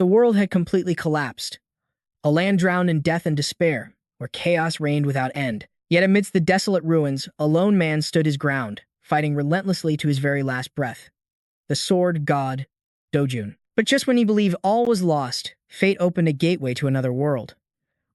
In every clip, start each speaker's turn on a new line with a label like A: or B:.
A: The world had completely collapsed, a land drowned in death and despair, where chaos reigned without end. Yet amidst the desolate ruins, a lone man stood his ground, fighting relentlessly to his very last breath. The sword god, Dojun. But just when he believed all was lost, fate opened a gateway to another world.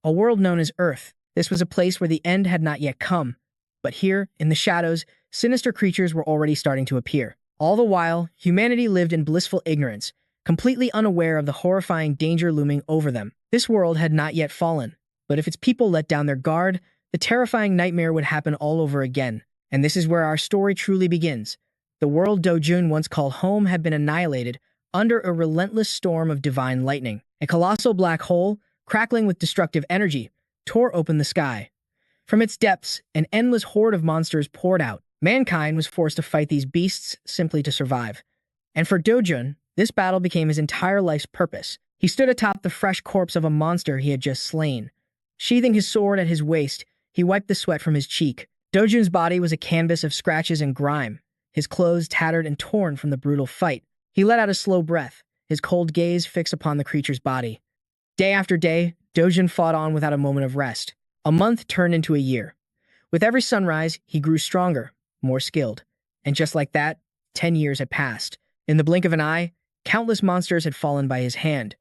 A: A world known as Earth. This was a place where the end had not yet come. But here, in the shadows, sinister creatures were already starting to appear. All the while, humanity lived in blissful ignorance, completely unaware of the horrifying danger looming over them. This world had not yet fallen, but if its people let down their guard, the terrifying nightmare would happen all over again. And this is where our story truly begins. The world Dojun once called home had been annihilated under a relentless storm of divine lightning. A colossal black hole, crackling with destructive energy, tore open the sky. From its depths, an endless horde of monsters poured out. Mankind was forced to fight these beasts simply to survive. And for Dojun, this battle became his entire life's purpose. He stood atop the fresh corpse of a monster he had just slain. Sheathing his sword at his waist, he wiped the sweat from his cheek. Dojun's body was a canvas of scratches and grime, his clothes tattered and torn from the brutal fight. He let out a slow breath, his cold gaze fixed upon the creature's body. Day after day, Dojun fought on without a moment of rest. A month turned into a year. With every sunrise, he grew stronger, more skilled. And just like that, 10 years had passed. In the blink of an eye, countless monsters had fallen by his hand.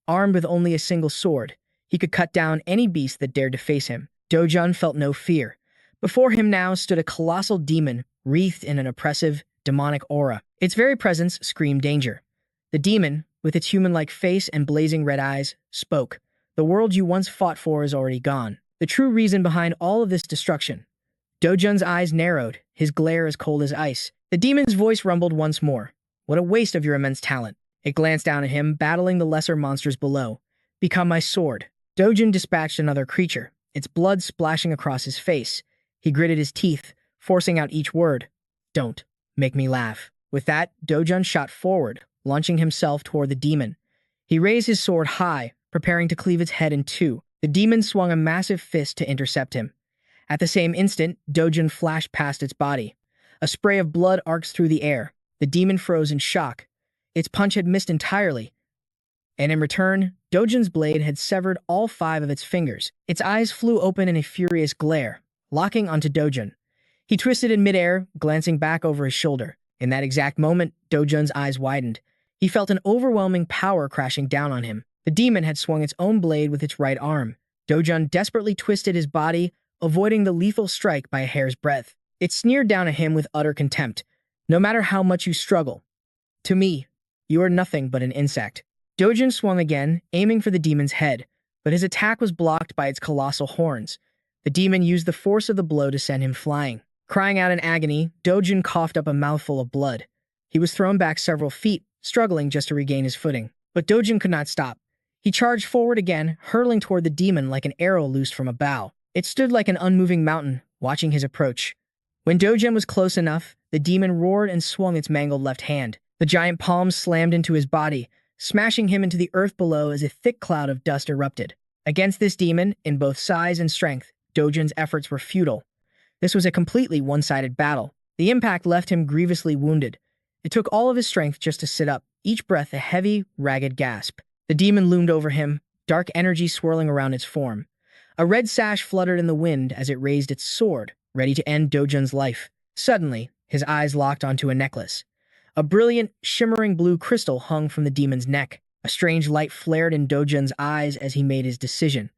A: Armed with only a single sword, he could cut down any beast that dared to face him. Dojun felt no fear. Before him now stood a colossal demon, wreathed in an oppressive, demonic aura. Its very presence screamed danger. The demon, with its human-like face and blazing red eyes, spoke. The world you once fought for is already gone. The true reason behind all of this destruction. Dojun's eyes narrowed, his glare as cold as ice. The demon's voice rumbled once more. What a waste of your immense talent. It glanced down at him, battling the lesser monsters below. Become my sword. Dojun dispatched another creature, its blood splashing across his face. He gritted his teeth, forcing out each word. Don't make me laugh. With that, Dojun shot forward, launching himself toward the demon. He raised his sword high, preparing to cleave its head in two. The demon swung a massive fist to intercept him. At the same instant, Dojun flashed past its body. A spray of blood arced through the air. The demon froze in shock. Its punch had missed entirely. And in return, Dojun's blade had severed all 5 of its fingers. Its eyes flew open in a furious glare, locking onto Dojun. He twisted in midair, glancing back over his shoulder. In that exact moment, Dojun's eyes widened. He felt an overwhelming power crashing down on him. The demon had swung its own blade with its right arm. Dojun desperately twisted his body, avoiding the lethal strike by a hair's breadth. It sneered down at him with utter contempt. No matter how much you struggle, to me, you are nothing but an insect. Dojun swung again, aiming for the demon's head, but his attack was blocked by its colossal horns. The demon used the force of the blow to send him flying. Crying out in agony, Dojun coughed up a mouthful of blood. He was thrown back several feet, struggling just to regain his footing. But Dojun could not stop. He charged forward again, hurtling toward the demon like an arrow loosed from a bow. It stood like an unmoving mountain, watching his approach. When Dojun was close enough, the demon roared and swung its mangled left hand. The giant palm slammed into his body, smashing him into the earth below as a thick cloud of dust erupted. Against this demon, in both size and strength, Dojun's efforts were futile. This was a completely one-sided battle. The impact left him grievously wounded. It took all of his strength just to sit up, each breath a heavy, ragged gasp. The demon loomed over him, dark energy swirling around its form. A red sash fluttered in the wind as it raised its sword, ready to end Dojun's life. Suddenly, his eyes locked onto a necklace. A brilliant, shimmering blue crystal hung from the demon's neck. A strange light flared in Dojun's eyes as he made his decision.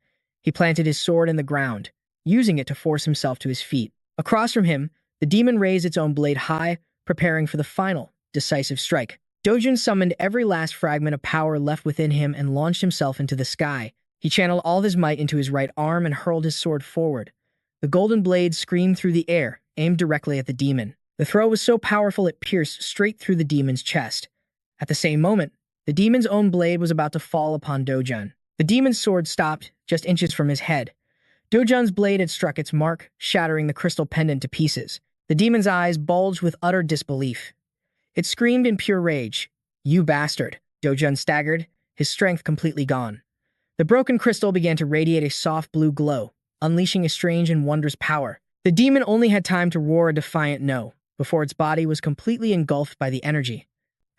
A: He planted his sword in the ground, using it to force himself to his feet. Across from him, the demon raised its own blade high, preparing for the final, decisive strike. Dojun summoned every last fragment of power left within him and launched himself into the sky. He channeled all his might into his right arm and hurled his sword forward. The golden blade screamed through the air, aimed directly at the demon. The throw was so powerful it pierced straight through the demon's chest. At the same moment, the demon's own blade was about to fall upon Dojun. The demon's sword stopped, just inches from his head. Dojun's blade had struck its mark, shattering the crystal pendant to pieces. The demon's eyes bulged with utter disbelief. It screamed in pure rage. "You bastard!" Dojun staggered, his strength completely gone. The broken crystal began to radiate a soft blue glow, unleashing a strange and wondrous power. The demon only had time to roar a defiant no, before its body was completely engulfed by the energy.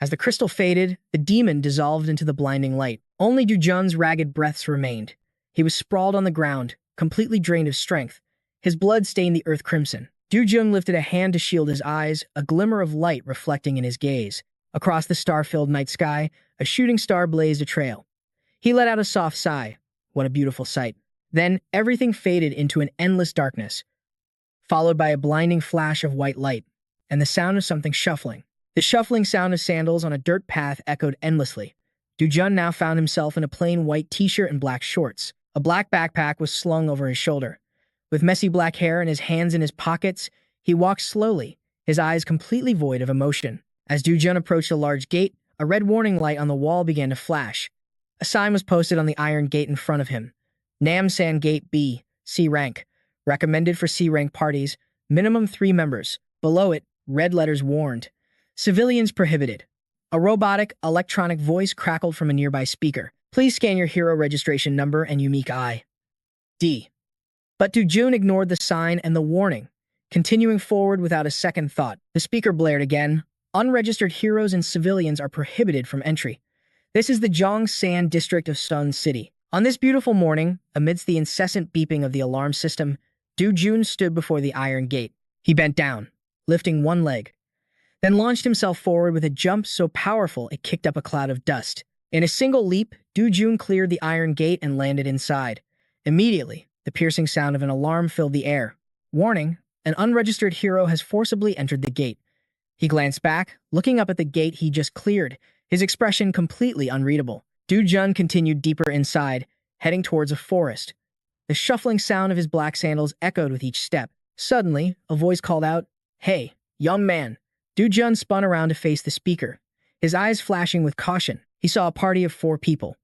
A: As the crystal faded, the demon dissolved into the blinding light. Only Du-jun's ragged breaths remained. He was sprawled on the ground, completely drained of strength. His blood stained the earth crimson. Du-jun lifted a hand to shield his eyes, a glimmer of light reflecting in his gaze. Across the star-filled night sky, a shooting star blazed a trail. He let out a soft sigh. What a beautiful sight. Then everything faded into an endless darkness, followed by a blinding flash of white light, and the sound of something shuffling. The shuffling sound of sandals on a dirt path echoed endlessly. Du-jun now found himself in a plain white t-shirt and black shorts. A black backpack was slung over his shoulder. With messy black hair and his hands in his pockets, he walked slowly, his eyes completely void of emotion. As Du-jun approached a large gate, a red warning light on the wall began to flash. A sign was posted on the iron gate in front of him. Namsan Gate B, C rank. Recommended for C rank parties, minimum 3 members. Below it, red letters warned. Civilians prohibited. A robotic, electronic voice crackled from a nearby speaker. Please scan your hero registration number and unique ID. But Du-jun ignored the sign and the warning, continuing forward without a second thought. The speaker blared again. Unregistered heroes and civilians are prohibited from entry. This is the Zhongsan district of Sun City. On this beautiful morning, amidst the incessant beeping of the alarm system, Du-jun stood before the iron gate. He bent down, lifting one leg, then launched himself forward with a jump so powerful it kicked up a cloud of dust. In a single leap, Du-jun cleared the iron gate and landed inside. Immediately, the piercing sound of an alarm filled the air. Warning, an unregistered hero has forcibly entered the gate. He glanced back, looking up at the gate he just cleared, his expression completely unreadable. Du-jun continued deeper inside, heading towards a forest. The shuffling sound of his black sandals echoed with each step. Suddenly, a voice called out, "Hey, young man." Du-jun spun around to face the speaker, his eyes flashing with caution. He saw a party of 4 people.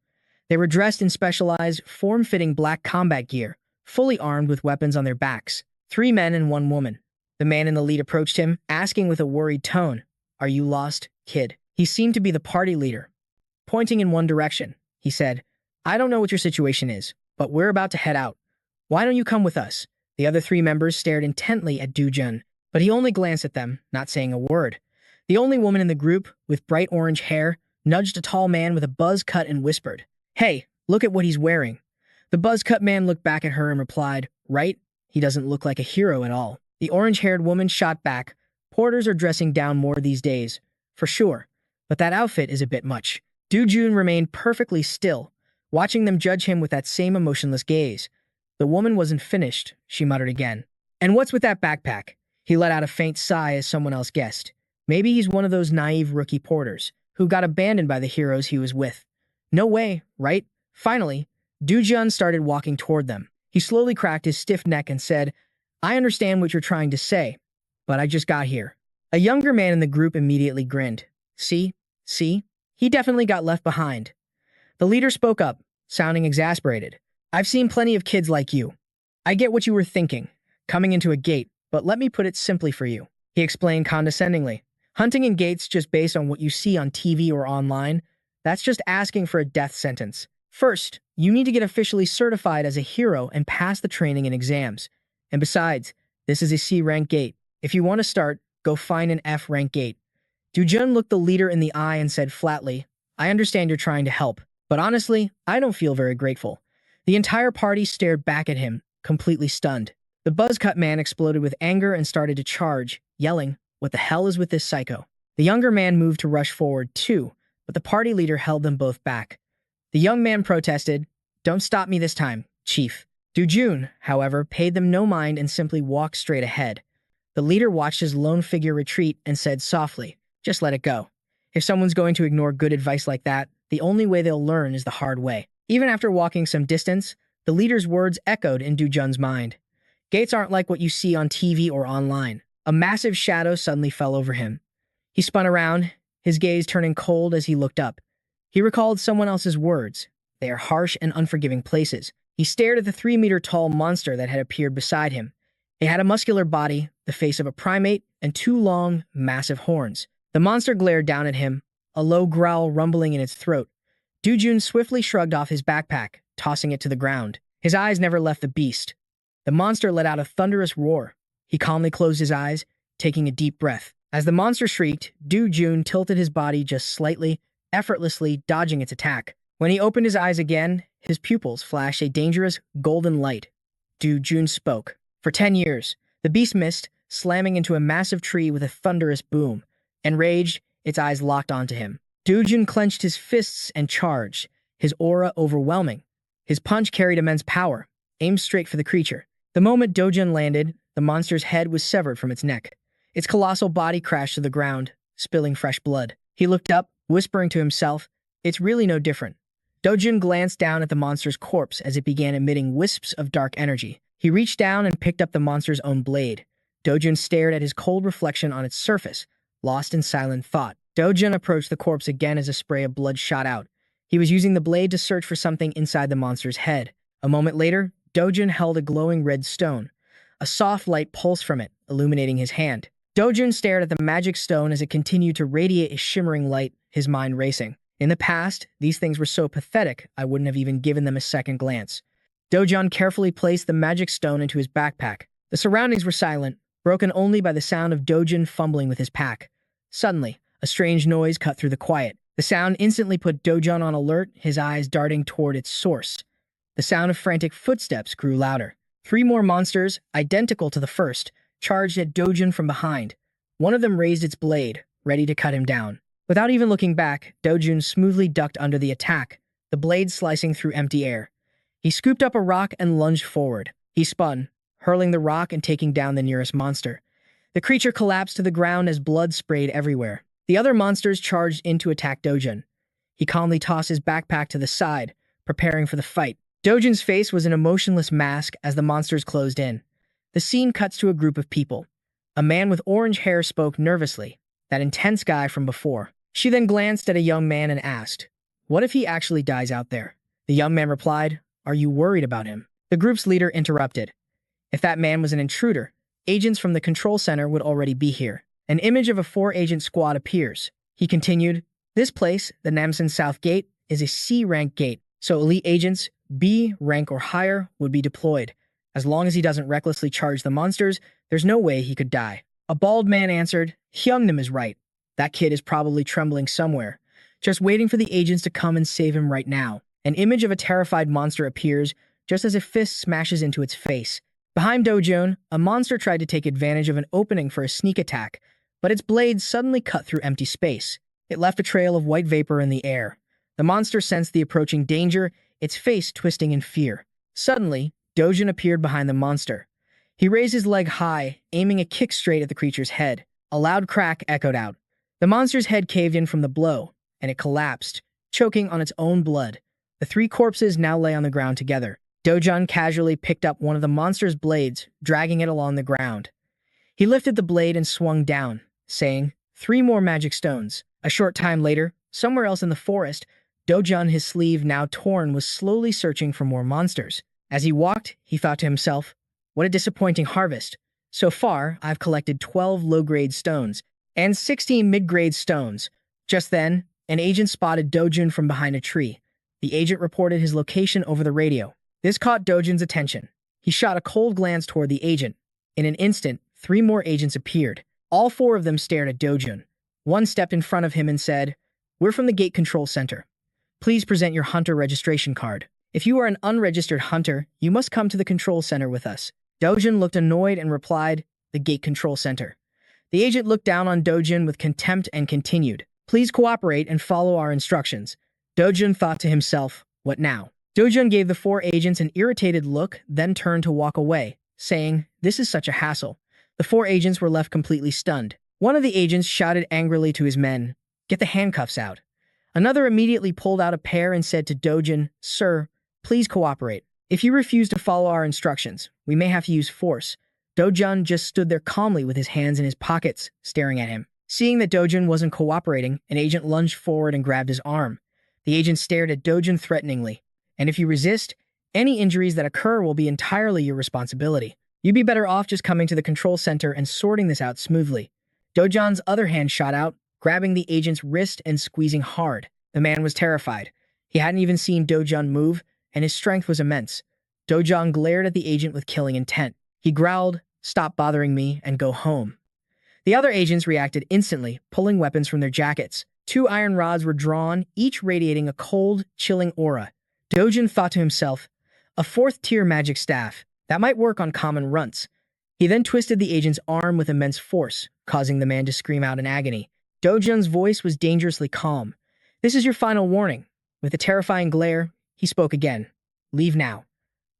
A: They were dressed in specialized, form-fitting black combat gear, fully armed with weapons on their backs. 3 men and 1 woman. The man in the lead approached him, asking with a worried tone, "Are you lost, kid?" He seemed to be the party leader. Pointing in one direction, he said, "I don't know what your situation is, but we're about to head out. Why don't you come with us?" The other 3 members stared intently at Du-jun, but he only glanced at them, not saying a word. The only woman in the group, with bright orange hair, nudged a tall man with a buzz cut and whispered, "Hey, look at what he's wearing." The buzz-cut man looked back at her and replied, "Right? He doesn't look like a hero at all." The orange-haired woman shot back, "Porters are dressing down more these days, for sure, but that outfit is a bit much." Du-jun remained perfectly still, watching them judge him with that same emotionless gaze. The woman wasn't finished, she muttered again. "And what's with that backpack?" He let out a faint sigh as someone else guessed. Maybe he's one of those naive rookie porters who got abandoned by the heroes he was with. No way, right? Finally, Du-jun started walking toward them. He slowly cracked his stiff neck and said, "I understand what you're trying to say, but I just got here." A younger man in the group immediately grinned. See? He definitely got left behind. The leader spoke up, sounding exasperated. "I've seen plenty of kids like you. I get what you were thinking, coming into a gate, but let me put it simply for you," he explained condescendingly. "Hunting in gates just based on what you see on TV or online, that's just asking for a death sentence. First, you need to get officially certified as a hero and pass the training and exams. And besides, this is a C-rank gate. If you want to start, go find an F-rank gate." Du-jun looked the leader in the eye and said flatly, "I understand you're trying to help, but honestly, I don't feel very grateful." The entire party stared back at him, completely stunned. The buzz-cut man exploded with anger and started to charge, yelling, "What the hell is with this psycho?" The younger man moved to rush forward too, but the party leader held them both back. The young man protested, "Don't stop me this time, chief." Du-jun, however, paid them no mind and simply walked straight ahead. The leader watched his lone figure retreat and said softly, "Just let it go. If someone's going to ignore good advice like that, the only way they'll learn is the hard way." Even after walking some distance, the leader's words echoed in Du-jun's mind. Gates aren't like what you see on TV or online. A massive shadow suddenly fell over him. He spun around, his gaze turning cold as he looked up. He recalled someone else's words. They are harsh and unforgiving places. He stared at the 3-meter-tall monster that had appeared beside him. It had a muscular body, the face of a primate, and 2 long, massive horns. The monster glared down at him, a low growl rumbling in its throat. Du-jun swiftly shrugged off his backpack, tossing it to the ground. His eyes never left the beast. The monster let out a thunderous roar. He calmly closed his eyes, taking a deep breath. As the monster shrieked, Do-jun tilted his body just slightly, effortlessly dodging its attack. When he opened his eyes again, his pupils flashed a dangerous golden light. Do-jun spoke. For 10 years, the beast missed, slamming into a massive tree with a thunderous boom. Enraged, its eyes locked onto him. Do-jun clenched his fists and charged, his aura overwhelming. His punch carried immense power, aimed straight for the creature. The moment Do-jun landed, the monster's head was severed from its neck. Its colossal body crashed to the ground, spilling fresh blood. He looked up, whispering to himself, "It's really no different." Do-jun glanced down at the monster's corpse as it began emitting wisps of dark energy. He reached down and picked up the monster's own blade. Do-jun stared at his cold reflection on its surface, lost in silent thought. Do-jun approached the corpse again as a spray of blood shot out. He was using the blade to search for something inside the monster's head. A moment later, Do-jun held a glowing red stone. A soft light pulsed from it, illuminating his hand. Do-jun stared at the magic stone as it continued to radiate a shimmering light, his mind racing. In the past, these things were so pathetic, I wouldn't have even given them a second glance. Do-jun carefully placed the magic stone into his backpack. The surroundings were silent, broken only by the sound of Do-jun fumbling with his pack. Suddenly, a strange noise cut through the quiet. The sound instantly put Do-jun on alert, his eyes darting toward its source. The sound of frantic footsteps grew louder. 3 more monsters, identical to the first, charged at Do-jun from behind. One of them raised its blade, ready to cut him down. Without even looking back, Do-jun smoothly ducked under the attack, the blade slicing through empty air. He scooped up a rock and lunged forward. He spun, hurling the rock and taking down the nearest monster. The creature collapsed to the ground as blood sprayed everywhere. The other monsters charged in to attack Do-jun. He calmly tossed his backpack to the side, preparing for the fight. Do-jun's face was an emotionless mask as the monsters closed in. The scene cuts to a group of people. A man with orange hair spoke nervously, that intense guy from before. She then glanced at a young man and asked, "What if he actually dies out there?" The young man replied, "Are you worried about him?" The group's leader interrupted. "If that man was an intruder, agents from the control center would already be here." An image of a 4-agent squad appears. He continued, "This place, the Namsan South Gate, is a C-rank gate, so elite agents, B rank or higher, would be deployed. As long as he doesn't recklessly charge the monsters, there's no way he could die." A bald man answered, "Hyungnam is right. That kid is probably trembling somewhere, just waiting for the agents to come and save him right now." An image of a terrified monster appears, just as a fist smashes into its face. Behind Do-jun, a monster tried to take advantage of an opening for a sneak attack, but its blade suddenly cut through empty space. It left a trail of white vapor in the air. The monster sensed the approaching danger, its face twisting in fear. Suddenly, Do-jun appeared behind the monster. He raised his leg high, aiming a kick straight at the creature's head. A loud crack echoed out. The monster's head caved in from the blow, and it collapsed, choking on its own blood. The 3 corpses now lay on the ground together. Do-jun casually picked up one of the monster's blades, dragging it along the ground. He lifted the blade and swung down, saying, "3 more magic stones." A short time later, somewhere else in the forest, Do-jun, his sleeve now torn, was slowly searching for more monsters. As he walked, he thought to himself, "What a disappointing harvest. So far, I've collected 12 low-grade stones and 16 mid-grade stones." Just then, an agent spotted Do-jun from behind a tree. The agent reported his location over the radio. This caught Do-jun's attention. He shot a cold glance toward the agent. In an instant, 3 more agents appeared. All 4 of them stared at Do-jun. One stepped in front of him and said, "We're from the Gate Control Center. Please present your hunter registration card. If you are an unregistered hunter, you must come to the control center with us." Do-jun looked annoyed and replied, "The Gate Control Center." The agent looked down on Do-jun with contempt and continued, "Please cooperate and follow our instructions." Do-jun thought to himself, "What now?" Do-jun gave the 4 agents an irritated look, then turned to walk away, saying, "This is such a hassle." The 4 agents were left completely stunned. One of the agents shouted angrily to his men, "Get the handcuffs out." Another immediately pulled out a pair and said to Do-jun, "Sir, please cooperate. If you refuse to follow our instructions, we may have to use force." Do-jun just stood there calmly with his hands in his pockets, staring at him. Seeing that Do-jun wasn't cooperating, an agent lunged forward and grabbed his arm. The agent stared at Do-jun threateningly. "And if you resist, any injuries that occur will be entirely your responsibility. You'd be better off just coming to the control center and sorting this out smoothly." Do-jun's other hand shot out, grabbing the agent's wrist and squeezing hard. The man was terrified. He hadn't even seen Do-jun move, and his strength was immense. Do-jun glared at the agent with killing intent. He growled, "Stop bothering me and go home." The other agents reacted instantly, pulling weapons from their jackets. Two iron rods were drawn, each radiating a cold, chilling aura. Dojin thought to himself, a fourth-tier magic staff. That might work on common runts. He then twisted the agent's arm with immense force, causing the man to scream out in agony. Dojun's voice was dangerously calm. This is your final warning. With a terrifying glare, he spoke again. Leave now,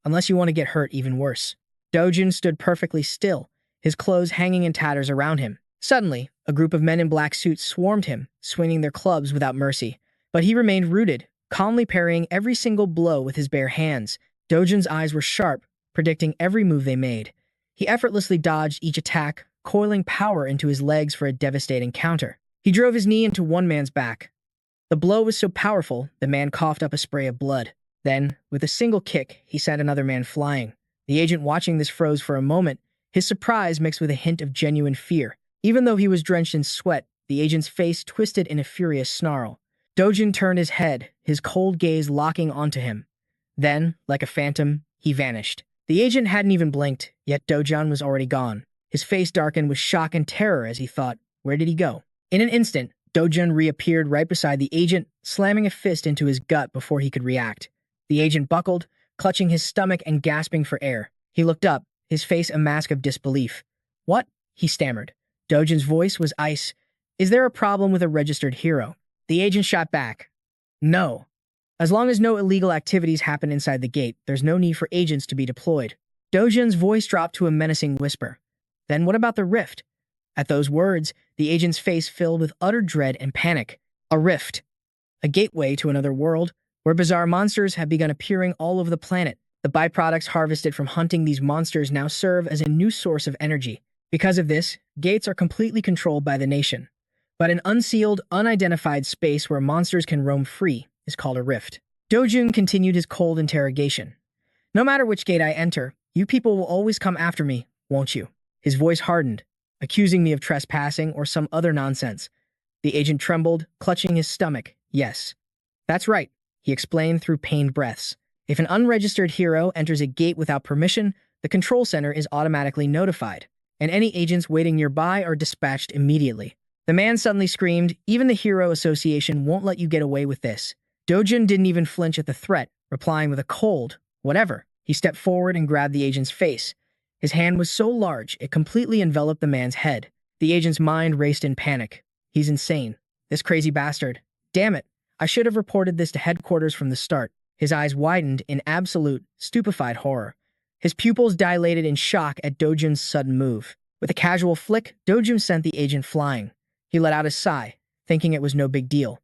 A: unless you want to get hurt even worse. Dojun stood perfectly still, his clothes hanging in tatters around him. Suddenly, a group of men in black suits swarmed him, swinging their clubs without mercy. But he remained rooted, calmly parrying every single blow with his bare hands. Dojun's eyes were sharp, predicting every move they made. He effortlessly dodged each attack, coiling power into his legs for a devastating counter. He drove his knee into one man's back. The blow was so powerful, the man coughed up a spray of blood. Then, with a single kick, he sent another man flying. The agent watching this froze for a moment, his surprise mixed with a hint of genuine fear. Even though he was drenched in sweat, the agent's face twisted in a furious snarl. Dojun turned his head, his cold gaze locking onto him. Then, like a phantom, he vanished. The agent hadn't even blinked, yet Dojun was already gone. His face darkened with shock and terror as he thought, where did he go? In an instant, Dojun reappeared right beside the agent, slamming a fist into his gut before he could react. The agent buckled, clutching his stomach and gasping for air. He looked up, his face a mask of disbelief. What? He stammered. Dojun's voice was ice. Is there a problem with a registered hero? The agent shot back. No. As long as no illegal activities happen inside the gate, there's no need for agents to be deployed. Dojun's voice dropped to a menacing whisper. Then what about the rift? At those words, the agent's face filled with utter dread and panic. A rift. A gateway to another world, where bizarre monsters have begun appearing all over the planet. The byproducts harvested from hunting these monsters now serve as a new source of energy. Because of this, gates are completely controlled by the nation. But an unsealed, unidentified space where monsters can roam free is called a rift. Dojun continued his cold interrogation. No matter which gate I enter, you people will always come after me, won't you? His voice hardened, accusing me of trespassing or some other nonsense. The agent trembled, clutching his stomach. Yes. That's right, he explained through pained breaths. If an unregistered hero enters a gate without permission, the control center is automatically notified, and any agents waiting nearby are dispatched immediately. The man suddenly screamed, even the Hero Association won't let you get away with this. Dojun didn't even flinch at the threat, replying with a cold, whatever. He stepped forward and grabbed the agent's face. His hand was so large, it completely enveloped the man's head. The agent's mind raced in panic. He's insane. This crazy bastard. Damn it. I should have reported this to headquarters from the start. His eyes widened in absolute, stupefied horror. His pupils dilated in shock at Dojun's sudden move. With a casual flick, Dojun sent the agent flying. He let out a sigh, thinking it was no big deal.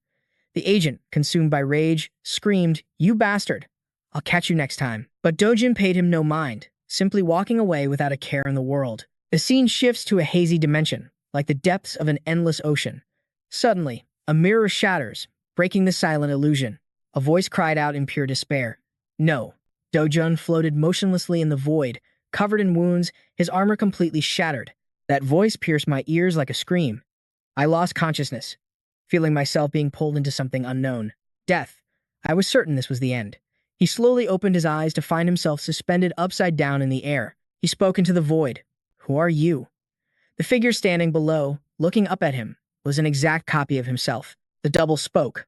A: The agent, consumed by rage, screamed, "You bastard! I'll catch you next time." But Dojun paid him no mind, simply walking away without a care in the world. The scene shifts to a hazy dimension, like the depths of an endless ocean. Suddenly, a mirror shatters, breaking the silent illusion. A voice cried out in pure despair. No. Dojun floated motionlessly in the void, covered in wounds, his armor completely shattered. That voice pierced my ears like a scream. I lost consciousness, feeling myself being pulled into something unknown. Death. I was certain this was the end. He slowly opened his eyes to find himself suspended upside down in the air. He spoke into the void. Who are you? The figure standing below, looking up at him, was an exact copy of himself. The double spoke.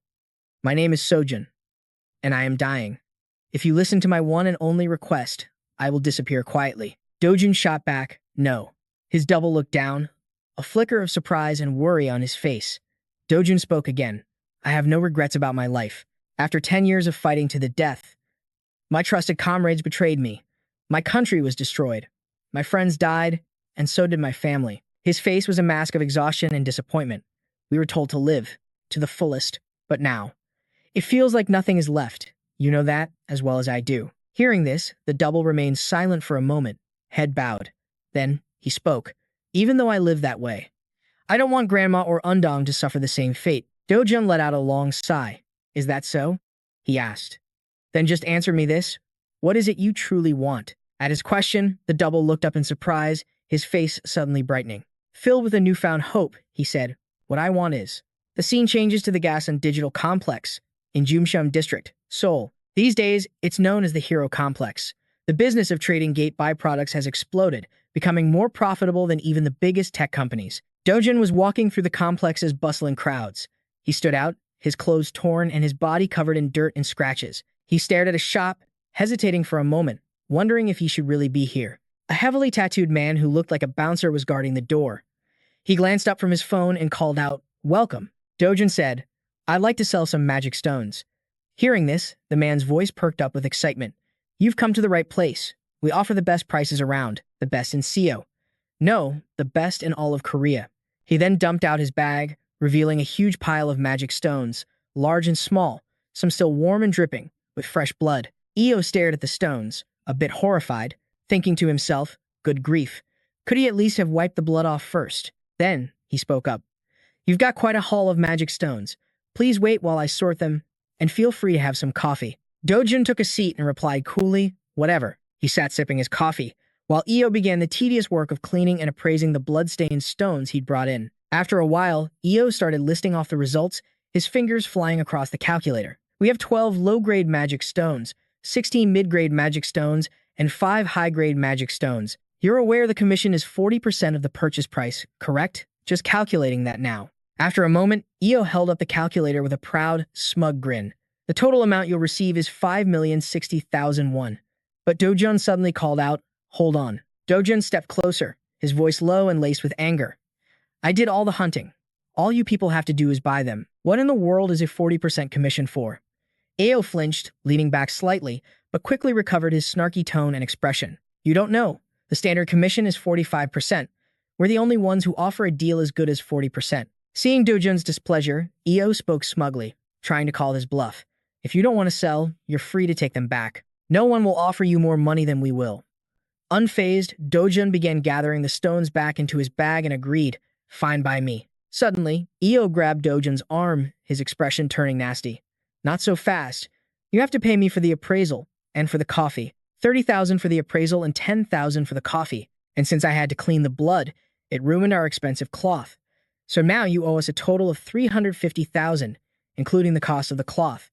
A: My name is Sojun, and I am dying. If you listen to my one and only request, I will disappear quietly. Dojun shot back, no. His double looked down, a flicker of surprise and worry on his face. Dojun spoke again. I have no regrets about my life. After 10 years of fighting to the death, my trusted comrades betrayed me. My country was destroyed. My friends died, and so did my family. His face was a mask of exhaustion and disappointment. We were told to live, to the fullest, but now, it feels like nothing is left. You know that, as well as I do. Hearing this, the double remained silent for a moment, head bowed. Then, he spoke. Even though I live that way, I don't want Grandma or Undong to suffer the same fate. Dojun let out a long sigh. Is that so? He asked. Then just answer me this. What is it you truly want? At his question, the double looked up in surprise, his face suddenly brightening. Filled with a newfound hope, he said, what I want is... The scene changes to the Gas and Digital Complex in Jumshum District, Seoul. These days, it's known as the Hero Complex. The business of trading gate byproducts has exploded, becoming more profitable than even the biggest tech companies. Dojun was walking through the complex's bustling crowds. He stood out, his clothes torn and his body covered in dirt and scratches. He stared at a shop, hesitating for a moment, wondering if he should really be here. A heavily tattooed man who looked like a bouncer was guarding the door. He glanced up from his phone and called out, "Welcome." Dojun said, "I'd like to sell some magic stones." Hearing this, the man's voice perked up with excitement. "You've come to the right place. We offer the best prices around, the best in Seo. No, the best in all of Korea." He then dumped out his bag, revealing a huge pile of magic stones, large and small, some still warm and dripping, with fresh blood. Eo stared at the stones, a bit horrified, thinking to himself, good grief. Could he at least have wiped the blood off first? Then, he spoke up. "You've got quite a haul of magic stones. Please wait while I sort them, and feel free to have some coffee." Dojun took a seat and replied coolly, "Whatever." He sat sipping his coffee, while Eo began the tedious work of cleaning and appraising the blood-stained stones he'd brought in. After a while, Eo started listing off the results, his fingers flying across the calculator. "We have 12 low-grade magic stones, 16 mid-grade magic stones, and 5 high-grade magic stones. You're aware the commission is 40% of the purchase price, correct? Just calculating that now." After a moment, Eo held up the calculator with a proud, smug grin. "The total amount you'll receive is 5,060,000 won." But Dojun suddenly called out, "Hold on." Dojun stepped closer, his voice low and laced with anger. "I did all the hunting. All you people have to do is buy them. What in the world is a 40% commission for?" Eo flinched, leaning back slightly, but quickly recovered his snarky tone and expression. "You don't know. The standard commission is 45%. We're the only ones who offer a deal as good as 40%. Seeing Dojun's displeasure, Eo spoke smugly, trying to call his bluff. "If you don't want to sell, you're free to take them back. No one will offer you more money than we will." Unfazed, Dojun began gathering the stones back into his bag and agreed, "Fine by me." Suddenly, Eo grabbed Dojun's arm, his expression turning nasty. "Not so fast. You have to pay me for the appraisal and for the coffee. 30,000 for the appraisal and 10,000 for the coffee. And since I had to clean the blood, it ruined our expensive cloth. So now you owe us a total of 350,000, including the cost of the cloth."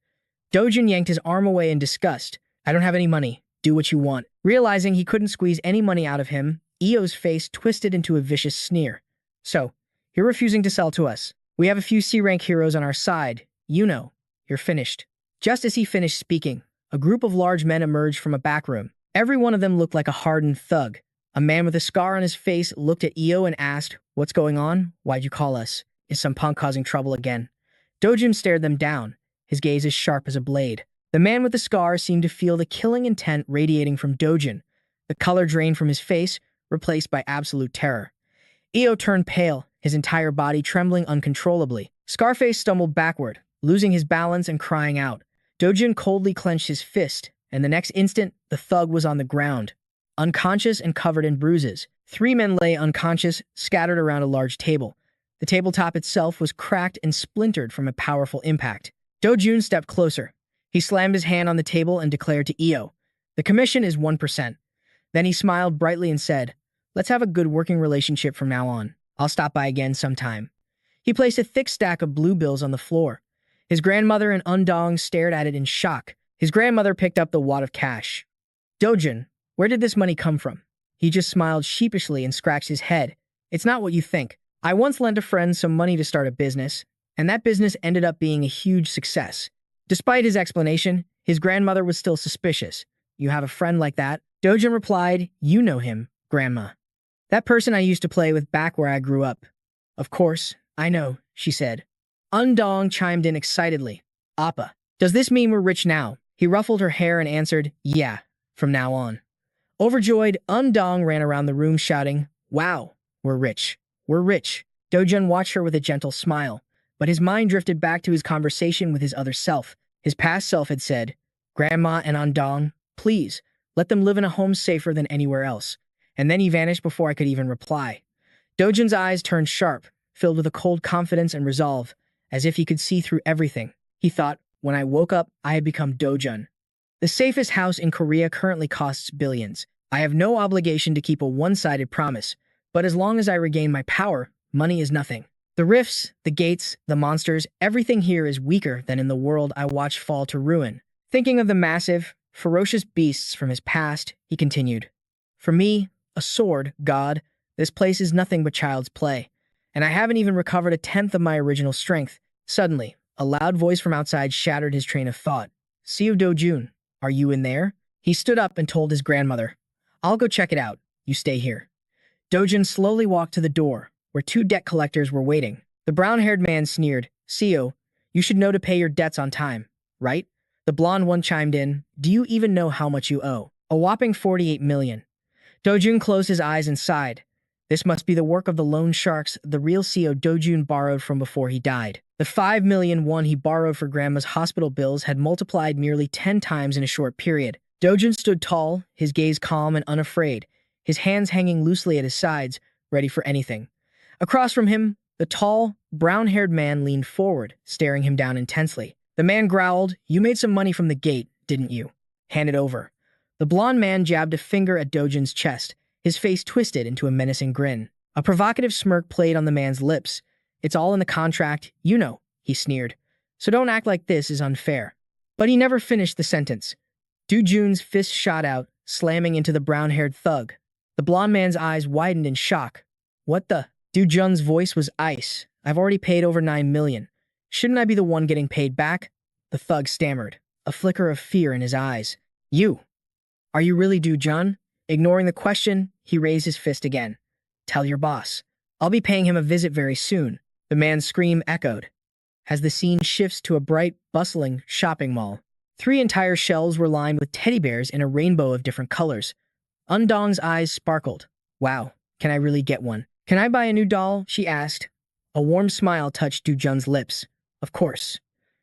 A: Dojun yanked his arm away in disgust. "I don't have any money. Do what you want." Realizing he couldn't squeeze any money out of him, Eo's face twisted into a vicious sneer. "So, you're refusing to sell to us. We have a few C-rank heroes on our side. You know, you're finished." Just as he finished speaking, a group of large men emerged from a back room. Every one of them looked like a hardened thug. A man with a scar on his face looked at Eo and asked, "What's going on? Why'd you call us? Is some punk causing trouble again?" Dojun stared them down, his gaze as sharp as a blade. The man with the scar seemed to feel the killing intent radiating from Dojun. The color drained from his face, replaced by absolute terror. Eo turned pale, his entire body trembling uncontrollably. Scarface stumbled backward, losing his balance and crying out. Dojun coldly clenched his fist, and the next instant, the thug was on the ground, unconscious and covered in bruises. 3 men lay unconscious, scattered around a large table. The tabletop itself was cracked and splintered from a powerful impact. Dojun stepped closer. He slammed his hand on the table and declared to Eo, "The commission is 1%. Then he smiled brightly and said, "Let's have a good working relationship from now on. I'll stop by again sometime." He placed a thick stack of blue bills on the floor. His grandmother and Undong stared at it in shock. His grandmother picked up the wad of cash. "Dojun, where did this money come from?" He just smiled sheepishly and scratched his head. "It's not what you think. I once lent a friend some money to start a business, and that business ended up being a huge success." Despite his explanation, his grandmother was still suspicious. "You have a friend like that?" Dojun replied, "You know him, Grandma. That person I used to play with back where I grew up." "Of course, I know," she said. Undong chimed in excitedly. "Appa, does this mean we're rich now?" He ruffled her hair and answered, "Yeah, from now on." Overjoyed, Undong ran around the room shouting, "Wow, we're rich. We're rich." Dojun watched her with a gentle smile, but his mind drifted back to his conversation with his other self. His past self had said, "Grandma and Undong, please, let them live in a home safer than anywhere else." And then he vanished before I could even reply. Dojun's eyes turned sharp, filled with a cold confidence and resolve, as if he could see through everything. He thought, when I woke up, I had become Dojun. The safest house in Korea currently costs billions. I have no obligation to keep a one-sided promise, but as long as I regain my power, money is nothing. The rifts, the gates, the monsters, everything here is weaker than in the world I watched fall to ruin. Thinking of the massive, ferocious beasts from his past, he continued, "For me, a sword, God, this place is nothing but child's play. and I haven't even recovered a tenth of my original strength. Suddenly, a loud voice from outside shattered his train of thought. Seo Do-jun, are you in there? He stood up and told his grandmother, I'll go check it out. You stay here. Do-jun slowly walked to the door, where two debt collectors were waiting. The brown-haired man sneered, Seo, you should know to pay your debts on time, right? The blonde one chimed in, do you even know how much you owe? A whopping 48 million. Do-jun closed his eyes and sighed. This must be the work of the loan sharks the real Seo Do-jun borrowed from before he died. The 5 million won he borrowed for grandma's hospital bills had multiplied nearly 10 times in a short period. Do-jun stood tall, his gaze calm and unafraid, his hands hanging loosely at his sides, ready for anything. Across from him, the tall, brown-haired man leaned forward, staring him down intensely. The man growled, you made some money from the gate, didn't you? Hand it over. The blond man jabbed a finger at Do-jun's chest, his face twisted into a menacing grin. A provocative smirk played on the man's lips. It's all in the contract, you know, he sneered. So don't act like this is unfair. But he never finished the sentence. Do-jun's fist shot out, slamming into the brown-haired thug. The blond man's eyes widened in shock. What the? Do-jun's voice was ice. I've already paid over 9 million. Shouldn't I be the one getting paid back? The thug stammered, a flicker of fear in his eyes. You. Are you really Do-jun? Ignoring the question, he raised his fist again. Tell your boss. I'll be paying him a visit very soon. The man's scream echoed, as the scene shifts to a bright, bustling shopping mall. 3 entire shelves were lined with teddy bears in a rainbow of different colors. Undong's eyes sparkled. Wow, can I really get one? Can I buy a new doll? She asked. A warm smile touched Do-jun's lips. Of course.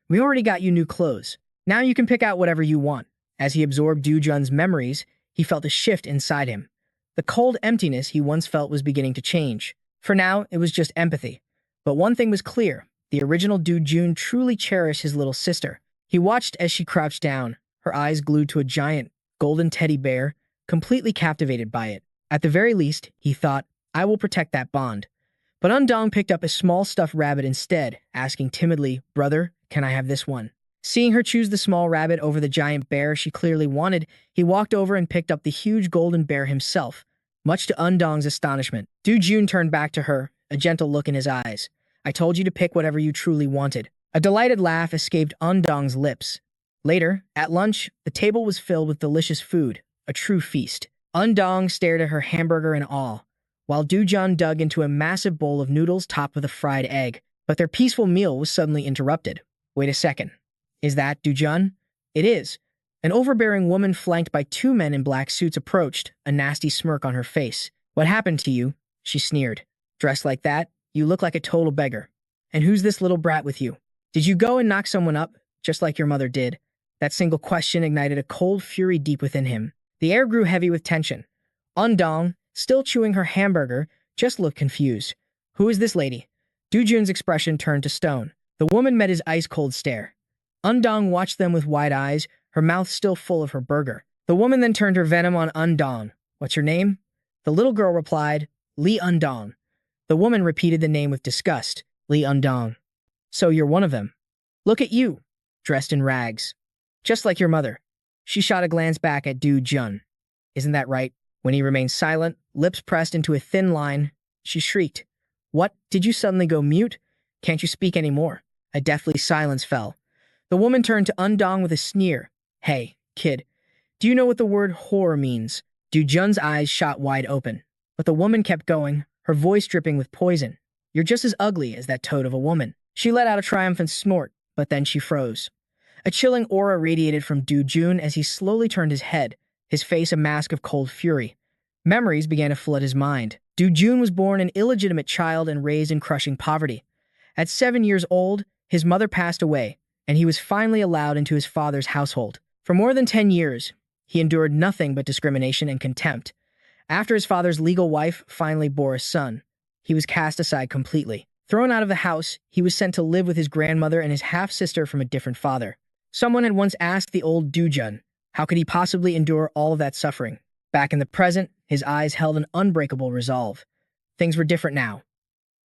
A: We already got you new clothes. Now you can pick out whatever you want. As he absorbed Do-jun's memories, he felt a shift inside him. The cold emptiness he once felt was beginning to change. For now, it was just empathy. But one thing was clear. The original Do-jun truly cherished his little sister. He watched as she crouched down, her eyes glued to a giant, golden teddy bear, completely captivated by it. At the very least, he thought, I will protect that bond. But Undong picked up a small stuffed rabbit instead, asking timidly, Brother, can I have this one? Seeing her choose the small rabbit over the giant bear she clearly wanted, he walked over and picked up the huge golden bear himself, much to Undong's astonishment. Do-jun turned back to her, a gentle look in his eyes. I told you to pick whatever you truly wanted. A delighted laugh escaped Undong's lips. Later, at lunch, the table was filled with delicious food, a true feast. Undong stared at her hamburger in awe, while Do-jun dug into a massive bowl of noodles topped with a fried egg. But their peaceful meal was suddenly interrupted. Wait a second. Is that Do-jun? It is. An overbearing woman flanked by 2 men in black suits approached, a nasty smirk on her face. What happened to you? She sneered. Dressed like that? You look like a total beggar. And who's this little brat with you? Did you go and knock someone up, just like your mother did? That single question ignited a cold fury deep within him. The air grew heavy with tension. Undong, still chewing her hamburger, just looked confused. Who is this lady? Do-jun's expression turned to stone. The woman met his ice-cold stare. Undong watched them with wide eyes, her mouth still full of her burger. The woman then turned her venom on Undong. What's your name? The little girl replied, Lee Undong. The woman repeated the name with disgust. Lee Undong. So you're one of them. Look at you, dressed in rags. Just like your mother. She shot a glance back at Do-jun. Isn't that right? When he remained silent, lips pressed into a thin line, she shrieked. What? Did you suddenly go mute? Can't you speak anymore? A deathly silence fell. The woman turned to Undong with a sneer. Hey, kid, do you know what the word whore means? Do-jun's eyes shot wide open. But the woman kept going, her voice dripping with poison. You're just as ugly as that toad of a woman. She let out a triumphant snort, but then she froze. A chilling aura radiated from Do-jun as he slowly turned his head, his face a mask of cold fury. Memories began to flood his mind. Do-jun was born an illegitimate child and raised in crushing poverty. At 7 years old, his mother passed away, and he was finally allowed into his father's household. For more than 10 years, he endured nothing but discrimination and contempt. After his father's legal wife finally bore a son, he was cast aside completely. Thrown out of the house, he was sent to live with his grandmother and his half-sister from a different father. Someone had once asked the old Do-jun, how could he possibly endure all of that suffering? Back in the present, his eyes held an unbreakable resolve. Things were different now.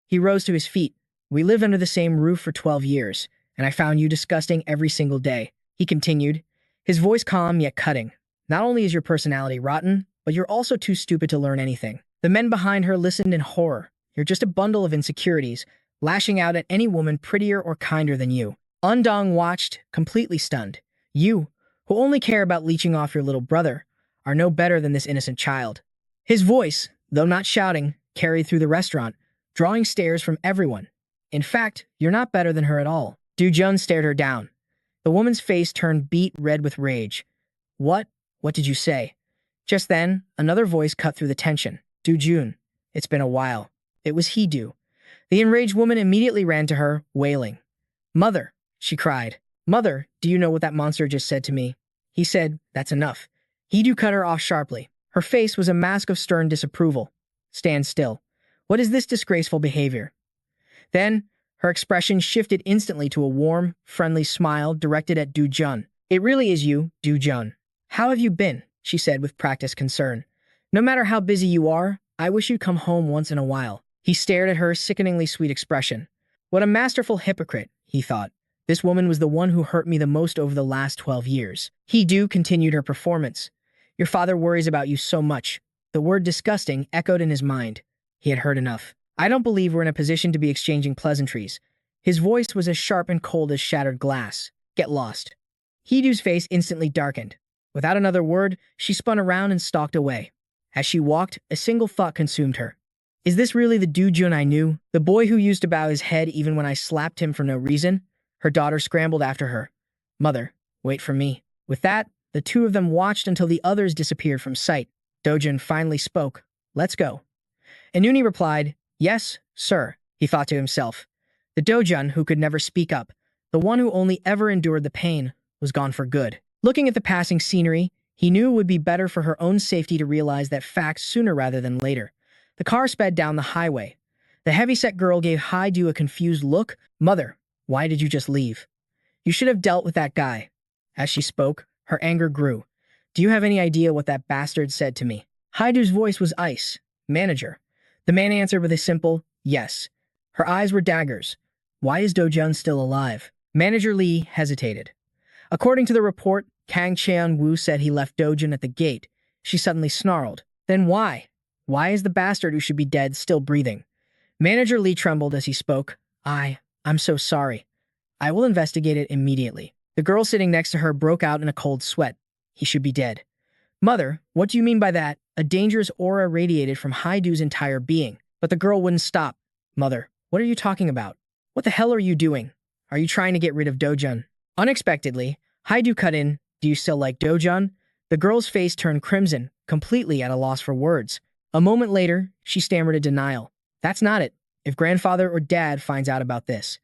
A: He rose to his feet. We lived under the same roof for 12 years, and I found you disgusting every single day. He continued, his voice calm yet cutting. Not only is your personality rotten, but you're also too stupid to learn anything. The men behind her listened in horror, You're just a bundle of insecurities, lashing out at any woman prettier or kinder than you. Undong watched, completely stunned. You, who only care about leeching off your little brother, are no better than this innocent child. His voice, though not shouting, carried through the restaurant, drawing stares from everyone. In fact, you're not better than her at all. Du-jun stared her down. The woman's face turned beet red with rage. What? What did you say? Just then, another voice cut through the tension. Du-jun, it's been a while. It was Hee-do. The enraged woman immediately ran to her, wailing. Mother, she cried. Mother, do you know what that monster just said to me? He said, that's enough. Hee-do cut her off sharply. Her face was a mask of stern disapproval. Stand still. What is this disgraceful behavior? Then, her expression shifted instantly to a warm, friendly smile directed at Du-jun. It really is you, Du-jun. How have you been? She said with practiced concern. No matter how busy you are, I wish you'd come home once in a while. He stared at her sickeningly sweet expression. What a masterful hypocrite, he thought. This woman was the one who hurt me the most over the last 12 years. Hee-do continued her performance. Your father worries about you so much. The word disgusting echoed in his mind. He had heard enough. I don't believe we're in a position to be exchanging pleasantries. His voice was as sharp and cold as shattered glass. Get lost. Hee-do's face instantly darkened. Without another word, she spun around and stalked away. As she walked, a single thought consumed her. Is this really the Du-jun I knew? The boy who used to bow his head even when I slapped him for no reason? Her daughter scrambled after her. Mother, wait for me. With that, the two of them watched until the others disappeared from sight. Do-jun finally spoke. Let's go. Inuni replied, Yes, sir, he thought to himself. The Do-jun who could never speak up, the one who only ever endured the pain, was gone for good. Looking at the passing scenery, he knew it would be better for her own safety to realize that fact sooner rather than later. The car sped down the highway. The heavyset girl gave Hee-do a confused look. Mother, why did you just leave? You should have dealt with that guy. As she spoke, her anger grew. Do you have any idea what that bastard said to me? Hee-do's voice was ice. Manager. The man answered with a simple, yes. Her eyes were daggers. Why is Do-jun still alive? Manager Lee hesitated. According to the report, Kang Cheon-woo said he left Do-jun at the gate. She suddenly snarled. Then why? Why is the bastard who should be dead still breathing? Manager Lee trembled as he spoke. I'm so sorry. I will investigate it immediately. The girl sitting next to her broke out in a cold sweat. He should be dead. Mother, what do you mean by that? A dangerous aura radiated from Hee-do's entire being. But the girl wouldn't stop. Mother, what are you talking about? What the hell are you doing? Are you trying to get rid of Do-jun? Unexpectedly, Hee-do cut in. Do you still like Do-jun? The girl's face turned crimson, completely at a loss for words. A moment later, she stammered a denial. That's not it. If grandfather or dad finds out about this.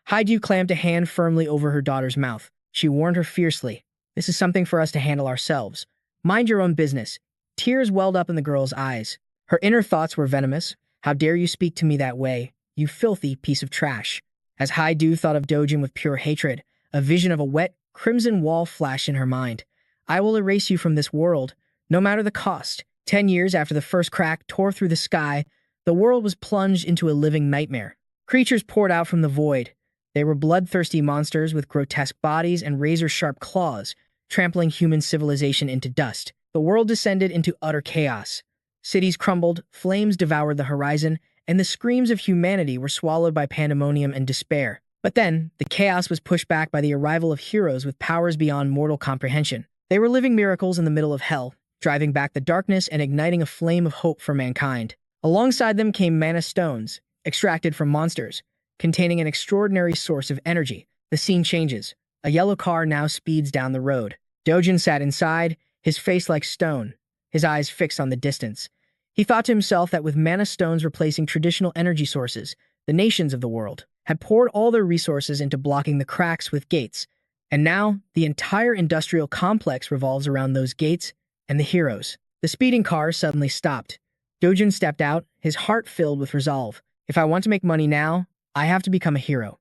A: Hee-do clamped a hand firmly over her daughter's mouth. She warned her fiercely. This is something for us to handle ourselves. Mind your own business. Tears welled up in the girl's eyes. Her inner thoughts were venomous. How dare you speak to me that way, you filthy piece of trash. As Hee-do thought of Do-jun with pure hatred, a vision of a wet, crimson wall flashed in her mind. I will erase you from this world, no matter the cost. 10 years after the first crack tore through the sky, the world was plunged into a living nightmare. Creatures poured out from the void. They were bloodthirsty monsters with grotesque bodies and razor-sharp claws, trampling human civilization into dust. The world descended into utter chaos. Cities crumbled, flames devoured the horizon, and the screams of humanity were swallowed by pandemonium and despair. But then, the chaos was pushed back by the arrival of heroes with powers beyond mortal comprehension. They were living miracles in the middle of hell, driving back the darkness and igniting a flame of hope for mankind. Alongside them came mana stones, extracted from monsters, containing an extraordinary source of energy. The scene changes. A yellow car now speeds down the road. Do-jun sat inside, his face like stone, his eyes fixed on the distance. He thought to himself that with mana stones replacing traditional energy sources, the nations of the world had poured all their resources into blocking the cracks with gates. And now, the entire industrial complex revolves around those gates and the heroes. The speeding car suddenly stopped. Do-jun stepped out, his heart filled with resolve. If I want to make money now, I have to become a hero.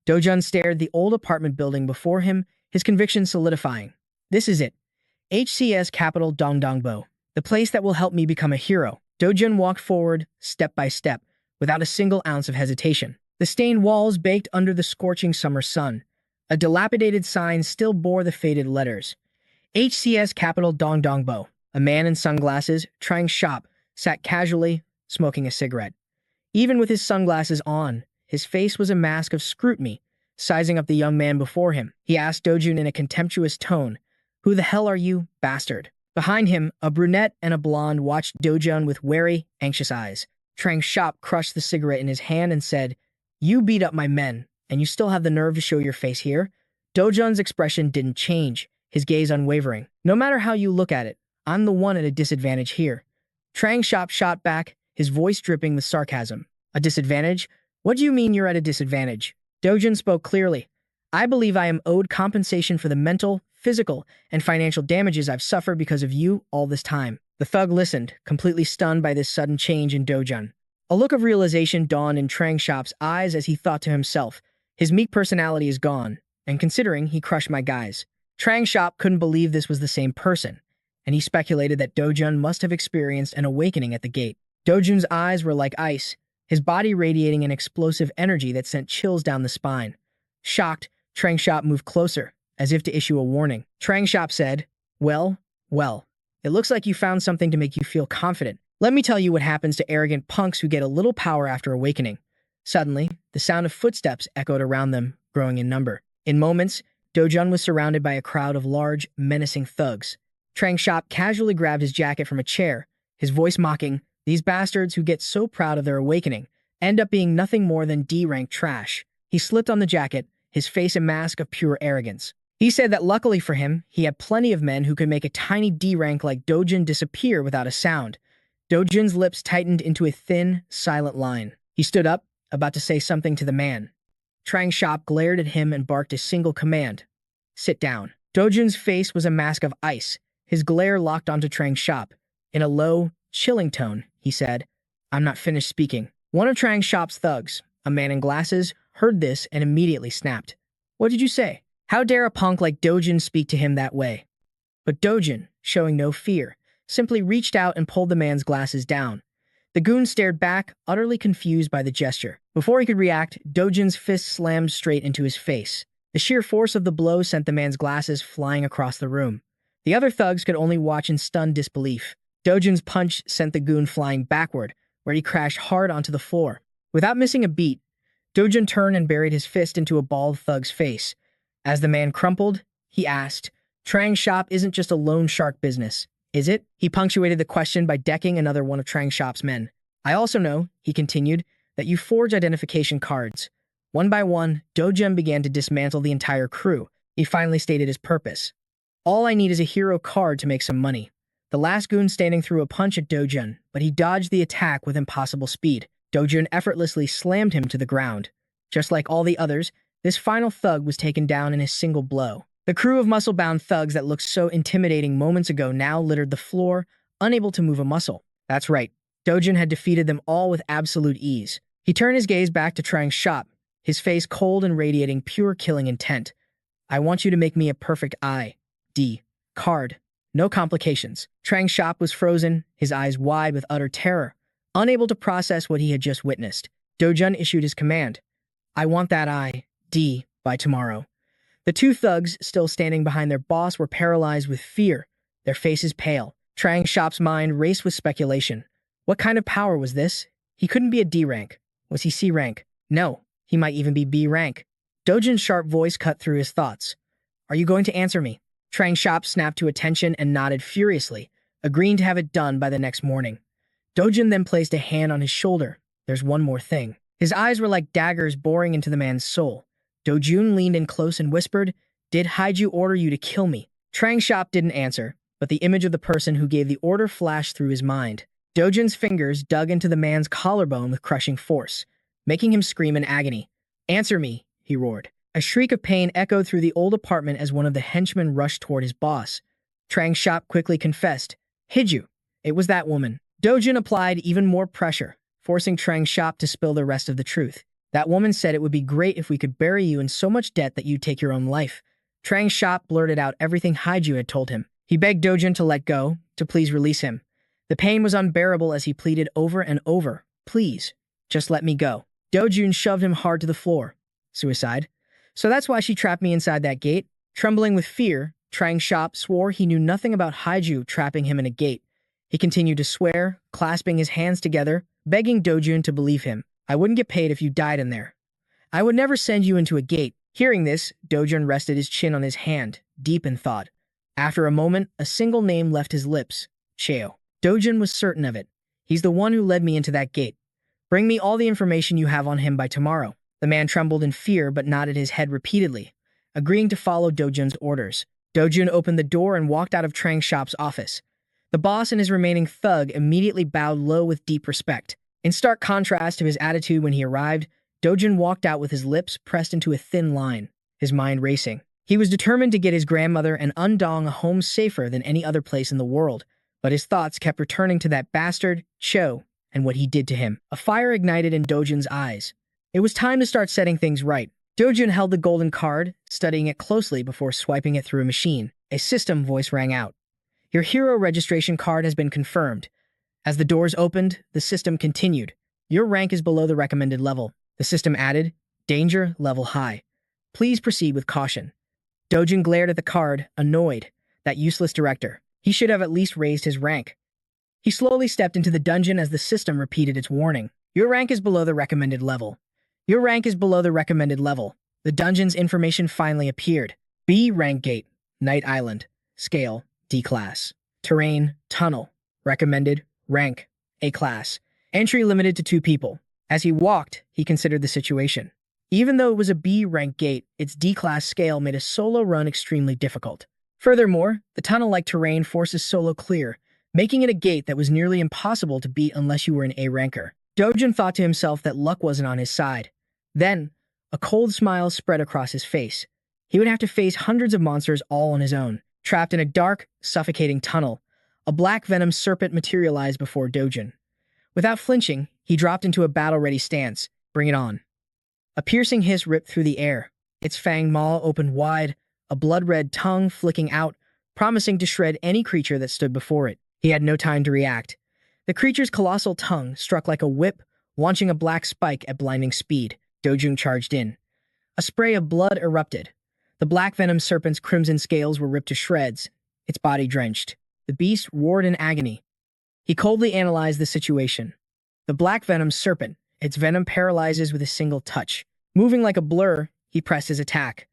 A: Do-jun stared the old apartment building before him, his conviction solidifying. This is it. HCS capital Dongdongbo. The place that will help me become a hero. Do-jun walked forward, step by step, without a single ounce of hesitation. The stained walls baked under the scorching summer sun. A dilapidated sign still bore the faded letters. HCS capital Dongdongbo. A man in sunglasses, trying shop, sat casually, smoking a cigarette. Even with his sunglasses on, his face was a mask of scrutiny. Sizing up the young man before him, he asked Dojun in a contemptuous tone, "Who the hell are you, bastard?" Behind him, a brunette and a blonde watched Dojun with wary, anxious eyes. Trang Shop crushed the cigarette in his hand and said, "You beat up my men, and you still have the nerve to show your face here?" Dojun's expression didn't change, his gaze unwavering. "No matter how you look at it, I'm the one at a disadvantage here." Trang Shop shot back, his voice dripping with sarcasm. "A disadvantage? What do you mean you're at a disadvantage?" Dojun spoke clearly. "I believe I am owed compensation for the mental, physical, and financial damages I've suffered because of you all this time." The thug listened, completely stunned by this sudden change in Dojun. A look of realization dawned in Trang Shop's eyes as he thought to himself, his meek personality is gone, and considering he crushed my guys. Trang Shop couldn't believe this was the same person, and he speculated that Dojun must have experienced an awakening at the gate. Dojun's eyes were like ice, his body radiating an explosive energy that sent chills down the spine. Shocked, Trang Shop moved closer, as if to issue a warning. Trang Shop said, well, it looks like you found something to make you feel confident. Let me tell you what happens to arrogant punks who get a little power after awakening." Suddenly, the sound of footsteps echoed around them, growing in number. In moments, Dojun was surrounded by a crowd of large, menacing thugs. Trang Shop casually grabbed his jacket from a chair, his voice mocking, "These bastards who get so proud of their awakening end up being nothing more than D-rank trash." He slipped on the jacket, his face a mask of pure arrogance. He said that luckily for him, he had plenty of men who could make a tiny D-rank like Dojun disappear without a sound. Dojun's lips tightened into a thin, silent line. He stood up, about to say something to the man. Trang Shop glared at him and barked a single command. "Sit down." Dojun's face was a mask of ice. His glare locked onto Trang Shop. In a low, chilling tone, he said, "I'm not finished speaking." One of Trang Shop's thugs, a man in glasses, heard this and immediately snapped. "What did you say? How dare a punk like Dojun speak to him that way?" But Dojun, showing no fear, simply reached out and pulled the man's glasses down. The goon stared back, utterly confused by the gesture. Before he could react, Dojun's fist slammed straight into his face. The sheer force of the blow sent the man's glasses flying across the room. The other thugs could only watch in stunned disbelief. Dojun's punch sent the goon flying backward, where he crashed hard onto the floor. Without missing a beat, Dojun turned and buried his fist into a bald thug's face. As the man crumpled, he asked, "Trang Shop isn't just a loan shark business, is it?" He punctuated the question by decking another one of Trang Shop's men. "I also know," he continued, "that you forge identification cards." One by one, Dojun began to dismantle the entire crew. He finally stated his purpose. "All I need is a hero card to make some money." The last goon standing threw a punch at Dojun, but he dodged the attack with impossible speed. Dojun effortlessly slammed him to the ground. Just like all the others, this final thug was taken down in a single blow. The crew of muscle-bound thugs that looked so intimidating moments ago now littered the floor, unable to move a muscle. That's right, Dojun had defeated them all with absolute ease. He turned his gaze back to Trang Shop, his face cold and radiating pure killing intent. "I want you to make me a perfect I.D. card. No complications." Trang Shop was frozen, his eyes wide with utter terror, unable to process what he had just witnessed. Dojun issued his command. "I want that I.D. by tomorrow." The two thugs, still standing behind their boss, were paralyzed with fear, their faces pale. Trang Shop's mind raced with speculation. What kind of power was this? He couldn't be a D rank. Was he C rank? No, he might even be B rank. Dojun's sharp voice cut through his thoughts. "Are you going to answer me?" Trang Shop snapped to attention and nodded furiously, agreeing to have it done by the next morning. Dojun then placed a hand on his shoulder. "There's one more thing." His eyes were like daggers boring into the man's soul. Dojun leaned in close and whispered, "Did Haiju order you to kill me?" Trang Shop didn't answer, but the image of the person who gave the order flashed through his mind. Dojun's fingers dug into the man's collarbone with crushing force, making him scream in agony. "Answer me," he roared. A shriek of pain echoed through the old apartment as one of the henchmen rushed toward his boss. Trang Shop quickly confessed, "Hiju, it was that woman." Dojun applied even more pressure, forcing Trang Shop to spill the rest of the truth. "That woman said it would be great if we could bury you in so much debt that you'd take your own life." Trang Shop blurted out everything Haiju had told him. He begged Dojun to let go, to please release him. The pain was unbearable as he pleaded over and over, "Please, just let me go." Dojun shoved him hard to the floor. "Suicide? So that's why she trapped me inside that gate?" Trembling with fear, Trang Shop swore he knew nothing about Haiju trapping him in a gate. He continued to swear, clasping his hands together, begging Dojun to believe him. I wouldn't get paid if you died in there. I would never send you into a gate. Hearing this, Dojun rested his chin on his hand, deep in thought. After a moment, a single name left his lips. Cheo. Dojun was certain of it. He's the one who led me into that gate. Bring me all the information you have on him by tomorrow. The man trembled in fear but nodded his head repeatedly, agreeing to follow Dojun's orders. Dojun opened the door and walked out of Trang Shop's office. The boss and his remaining thug immediately bowed low with deep respect. In stark contrast to his attitude when he arrived, Dojun walked out with his lips pressed into a thin line, his mind racing. He was determined to get his grandmother and Undong a home safer than any other place in the world, but his thoughts kept returning to that bastard, Cho, and what he did to him. A fire ignited in Dojun's eyes. It was time to start setting things right. Dojun held the golden card, studying it closely before swiping it through a machine. A system voice rang out. Your hero registration card has been confirmed. As the doors opened, the system continued. Your rank is below the recommended level. The system added, danger level high. Please proceed with caution. Dojun glared at the card, annoyed. That useless director. He should have at least raised his rank. He slowly stepped into the dungeon as the system repeated its warning. Your rank is below the recommended level. Your rank is below the recommended level. The dungeon's information finally appeared. B rank gate, Night Island, scale, D class. Terrain, tunnel, recommended, rank, A class. Entry limited to 2 people. As he walked, he considered the situation. Even though it was a B rank gate, its D class scale made a solo run extremely difficult. Furthermore, the tunnel-like terrain forces solo clear, making it a gate that was nearly impossible to beat unless you were an A ranker. Dojun thought to himself that luck wasn't on his side. Then, a cold smile spread across his face. He would have to face hundreds of monsters all on his own. Trapped in a dark, suffocating tunnel, a black venom serpent materialized before Dojun. Without flinching, he dropped into a battle-ready stance. Bring it on. A piercing hiss ripped through the air. Its fanged maw opened wide, a blood-red tongue flicking out, promising to shred any creature that stood before it. He had no time to react. The creature's colossal tongue struck like a whip, launching a black spike at blinding speed. Dojun charged in. A spray of blood erupted. The black venom serpent's crimson scales were ripped to shreds, its body drenched. The beast roared in agony. He coldly analyzed the situation. The black venom serpent, its venom paralyzes with a single touch. Moving like a blur, he pressed his attack.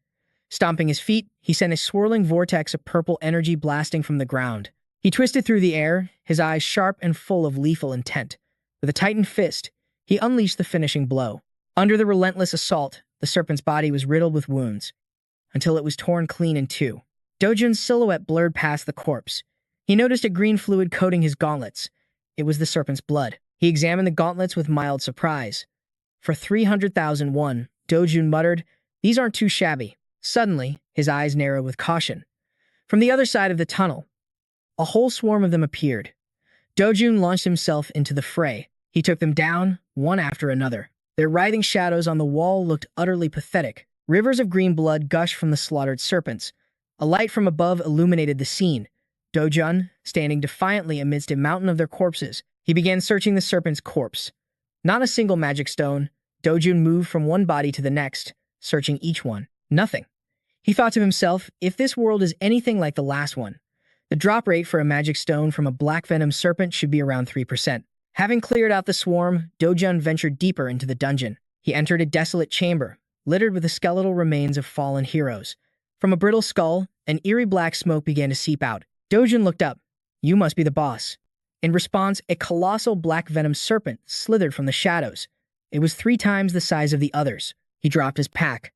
A: Stomping his feet, he sent a swirling vortex of purple energy blasting from the ground. He twisted through the air, his eyes sharp and full of lethal intent. With a tightened fist, he unleashed the finishing blow. Under the relentless assault, the serpent's body was riddled with wounds, until it was torn clean in 2. Dojun's silhouette blurred past the corpse. He noticed a green fluid coating his gauntlets. It was the serpent's blood. He examined the gauntlets with mild surprise. For 300,000 won, Dojun muttered, these aren't too shabby. Suddenly, his eyes narrowed with caution. From the other side of the tunnel, a whole swarm of them appeared. Dojun launched himself into the fray. He took them down, one after another. Their writhing shadows on the wall looked utterly pathetic. Rivers of green blood gushed from the slaughtered serpents. A light from above illuminated the scene. Dojun, standing defiantly amidst a mountain of their corpses, he began searching the serpent's corpse. Not a single magic stone. Dojun moved from one body to the next, searching each one. Nothing. He thought to himself, if this world is anything like the last one, the drop rate for a magic stone from a black venom serpent should be around 3%. Having cleared out the swarm, Dojun ventured deeper into the dungeon. He entered a desolate chamber, littered with the skeletal remains of fallen heroes. From a brittle skull, an eerie black smoke began to seep out. Dojun looked up. You must be the boss. In response, a colossal black venom serpent slithered from the shadows. It was 3 times the size of the others. He dropped his pack.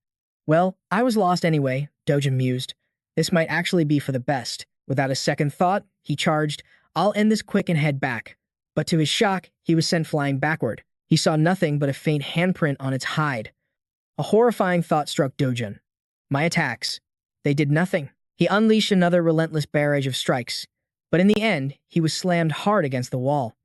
A: Well, I was lost anyway, Dojun mused. This might actually be for the best. Without a second thought, he charged, I'll end this quick and head back. But to his shock, he was sent flying backward. He saw nothing but a faint handprint on its hide. A horrifying thought struck Dojun. My attacks. They did nothing. He unleashed another relentless barrage of strikes. But in the end, he was slammed hard against the wall.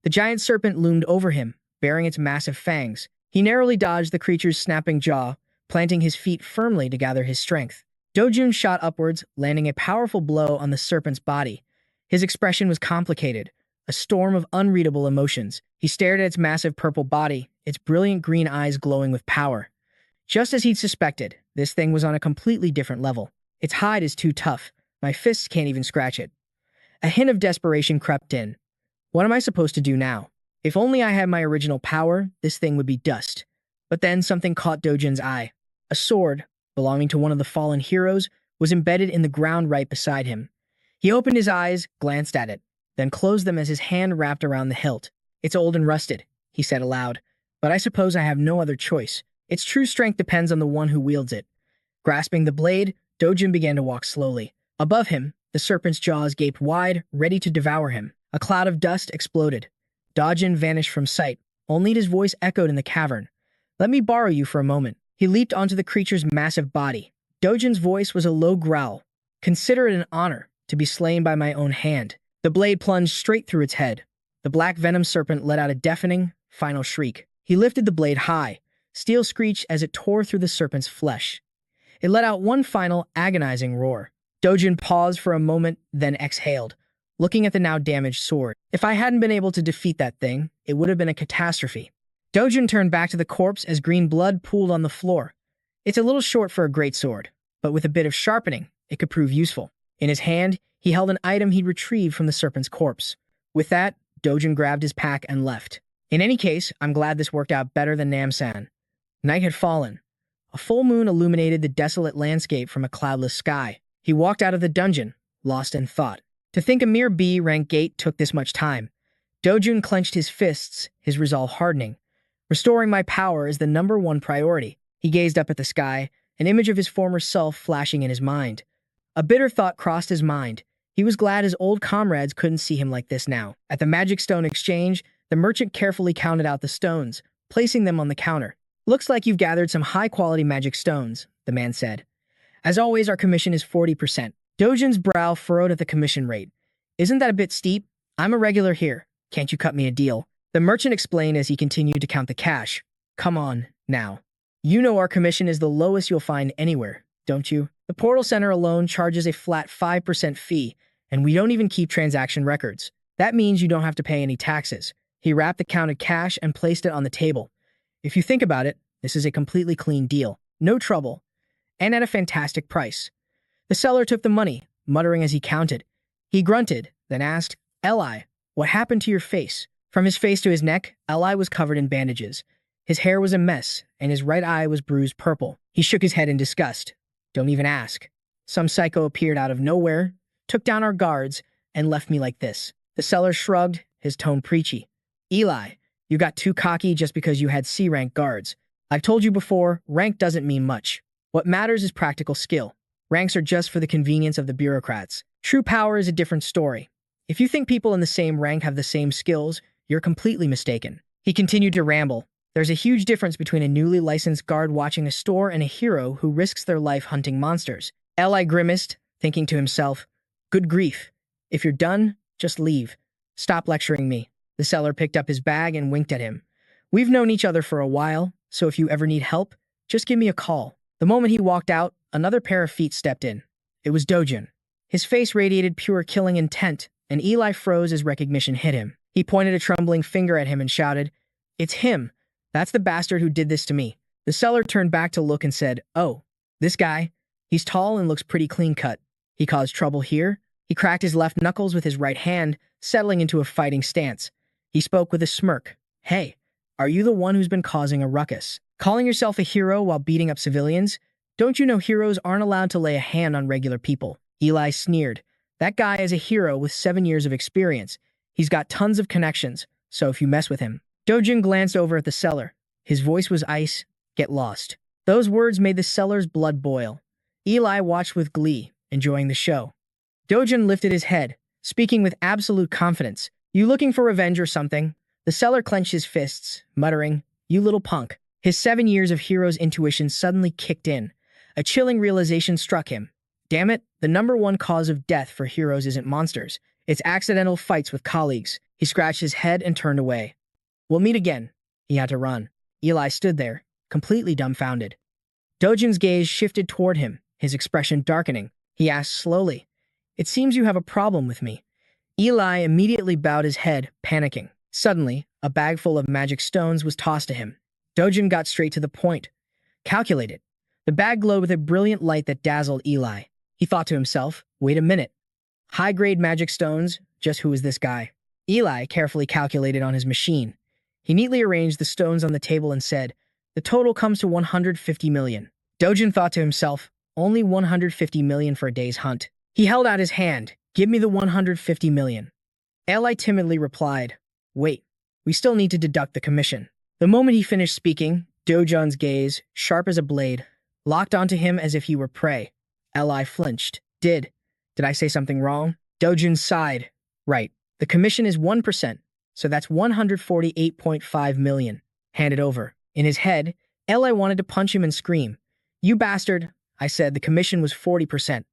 A: The giant serpent loomed over him, bearing its massive fangs. He narrowly dodged the creature's snapping jaw, planting his feet firmly to gather his strength. Dojun shot upwards, landing a powerful blow on the serpent's body. His expression was complicated, a storm of unreadable emotions. He stared at its massive purple body, its brilliant green eyes glowing with power. Just as he'd suspected, this thing was on a completely different level. Its hide is too tough. My fists can't even scratch it. A hint of desperation crept in. What am I supposed to do now? If only I had my original power, this thing would be dust. But then something caught Dojin's eye. A sword, belonging to one of the fallen heroes, was embedded in the ground right beside him. He opened his eyes, glanced at it, then closed them as his hand wrapped around the hilt. "It's old and rusted," he said aloud, "but I suppose I have no other choice. Its true strength depends on the one who wields it." Grasping the blade, Dojin began to walk slowly. Above him, the serpent's jaws gaped wide, ready to devour him. A cloud of dust exploded. Dojin vanished from sight. Only his voice echoed in the cavern. "Let me borrow you for a moment." He leaped onto the creature's massive body. Dojin's voice was a low growl. "Consider it an honor to be slain by my own hand." The blade plunged straight through its head. The black venom serpent let out a deafening, final shriek. He lifted the blade high. Steel screeched as it tore through the serpent's flesh. It let out one final, agonizing roar. Dojin paused for a moment, then exhaled, looking at the now damaged sword. If I hadn't been able to defeat that thing, it would have been a catastrophe. Dojin turned back to the corpse as green blood pooled on the floor. It's a little short for a great sword, but with a bit of sharpening, it could prove useful. In his hand, he held an item he'd retrieved from the serpent's corpse. With that, Dojin grabbed his pack and left. In any case, I'm glad this worked out better than Namsan. Night had fallen. A full moon illuminated the desolate landscape from a cloudless sky. He walked out of the dungeon, lost in thought. To think a mere B-rank gate took this much time. Dojin clenched his fists, his resolve hardening. Restoring my power is the #1 priority. He gazed up at the sky, an image of his former self flashing in his mind. A bitter thought crossed his mind. He was glad his old comrades couldn't see him like this now. At the Magic Stone Exchange, the merchant carefully counted out the stones, placing them on the counter. "Looks like you've gathered some high-quality magic stones," the man said. "As always, our commission is 40%. Dojin's brow furrowed at the commission rate. "Isn't that a bit steep? I'm a regular here. Can't you cut me a deal?" The merchant explained as he continued to count the cash. "Come on, now. You know our commission is the lowest you'll find anywhere, don't you? The portal center alone charges a flat 5% fee, and we don't even keep transaction records. That means you don't have to pay any taxes." He wrapped the counted cash and placed it on the table. "If you think about it, this is a completely clean deal. No trouble. And at a fantastic price." The seller took the money, muttering as he counted. He grunted, then asked, "Eli, what happened to your face?" From his face to his neck, Eli was covered in bandages. His hair was a mess, and his right eye was bruised purple. He shook his head in disgust. "Don't even ask. Some psycho appeared out of nowhere, took down our guards, and left me like this." The seller shrugged, his tone preachy. "Eli, you got too cocky just because you had C-rank guards. I've told you before, rank doesn't mean much. What matters is practical skill. Ranks are just for the convenience of the bureaucrats. True power is a different story. If you think people in the same rank have the same skills, you're completely mistaken." He continued to ramble. "There's a huge difference between a newly licensed guard watching a store and a hero who risks their life hunting monsters." Eli grimaced, thinking to himself, "Good grief. If you're done, just leave. Stop lecturing me." The seller picked up his bag and winked at him. "We've known each other for a while, so if you ever need help, just give me a call." The moment he walked out, another pair of feet stepped in. It was Dojin. His face radiated pure killing intent, and Eli froze as recognition hit him. He pointed a trembling finger at him and shouted, "It's him. That's the bastard who did this to me." The seller turned back to look and said, "Oh, this guy. He's tall and looks pretty clean-cut. He caused trouble here." He cracked his left knuckles with his right hand, settling into a fighting stance. He spoke with a smirk. "Hey, are you the one who's been causing a ruckus? Calling yourself a hero while beating up civilians? Don't you know heroes aren't allowed to lay a hand on regular people?" Eli sneered. "That guy is a hero with 7 years of experience. He's got tons of connections, so if you mess with him." Dojin glanced over at the seller. His voice was ice. "Get lost." Those words made the seller's blood boil. Eli watched with glee, enjoying the show. Dojin lifted his head, speaking with absolute confidence. "You looking for revenge or something?" The seller clenched his fists, muttering, "You little punk." His 7 years of hero's intuition suddenly kicked in. A chilling realization struck him. Damn it, the #1 cause of death for heroes isn't monsters. It's accidental fights with colleagues. He scratched his head and turned away. "We'll meet again." He had to run. Eli stood there, completely dumbfounded. Dojin's gaze shifted toward him, his expression darkening. He asked slowly, "It seems you have a problem with me." Eli immediately bowed his head, panicking. Suddenly, a bag full of magic stones was tossed to him. Dojin got straight to the point. Calculated. The bag glowed with a brilliant light that dazzled Eli. He thought to himself, "Wait a minute. High-grade magic stones? Just who is this guy?" Eli carefully calculated on his machine. He neatly arranged the stones on the table and said, "The total comes to 150 million. Dojin thought to himself, only 150 million for a day's hunt. He held out his hand. Give me the 150 million. Eli timidly replied, wait, we still need to deduct the commission. The moment he finished speaking, Dojun's gaze, sharp as a blade, locked onto him as if he were prey. Eli flinched. Did I say something wrong? Dojun sighed. Right. The commission is 1%, so that's 148.5 million. Hand it over. In his head, Eli wanted to punch him and scream. You bastard, I said the commission was 40%.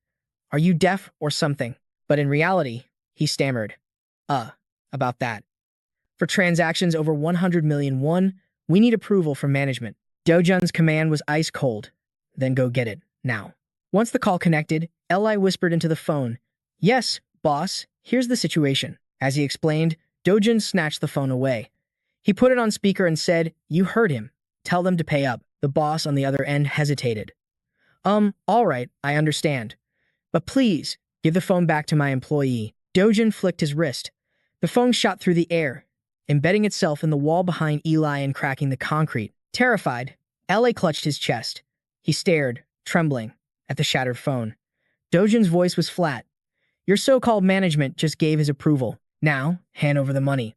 A: Are you deaf or something? But in reality, he stammered. About that. For transactions over 100 million won, we need approval from management. Dojun's command was ice cold. Then go get it, now. Once the call connected, Eli whispered into the phone. Yes, boss, here's the situation. As he explained, Dojun snatched the phone away. He put it on speaker and said, you heard him. Tell them to pay up. The boss on the other end hesitated. All right, I understand. But please, give the phone back to my employee. Dojun flicked his wrist. The phone shot through the air, embedding itself in the wall behind Eli and cracking the concrete. Terrified, Eli clutched his chest. He stared, trembling, at the shattered phone. Dojun's voice was flat. Your so-called management just gave his approval. Now, hand over the money.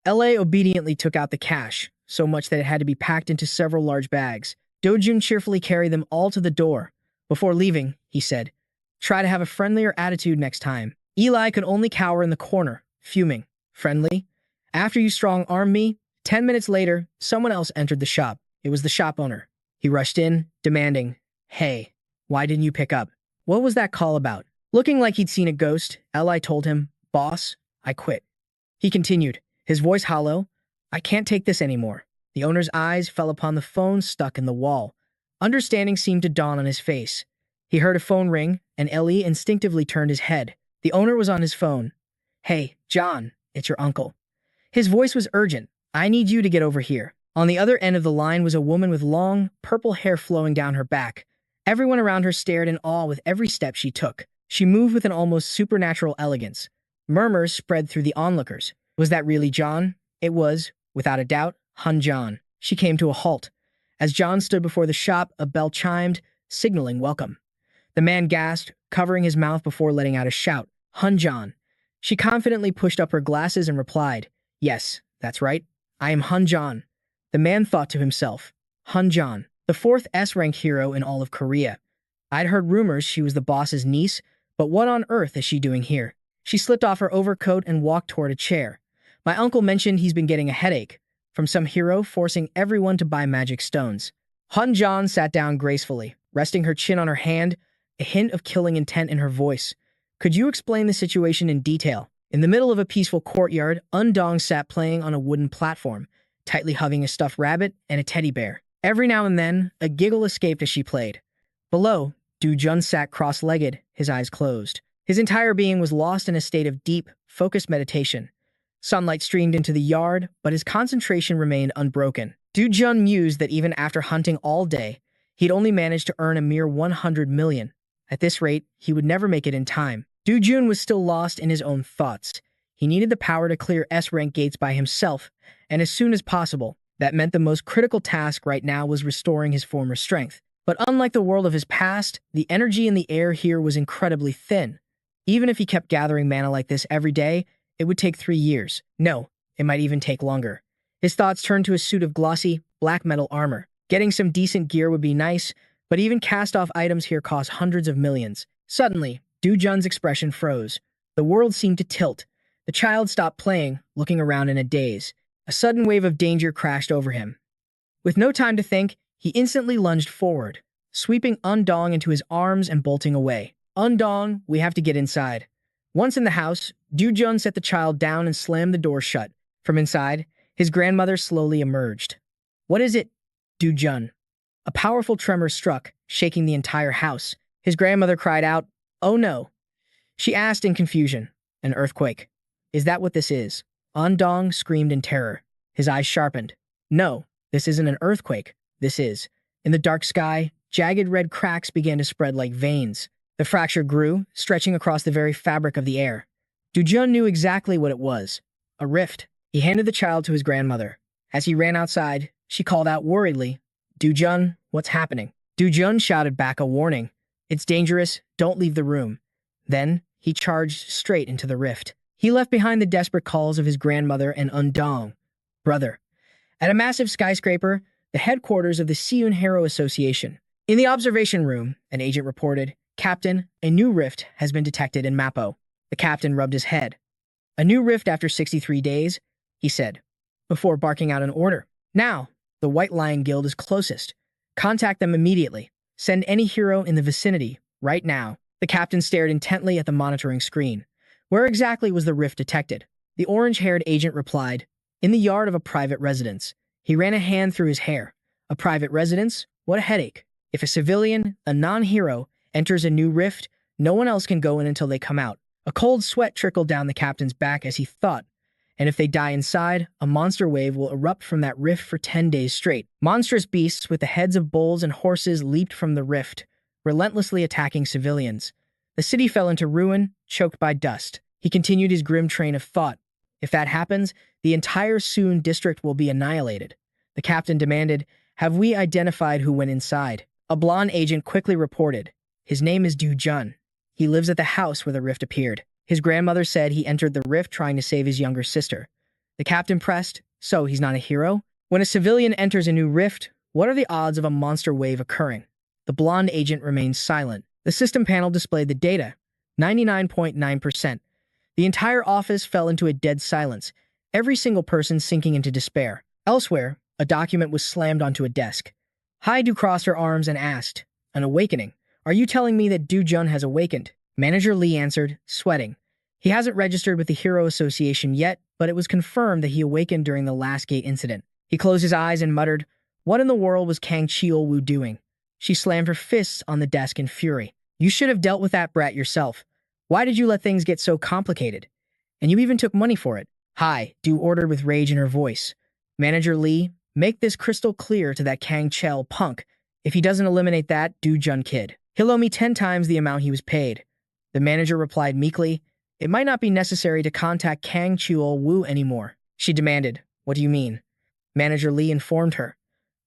A: Eli obediently took out the cash, so much that it had to be packed into several large bags. Dojun cheerfully carried them all to the door. Before leaving, he said, try to have a friendlier attitude next time. Eli could only cower in the corner, fuming. Friendly? After you strong-armed me? 10 minutes later, someone else entered the shop. It was the shop owner. He rushed in, demanding, hey, why didn't you pick up? What was that call about? Looking like he'd seen a ghost, Eli told him, boss, I quit. He continued, his voice hollow, I can't take this anymore. The owner's eyes fell upon the phone stuck in the wall. Understanding seemed to dawn on his face. He heard a phone ring, and Eli instinctively turned his head. The owner was on his phone. Hey, John, it's your uncle. His voice was urgent. I need you to get over here. On the other end of the line was a woman with long, purple hair flowing down her back. Everyone around her stared in awe with every step she took. She moved with an almost supernatural elegance. Murmurs spread through the onlookers. Was that really John? It was, without a doubt, Hun John. She came to a halt. As John stood before the shop, a bell chimed, signaling welcome. The man gasped, covering his mouth before letting out a shout. Hun John. She confidently pushed up her glasses and replied, yes, that's right. I am Hun John. The man thought to himself, Hun John, the fourth S-rank hero in all of Korea. I'd heard rumors she was the boss's niece, but what on earth is she doing here? She slipped off her overcoat and walked toward a chair. My uncle mentioned he's been getting a headache from some hero forcing everyone to buy magic stones. Hun John sat down gracefully, resting her chin on her hand, a hint of killing intent in her voice. Could you explain the situation in detail? In the middle of a peaceful courtyard, Undong sat playing on a wooden platform, tightly hugging a stuffed rabbit and a teddy bear. Every now and then, a giggle escaped as she played. Below, Du-jun sat cross-legged, his eyes closed. His entire being was lost in a state of deep, focused meditation. Sunlight streamed into the yard, but his concentration remained unbroken. Du-jun mused that even after hunting all day, he'd only managed to earn a mere 100 million. At this rate, he would never make it in time. Du-jun was still lost in his own thoughts. He needed the power to clear S-rank gates by himself, and as soon as possible. That meant the most critical task right now was restoring his former strength. But unlike the world of his past, the energy in the air here was incredibly thin. Even if he kept gathering mana like this every day, it would take 3 years. No, it might even take longer. His thoughts turned to a suit of glossy, black metal armor. Getting some decent gear would be nice, but even cast-off items here cost hundreds of millions. Suddenly, Du-jun's expression froze. The world seemed to tilt. The child stopped playing, looking around in a daze. A sudden wave of danger crashed over him. With no time to think, he instantly lunged forward, sweeping Undong into his arms and bolting away. Undong, we have to get inside. Once in the house, Du-jun set the child down and slammed the door shut. From inside, his grandmother slowly emerged. What is it? Du-jun. A powerful tremor struck, shaking the entire house. His grandmother cried out, oh no. She asked in confusion, an earthquake. Is that what this is? Undong screamed in terror. His eyes sharpened. No, this isn't an earthquake. This is. In the dark sky, jagged red cracks began to spread like veins. The fracture grew, stretching across the very fabric of the air. Du-jun knew exactly what it was. A rift. He handed the child to his grandmother. As he ran outside, she called out worriedly, "Du-jun, what's happening?" Du-jun shouted back a warning. "It's dangerous, don't leave the room." Then, he charged straight into the rift. He left behind the desperate calls of his grandmother and Undong, brother. At a massive skyscraper, the headquarters of the Seun Hero Association. In the observation room, an agent reported, "Captain, a new rift has been detected in Mappo." The captain rubbed his head. "A new rift after 63 days, he said, before barking out an order. "Now, the White Lion Guild is closest. Contact them immediately. Send any hero in the vicinity, right now." The captain stared intently at the monitoring screen. Where exactly was the rift detected? The orange-haired agent replied, "In the yard of a private residence." He ran a hand through his hair. A private residence? What a headache. If a civilian, a non-hero, enters a new rift, no one else can go in until they come out. A cold sweat trickled down the captain's back as he thought, and if they die inside, a monster wave will erupt from that rift for 10 days straight. Monstrous beasts with the heads of bulls and horses leaped from the rift, relentlessly attacking civilians. The city fell into ruin, choked by dust. He continued his grim train of thought. If that happens, the entire Seun district will be annihilated. The captain demanded, "Have we identified who went inside?" A blonde agent quickly reported, "His name is Du-jun. He lives at the house where the rift appeared." His grandmother said he entered the rift trying to save his younger sister. The captain pressed, "So he's not a hero?" When a civilian enters a new rift, what are the odds of a monster wave occurring? The blonde agent remained silent. The system panel displayed the data, 99.9%. The entire office fell into a dead silence, every single person sinking into despair. Elsewhere, a document was slammed onto a desk. Haidu crossed her arms and asked, "An awakening? Are you telling me that Du-jun has awakened?" Manager Lee answered, sweating. "He hasn't registered with the Hero Association yet, but it was confirmed that he awakened during the last gate incident." He closed his eyes and muttered, "What in the world was Kang Cheol-woo doing?" She slammed her fists on the desk in fury. "You should have dealt with that brat yourself. Why did you let things get so complicated? And you even took money for it." "Hi," Du ordered with rage in her voice. "Manager Lee, make this crystal clear to that Kang Chel punk. If he doesn't eliminate that Du-jun kid, he'll owe me 10 times the amount he was paid." The manager replied meekly, "It might not be necessary to contact Kang Cheol-woo anymore." She demanded, "What do you mean?" Manager Lee informed her.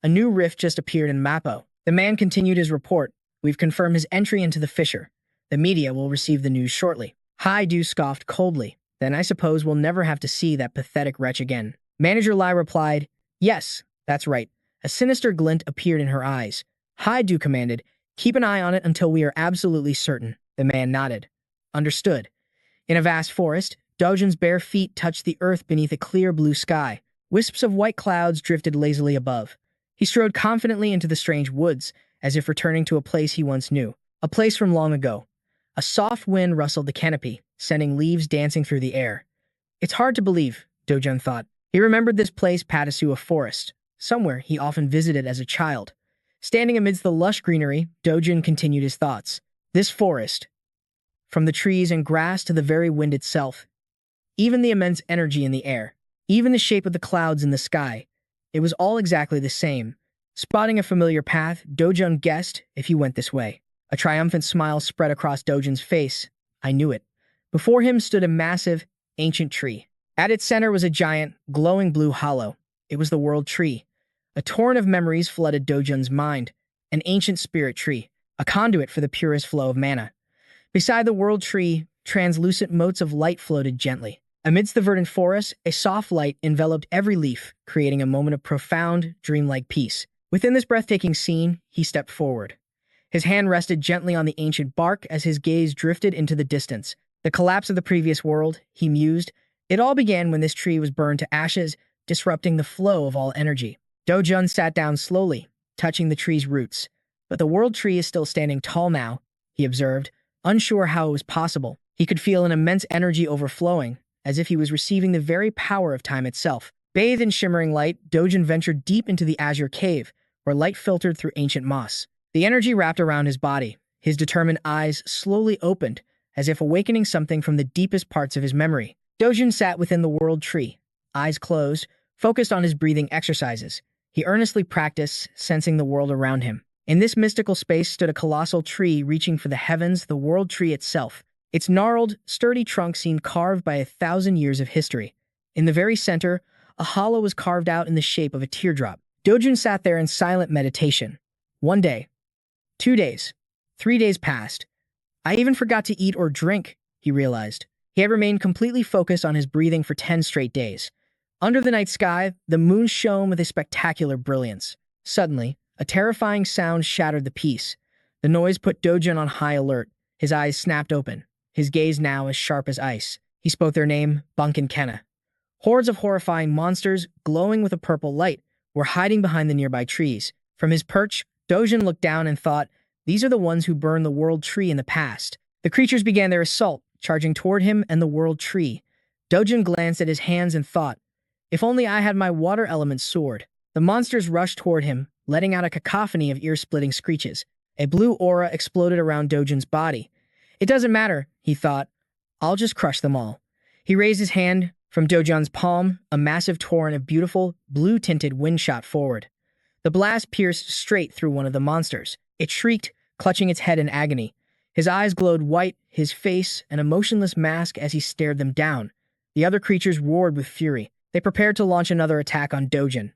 A: "A new rift just appeared in Mappo." The man continued his report. "We've confirmed his entry into the fissure. The media will receive the news shortly." Haidu scoffed coldly. "Then I suppose we'll never have to see that pathetic wretch again." Manager Lai replied, "Yes, that's right." A sinister glint appeared in her eyes. Haidu commanded, "Keep an eye on it until we are absolutely certain." The man nodded. "Understood." In a vast forest, Dojun's bare feet touched the earth beneath a clear blue sky. Wisps of white clouds drifted lazily above. He strode confidently into the strange woods, as if returning to a place he once knew. A place from long ago. A soft wind rustled the canopy, sending leaves dancing through the air. It's hard to believe, Dojun thought. He remembered this place Patasua Forest, somewhere he often visited as a child. Standing amidst the lush greenery, Dojun continued his thoughts. This forest, from the trees and grass to the very wind itself, even the immense energy in the air, even the shape of the clouds in the sky, it was all exactly the same. Spotting a familiar path, Dojun guessed if he went this way. A triumphant smile spread across Dojun's face. I knew it. Before him stood a massive, ancient tree. At its center was a giant, glowing blue hollow. It was the World Tree. A torrent of memories flooded Dojun's mind. An ancient spirit tree, a conduit for the purest flow of mana. Beside the World Tree, translucent motes of light floated gently. Amidst the verdant forest, a soft light enveloped every leaf, creating a moment of profound, dreamlike peace. Within this breathtaking scene, he stepped forward. His hand rested gently on the ancient bark as his gaze drifted into the distance. The collapse of the previous world, he mused. It all began when this tree was burned to ashes, disrupting the flow of all energy. Dojun sat down slowly, touching the tree's roots. But the World Tree is still standing tall now, he observed, unsure how it was possible. He could feel an immense energy overflowing, as if he was receiving the very power of time itself. Bathed in shimmering light, Dojun ventured deep into the azure cave, where light filtered through ancient moss. The energy wrapped around his body. His determined eyes slowly opened, as if awakening something from the deepest parts of his memory. Dojun sat within the World Tree, eyes closed, focused on his breathing exercises. He earnestly practiced, sensing the world around him. In this mystical space stood a colossal tree reaching for the heavens, the World Tree itself. Its gnarled, sturdy trunk seemed carved by 1,000 years of history. In the very center, a hollow was carved out in the shape of a teardrop. Dojun sat there in silent meditation. 1 day, 2 days, 3 days passed. I even forgot to eat or drink, he realized. He had remained completely focused on his breathing for 10 straight days. Under the night sky, the moon shone with a spectacular brilliance. Suddenly, a terrifying sound shattered the peace. The noise put Dojun on high alert. His eyes snapped open, his gaze now as sharp as ice. He spoke their name, Bunkin Kenna. Hordes of horrifying monsters, glowing with a purple light, were hiding behind the nearby trees. From his perch, Dojun looked down and thought, these are the ones who burned the world tree in the past. The creatures began their assault, charging toward him and the world tree. Dojun glanced at his hands and thought, if only I had my water element sword. The monsters rushed toward him, letting out a cacophony of ear-splitting screeches. A blue aura exploded around Dojun's body. It doesn't matter, he thought. I'll just crush them all. He raised his hand. From Dojun's palm, a massive torrent of beautiful, blue-tinted wind shot forward. The blast pierced straight through one of the monsters. It shrieked, clutching its head in agony. His eyes glowed white, his face an emotionless mask as he stared them down. The other creatures roared with fury. They prepared to launch another attack on Dojun.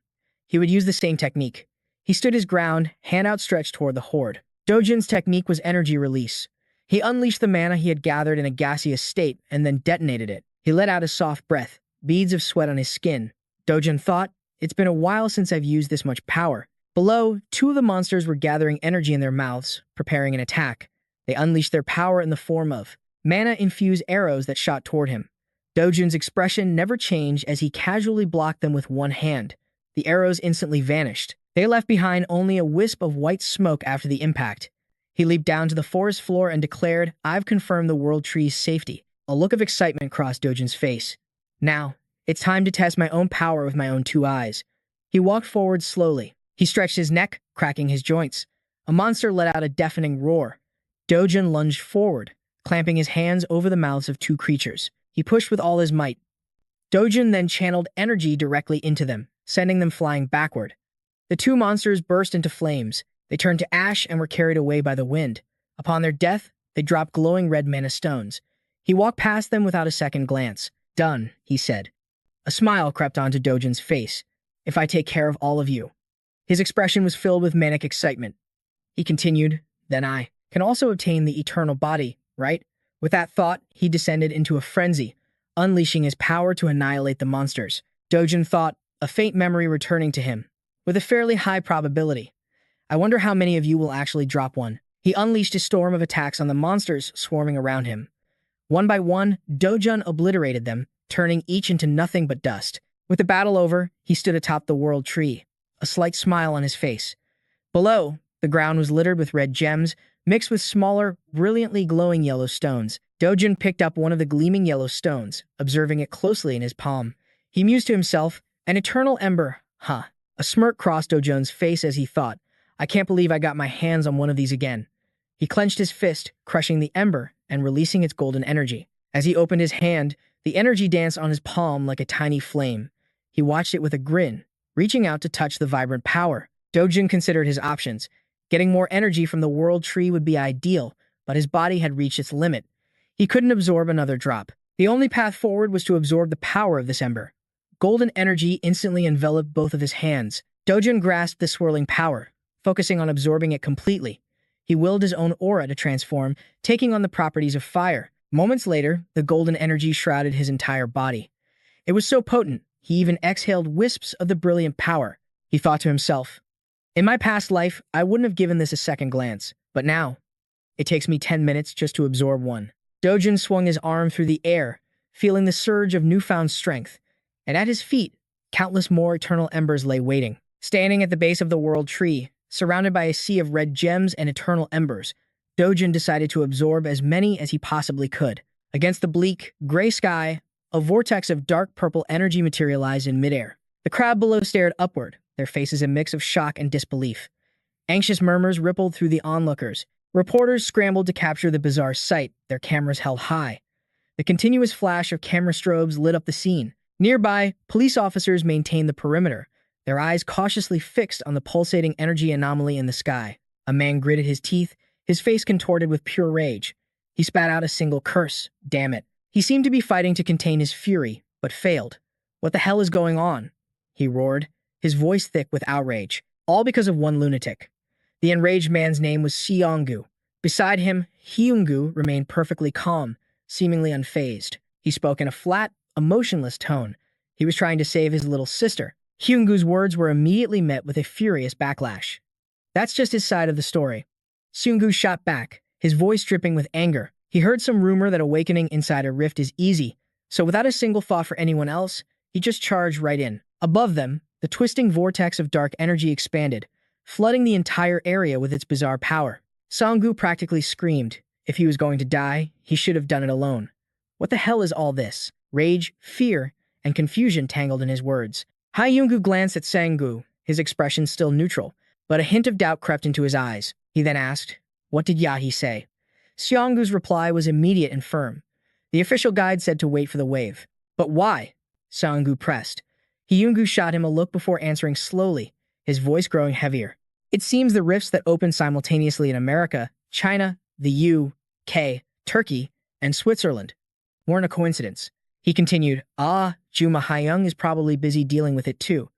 A: He would use the same technique. He stood his ground, hand outstretched toward the horde. Dojun's technique was energy release. He unleashed the mana he had gathered in a gaseous state and then detonated it. He let out a soft breath, beads of sweat on his skin. Dojun thought, it's been a while since I've used this much power. Below, two of the monsters were gathering energy in their mouths, preparing an attack. They unleashed their power in the form of mana-infused arrows that shot toward him. Dojun's expression never changed as he casually blocked them with one hand. The arrows instantly vanished. They left behind only a wisp of white smoke after the impact. He leaped down to the forest floor and declared, I've confirmed the world tree's safety. A look of excitement crossed Dojun's face. Now, it's time to test my own power with my own two eyes. He walked forward slowly. He stretched his neck, cracking his joints. A monster let out a deafening roar. Dojun lunged forward, clamping his hands over the mouths of two creatures. He pushed with all his might. Dojun then channeled energy directly into them, sending them flying backward. The two monsters burst into flames. They turned to ash and were carried away by the wind. Upon their death, they dropped glowing red mana stones. He walked past them without a second glance. Done, he said. A smile crept onto Dojun's face. If I take care of all of you. His expression was filled with manic excitement. He continued, then I can also obtain the eternal body, right? With that thought, he descended into a frenzy, unleashing his power to annihilate the monsters. Dojun thought, a faint memory returning to him, with a fairly high probability. I wonder how many of you will actually drop one. He unleashed a storm of attacks on the monsters swarming around him. One by one, Dojun obliterated them, turning each into nothing but dust. With the battle over, he stood atop the world tree, a slight smile on his face. Below, the ground was littered with red gems, mixed with smaller, brilliantly glowing yellow stones. Dojun picked up one of the gleaming yellow stones, observing it closely in his palm. He mused to himself, an eternal ember, huh? A smirk crossed Dojun's face as he thought, I can't believe I got my hands on one of these again. He clenched his fist, crushing the ember and releasing its golden energy. As he opened his hand, the energy danced on his palm like a tiny flame. He watched it with a grin, reaching out to touch the vibrant power. Dojun considered his options. Getting more energy from the world tree would be ideal, but his body had reached its limit. He couldn't absorb another drop. The only path forward was to absorb the power of this ember. Golden energy instantly enveloped both of his hands. Dojun grasped the swirling power, focusing on absorbing it completely. He willed his own aura to transform, taking on the properties of fire. Moments later, the golden energy shrouded his entire body. It was so potent, he even exhaled wisps of the brilliant power. He thought to himself, in my past life, I wouldn't have given this a second glance, but now, it takes me 10 minutes just to absorb one. Dojun swung his arm through the air, feeling the surge of newfound strength, and at his feet, countless more eternal embers lay waiting. Standing at the base of the world tree, surrounded by a sea of red gems and eternal embers, Dojun decided to absorb as many as he possibly could. Against the bleak, gray sky, a vortex of dark purple energy materialized in midair. The crowd below stared upward, their faces a mix of shock and disbelief. Anxious murmurs rippled through the onlookers. Reporters scrambled to capture the bizarre sight, their cameras held high. The continuous flash of camera strobes lit up the scene. Nearby, police officers maintained the perimeter, their eyes cautiously fixed on the pulsating energy anomaly in the sky. A man gritted his teeth, his face contorted with pure rage. He spat out a single curse. Damn it. He seemed to be fighting to contain his fury, but failed. What the hell is going on? He roared, his voice thick with outrage, all because of one lunatic. The enraged man's name was Seonggu. Beside him, Hyungu remained perfectly calm, seemingly unfazed. He spoke in a flat, emotionless tone. He was trying to save his little sister. Hyungu's words were immediately met with a furious backlash. That's just his side of the story. Seonggu shot back, his voice dripping with anger. He heard some rumor that awakening inside a rift is easy, so without a single thought for anyone else, he just charged right in. Above them, the twisting vortex of dark energy expanded, flooding the entire area with its bizarre power. Seonggu practically screamed. If he was going to die, he should have done it alone. What the hell is all this? Rage, fear, and confusion tangled in his words. Hyungu glanced at Seonggu, his expression still neutral, but a hint of doubt crept into his eyes. He then asked, "What did Yahi say?" Seonggu's reply was immediate and firm. The official guide said to wait for the wave. But why? Seonggu pressed. Hyungu shot him a look before answering slowly, his voice growing heavier. It seems the rifts that opened simultaneously in America, China, the UK, Turkey, and Switzerland weren't a coincidence. He continued, Juma Hyung is probably busy dealing with it too.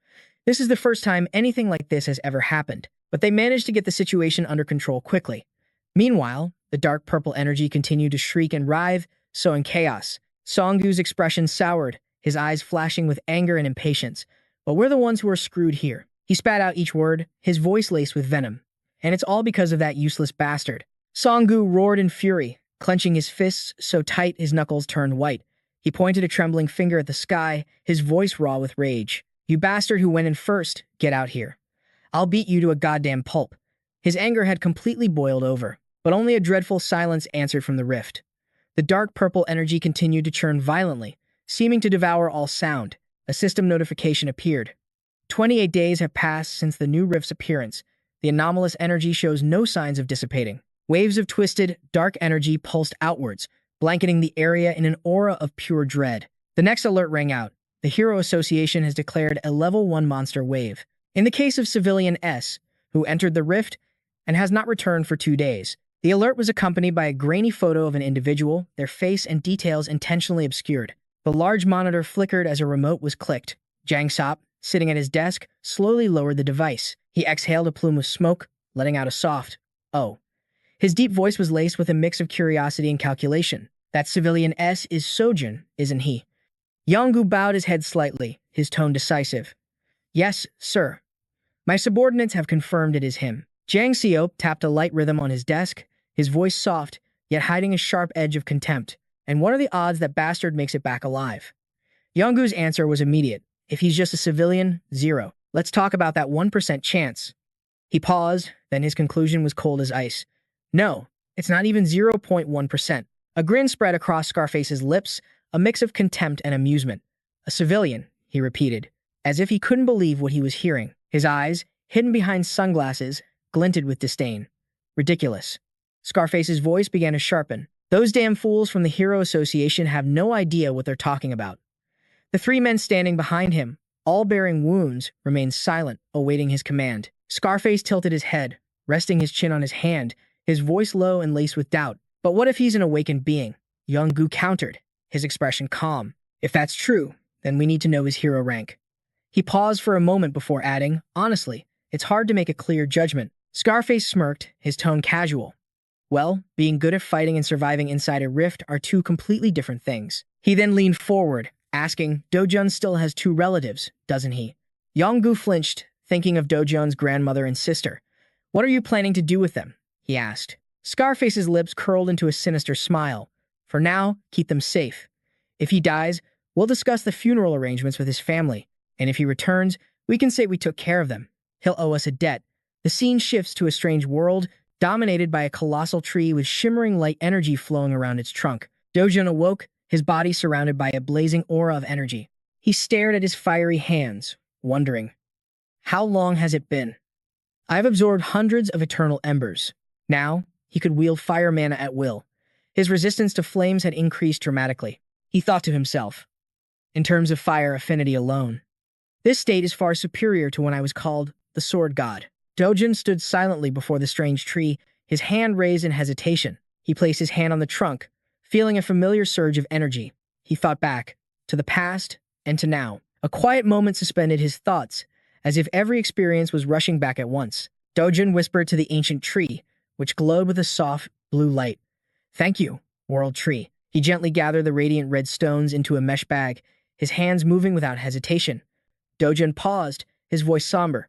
A: This is the first time anything like this has ever happened, but they managed to get the situation under control quickly. Meanwhile, the dark purple energy continued to shriek and writhe, sowing chaos. Seonggu's expression soured, his eyes flashing with anger and impatience. But we're the ones who are screwed here. He spat out each word, his voice laced with venom. And it's all because of that useless bastard. Seonggu roared in fury, clenching his fists so tight his knuckles turned white. He pointed a trembling finger at the sky, his voice raw with rage. You bastard who went in first, get out here. I'll beat you to a goddamn pulp. His anger had completely boiled over, but only a dreadful silence answered from the rift. The dark purple energy continued to churn violently, seeming to devour all sound. A system notification appeared. 28 days have passed since the new rift's appearance. The anomalous energy shows no signs of dissipating. Waves of twisted, dark energy pulsed outwards, blanketing the area in an aura of pure dread. The next alert rang out. The Hero Association has declared a Level 1 monster wave. In the case of Civilian S, who entered the rift and has not returned for 2 days. The alert was accompanied by a grainy photo of an individual, their face and details intentionally obscured. The large monitor flickered as a remote was clicked. Jang Sop, sitting at his desk, slowly lowered the device. He exhaled a plume of smoke, letting out a soft, "Oh." His deep voice was laced with a mix of curiosity and calculation. That Civilian S is Sojun, isn't he? Yonggu bowed his head slightly, his tone decisive. Yes, sir. My subordinates have confirmed it is him. Jang Seop tapped a light rhythm on his desk, his voice soft, yet hiding a sharp edge of contempt. And what are the odds that bastard makes it back alive? Yonggu's answer was immediate. If he's just a civilian, 0. Let's talk about that 1% chance. He paused, then his conclusion was cold as ice. No, it's not even 0.1%. A grin spread across Scarface's lips, a mix of contempt and amusement. A civilian, he repeated, as if he couldn't believe what he was hearing. His eyes, hidden behind sunglasses, glinted with disdain. Ridiculous. Scarface's voice began to sharpen. Those damn fools from the Hero Association have no idea what they're talking about. The 3 men standing behind him, all bearing wounds, remained silent, awaiting his command. Scarface tilted his head, resting his chin on his hand, his voice low and laced with doubt. But what if he's an awakened being? Yonggu countered, his expression calm. If that's true, then we need to know his hero rank. He paused for a moment before adding, honestly, it's hard to make a clear judgment. Scarface smirked, his tone casual. Well, being good at fighting and surviving inside a rift are 2 completely different things. He then leaned forward, asking, Dojun still has 2 relatives, doesn't he? Yonggu flinched, thinking of Dojun's grandmother and sister. What are you planning to do with them? He asked. Scarface's lips curled into a sinister smile. For now, keep them safe. If he dies, we'll discuss the funeral arrangements with his family, and if he returns, we can say we took care of them. He'll owe us a debt. The scene shifts to a strange world, dominated by a colossal tree with shimmering light energy flowing around its trunk. Dojun awoke, his body surrounded by a blazing aura of energy. He stared at his fiery hands, wondering, how long has it been? I've absorbed hundreds of eternal embers. Now, he could wield fire mana at will. His resistance to flames had increased dramatically. He thought to himself, in terms of fire affinity alone, this state is far superior to when I was called the Sword God. Dojun stood silently before the strange tree, his hand raised in hesitation. He placed his hand on the trunk, feeling a familiar surge of energy. He thought back, to the past and to now. A quiet moment suspended his thoughts, as if every experience was rushing back at once. Dojin whispered to the ancient tree, which glowed with a soft blue light. "Thank you, world tree." He gently gathered the radiant red stones into a mesh bag, his hands moving without hesitation. Dojin paused, his voice somber.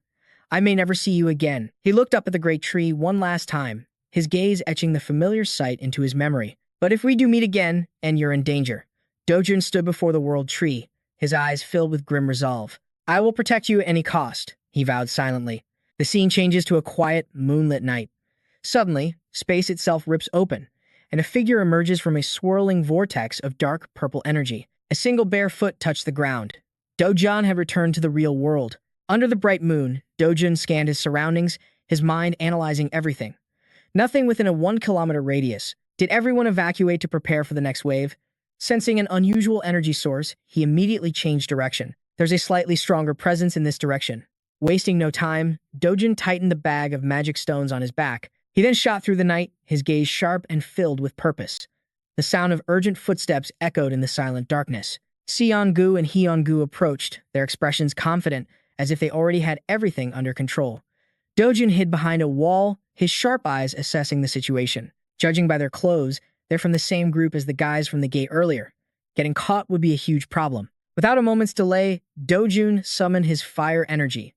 A: "I may never see you again." He looked up at the great tree one last time, his gaze etching the familiar sight into his memory. "But if we do meet again, and you're in danger." Dojin stood before the world tree, his eyes filled with grim resolve. "I will protect you at any cost," he vowed silently. The scene changes to a quiet, moonlit night. Suddenly, space itself rips open, and a figure emerges from a swirling vortex of dark purple energy. A single bare foot touched the ground. Dojin had returned to the real world. Under the bright moon, Dojin scanned his surroundings, his mind analyzing everything. Nothing within a 1-kilometer radius. Did everyone evacuate to prepare for the next wave? Sensing an unusual energy source, he immediately changed direction. There's a slightly stronger presence in this direction. Wasting no time, Dojin tightened the bag of magic stones on his back. He then shot through the night, his gaze sharp and filled with purpose. The sound of urgent footsteps echoed in the silent darkness. Seon-gu and Hyun-gu approached, their expressions confident, as if they already had everything under control. Dojin hid behind a wall, his sharp eyes assessing the situation. Judging by their clothes, they're from the same group as the guys from the gate earlier. Getting caught would be a huge problem. Without a moment's delay, Dojin summoned his fire energy.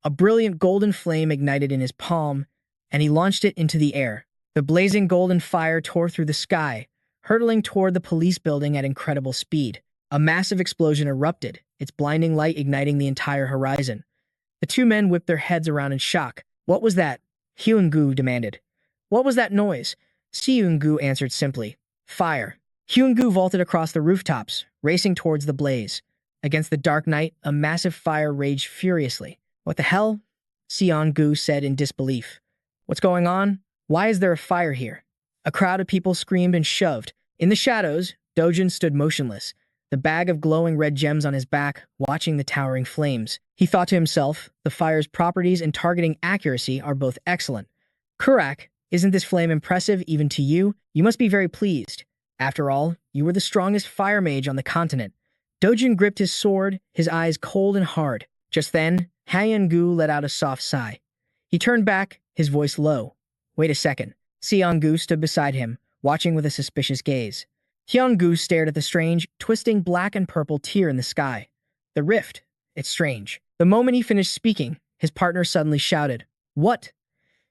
A: A brilliant golden flame ignited in his palm, and he launched it into the air. The blazing golden fire tore through the sky, hurtling toward the police building at incredible speed. A massive explosion erupted, its blinding light igniting the entire horizon. The two men whipped their heads around in shock. "What was that?" Hyun-gu demanded. "What was that noise?" Seon-gu answered simply. "Fire." Hyun-gu vaulted across the rooftops, racing towards the blaze. Against the dark night, a massive fire raged furiously. "What the hell?" Seon-gu said in disbelief. "What's going on? Why is there a fire here?" A crowd of people screamed and shoved. In the shadows, Dojin stood motionless, the bag of glowing red gems on his back, watching the towering flames. He thought to himself, the fire's properties and targeting accuracy are both excellent. "Kurak, isn't this flame impressive even to you? You must be very pleased. After all, you were the strongest fire mage on the continent." Dojin gripped his sword, his eyes cold and hard. Just then, Hyun-gu let out a soft sigh. He turned back, his voice low. "Wait a second." Seon-gu stood beside him, watching with a suspicious gaze. Hyun-gu stared at the strange, twisting black and purple tear in the sky. "The rift. It's strange." The moment he finished speaking, his partner suddenly shouted, "What?"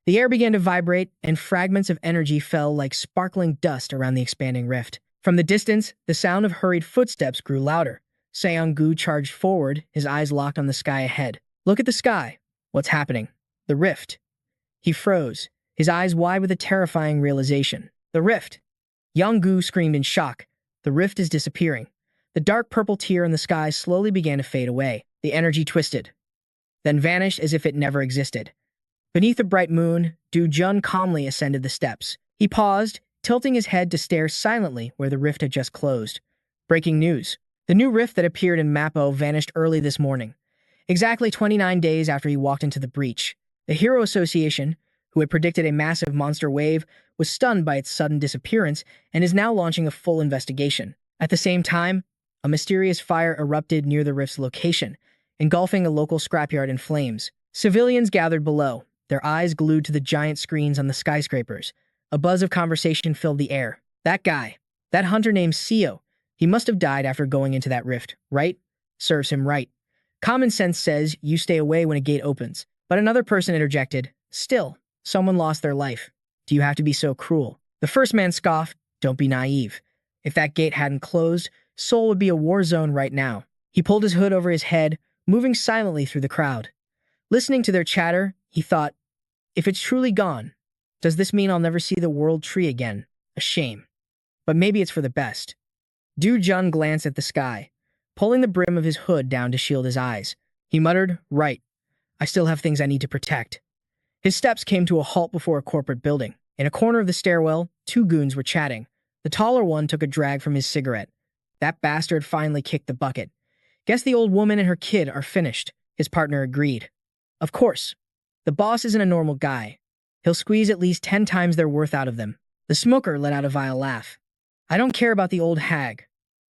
A: The air began to vibrate, and fragments of energy fell like sparkling dust around the expanding rift. From the distance, the sound of hurried footsteps grew louder. Seon-gu charged forward, his eyes locked on the sky ahead. "Look at the sky." "What's happening?" "The rift." He froze, his eyes wide with a terrifying realization. "The rift!" Hyun-gu screamed in shock. "The rift is disappearing." The dark purple tear in the sky slowly began to fade away. The energy twisted, then vanished as if it never existed. Beneath the bright moon, Dojin calmly ascended the steps. He paused, tilting his head to stare silently where the rift had just closed. Breaking news. The new rift that appeared in Mappo vanished early this morning, exactly 29 days after he walked into the breach. The Hero Association, who had predicted a massive monster wave, was stunned by its sudden disappearance and is now launching a full investigation. At the same time, a mysterious fire erupted near the rift's location, engulfing a local scrapyard in flames. Civilians gathered below, their eyes glued to the giant screens on the skyscrapers. A buzz of conversation filled the air. "That guy, that hunter named Seo, he must have died after going into that rift, right? Serves him right. Common sense says you stay away when a gate opens." But another person interjected, "Still, someone lost their life. Do you have to be so cruel?" The first man scoffed, "Don't be naive. If that gate hadn't closed, Seoul would be a war zone right now." He pulled his hood over his head, moving silently through the crowd. Listening to their chatter, he thought, if it's truly gone, does this mean I'll never see the world tree again? A shame. But maybe it's for the best. Dojin glanced at the sky, pulling the brim of his hood down to shield his eyes. He muttered, "Right. I still have things I need to protect." His steps came to a halt before a corporate building. In a corner of the stairwell, two goons were chatting. The taller one took a drag from his cigarette. "That bastard finally kicked the bucket. Guess the old woman and her kid are finished," his partner agreed. "Of course. The boss isn't a normal guy. He'll squeeze at least 10 times their worth out of them." The smoker let out a vile laugh. "I don't care about the old hag,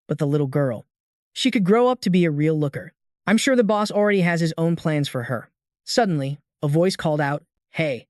A: but the little girl. She could grow up to be a real looker." I'm sure the boss already has his own plans for her. Suddenly, a voice called out, "Hey."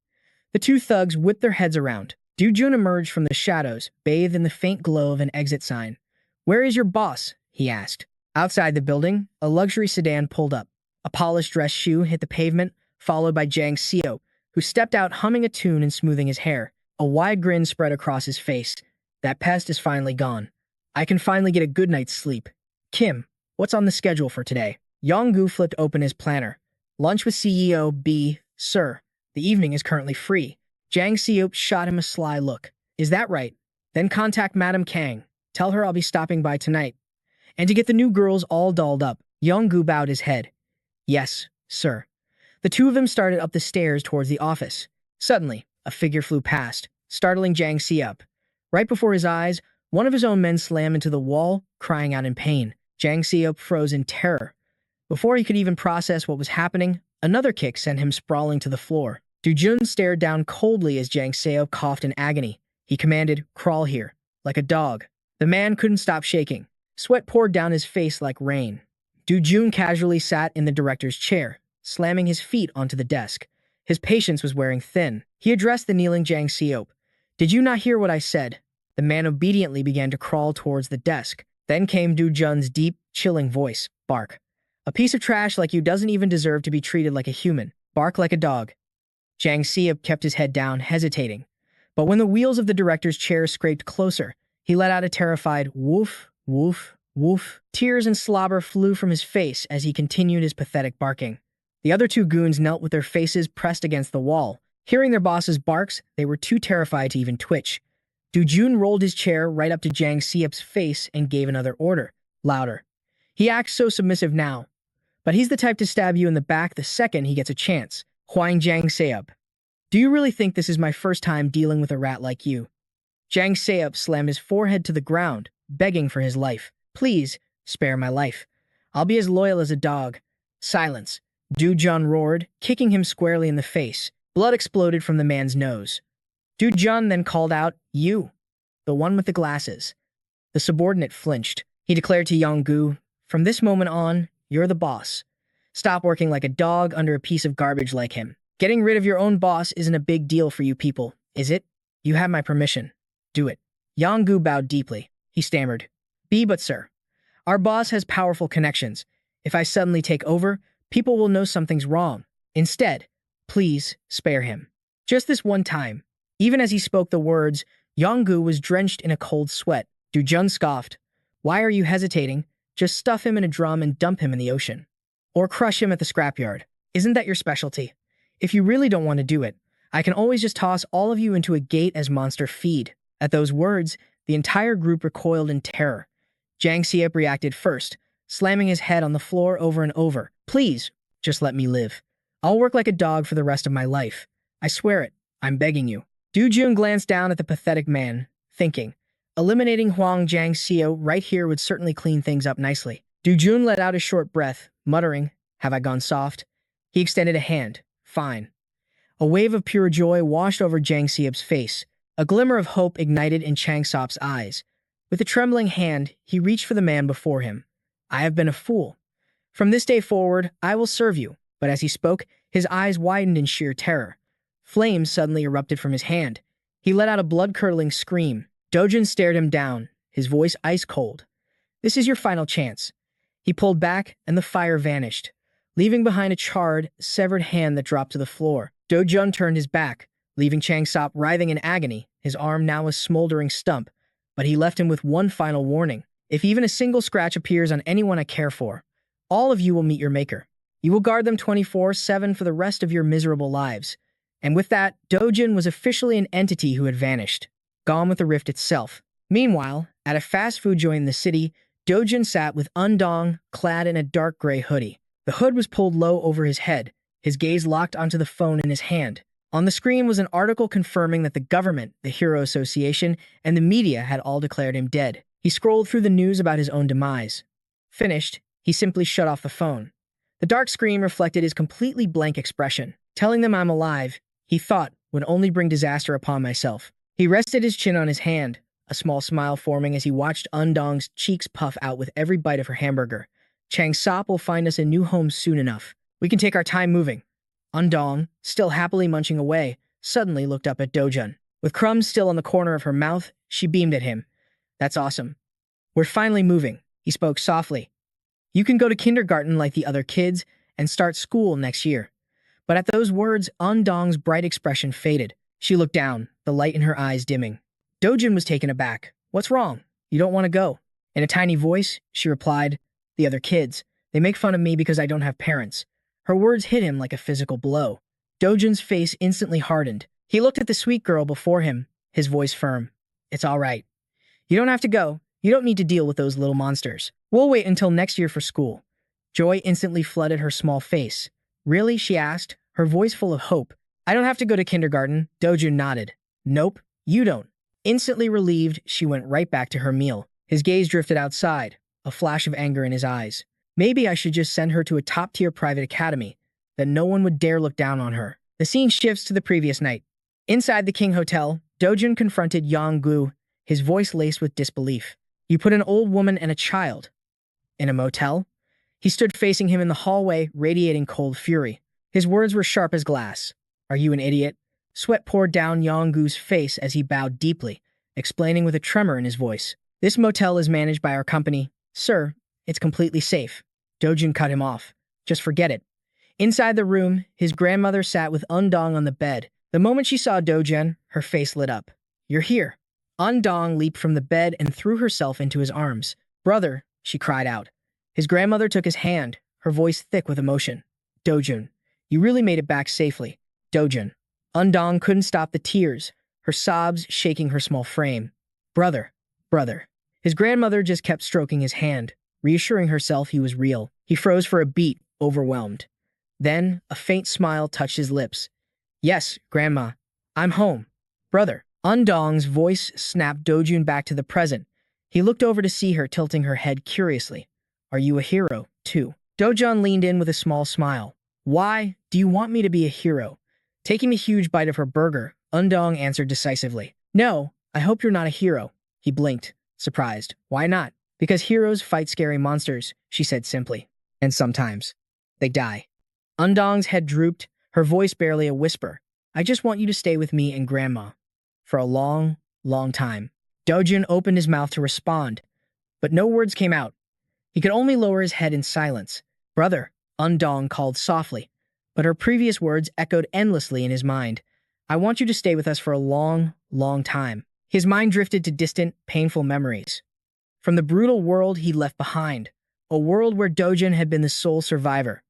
A: The two thugs whipped their heads around. Jun emerged from the shadows, bathed in the faint glow of an exit sign. "Where is your boss?" he asked. Outside the building, a luxury sedan pulled up. A polished dress shoe hit the pavement, followed by Jang Seo, who stepped out humming a tune and smoothing his hair. A wide grin spread across his face. That pest is finally gone. I can finally get a good night's sleep. Kim, what's on the schedule for today? Yonggu flipped open his planner. Lunch with CEO B, sir. The evening is currently free. Jang Seo shot him a sly look. Is that right? Then contact Madam Kang. Tell her I'll be stopping by tonight. And to get the new girls all dolled up, Yonggu bowed his head. Yes, sir. The two of them started up the stairs towards the office. Suddenly, a figure flew past, startling Jang Seo. Right before his eyes, one of his own men slammed into the wall, crying out in pain. Jang Seo froze in terror. Before he could even process what was happening, another kick sent him sprawling to the floor. Jun stared down coldly as Jang Seo coughed in agony. He commanded, "Crawl here," like a dog. The man couldn't stop shaking. Sweat poured down his face like rain. Jun casually sat in the director's chair, slamming his feet onto the desk. His patience was wearing thin. He addressed the kneeling Jang Seo. "Did you not hear what I said?" The man obediently began to crawl towards the desk. Then came Jun's deep, chilling voice. "Bark. A piece of trash like you doesn't even deserve to be treated like a human. Bark like a dog." Jang Seo kept his head down, hesitating. But when the wheels of the director's chair scraped closer, he let out a terrified woof, woof, woof. Tears and slobber flew from his face as he continued his pathetic barking. The other two goons knelt with their faces pressed against the wall. Hearing their boss's barks, they were too terrified to even twitch. Jun rolled his chair right up to Jang Seop's face and gave another order, louder. He acts so submissive now, but he's the type to stab you in the back the second he gets a chance. Huang Jang Seop. Do you really think this is my first time dealing with a rat like you? Jang Seop slammed his forehead to the ground, begging for his life. Please, spare my life. I'll be as loyal as a dog. Silence. Jun roared, kicking him squarely in the face. Blood exploded from the man's nose. Jun then called out, "You, the one with the glasses." The subordinate flinched. He declared to Yonggu, "From this moment on, you're the boss. Stop working like a dog under a piece of garbage like him. Getting rid of your own boss isn't a big deal for you people, is it? You have my permission. Do it." Yonggu bowed deeply. He stammered, But sir, our boss has powerful connections. If I suddenly take over, people will know something's wrong. Instead, please spare him. Just this one time." Even as he spoke the words, Yonggu was drenched in a cold sweat. Jun scoffed. "Why are you hesitating? Just stuff him in a drum and dump him in the ocean. Or crush him at the scrapyard. Isn't that your specialty? If you really don't want to do it, I can always just toss all of you into a gate as monster feed." At those words, the entire group recoiled in terror. Jang Seop reacted first, slamming his head on the floor over and over. "Please, just let me live. I'll work like a dog for the rest of my life. I swear it. I'm begging you." Jun glanced down at the pathetic man, thinking, eliminating Huang Jang Seo right here would certainly clean things up nicely. Jun let out a short breath, muttering, "Have I gone soft?" He extended a hand. "Fine." A wave of pure joy washed over Jang Seop's face. A glimmer of hope ignited in Chang Sop's eyes. With a trembling hand, he reached for the man before him. "I have been a fool. From this day forward, I will serve you." But as he spoke, his eyes widened in sheer terror. Flames suddenly erupted from his hand. He let out a blood-curdling scream. Jun stared him down, his voice ice-cold. "This is your final chance." He pulled back, and the fire vanished, leaving behind a charred, severed hand that dropped to the floor. Jun turned his back, leaving Chang Sop writhing in agony, his arm now a smoldering stump. But he left him with one final warning. "If even a single scratch appears on anyone I care for, all of you will meet your maker. You will guard them 24/7 for the rest of your miserable lives." And with that, Jun was officially an entity who had vanished, gone with the rift itself. Meanwhile, at a fast food joint in the city, Jun sat with Undong, clad in a dark gray hoodie. The hood was pulled low over his head, his gaze locked onto the phone in his hand. On the screen was an article confirming that the government, the Hero Association, and the media had all declared him dead. He scrolled through the news about his own demise. Finished, he simply shut off the phone. The dark screen reflected his completely blank expression. Telling them I'm alive, he thought, would only bring disaster upon myself. He rested his chin on his hand, a small smile forming as he watched Undong's cheeks puff out with every bite of her hamburger. Chang Sop will find us a new home soon enough. We can take our time moving. Undong, still happily munching away, suddenly looked up at Dojun. With crumbs still on the corner of her mouth, she beamed at him. That's awesome. We're finally moving, he spoke softly. You can go to kindergarten like the other kids and start school next year. But at those words, Undong's bright expression faded. She looked down, the light in her eyes dimming. Dojun was taken aback. What's wrong? You don't want to go? In a tiny voice, she replied, the other kids. They make fun of me because I don't have parents. Her words hit him like a physical blow. Dojun's face instantly hardened. He looked at the sweet girl before him, his voice firm. It's all right. You don't have to go. You don't need to deal with those little monsters. We'll wait until next year for school. Joy instantly flooded her small face. Really? She asked, her voice full of hope. I don't have to go to kindergarten. Dojun nodded. Nope, you don't. Instantly relieved, she went right back to her meal. His gaze drifted outside, a flash of anger in his eyes. Maybe I should just send her to a top-tier private academy, that no one would dare look down on her. The scene shifts to the previous night. Inside the King Hotel, Dojun confronted Yang Gu, his voice laced with disbelief. You put an old woman and a child in a motel? He stood facing him in the hallway, radiating cold fury. His words were sharp as glass. Are you an idiot? Sweat poured down Yang Gu's face as he bowed deeply, explaining with a tremor in his voice. This motel is managed by our company. Sir, it's completely safe. Dojun cut him off. Just forget it. Inside the room, his grandmother sat with Undong on the bed. The moment she saw Dojun, her face lit up. You're here. Undong leaped from the bed and threw herself into his arms. Brother, she cried out. His grandmother took his hand, her voice thick with emotion. Dojun, you really made it back safely. Dojun. Undong couldn't stop the tears, her sobs shaking her small frame. Brother, brother. His grandmother just kept stroking his hand, reassuring herself he was real. He froze for a beat, overwhelmed. Then, a faint smile touched his lips. Yes, Grandma. I'm home. Brother. Undong's voice snapped Dojun back to the present. He looked over to see her, tilting her head curiously. Are you a hero, too? Dojun leaned in with a small smile. Why do you want me to be a hero? Taking a huge bite of her burger, Undong answered decisively. No, I hope you're not a hero. He blinked, surprised. Why not? Because heroes fight scary monsters, she said simply. And sometimes, they die. Undong's head drooped, her voice barely a whisper. I just want you to stay with me and Grandma. For a long, long time. Dojun opened his mouth to respond, but no words came out. He could only lower his head in silence. Brother, Undong called softly, but her previous words echoed endlessly in his mind. I want you to stay with us for a long, long time. His mind drifted to distant, painful memories. From the brutal world he left behind, a world where Dojun had been the sole survivor.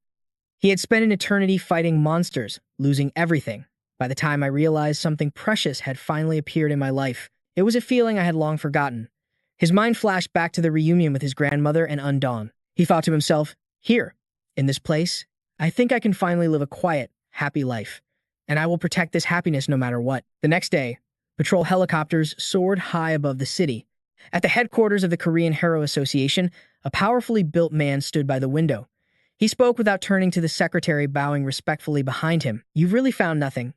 A: He had spent an eternity fighting monsters, losing everything. By the time I realized something precious had finally appeared in my life, it was a feeling I had long forgotten. His mind flashed back to the reunion with his grandmother and Undong. He thought to himself, here, in this place, I think I can finally live a quiet, happy life. And I will protect this happiness no matter what. The next day, patrol helicopters soared high above the city. At the headquarters of the Korean Hero Association, a powerfully built man stood by the window. He spoke without turning to the secretary, bowing respectfully behind him. You've really found nothing.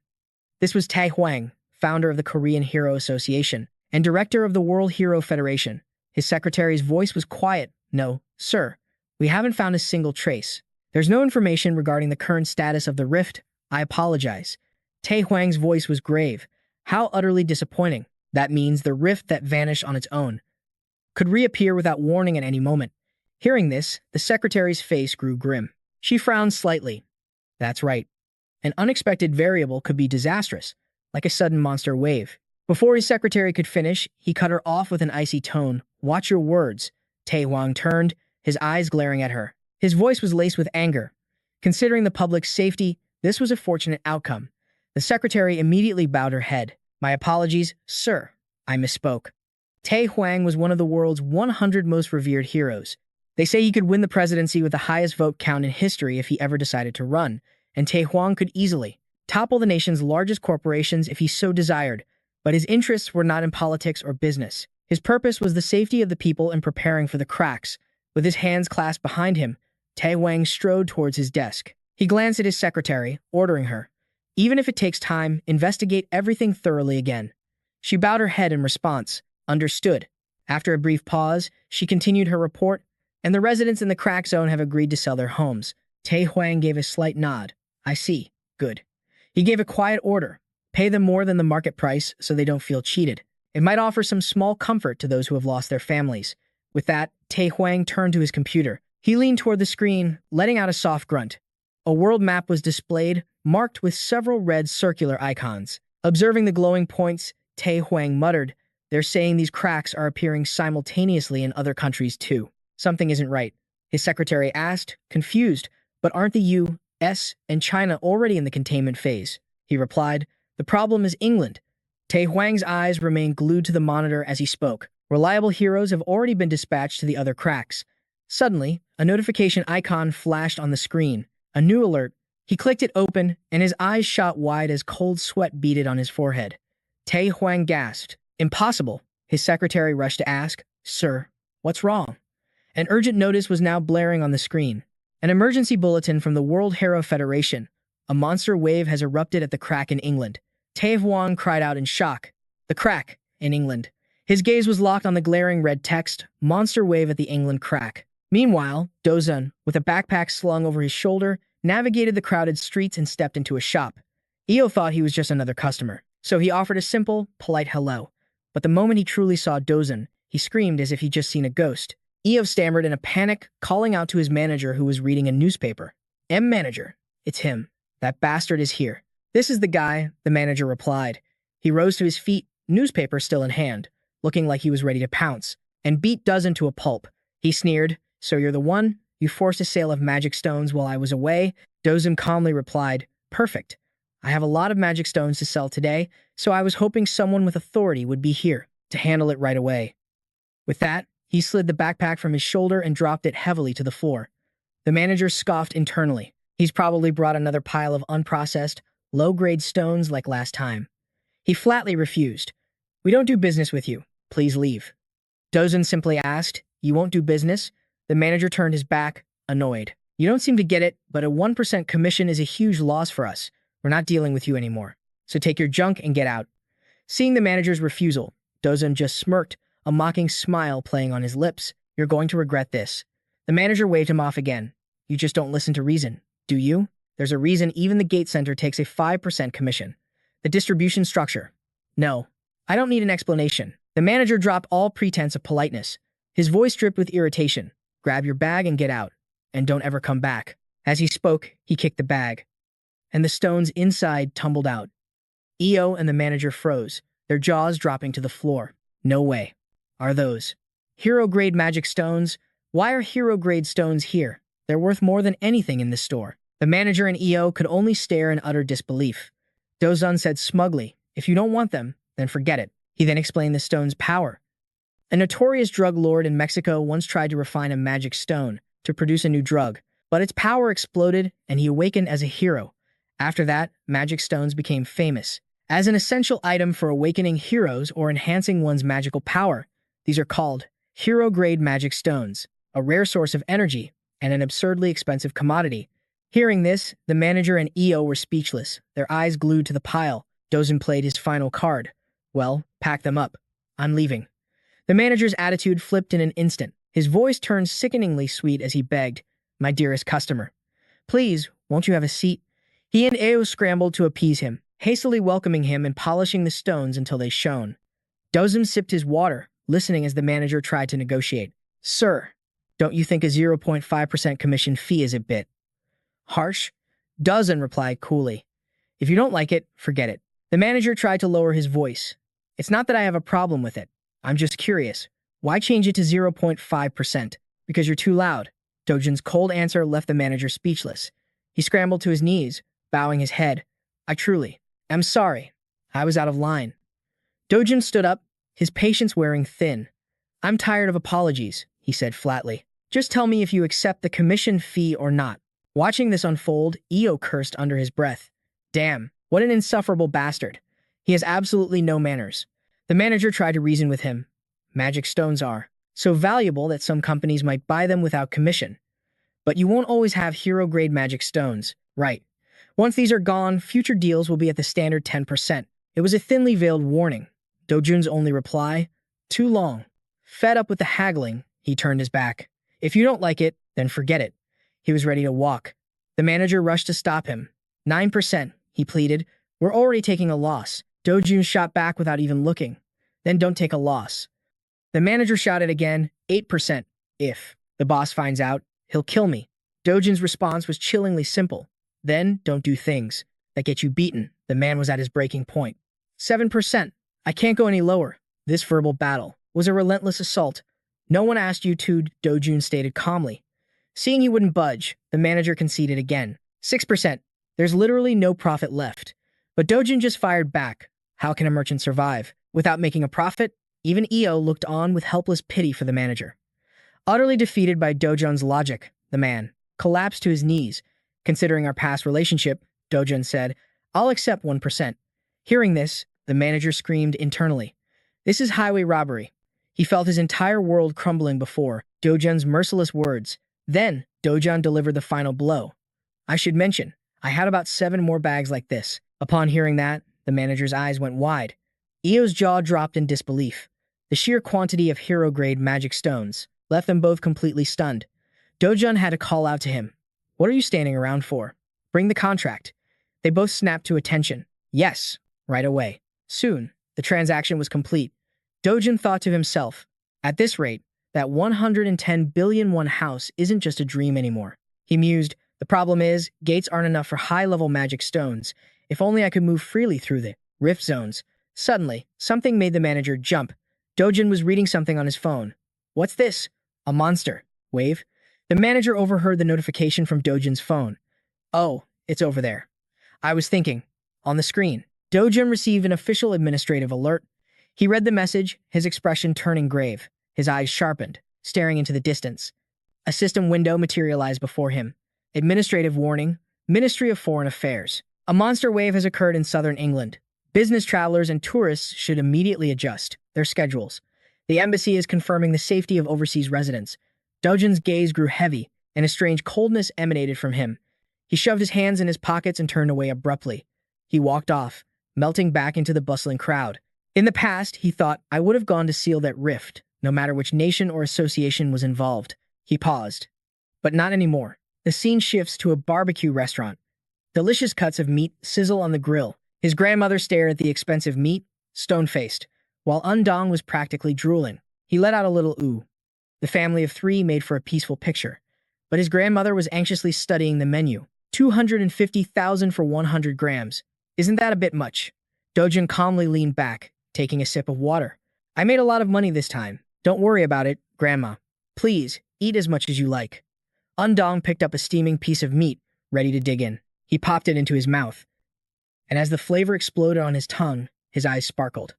A: This was Tae Hwang, founder of the Korean Hero Association and director of the World Hero Federation. His secretary's voice was quiet. No, sir, we haven't found a single trace. There's no information regarding the current status of the rift. I apologize. Tae Hwang's voice was grave. How utterly disappointing. That means the rift that vanished on its own could reappear without warning at any moment. Hearing this, the secretary's face grew grim. She frowned slightly. That's right. An unexpected variable could be disastrous, like a sudden monster wave. Before his secretary could finish, he cut her off with an icy tone. Watch your words. Tae Hwang turned, his eyes glaring at her. His voice was laced with anger. Considering the public's safety, this was a fortunate outcome. The secretary immediately bowed her head. My apologies, sir. I misspoke. Tae Hwang was one of the world's 100 most revered heroes. They say he could win the presidency with the highest vote count in history if he ever decided to run, and Tae Hwang could easily topple the nation's largest corporations if he so desired, but his interests were not in politics or business. His purpose was the safety of the people and preparing for the cracks. With his hands clasped behind him, Tae Hwang strode towards his desk. He glanced at his secretary, ordering her, even if it takes time, investigate everything thoroughly again. She bowed her head in response. Understood. After a brief pause, she continued her report, and the residents in the crack zone have agreed to sell their homes. Tae Huang gave a slight nod. I see. Good. He gave a quiet order. Pay them more than the market price so they don't feel cheated. It might offer some small comfort to those who have lost their families. With that, Tae Huang turned to his computer. He leaned toward the screen, letting out a soft grunt. A world map was displayed, marked with several red circular icons. Observing the glowing points, Tae Huang muttered, "They're saying these cracks are appearing simultaneously in other countries too. Something isn't right." His secretary asked, confused, "But aren't the U.S. and China already in the containment phase?" He replied, "The problem is England." Tae Huang's eyes remained glued to the monitor as he spoke. Reliable heroes have already been dispatched to the other cracks. Suddenly, a notification icon flashed on the screen. A new alert. He clicked it open, and his eyes shot wide as cold sweat beaded on his forehead. Tae Huang gasped. "Impossible." His secretary rushed to ask, "Sir, what's wrong?" An urgent notice was now blaring on the screen. An emergency bulletin from the World Hero Federation. A monster wave has erupted at the crack in England. Tae Huang cried out in shock. The crack in England. His gaze was locked on the glaring red text, "Monster wave at the England crack." Meanwhile, Dozun, with a backpack slung over his shoulder, navigated the crowded streets and stepped into a shop. Io thought he was just another customer, so he offered a simple, polite hello. But the moment he truly saw Dozun, he screamed as if he'd just seen a ghost. Io stammered in a panic, calling out to his manager who was reading a newspaper. Manager, it's him. That bastard is here." "This is the guy," the manager replied. He rose to his feet, newspaper still in hand, looking like he was ready to pounce, and beat Dozun to a pulp. He sneered, "So you're the one? You forced a sale of magic stones while I was away?" Dozun calmly replied, "Perfect. I have a lot of magic stones to sell today, so I was hoping someone with authority would be here to handle it right away." With that, he slid the backpack from his shoulder and dropped it heavily to the floor. The manager scoffed internally. He's probably brought another pile of unprocessed, low-grade stones like last time. He flatly refused. "We don't do business with you. Please leave." Dozun simply asked, "You won't do business?" The manager turned his back, annoyed. "You don't seem to get it, but a 1% commission is a huge loss for us. We're not dealing with you anymore. So take your junk and get out." Seeing the manager's refusal, Dozun just smirked, a mocking smile playing on his lips. "You're going to regret this." The manager waved him off again. "You just don't listen to reason, do you? There's a reason even the gate center takes a 5% commission. The distribution structure." "No, I don't need an explanation." The manager dropped all pretense of politeness. His voice dripped with irritation. "Grab your bag and get out. And don't ever come back." As he spoke, he kicked the bag, and the stones inside tumbled out. Io and the manager froze, their jaws dropping to the floor. "No way. Are those hero-grade magic stones? Why are hero-grade stones here? They're worth more than anything in this store." The manager and Io could only stare in utter disbelief. Dozun said smugly, "If you don't want them, then forget it." He then explained the stone's power. A notorious drug lord in Mexico once tried to refine a magic stone to produce a new drug, but its power exploded and he awakened as a hero. After that, magic stones became famous as an essential item for awakening heroes or enhancing one's magical power. These are called hero-grade magic stones, a rare source of energy and an absurdly expensive commodity. Hearing this, the manager and Io were speechless, their eyes glued to the pile. Dozun played his final card. "Well, pack them up. I'm leaving." The manager's attitude flipped in an instant. His voice turned sickeningly sweet as he begged, "My dearest customer, please, won't you have a seat?" He and Io scrambled to appease him, hastily welcoming him and polishing the stones until they shone. Dozun sipped his water, listening as the manager tried to negotiate. "Sir, don't you think a 0.5% commission fee is a bit harsh?" Dozun replied coolly, "If you don't like it, forget it." The manager tried to lower his voice. "It's not that I have a problem with it. I'm just curious. Why change it to 0.5%? Because you're too loud." Dozun's cold answer left the manager speechless. He scrambled to his knees, bowing his head. "I truly am sorry. I was out of line." Dozun stood up, his patience wearing thin. "I'm tired of apologies," he said flatly. "Just tell me if you accept the commission fee or not." Watching this unfold, Io cursed under his breath. "Damn, what an insufferable bastard. He has absolutely no manners." The manager tried to reason with him. "Magic stones are so valuable that some companies might buy them without commission. But you won't always have hero-grade magic stones, right? Once these are gone, future deals will be at the standard 10%. It was a thinly veiled warning. Dozun's only reply? Too long. Fed up with the haggling, he turned his back. If you don't like it, then forget it. He was ready to walk. The manager rushed to stop him. 9%, he pleaded. We're already taking a loss. Dojun shot back without even looking. Then don't take a loss. The manager shouted again, 8%. If the boss finds out, he'll kill me. Dojun's response was chillingly simple. Then don't do things that get you beaten. The man was at his breaking point. 7%. I can't go any lower. This verbal battle was a relentless assault. No one asked you to, Dojun stated calmly. Seeing he wouldn't budge, the manager conceded again. 6%. There's literally no profit left. But Dojun just fired back. How can a merchant survive without making a profit? Even Io looked on with helpless pity for the manager. Utterly defeated by Dojun's logic, the man collapsed to his knees. Considering our past relationship, Dojun said, I'll accept 1%. Hearing this, the manager screamed internally. This is highway robbery. He felt his entire world crumbling before Dojun's merciless words. Then, Dojun delivered the final blow. I should mention, I had about 7 more bags like this. Upon hearing that, the manager's eyes went wide. Io's jaw dropped in disbelief. The sheer quantity of hero-grade magic stones left them both completely stunned. Dojun had to call out to him. What are you standing around for? Bring the contract. They both snapped to attention. Yes, right away. Soon, the transaction was complete. Dojun thought to himself, at this rate, that 110 billion won house isn't just a dream anymore. He mused, the problem is, gates aren't enough for high-level magic stones. If only I could move freely through the rift zones. Suddenly, something made the manager jump. Dojun was reading something on his phone. What's this? A monster. Wave. The manager overheard the notification from Dojun's phone. Oh, it's over there. I was thinking. On the screen, Dojun received an official administrative alert. He read the message, his expression turning grave, his eyes sharpened, staring into the distance. A system window materialized before him. Administrative warning, Ministry of Foreign Affairs. A monster wave has occurred in southern England. Business travelers and tourists should immediately adjust their schedules. The embassy is confirming the safety of overseas residents. Dojun's gaze grew heavy, and a strange coldness emanated from him. He shoved his hands in his pockets and turned away abruptly. He walked off, melting back into the bustling crowd. In the past, he thought, I would have gone to seal that rift, no matter which nation or association was involved. He paused. But not anymore. The scene shifts to a barbecue restaurant. Delicious cuts of meat sizzle on the grill. His grandmother stared at the expensive meat, stone-faced, while Undong was practically drooling. He let out a little ooh. The family of 3 made for a peaceful picture. But his grandmother was anxiously studying the menu. 250,000 for 100 grams. Isn't that a bit much? Dojun calmly leaned back, taking a sip of water. I made a lot of money this time. Don't worry about it, Grandma. Please, eat as much as you like. Undong picked up a steaming piece of meat, ready to dig in. He popped it into his mouth. And as the flavor exploded on his tongue, his eyes sparkled.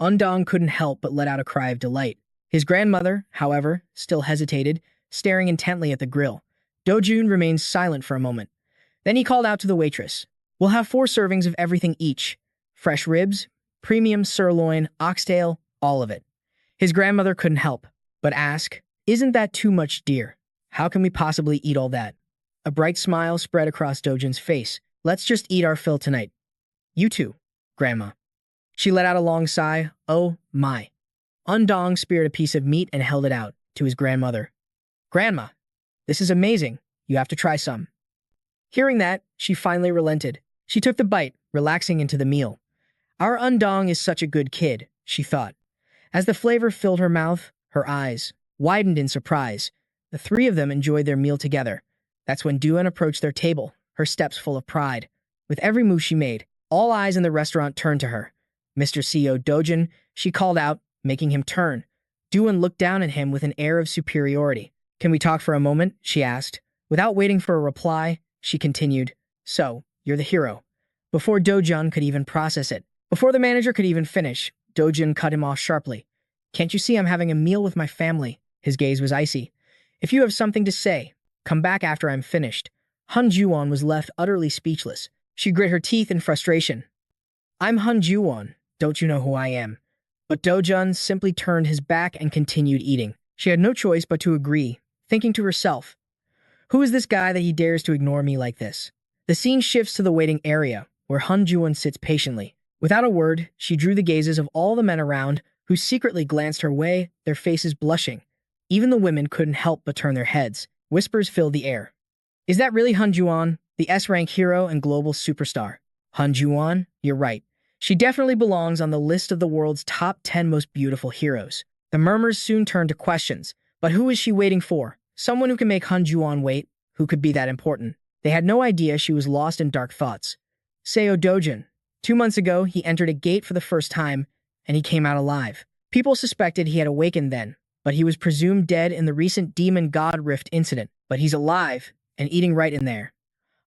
A: Undong couldn't help but let out a cry of delight. His grandmother, however, still hesitated, staring intently at the grill. Dojun remained silent for a moment. Then he called out to the waitress. We'll have 4 servings of everything each. Fresh ribs, premium sirloin, oxtail, all of it. His grandmother couldn't help but ask, Isn't that too much, dear? How can we possibly eat all that? A bright smile spread across Dojun's face. Let's just eat our fill tonight. You too, Grandma. She let out a long sigh. Oh, my. Undong speared a piece of meat and held it out to his grandmother. Grandma, this is amazing. You have to try some. Hearing that, she finally relented. She took the bite, relaxing into the meal. Our Undong is such a good kid, she thought. As the flavor filled her mouth, her eyes widened in surprise. The 3 of them enjoyed their meal together. That's when Duan approached their table, her steps full of pride. With every move she made, all eyes in the restaurant turned to her. Mr. CEO Dojun, she called out, making him turn. Duan looked down at him with an air of superiority. Can we talk for a moment? She asked. Without waiting for a reply, she continued. So, you're the hero. Before Dojun could even process it, before the manager could even finish, Dojun cut him off sharply. Can't you see I'm having a meal with my family? His gaze was icy. If you have something to say, come back after I'm finished. Hun Juwon was left utterly speechless. She grit her teeth in frustration. I'm Hun Juwon. Don't you know who I am? But Dojun simply turned his back and continued eating. She had no choice but to agree, thinking to herself, who is this guy that he dares to ignore me like this? The scene shifts to the waiting area, where Hun Juwon sits patiently. Without a word, she drew the gazes of all the men around, who secretly glanced her way, their faces blushing. Even the women couldn't help but turn their heads. Whispers filled the air. Is that really Han Juan, the S-rank hero and global superstar? Han Juan? You're right. She definitely belongs on the list of the world's top 10 most beautiful heroes. The murmurs soon turned to questions. But who is she waiting for? Someone who can make Han Juan wait? Who could be that important? They had no idea she was lost in dark thoughts. Seo Dojin. 2 months ago, he entered a gate for the first time, and he came out alive. People suspected he had awakened then, but he was presumed dead in the recent Demon God Rift incident. But he's alive, and eating right in there.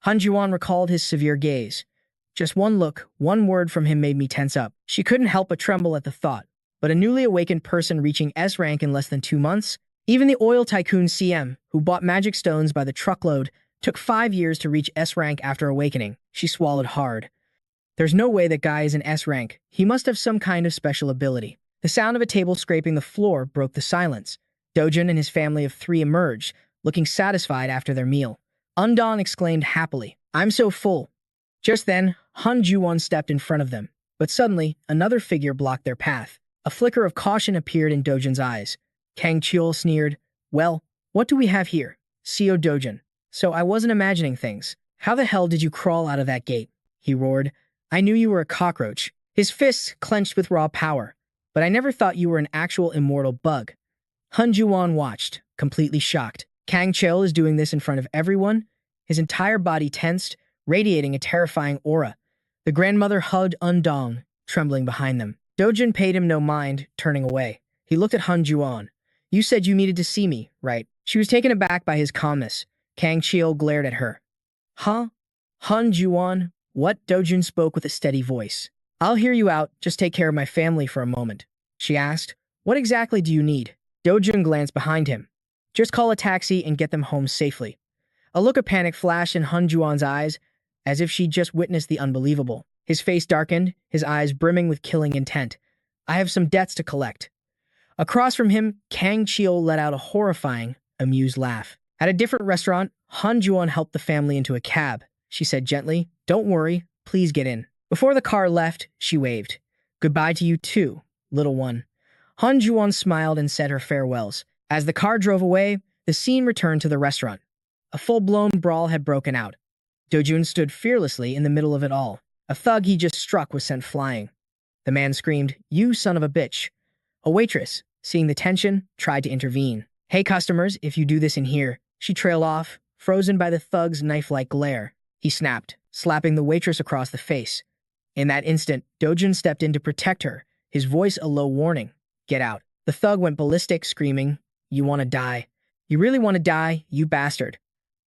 A: Han Juan recalled his severe gaze. Just one look, one word from him made me tense up. She couldn't help but tremble at the thought. But a newly awakened person reaching S rank in less than 2 months? Even the oil tycoon CM, who bought magic stones by the truckload, took 5 years to reach S rank after awakening. She swallowed hard. There's no way that guy is in S rank. He must have some kind of special ability. The sound of a table scraping the floor broke the silence. Dojin and his family of 3 emerged, looking satisfied after their meal. Undon exclaimed happily, "I'm so full." Just then, Han Juan stepped in front of them. But suddenly, another figure blocked their path. A flicker of caution appeared in Dojin's eyes. Kang Chiol sneered, "Well, what do we have here?" Seo Dojin. "So I wasn't imagining things. How the hell did you crawl out of that gate?" He roared. "I knew you were a cockroach." His fists clenched with raw power. "But I never thought you were an actual immortal bug." Han Juan watched, completely shocked. Kang Chiol is doing this in front of everyone, his entire body tensed, radiating a terrifying aura. The grandmother hugged Undong, trembling behind them. Dojin paid him no mind, turning away. He looked at Han Juan. "You said you needed to see me, right?" She was taken aback by his calmness. Kang Chiol glared at her. "Huh? Han Juan?" "What?" Dojin spoke with a steady voice. "I'll hear you out, just take care of my family for a moment." She asked, "What exactly do you need?" Dojin glanced behind him. "Just call a taxi and get them home safely." A look of panic flashed in Han Juan's eyes, as if she'd just witnessed the unbelievable. His face darkened, his eyes brimming with killing intent. "I have some debts to collect." Across from him, Kang Chiol let out a horrifying, amused laugh. At a different restaurant, Han Juan helped the family into a cab. She said gently, "Don't worry, please get in." Before the car left, she waved. "Goodbye to you too, little one." Han Juan smiled and said her farewells. As the car drove away, the scene returned to the restaurant. A full-blown brawl had broken out. Dojun stood fearlessly in the middle of it all. A thug he just struck was sent flying. The man screamed, "You son of a bitch." A waitress, seeing the tension, tried to intervene. "Hey customers, if you do this in here." She trailed off, frozen by the thug's knife-like glare. He snapped, slapping the waitress across the face. In that instant, Dojun stepped in to protect her, his voice a low warning. "Get out." The thug went ballistic, screaming, "You want to die? You really want to die, you bastard."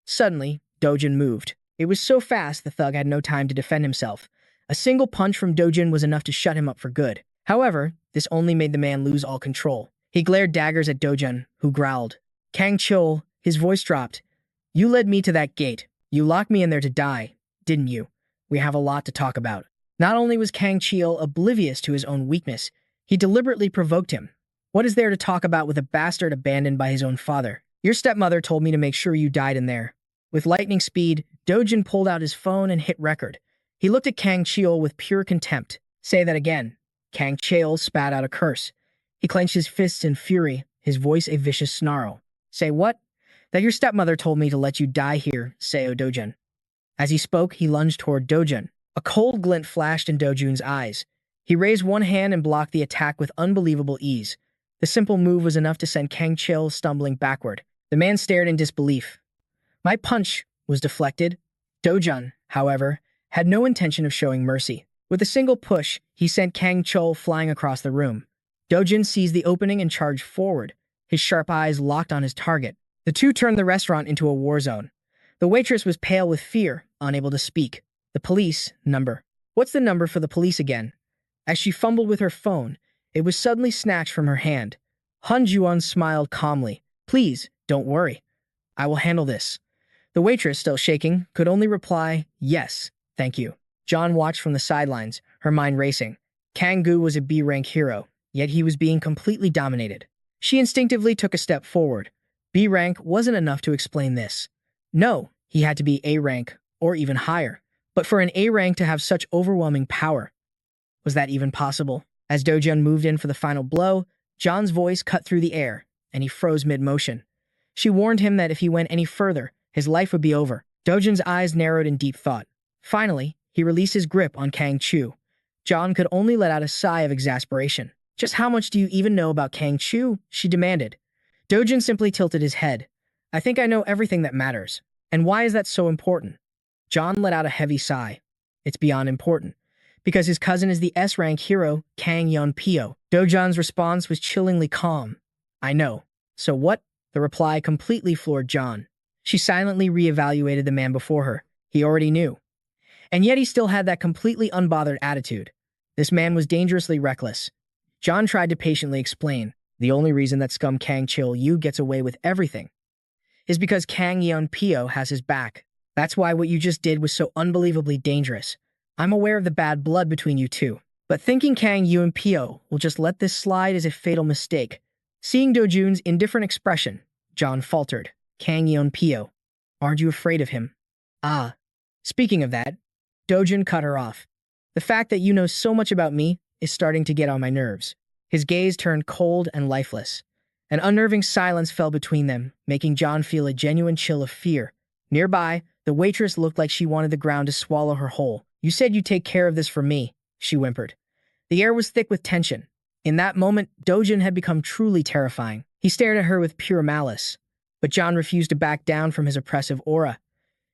A: Suddenly, Dojun moved. It was so fast the thug had no time to defend himself. A single punch from Dojun was enough to shut him up for good. However, this only made the man lose all control. He glared daggers at Dojun, who growled. "Kang Chul," his voice dropped. "You led me to that gate. You locked me in there to die, didn't you? We have a lot to talk about." Not only was Kang Chiel oblivious to his own weakness, he deliberately provoked him. What is there to talk about with a bastard abandoned by his own father? "Your stepmother told me to make sure you died in there." With lightning speed, Dojin pulled out his phone and hit record. He looked at Kang Chiel with pure contempt. "Say that again." Kang Chiel spat out a curse. He clenched his fists in fury, his voice a vicious snarl. "Say what?" "That your stepmother told me to let you die here, Seo Dojin." As he spoke, he lunged toward Dojin. A cold glint flashed in Dojun's eyes. He raised one hand and blocked the attack with unbelievable ease. The simple move was enough to send Kang Chiel stumbling backward. The man stared in disbelief. My punch was deflected. Dojun, however, had no intention of showing mercy. With a single push, he sent Kang Chul flying across the room. Dojun seized the opening and charged forward, his sharp eyes locked on his target. The two turned the restaurant into a war zone. The waitress was pale with fear, unable to speak. "The police number." "What's the number for the police again?" As she fumbled with her phone, it was suddenly snatched from her hand. Han Juan smiled calmly. "Please, don't worry. I will handle this." The waitress, still shaking, could only reply, "Yes, thank you." John watched from the sidelines, her mind racing. Kang Gu was a B-rank hero, yet he was being completely dominated. She instinctively took a step forward. B rank wasn't enough to explain this. No, he had to be A rank, or even higher. But for an A rank to have such overwhelming power, was that even possible? As Dojun moved in for the final blow, John's voice cut through the air. and he froze mid-motion. She warned him that if he went any further, his life would be over. Dojun's eyes narrowed in deep thought. Finally, he released his grip on Kang Chu. John could only let out a sigh of exasperation. "Just how much do you even know about Kang Chu?" she demanded. Dojun simply tilted his head. "I think I know everything that matters." "And why is that so important?" John let out a heavy sigh. "It's beyond important. Because his cousin is the S-rank hero, Kang Yeon-pyo." Dojun's response was chillingly calm. "I know. So what?" The reply completely floored John. She silently reevaluated the man before her. He already knew. And yet he still had that completely unbothered attitude. This man was dangerously reckless. John tried to patiently explain. "The only reason that scum Kang Chil-yu gets away with everything is because Kang Yeon-pyo has his back. That's why what you just did was so unbelievably dangerous. I'm aware of the bad blood between you two, but thinking Kang Yeon-pyo will just let this slide is a fatal mistake." Seeing Dojun's indifferent expression, John faltered. "Kang Yeon-pyo, aren't you afraid of him?" "Ah, speaking of that," Dojun cut her off. "The fact that you know so much about me is starting to get on my nerves." His gaze turned cold and lifeless. An unnerving silence fell between them, making John feel a genuine chill of fear. Nearby, the waitress looked like she wanted the ground to swallow her whole. "You said you'd take care of this for me," she whimpered. The air was thick with tension. In that moment, Dojun had become truly terrifying. He stared at her with pure malice. But John refused to back down from his oppressive aura.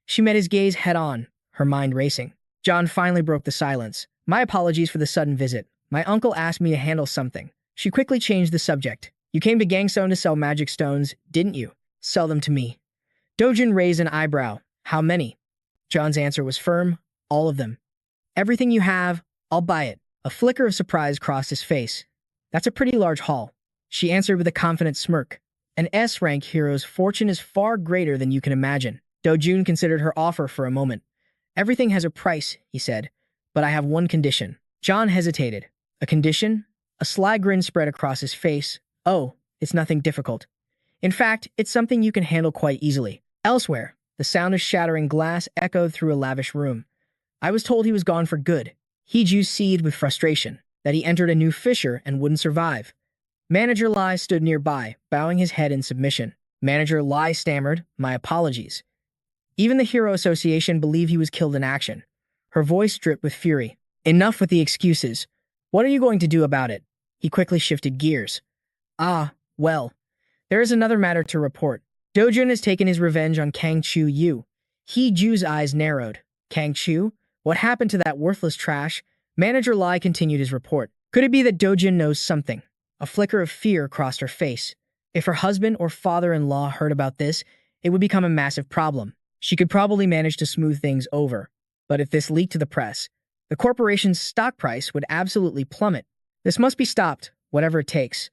A: She met his gaze head-on, her mind racing. John finally broke the silence. "My apologies for the sudden visit. My uncle asked me to handle something." She quickly changed the subject. "You came to Gangstone to sell magic stones, didn't you?" "Sell them to me." Dojun raised an eyebrow. "How many?" John's answer was firm. "All of them. Everything you have, I'll buy it." A flicker of surprise crossed his face. "That's a pretty large haul," she answered with a confident smirk. "An S-rank hero's fortune is far greater than you can imagine." Dojun considered her offer for a moment. "Everything has a price," he said, "but I have one condition." John hesitated. "A condition?" A sly grin spread across his face. "Oh, it's nothing difficult. In fact, it's something you can handle quite easily." Elsewhere, the sound of shattering glass echoed through a lavish room. "I was told he was gone for good." Hee-ju seethed with frustration, that he entered a new fissure and wouldn't survive. Manager Lai stood nearby, bowing his head in submission. Manager Lai stammered, "My apologies." Even the Hero Association believed he was killed in action. Her voice dripped with fury. "Enough with the excuses. What are you going to do about it?" He quickly shifted gears. "Ah, well. There is another matter to report. Dojun has taken his revenge on Kang Chu-yu." Hee-ju's eyes narrowed. "Kang Chu? What happened to that worthless trash?" Manager Lai continued his report. Could it be that Dojun knows something? A flicker of fear crossed her face. If her husband or father-in-law heard about this, it would become a massive problem. She could probably manage to smooth things over. But if this leaked to the press, the corporation's stock price would absolutely plummet. This must be stopped, whatever it takes.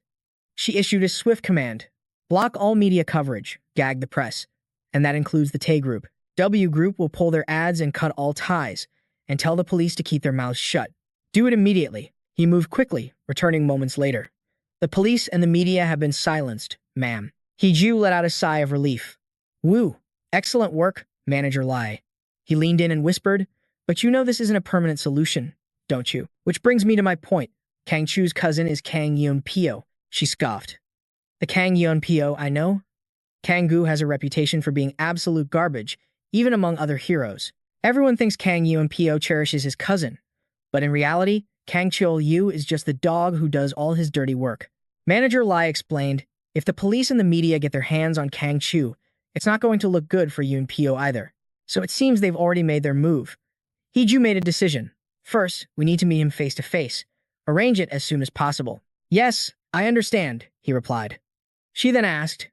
A: She issued a swift command. "Block all media coverage, gag the press." And that includes the Tay Group. W Group will pull their ads and cut all ties, and tell the police to keep their mouths shut. "Do it immediately." He moved quickly, returning moments later. "The police and the media have been silenced, ma'am." Hee-ju let out a sigh of relief. "Woo, excellent work, Manager Lai." He leaned in and whispered, "But you know this isn't a permanent solution, don't you?" Which brings me to my point. Kang Chu's cousin is Kang Yeon-pyo. She scoffed. "The Kang Yeon-pyo I know?" Kang-gu has a reputation for being absolute garbage, even among other heroes. Everyone thinks Kang Yeon-pyo cherishes his cousin, but in reality, Kang Chul-yu is just the dog who does all his dirty work. Manager Lai explained, "If the police and the media get their hands on Kang Chu, it's not going to look good for Yeon-pyo either. So it seems they've already made their move." Hee-ju made a decision. "First, we need to meet him face to face. Arrange it as soon as possible." "Yes, I understand," he replied. She then asked,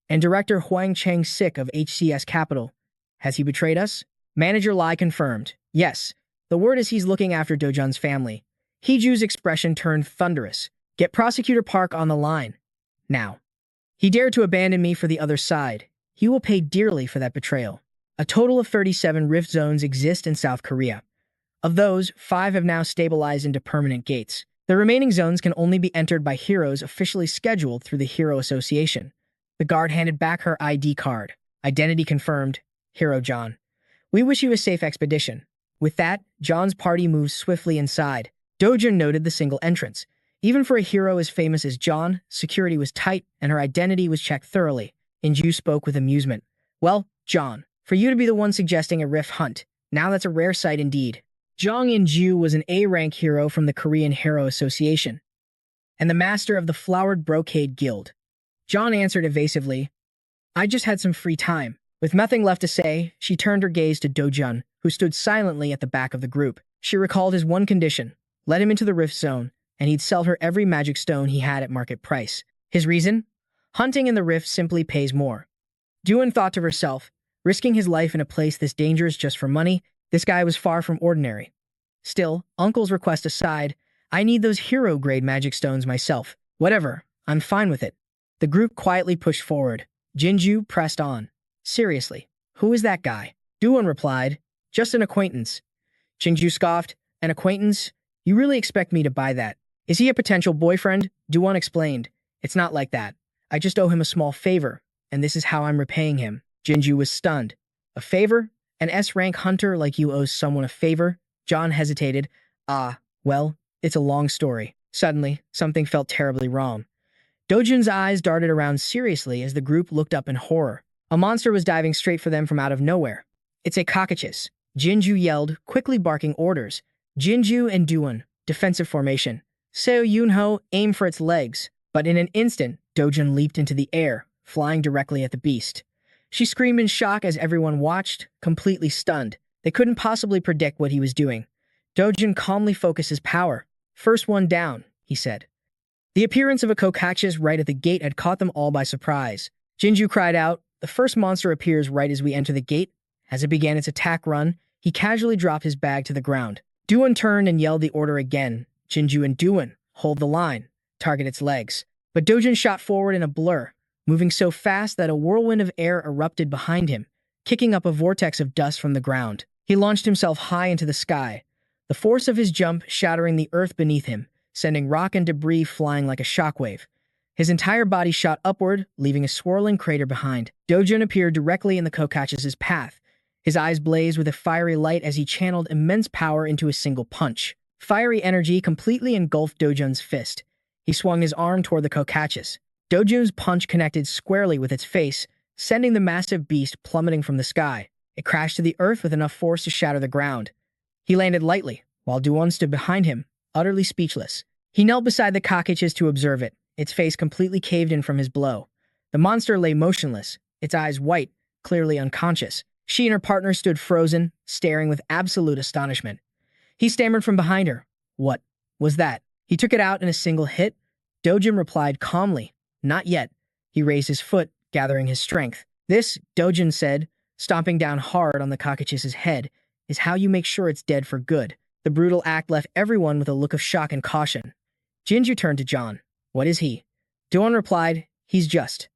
A: "And Director Huang Chang-sik of HCS Capital, has he betrayed us?" Manager Lai confirmed, "Yes. The word is he's looking after Dojun's family." Hee-ju's expression turned thunderous. "Get Prosecutor Park on the line. Now. He dared to abandon me for the other side. He will pay dearly for that betrayal." A total of 37 rift zones exist in South Korea. Of those, 5 have now stabilized into permanent gates. The remaining zones can only be entered by heroes officially scheduled through the Hero Association. The guard handed back her ID card. Identity confirmed. Hero John. "We wish you a safe expedition." With that, John's party moved swiftly inside. Dojun noted the single entrance. Even for a hero as famous as John, security was tight and her identity was checked thoroughly. Inju spoke with amusement. Well, John, for you to be the one suggesting a rift hunt, now that's a rare sight indeed. Jong In-ju was an A-rank hero from the Korean Hero Association and the master of the Flowered Brocade Guild. John answered evasively, I just had some free time. With nothing left to say, she turned her gaze to Do-jun, who stood silently at the back of the group. She recalled his one condition, let him into the rift zone, and he'd sell her every magic stone he had at market price. His reason? Hunting in the rift simply pays more. Do-jun thought to herself, risking his life in a place this dangerous just for money, this guy was far from ordinary. Still, Uncle's request aside, I need those hero-grade magic stones myself. Whatever, I'm fine with it. The group quietly pushed forward. Jinju pressed on. Seriously, who is that guy? Do-jun replied, just an acquaintance. Jinju scoffed, an acquaintance? You really expect me to buy that? Is he a potential boyfriend? Do-jun explained, it's not like that. I just owe him a small favor, and this is how I'm repaying him. Jinju was stunned. A favor? An S-rank hunter like you owes someone a favor? John hesitated. Well, it's a long story. Suddenly, something felt terribly wrong. Do-jun's eyes darted around seriously as the group looked up in horror. A monster was diving straight for them from out of nowhere. It's a cockachus. Jinju yelled, quickly barking orders. Jinju and Do-jun, defensive formation. Seo Yunho, aim for its legs. But in an instant, Do-jun leaped into the air, flying directly at the beast. She screamed in shock as everyone watched, completely stunned. They couldn't possibly predict what he was doing. Do-jun calmly focused his power. First one down, he said. The appearance of a cockachus right at the gate had caught them all by surprise. Jinju cried out, the first monster appears right as we enter the gate. As it began its attack run, he casually dropped his bag to the ground. Do-jun turned and yelled the order again. Jinju and Do-jun, hold the line. Target its legs. But Do-jun shot forward in a blur, moving so fast that a whirlwind of air erupted behind him, kicking up a vortex of dust from the ground. He launched himself high into the sky, the force of his jump shattering the earth beneath him, sending rock and debris flying like a shockwave. His entire body shot upward, leaving a swirling crater behind. Do-jun appeared directly in the cockachus's path. His eyes blazed with a fiery light as he channeled immense power into a single punch. Fiery energy completely engulfed Do-jun's fist. He swung his arm toward the cockachus. Do-jun's punch connected squarely with its face, sending the massive beast plummeting from the sky. It crashed to the earth with enough force to shatter the ground. He landed lightly, while Do-jun stood behind him, utterly speechless. He knelt beside the cockachus to observe it, its face completely caved in from his blow. The monster lay motionless, its eyes white, clearly unconscious. She and her partner stood frozen, staring with absolute astonishment. He stammered from behind her. What was that? He took it out in a single hit. Do-jun replied calmly, not yet. He raised his foot, gathering his strength. This, Do-jun said, stomping down hard on the cockachus's head, is how you make sure it's dead for good. The brutal act left everyone with a look of shock and caution. Jinju turned to John. What is he? Do-jun replied, he's just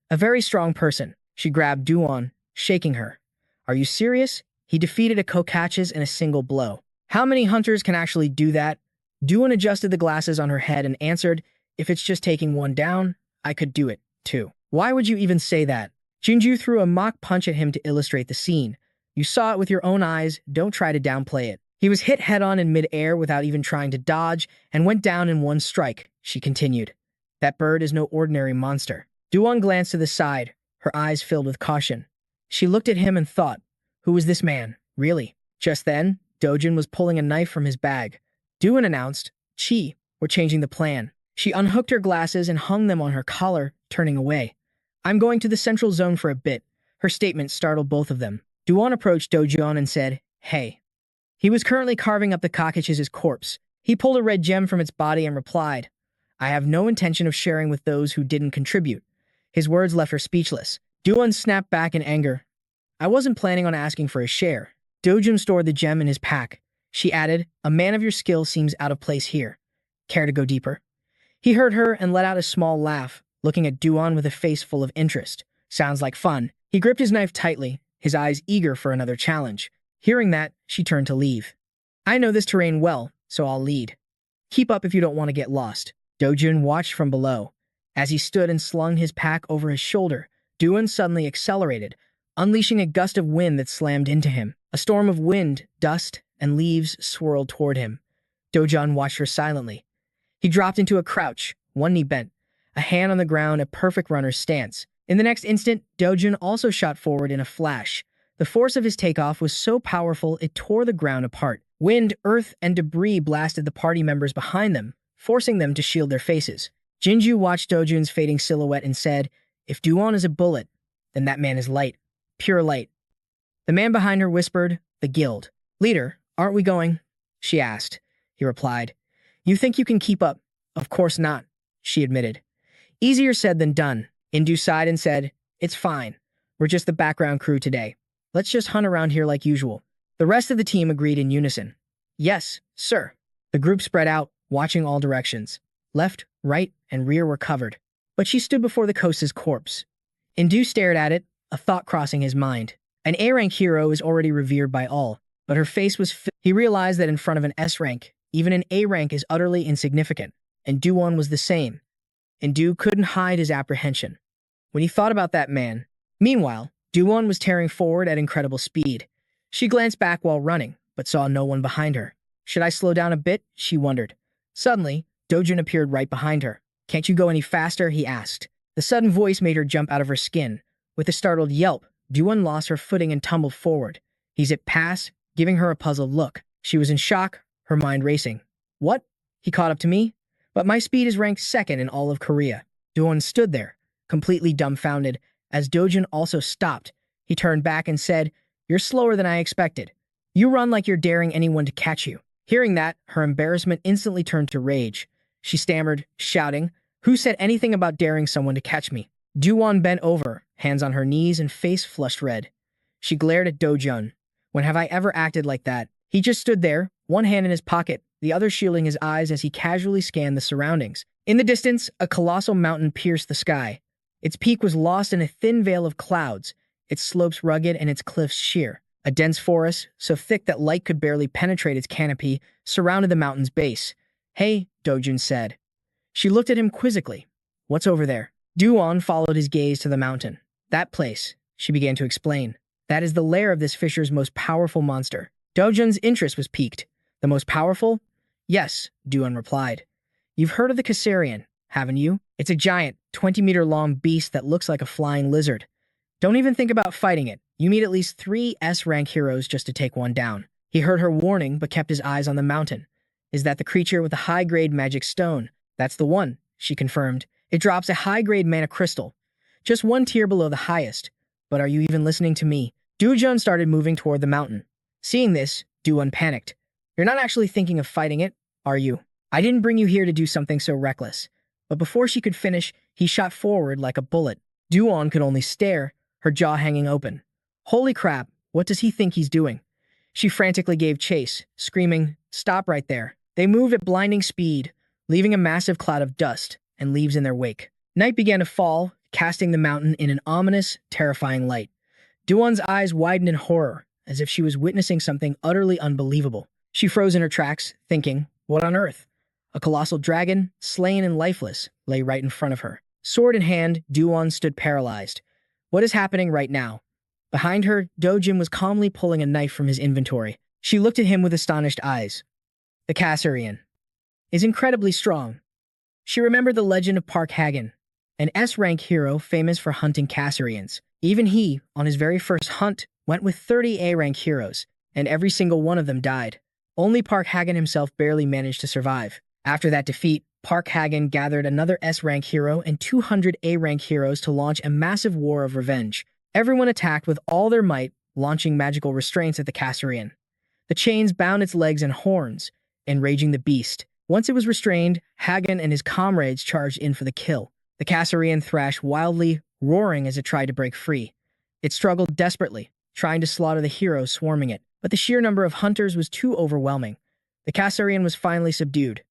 A: a very strong person. She grabbed Do-jun, shaking her. Are you serious? He defeated a cockachus in a single blow. How many hunters can actually do that? Do-jun adjusted the glasses on her head and answered, if it's just taking one down, I could do it, too. Why would you even say that? Jinju threw a mock punch at him to illustrate the scene. You saw it with your own eyes, don't try to downplay it. He was hit head-on in mid-air without even trying to dodge and went down in one strike, she continued. That bird is no ordinary monster. Do-jun glanced to the side, her eyes filled with caution. She looked at him and thought, who is this man, really? Just then, Do-jun was pulling a knife from his bag. Do-jun announced, Chi, we're changing the plan. She unhooked her glasses and hung them on her collar, turning away. I'm going to the central zone for a bit. Her statement startled both of them. Do-jun approached Do-jun and said, hey. He was currently carving up the cockachus's corpse. He pulled a red gem from its body and replied, I have no intention of sharing with those who didn't contribute. His words left her speechless. Do-jun snapped back in anger. I wasn't planning on asking for a share. Do-jun stored the gem in his pack. She added, a man of your skill seems out of place here. Care to go deeper? He heard her and let out a small laugh, looking at Do-jun with a face full of interest. Sounds like fun. He gripped his knife tightly, his eyes eager for another challenge. Hearing that, she turned to leave. I know this terrain well, so I'll lead. Keep up if you don't want to get lost. Do-jun watched from below. As he stood and slung his pack over his shoulder, Do-jun suddenly accelerated, unleashing a gust of wind that slammed into him. A storm of wind, dust, and leaves swirled toward him. Do-jun watched her silently. He dropped into a crouch, one knee bent, a hand on the ground, a perfect runner's stance. In the next instant, Dojun also shot forward in a flash. The force of his takeoff was so powerful it tore the ground apart. Wind, earth, and debris blasted the party members behind them, forcing them to shield their faces. Jinju watched Dojun's fading silhouette and said, "If Duan is a bullet, then that man is light. Pure light." The man behind her whispered, "The guild." "Leader, aren't we going?" she asked. He replied, "You think you can keep up?" "Of course not," she admitted. Easier said than done. Indu sighed and said, "It's fine. We're just the background crew today. Let's just hunt around here like usual." The rest of the team agreed in unison. "Yes, sir." The group spread out, watching all directions. Left, right, and rear were covered. But she stood before the Kosa's corpse. Indu stared at it, a thought crossing his mind. An A-rank hero is already revered by all, but her face was He realized that in front of an S-rank, even an A-rank is utterly insignificant, and Duwon was the same. Indu couldn't hide his apprehension when he thought about that man. Meanwhile, Duwon was tearing forward at incredible speed. She glanced back while running, but saw no one behind her. Should I slow down a bit? She wondered. Suddenly, Dojun appeared right behind her. "Can't you go any faster?" he asked. The sudden voice made her jump out of her skin. With a startled yelp, Duwon lost her footing and tumbled forward. He zipped past, giving her a puzzled look. She was in shock, her mind racing. "What?" He caught up to me. "But my speed is ranked second in all of Korea." Duwon stood there, completely dumbfounded. As Dojun also stopped, he turned back and said, "You're slower than I expected. You run like you're daring anyone to catch you." Hearing that, her embarrassment instantly turned to rage. She stammered, shouting, "Who said anything about daring someone to catch me?" Duwon bent over, hands on her knees and face flushed red. She glared at Dojun. "When have I ever acted like that?" He just stood there, one hand in his pocket, the other shielding his eyes as he casually scanned the surroundings. In the distance, a colossal mountain pierced the sky. Its peak was lost in a thin veil of clouds, its slopes rugged and its cliffs sheer. A dense forest, so thick that light could barely penetrate its canopy, surrounded the mountain's base. "Hey," Dojun said. She looked at him quizzically. "What's over there?" Duwon followed his gaze to the mountain. "That place," she began to explain. "That is the lair of this fisher's most powerful monster." Dojun's interest was piqued. "The most powerful?" "Yes," Duwon replied. "You've heard of the Kassarian, haven't you? It's a giant, 20-meter-long beast that looks like a flying lizard. Don't even think about fighting it. You need at least 3 S-rank heroes just to take one down." He heard her warning but kept his eyes on the mountain. "Is that the creature with the high-grade magic stone?" "That's the one," she confirmed. "It drops a high-grade mana crystal. Just 1 tier below the highest. But are you even listening to me?" Dujun started moving toward the mountain. Seeing this, Duwon panicked. "You're not actually thinking of fighting it, are you? I didn't bring you here to do something so reckless." But before she could finish, he shot forward like a bullet. Duwon could only stare, her jaw hanging open. Holy crap, what does he think he's doing? She frantically gave chase, screaming, "Stop right there." They moved at blinding speed, leaving a massive cloud of dust and leaves in their wake. Night began to fall, casting the mountain in an ominous, terrifying light. Duwon's eyes widened in horror, as if she was witnessing something utterly unbelievable. She froze in her tracks, thinking, what on earth? A colossal dragon, slain and lifeless, lay right in front of her. Sword in hand, Duwon stood paralyzed. What is happening right now? Behind her, Dojin was calmly pulling a knife from his inventory. She looked at him with astonished eyes. The Kassarian is incredibly strong. She remembered the legend of Park Hagen, an S-rank hero famous for hunting Kassarians. Even he, on his very first hunt, went with 30 A-rank heroes, and every single one of them died. Only Park Hagen himself barely managed to survive. After that defeat, Park Hagen gathered another S-rank hero and 200 A-rank heroes to launch a massive war of revenge. Everyone attacked with all their might, launching magical restraints at the Kassarian. The chains bound its legs and horns, enraging the beast. Once it was restrained, Hagen and his comrades charged in for the kill. The Kassarian thrashed wildly, roaring as it tried to break free. It struggled desperately, trying to slaughter the heroes swarming it, but the sheer number of hunters was too overwhelming. The Kassarian was finally subdued.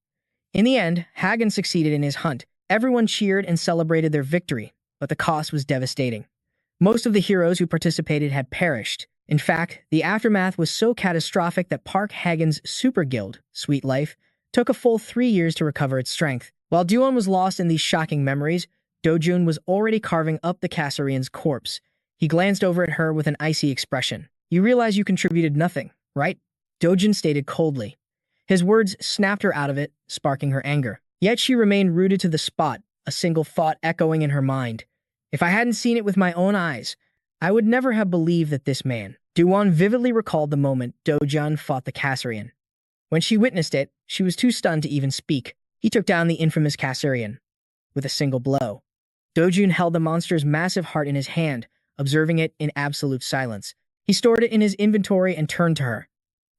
A: In the end, Hagen succeeded in his hunt. Everyone cheered and celebrated their victory, but the cost was devastating. Most of the heroes who participated had perished. In fact, the aftermath was so catastrophic that Park Hagen's super guild, Sweet Life, took a full 3 years to recover its strength. While Duon was lost in these shocking memories, Dojun was already carving up the Kassarian's corpse. He glanced over at her with an icy expression. You realize you contributed nothing, right? Dojun stated coldly. His words snapped her out of it, sparking her anger. Yet she remained rooted to the spot, a single thought echoing in her mind. If I hadn't seen it with my own eyes, I would never have believed that this man. Duan vividly recalled the moment Dojun fought the Cassarian. When she witnessed it, she was too stunned to even speak. He took down the infamous Cassarian with a single blow. Dojun held the monster's massive heart in his hand, observing it in absolute silence. He stored it in his inventory and turned to her.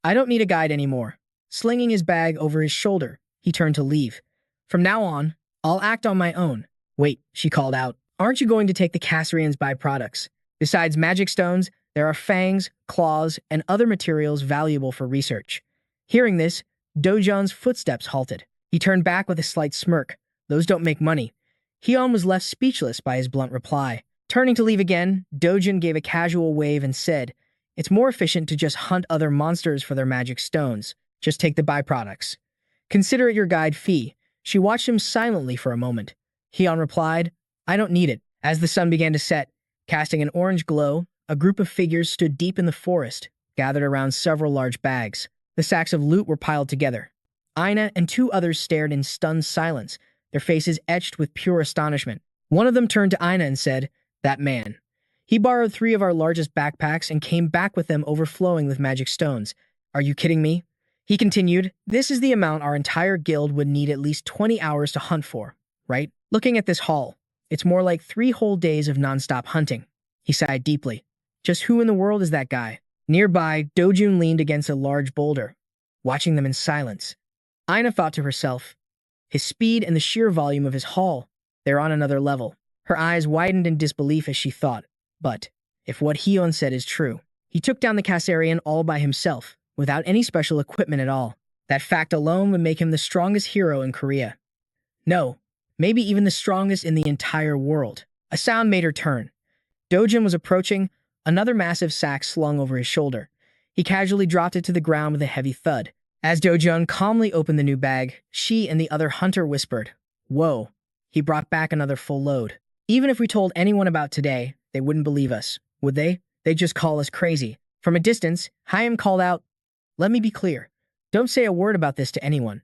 A: I don't need a guide anymore. Slinging his bag over his shoulder, he turned to leave. From now on, I'll act on my own. Wait, she called out. Aren't you going to take the Cassarian's byproducts? Besides magic stones, there are fangs, claws, and other materials valuable for research. Hearing this, Dojun's footsteps halted. He turned back with a slight smirk. Those don't make money. Hyun was left speechless by his blunt reply. Turning to leave again, Dojun gave a casual wave and said, It's more efficient to just hunt other monsters for their magic stones. Just take the byproducts. Consider it your guide fee. She watched him silently for a moment. Hyun replied, I don't need it. As the sun began to set, casting an orange glow, a group of figures stood deep in the forest, gathered around several large bags. The sacks of loot were piled together. Aina and two others stared in stunned silence, their faces etched with pure astonishment. One of them turned to Aina and said, That man. He borrowed 3 of our largest backpacks and came back with them overflowing with magic stones. Are you kidding me? He continued, This is the amount our entire guild would need at least 20 hours to hunt for, right? Looking at this haul, it's more like 3 whole days of nonstop hunting. He sighed deeply. Just who in the world is that guy? Nearby, Dojun leaned against a large boulder, watching them in silence. Aina thought to herself, his speed and the sheer volume of his haul, they're on another level. Her eyes widened in disbelief as she thought, but if what Hyun said is true, he took down the Cassarian all by himself, without any special equipment at all. That fact alone would make him the strongest hero in Korea. No, maybe even the strongest in the entire world. A sound made her turn. Dojun was approaching, another massive sack slung over his shoulder. He casually dropped it to the ground with a heavy thud. As Dojun calmly opened the new bag, she and the other hunter whispered, Whoa, he brought back another full load. Even if we told anyone about today, they wouldn't believe us, would they? They'd just call us crazy. From a distance, Hyam called out, Let me be clear. Don't say a word about this to anyone.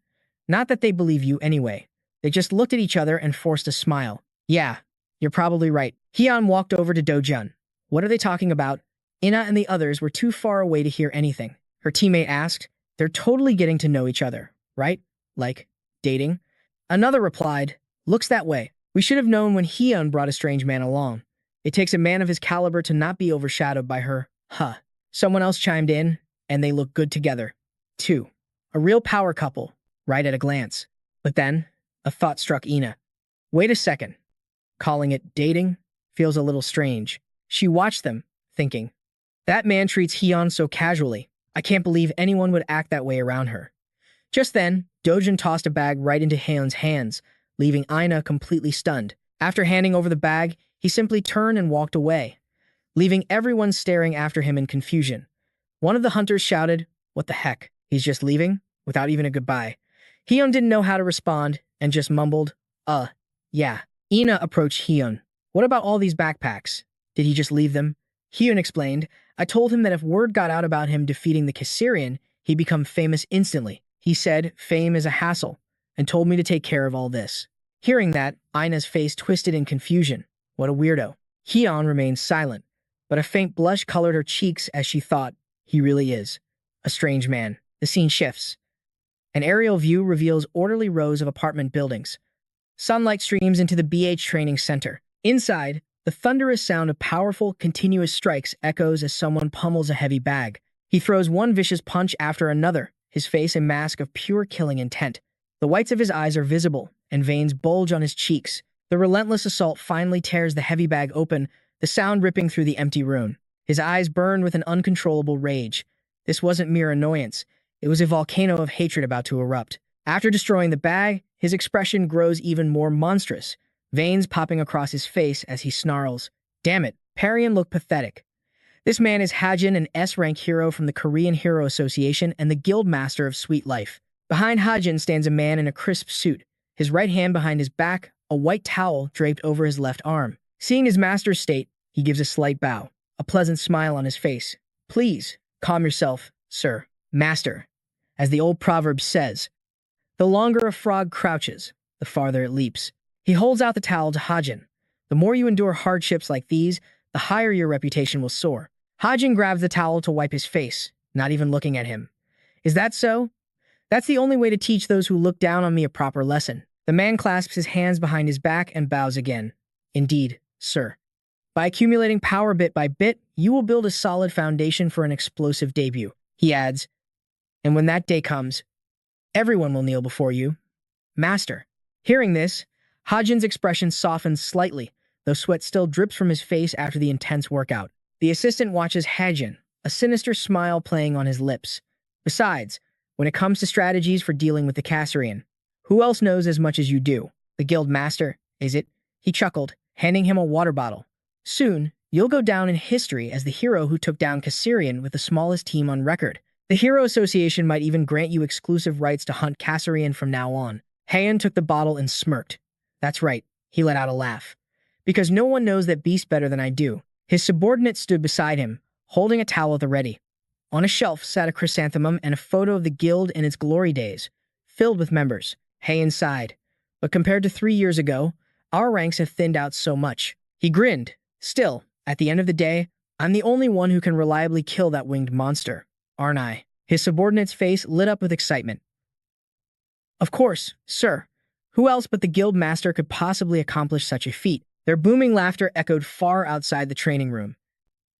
A: Not that they believe you anyway. They just looked at each other and forced a smile. Yeah, you're probably right. Hyun walked over to Dojun. What are they talking about? Ina and the others were too far away to hear anything. Her teammate asked, They're totally getting to know each other, right? Like, dating? Another replied, Looks that way. We should have known when Hyun brought a strange man along. It takes a man of his caliber to not be overshadowed by her. Huh. Someone else chimed in, and they look good together. 2. A real power couple, right at a glance. But then, a thought struck Ina. Wait a second. Calling it dating feels a little strange. She watched them, thinking, That man treats Hyun so casually. I can't believe anyone would act that way around her. Just then, Dojun tossed a bag right into Hyun's hands, leaving Ina completely stunned. After handing over the bag, he simply turned and walked away, leaving everyone staring after him in confusion. One of the hunters shouted, What the heck? He's just leaving? Without even a goodbye. Hyun didn't know how to respond and just mumbled, yeah. Ina approached Hyun. What about all these backpacks? Did he just leave them? Hyun explained, I told him that if word got out about him defeating the Cassarian, he'd become famous instantly. He said fame is a hassle, and told me to take care of all this. Hearing that, Ina's face twisted in confusion. What a weirdo. Hyun remained silent, but a faint blush colored her cheeks as she thought, he really is a strange man. The scene shifts. An aerial view reveals orderly rows of apartment buildings. Sunlight streams into the BH training center. Inside, the thunderous sound of powerful, continuous strikes echoes as someone pummels a heavy bag. He throws one vicious punch after another, his face a mask of pure killing intent. The whites of his eyes are visible, and veins bulge on his cheeks. The relentless assault finally tears the heavy bag open, the sound ripping through the empty room. His eyes burn with an uncontrollable rage. This wasn't mere annoyance. It was a volcano of hatred about to erupt. After destroying the bag, his expression grows even more monstrous, veins popping across his face as he snarls. Damn it, Parian looked pathetic. This man is Hajin, an S-rank hero from the Korean Hero Association and the guild master of Sweet Life. Behind Hajin stands a man in a crisp suit, his right hand behind his back, a white towel draped over his left arm. Seeing his master's state, he gives a slight bow, a pleasant smile on his face. Please, calm yourself, sir. Master. As the old proverb says, the longer a frog crouches, the farther it leaps. He holds out the towel to Hajin. The more you endure hardships like these, the higher your reputation will soar. Hajin grabs the towel to wipe his face, not even looking at him. Is that so? That's the only way to teach those who look down on me a proper lesson. The man clasps his hands behind his back and bows again. Indeed, sir. By accumulating power bit by bit, you will build a solid foundation for an explosive debut, he adds. And when that day comes, everyone will kneel before you. Master. Hearing this, Hajin's expression softens slightly, though sweat still drips from his face after the intense workout. The assistant watches Hajin, a sinister smile playing on his lips. Besides, when it comes to strategies for dealing with the Cassarian, who else knows as much as you do? The guild master, is it? He chuckled, handing him a water bottle. Soon, you'll go down in history as the hero who took down Cassarian with the smallest team on record. The Hero Association might even grant you exclusive rights to hunt Cassarian from now on. Heian took the bottle and smirked. That's right, he let out a laugh. Because no one knows that beast better than I do. His subordinate stood beside him, holding a towel at the ready. On a shelf sat a chrysanthemum and a photo of the guild in its glory days, filled with members. Heian sighed. But compared to 3 years ago, our ranks have thinned out so much. He grinned. Still, at the end of the day, I'm the only one who can reliably kill that winged monster, aren't I? His subordinate's face lit up with excitement. Of course, sir. Who else but the guild master could possibly accomplish such a feat? Their booming laughter echoed far outside the training room,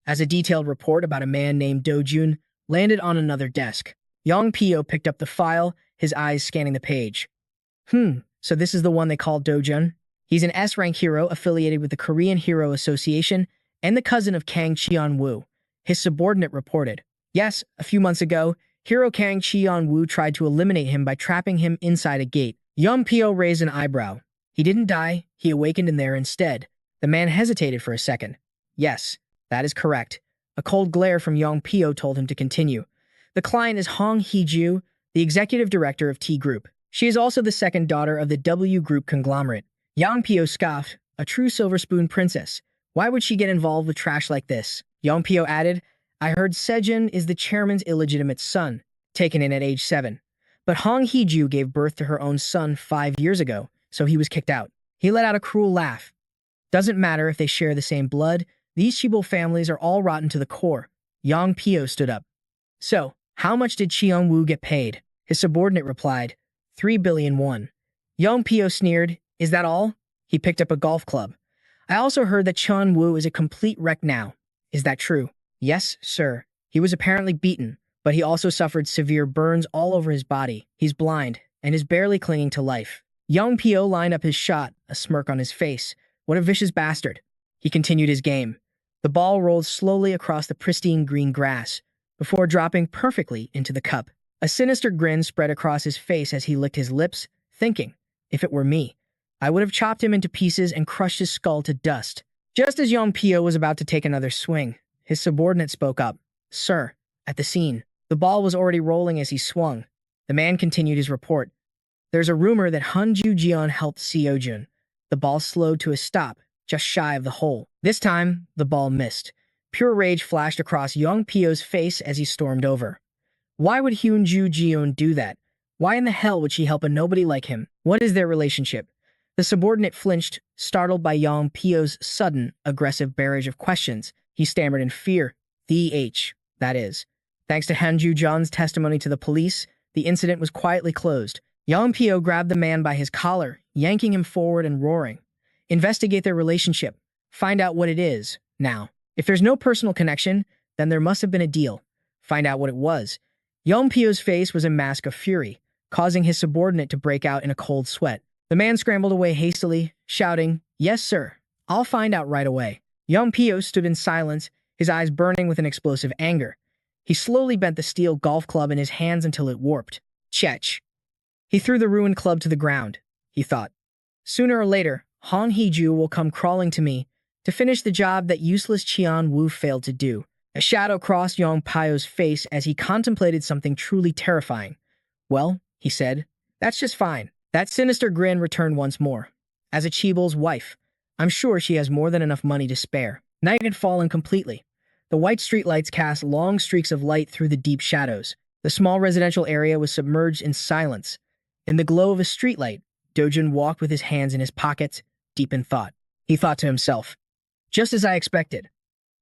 A: as a detailed report about a man named Dojun landed on another desk. Yang Pio picked up the file, his eyes scanning the page. So this is the one they call Dojun? He's an S-rank hero affiliated with the Korean Hero Association and the cousin of Kang Cheon-woo. His subordinate reported. Yes, a few months ago, hero Kang Cheon-woo tried to eliminate him by trapping him inside a gate. Yang Pio raised an eyebrow. He didn't die, he awakened in there instead. The man hesitated for a second. Yes, that is correct. A cold glare from Yang Pio told him to continue. The client is Hong Hee-ju, the executive director of T Group. She is also the second daughter of the W Group conglomerate. Yang Pio scoffed, a true silver spoon princess. Why would she get involved with trash like this? Yang Pio added, I heard Sejun is the chairman's illegitimate son, taken in at age 7. But Hong Hee-ju gave birth to her own son 5 years ago, so he was kicked out. He let out a cruel laugh. Doesn't matter if they share the same blood, these Chibo families are all rotten to the core. Yang Pio stood up. So, how much did Cheon-woo get paid? His subordinate replied, 3 billion won. Yang Pio sneered, is that all? He picked up a golf club. I also heard that Cheon-woo is a complete wreck now. Is that true? Yes, sir. He was apparently beaten, but he also suffered severe burns all over his body. He's blind, and is barely clinging to life. Yang Pio lined up his shot, a smirk on his face. What a vicious bastard. He continued his game. The ball rolled slowly across the pristine green grass, before dropping perfectly into the cup. A sinister grin spread across his face as he licked his lips, thinking, if it were me, I would have chopped him into pieces and crushed his skull to dust. Just as Yang Pio was about to take another swing, his subordinate spoke up. Sir, at the scene. The ball was already rolling as he swung. The man continued his report. There's a rumor that Hunju Jeon helped Seojun. The ball slowed to a stop, just shy of the hole. This time, the ball missed. Pure rage flashed across Yang Pio's face as he stormed over. Why would Hunju Jeon do that? Why in the hell would she help a nobody like him? What is their relationship? The subordinate flinched, startled by Yang Pio's sudden, aggressive barrage of questions. He stammered in fear. That is. Thanks to Hanju Jeon's testimony to the police, the incident was quietly closed. Yang Pio grabbed the man by his collar, yanking him forward and roaring. Investigate their relationship. Find out what it is, now. If there's no personal connection, then there must have been a deal. Find out what it was. Yang Pio's face was a mask of fury, causing his subordinate to break out in a cold sweat. The man scrambled away hastily, shouting, Yes, sir. I'll find out right away. Yang Pio stood in silence, his eyes burning with an explosive anger. He slowly bent the steel golf club in his hands until it warped. Chech. He threw the ruined club to the ground, he thought. Sooner or later, Hong Hee-ju will come crawling to me to finish the job that useless Cheon-woo failed to do. A shadow crossed Yang Pio's face as he contemplated something truly terrifying. Well, he said, that's just fine. That sinister grin returned once more. As a Chibol's wife, I'm sure she has more than enough money to spare. Night had fallen completely. The white streetlights cast long streaks of light through the deep shadows. The small residential area was submerged in silence. In the glow of a streetlight, Dojun walked with his hands in his pockets, deep in thought. He thought to himself, just as I expected.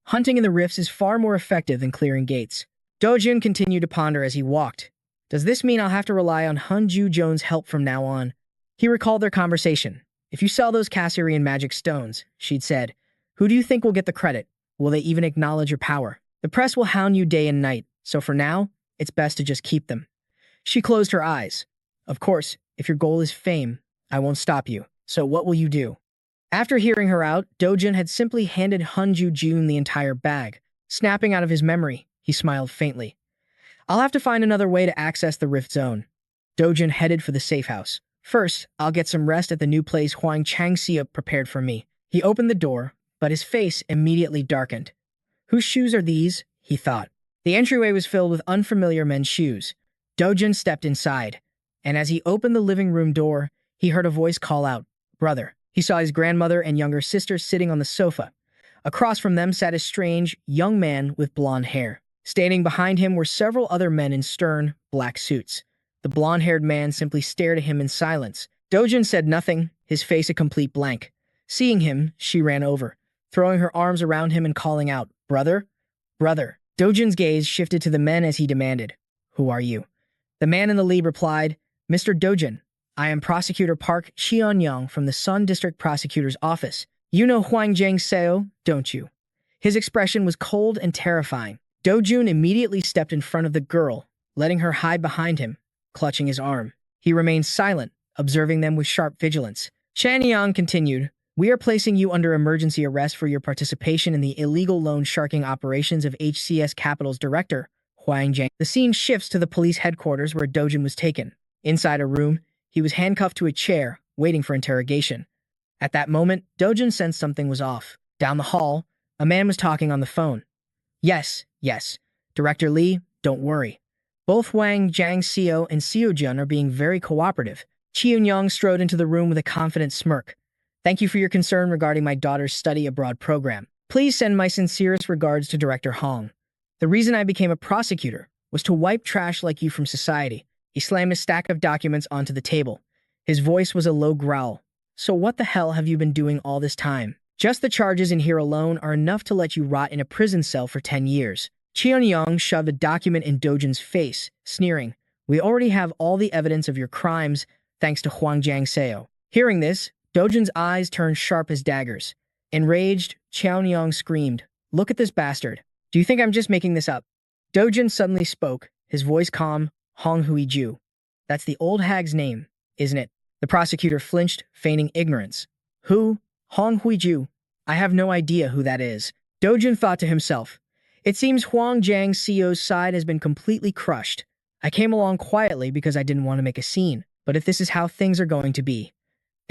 A: Hunting in the rifts is far more effective than clearing gates. Dojun continued to ponder as he walked. Does this mean I'll have to rely on Hunju Jones' help from now on? He recalled their conversation. If you sell those Cassarian magic stones, she'd said, who do you think will get the credit? Will they even acknowledge your power? The press will hound you day and night, so for now, it's best to just keep them. She closed her eyes. Of course, if your goal is fame, I won't stop you. So what will you do? After hearing her out, Dojun had simply handed Hunju Jun the entire bag. Snapping out of his memory, he smiled faintly. I'll have to find another way to access the rift zone. Dojun headed for the safe house. First, I'll get some rest at the new place Huang Changxia prepared for me. He opened the door, but his face immediately darkened. Whose shoes are these? He thought. The entryway was filled with unfamiliar men's shoes. Dojun stepped inside, and as he opened the living room door, he heard a voice call out, brother. He saw his grandmother and younger sister sitting on the sofa. Across from them sat a strange, young man with blonde hair. Standing behind him were several other men in stern, black suits. The blonde-haired man simply stared at him in silence. Dojun said nothing, his face a complete blank. Seeing him, she ran over, throwing her arms around him and calling out, brother? Brother. Dojun's gaze shifted to the men as he demanded, who are you? The man in the lead replied, Mr. Dojun, I am Prosecutor Park Cheon-young from the Sun District Prosecutor's Office. You know Huang Jiang-seo, don't you? His expression was cold and terrifying. Dojun immediately stepped in front of the girl, letting her hide behind him, clutching his arm. He remained silent, observing them with sharp vigilance. Chanyang continued, we are placing you under emergency arrest for your participation in the illegal loan sharking operations of HCS Capital's director, Huang Jiang. The scene shifts to the police headquarters where Dojun was taken. Inside a room, he was handcuffed to a chair, waiting for interrogation. At that moment, Dojun sensed something was off. Down the hall, a man was talking on the phone. Yes. Director Lee, don't worry. Both Huang Jiang-seo and Seo-jun are being very cooperative. Cheon-young strode into the room with a confident smirk. Thank you for your concern regarding my daughter's study abroad program. Please send my sincerest regards to Director Hong. The reason I became a prosecutor was to wipe trash like you from society. He slammed a stack of documents onto the table. His voice was a low growl. So what the hell have you been doing all this time? Just the charges in here alone are enough to let you rot in a prison cell for 10 years. Cheon-young shoved a document in Dojun's face, sneering, we already have all the evidence of your crimes, thanks to Huang Jiang-seo. Hearing this, Dojun's eyes turned sharp as daggers. Enraged, Cheon-young screamed, look at this bastard. Do you think I'm just making this up? Dojun suddenly spoke, his voice calm, Hong Hui-ju. That's the old hag's name, isn't it? The prosecutor flinched, feigning ignorance. Who? Hong Hui-ju. I have no idea who that is. Dojun thought to himself. It seems Huang Jiang-seo's side has been completely crushed. I came along quietly because I didn't want to make a scene, but if this is how things are going to be.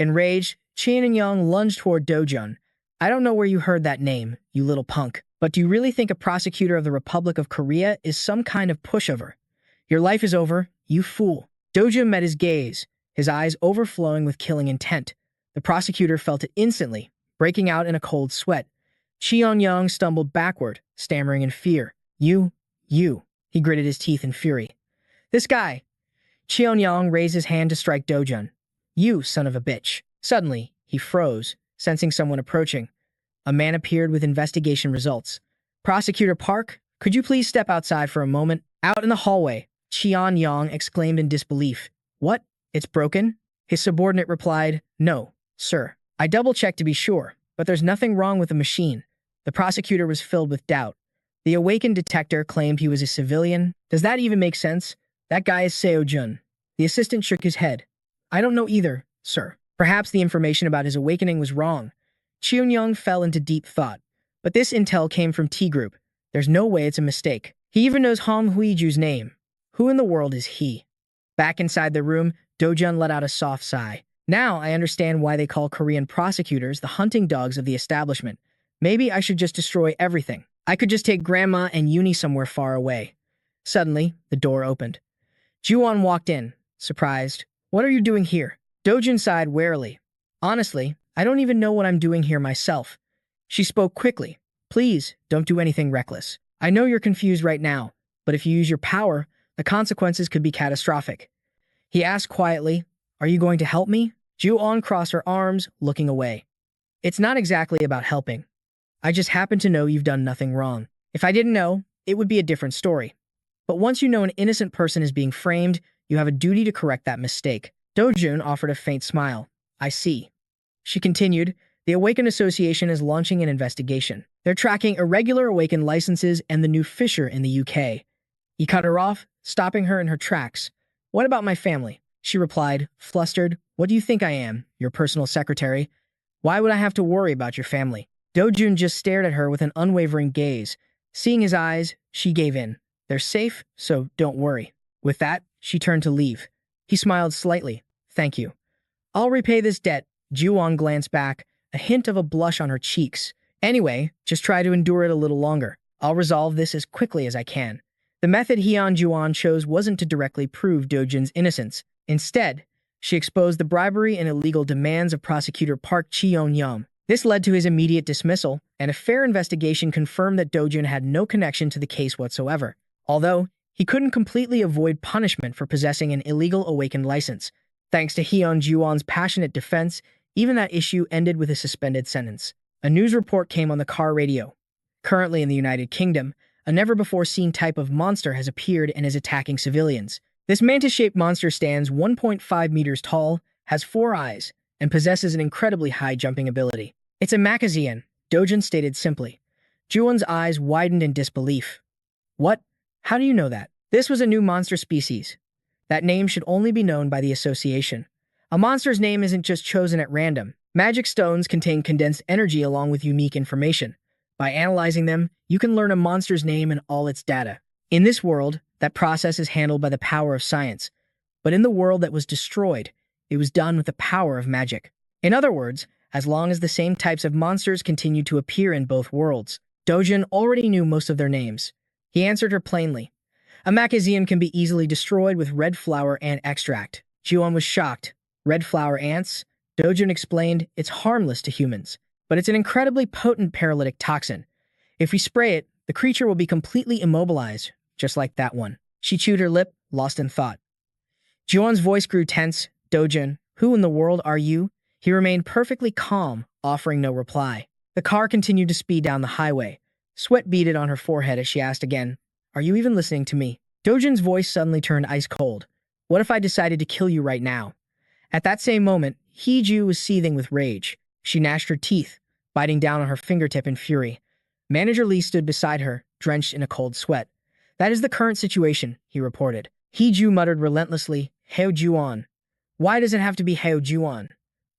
A: Enraged, Cheon-young lunged toward Dojun. I don't know where you heard that name, you little punk, but do you really think a prosecutor of the Republic of Korea is some kind of pushover? Your life is over, you fool. Dojun met his gaze, his eyes overflowing with killing intent. The prosecutor felt it instantly, breaking out in a cold sweat. Cheon-young stumbled backward, stammering in fear. You. He gritted his teeth in fury. This guy. Cheon-young raised his hand to strike Dojun. You son of a bitch. Suddenly, he froze, sensing someone approaching. A man appeared with investigation results. Prosecutor Park, could you please step outside for a moment? Out in the hallway, Cheon-young exclaimed in disbelief. What? It's broken? His subordinate replied, No, sir. I double-checked to be sure, but there's nothing wrong with the machine. The prosecutor was filled with doubt. The awakened detector claimed he was a civilian. Does that even make sense? That guy is Seo-jun. The assistant shook his head. I don't know either, sir. Perhaps the information about his awakening was wrong. Cheon-young fell into deep thought. But this intel came from T-Group. There's no way it's a mistake. He even knows Hong Hui-ju's name. Who in the world is he? Back inside the room, Dojun let out a soft sigh. Now I understand why they call Korean prosecutors the hunting dogs of the establishment. Maybe I should just destroy everything. I could just take Grandma and Uni somewhere far away. Suddenly, the door opened. Ju-won walked in, surprised. What are you doing here? Dojun sighed warily. Honestly, I don't even know what I'm doing here myself. She spoke quickly. Please, don't do anything reckless. I know you're confused right now, but if you use your power, the consequences could be catastrophic. He asked quietly, Are you going to help me? Ju-on crossed her arms, looking away. It's not exactly about helping. I just happen to know you've done nothing wrong. If I didn't know, it would be a different story. But once you know an innocent person is being framed, you have a duty to correct that mistake. Do-jun offered a faint smile. I see. She continued, the Awakened Association is launching an investigation. They're tracking irregular Awakened licenses and the new Fisher in the UK. He cut her off, stopping her in her tracks. What about my family? She replied, flustered. What do you think I am, your personal secretary? Why would I have to worry about your family? Do-jun just stared at her with an unwavering gaze. Seeing his eyes, she gave in. They're safe, so don't worry. With that, she turned to leave. He smiled slightly. Thank you. I'll repay this debt. Ju-on glanced back, a hint of a blush on her cheeks. Anyway, just try to endure it a little longer. I'll resolve this as quickly as I can. The method Ju-on chose wasn't to directly prove Do-jun's innocence. Instead, she exposed the bribery and illegal demands of prosecutor Park Cheon-yum. This led to his immediate dismissal, and a fair investigation confirmed that Do-jun had no connection to the case whatsoever. Although, he couldn't completely avoid punishment for possessing an illegal Awakened license. Thanks to Ju-on's passionate defense, even that issue ended with a suspended sentence. A news report came on the car radio. Currently in the United Kingdom, a never-before-seen type of monster has appeared and is attacking civilians. This mantis-shaped monster stands 1.5 meters tall, has 4 eyes, and possesses an incredibly high jumping ability. It's a Makazian, Do-jun stated simply. Ju-on's eyes widened in disbelief. What? How do you know that? This was a new monster species. That name should only be known by the association. A monster's name isn't just chosen at random. Magic stones contain condensed energy along with unique information. By analyzing them, you can learn a monster's name and all its data. In this world, that process is handled by the power of science. But in the world that was destroyed, it was done with the power of magic. In other words, as long as the same types of monsters continued to appear in both worlds, Do-jun already knew most of their names. He answered her plainly. A Makazian can be easily destroyed with red flower ant extract. Ju-on was shocked. Red flower ants? Do-jun explained, it's harmless to humans, but it's an incredibly potent paralytic toxin. If we spray it, the creature will be completely immobilized, just like that one. She chewed her lip, lost in thought. Ju-on's voice grew tense. Do-jun, who in the world are you? He remained perfectly calm, offering no reply. The car continued to speed down the highway. Sweat beaded on her forehead as she asked again, are you even listening to me? Do-jun's voice suddenly turned ice cold. What if I decided to kill you right now? At that same moment, Hee-ju was seething with rage. She gnashed her teeth, biting down on her fingertip in fury. Manager Lee stood beside her, drenched in a cold sweat. That is the current situation, he reported. Hee-ju muttered relentlessly, Heo Ju-on. Why does it have to be Heo Ju-on?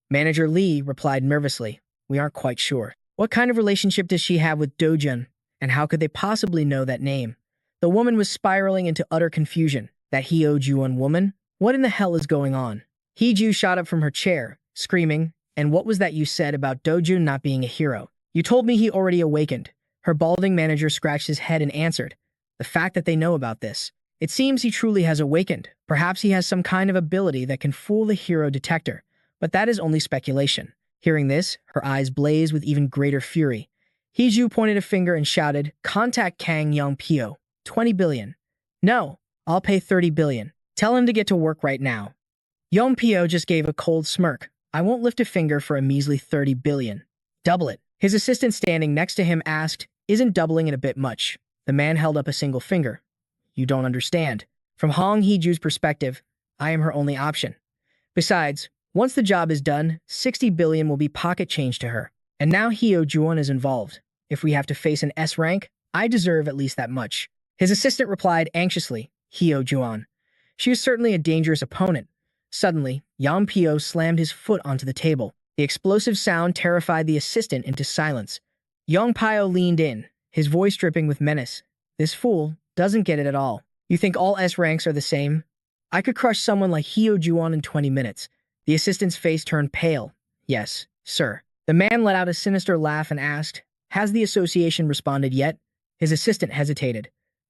A: Manager Lee replied nervously, we aren't quite sure. What kind of relationship does she have with Do-jun, and how could they possibly know that name? The woman was spiraling into utter confusion. That Heo Ju-on woman? What in the hell is going on? Hee-ju shot up from her chair, screaming, and what was that you said about Do-jun not being a hero? You told me he already awakened. Her balding manager scratched his head and answered, the fact that they know about this. It seems he truly has awakened. Perhaps he has some kind of ability that can fool the hero detector, but that is only speculation. Hearing this, her eyes blazed with even greater fury. Hee-ju pointed a finger and shouted, contact Kang Yong-pyo, 20 billion. No, I'll pay 30 billion. Tell him to get to work right now. Yong-pyo just gave a cold smirk. I won't lift a finger for a measly 30 billion. Double it. His assistant standing next to him asked, isn't doubling it a bit much? The man held up a single finger. You don't understand. From Hong Hee-ju's perspective, I am her only option. Besides, once the job is done, 60 billion will be pocket change to her. And now Heo Ju-on is involved. If we have to face an S rank, I deserve at least that much. His assistant replied anxiously, Heo Ju-on. She is certainly a dangerous opponent. Suddenly, Yong-pyo slammed his foot onto the table. The explosive sound terrified the assistant into silence. Yong-pyo leaned in, his voice dripping with menace. This fool doesn't get it at all. You think all S ranks are the same? I could crush someone like Heo Ju-on in 20 minutes. The assistant's face turned pale. Yes, sir. The man let out a sinister laugh and asked, has the association responded yet? His assistant hesitated.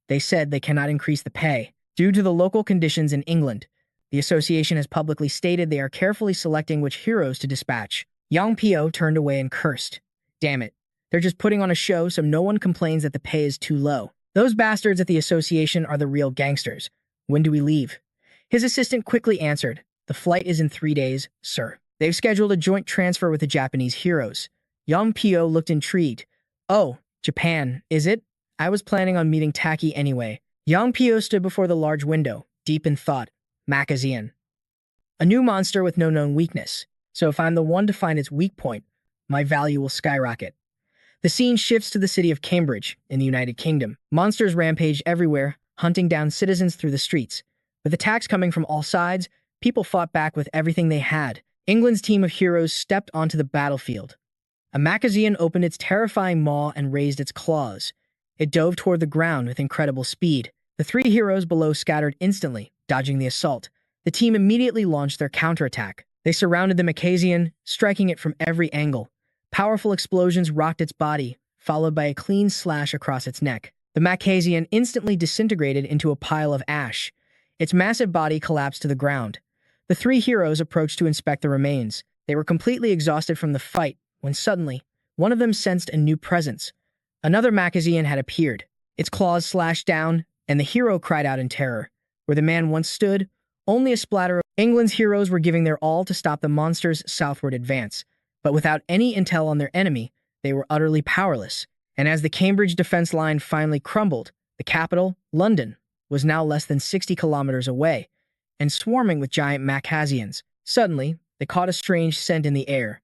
A: They said they cannot increase the pay. Due to the local conditions in England, the association has publicly stated they are carefully selecting which heroes to dispatch. Yong-pyo turned away and cursed. Damn it. They're just putting on a show so no one complains that the pay is too low. Those bastards at the association are the real gangsters. When do we leave? His assistant quickly answered, the flight is in 3 days, sir. They've scheduled a joint transfer with the Japanese heroes. Young Pio looked intrigued. Oh, Japan, is it? I was planning on meeting Taki anyway. Yang Pio stood before the large window, deep in thought. Makazian. A new monster with no known weakness. So if I'm the one to find its weak point, my value will skyrocket. The scene shifts to the city of Cambridge, in the United Kingdom. Monsters rampage everywhere, hunting down citizens through the streets. With attacks coming from all sides, people fought back with everything they had. England's team of heroes stepped onto the battlefield. A Makazian opened its terrifying maw and raised its claws. It dove toward the ground with incredible speed. The three heroes below scattered instantly, dodging the assault. The team immediately launched their counterattack. They surrounded the Makazian, striking it from every angle. Powerful explosions rocked its body, followed by a clean slash across its neck. The Makazian instantly disintegrated into a pile of ash. Its massive body collapsed to the ground. The three heroes approached to inspect the remains. They were completely exhausted from the fight when suddenly, one of them sensed a new presence. Another Makazian had appeared. Its claws slashed down, and the hero cried out in terror. Where the man once stood, only a splatter of England's heroes were giving their all to stop the monster's southward advance. But without any intel on their enemy, they were utterly powerless. And as the Cambridge defense line finally crumbled, the capital, London, was now less than 60 kilometers away, and swarming with giant Makazians. Suddenly, they caught a strange scent in the air.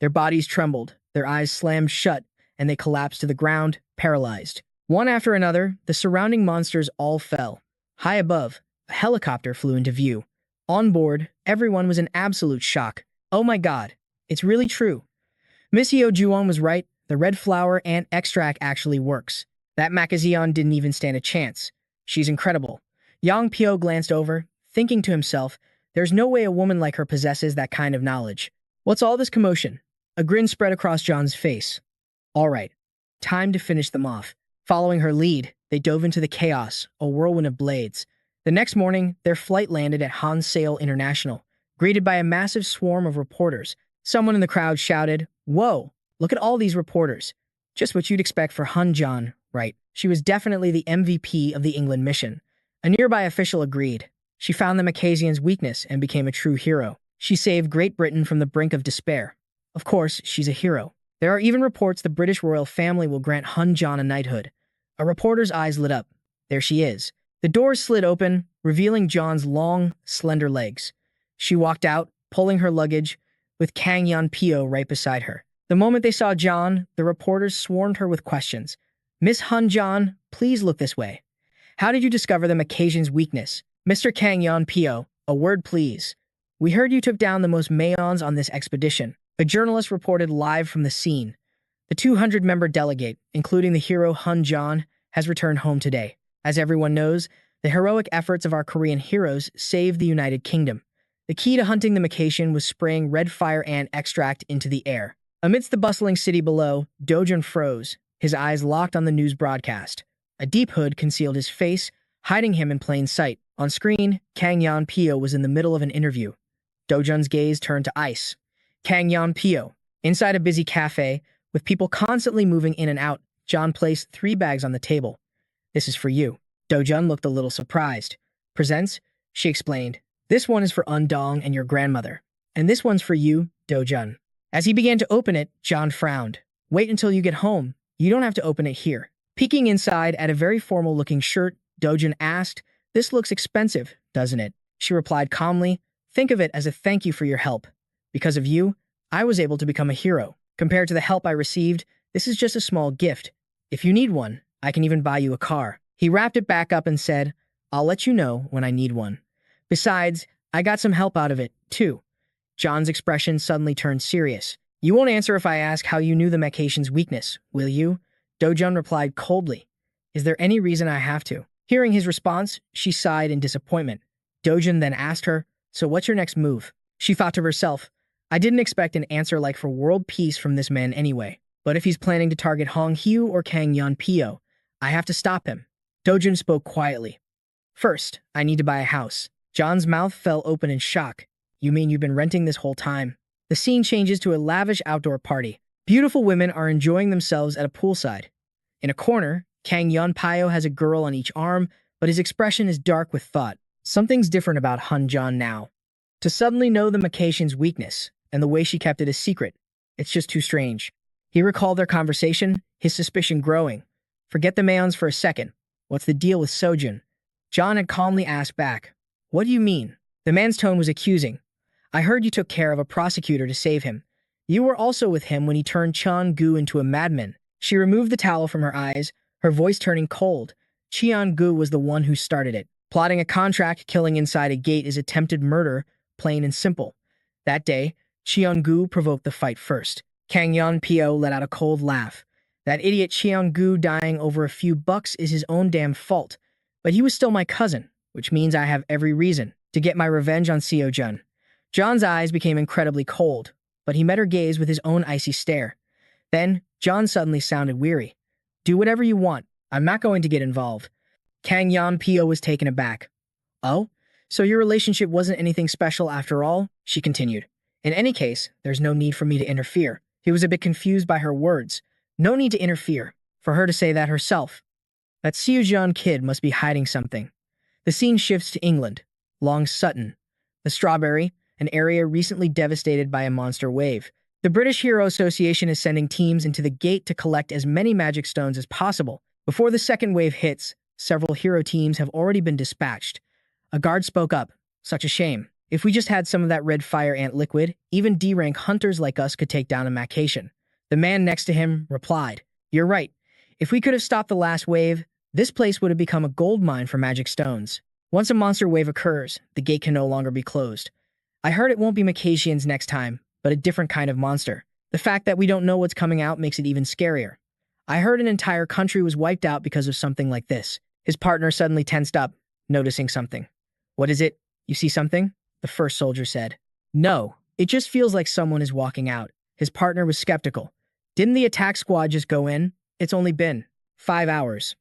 A: Their bodies trembled, their eyes slammed shut, and they collapsed to the ground, paralyzed. One after another, the surrounding monsters all fell. High above, a helicopter flew into view. On board, everyone was in absolute shock. Oh my god, it's really true. Miss Hyo Juwon was right, the red flower ant extract actually works. That Makazian didn't even stand a chance. She's incredible. Yang Pio glanced over, thinking to himself, there's no way a woman like her possesses that kind of knowledge. What's all this commotion? A grin spread across John's face. All right, time to finish them off. Following her lead, they dove into the chaos, a whirlwind of blades. The next morning, their flight landed at Hansale International, greeted by a massive swarm of reporters. Someone in the crowd shouted, "Whoa, look at all these reporters." Just what you'd expect for Hun-jan, right? She was definitely the MVP of the England mission. A nearby official agreed. She found the Makazian's weakness and became a true hero. She saved Great Britain from the brink of despair. Of course, she's a hero. There are even reports the British royal family will grant Hun-jan a knighthood. A reporter's eyes lit up. There she is. The doors slid open, revealing John's long, slender legs. She walked out, pulling her luggage, with Kang Yan Pio right beside her. The moment they saw John, the reporters swarmed her with questions. Miss Hun-jan, please look this way. How did you discover the Makazian's weakness? Mr. Kang Yan Pio, a word please. We heard you took down the most Mayons on this expedition. A journalist reported live from the scene. The 200-member delegate, including the hero Hun-jan, has returned home today. As everyone knows, the heroic efforts of our Korean heroes saved the United Kingdom. The key to hunting the Makazian was spraying red fire ant extract into the air. Amidst the bustling city below, Dojun froze, his eyes locked on the news broadcast. A deep hood concealed his face, hiding him in plain sight. On screen, Kang Yan Pio was in the middle of an interview. Dojun's gaze turned to ice. Kang Yan Pio. Inside a busy cafe, with people constantly moving in and out, John placed 3 bags on the table. This is for you. Dojun looked a little surprised. Presents, she explained. This one is for Undong and your grandmother. And this one's for you, Dojun. As he began to open it, John frowned. Wait until you get home. You don't have to open it here. Peeking inside at a very formal-looking shirt, Dojun asked, This looks expensive, doesn't it? She replied calmly, Think of it as a thank you for your help. Because of you, I was able to become a hero. Compared to the help I received, this is just a small gift. If you need one, I can even buy you a car. He wrapped it back up and said, I'll let you know when I need one. Besides, I got some help out of it, too. John's expression suddenly turned serious. You won't answer if I ask how you knew the Makazian's weakness, will you? Dojun replied coldly. Is there any reason I have to? Hearing his response, she sighed in disappointment. Dojun then asked her, So what's your next move? She thought to herself, I didn't expect an answer like for world peace from this man anyway. But if he's planning to target Hong Hyu or Kang Yan Pio, I have to stop him. Dojun spoke quietly. First, I need to buy a house. John's mouth fell open in shock. You mean you've been renting this whole time? The scene changes to a lavish outdoor party. Beautiful women are enjoying themselves at a poolside. In a corner, Kang Yan Pio has a girl on each arm, but his expression is dark with thought. Something's different about Hun-jan now. To suddenly know the Makazian's weakness, and the way she kept it a secret. It's just too strange. He recalled their conversation, his suspicion growing. Forget the Mayons for a second. What's the deal with Sojun? John had calmly asked back. What do you mean? The man's tone was accusing. I heard you took care of a prosecutor to save him. You were also with him when he turned Cheon-gu into a madman. She removed the towel from her eyes, her voice turning cold. Cheon-gu was the one who started it. Plotting a contract killing inside a gate is attempted murder, plain and simple. That day, Cheon-gu provoked the fight first. Kang Yeon-pyo let out a cold laugh. That idiot Cheon-gu dying over a few bucks is his own damn fault. But he was still my cousin, which means I have every reason to get my revenge on Seo-jun. John's eyes became incredibly cold, but he met her gaze with his own icy stare. Then, John suddenly sounded weary. Do whatever you want. I'm not going to get involved. Kang Yeon-pyo was taken aback. Oh? So your relationship wasn't anything special after all? She continued. In any case, there's no need for me to interfere. He was a bit confused by her words. No need to interfere. For her to say that herself. That Seo-jun kid must be hiding something. The scene shifts to England. Long Sutton. The Strawberry, an area recently devastated by a monster wave. The British Hero Association is sending teams into the gate to collect as many magic stones as possible. Before the second wave hits, several hero teams have already been dispatched. A guard spoke up. Such a shame. If we just had some of that red fire ant liquid, even D-rank hunters like us could take down a Macation. The man next to him replied, You're right. If we could have stopped the last wave, this place would have become a gold mine for magic stones. Once a monster wave occurs, the gate can no longer be closed. I heard it won't be Macations next time, but a different kind of monster. The fact that we don't know what's coming out makes it even scarier. I heard an entire country was wiped out because of something like this. His partner suddenly tensed up, noticing something. What is it? You see something? The first soldier said. No, it just feels like someone is walking out. His partner was skeptical. Didn't the attack squad just go in? It's only been 5 hours.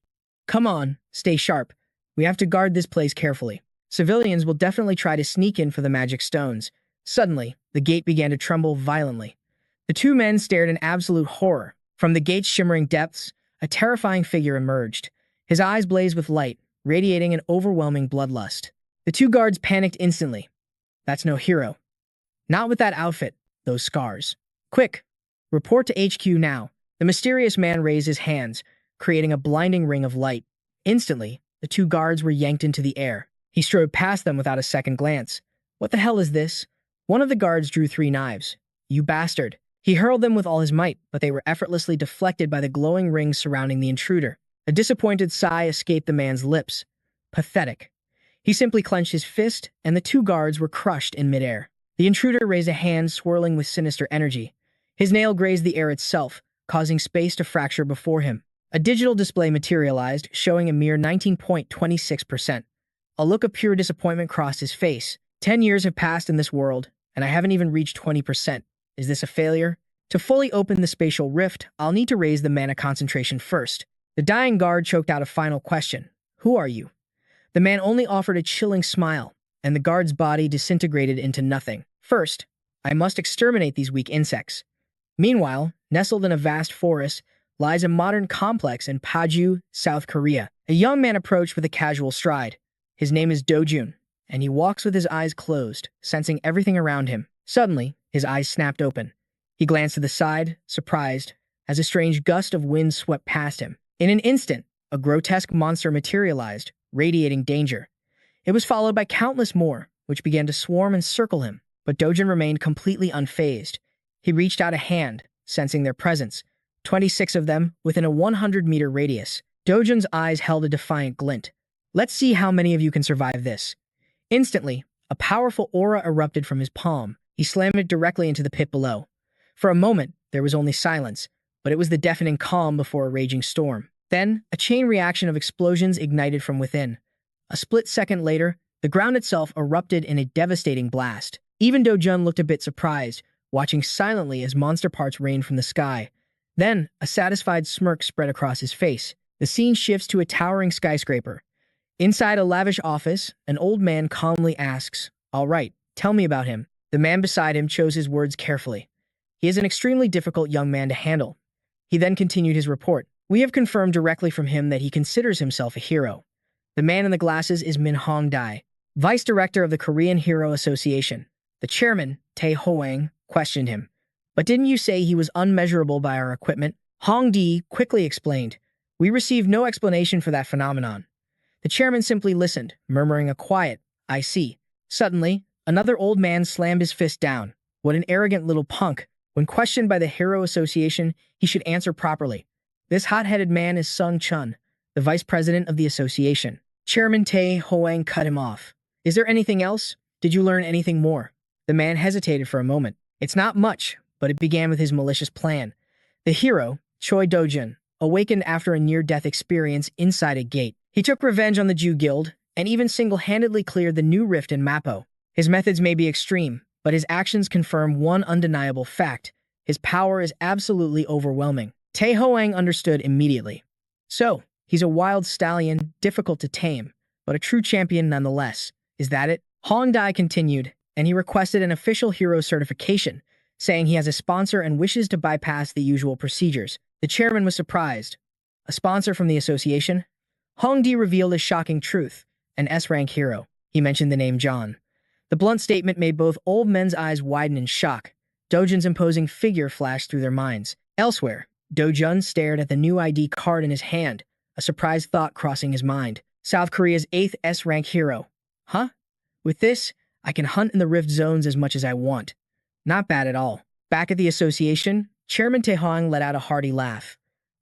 A: Come on, stay sharp. We have to guard this place carefully. Civilians will definitely try to sneak in for the magic stones. Suddenly, the gate began to tremble violently. The two men stared in absolute horror. From the gate's shimmering depths, a terrifying figure emerged. His eyes blazed with light, radiating an overwhelming bloodlust. The two guards panicked instantly. That's no hero. Not with that outfit, those scars. Quick! Report to HQ now. The mysterious man raised his hands, creating a blinding ring of light. Instantly, the two guards were yanked into the air. He strode past them without a second glance. What the hell is this? One of the guards drew 3 knives. You bastard. He hurled them with all his might, but they were effortlessly deflected by the glowing rings surrounding the intruder. A disappointed sigh escaped the man's lips. Pathetic. He simply clenched his fist, and the two guards were crushed in midair. The intruder raised a hand swirling with sinister energy. His nail grazed the air itself, causing space to fracture before him. A digital display materialized, showing a mere 19.26%. A look of pure disappointment crossed his face. 10 years have passed in this world, and I haven't even reached 20%. Is this a failure? To fully open the spatial rift, I'll need to raise the mana concentration first. The dying guard choked out a final question. Who are you? The man only offered a chilling smile, and the guard's body disintegrated into nothing. First, I must exterminate these weak insects. Meanwhile, nestled in a vast forest, lies a modern complex in Paju, South Korea. A young man approached with a casual stride. His name is Do-jun, and he walks with his eyes closed, sensing everything around him. Suddenly, his eyes snapped open. He glanced to the side, surprised, as a strange gust of wind swept past him. In an instant, a grotesque monster materialized, radiating danger. It was followed by countless more, which began to swarm and circle him, but Do-jun remained completely unfazed. He reached out a hand, sensing their presence. 26 of them, within a 100-meter radius. Do-jun's eyes held a defiant glint. Let's see how many of you can survive this. Instantly, a powerful aura erupted from his palm. He slammed it directly into the pit below. For a moment, there was only silence, but it was the deafening calm before a raging storm. Then, a chain reaction of explosions ignited from within. A split second later, the ground itself erupted in a devastating blast. Even Do-jun looked a bit surprised, watching silently as monster parts rained from the sky. Then, a satisfied smirk spread across his face. The scene shifts to a towering skyscraper. Inside a lavish office, an old man calmly asks, All right, tell me about him. The man beside him chose his words carefully. He is an extremely difficult young man to handle. He then continued his report. We have confirmed directly from him that he considers himself a hero. The man in the glasses is Min Hong-dae, vice director of the Korean Hero Association. The chairman, Tae Hoang questioned him. But didn't you say he was unmeasurable by our equipment? Hong Di quickly explained. We received no explanation for that phenomenon. The chairman simply listened, murmuring a quiet, I see. Suddenly, another old man slammed his fist down. What an arrogant little punk. When questioned by the Hero Association, he should answer properly. This hot-headed man is Sung Chun, the vice president of the association. Chairman Tae Hoang cut him off. Is there anything else? Did you learn anything more? The man hesitated for a moment. It's not much, but it began with his malicious plan. The hero, Choi Dojun, awakened after a near-death experience inside a gate. He took revenge on the Jew Guild and even single-handedly cleared the new rift in Mappo. His methods may be extreme, but his actions confirm one undeniable fact. His power is absolutely overwhelming. Tae Hoang understood immediately. So, he's a wild stallion, difficult to tame, but a true champion nonetheless. Is that it? Hong Dai continued, and he requested an official hero certification, saying he has a sponsor and wishes to bypass the usual procedures. The chairman was surprised. A sponsor from the association? Hong Di revealed a shocking truth. An S-rank hero. He mentioned the name John. The blunt statement made both old men's eyes widen in shock. Dojun's imposing figure flashed through their minds. Elsewhere, Dojun stared at the new ID card in his hand, a surprised thought crossing his mind. South Korea's 8th S-rank hero. Huh? With this, I can hunt in the rift zones as much as I want. Not bad at all. Back at the association, Chairman Tae Hong let out a hearty laugh.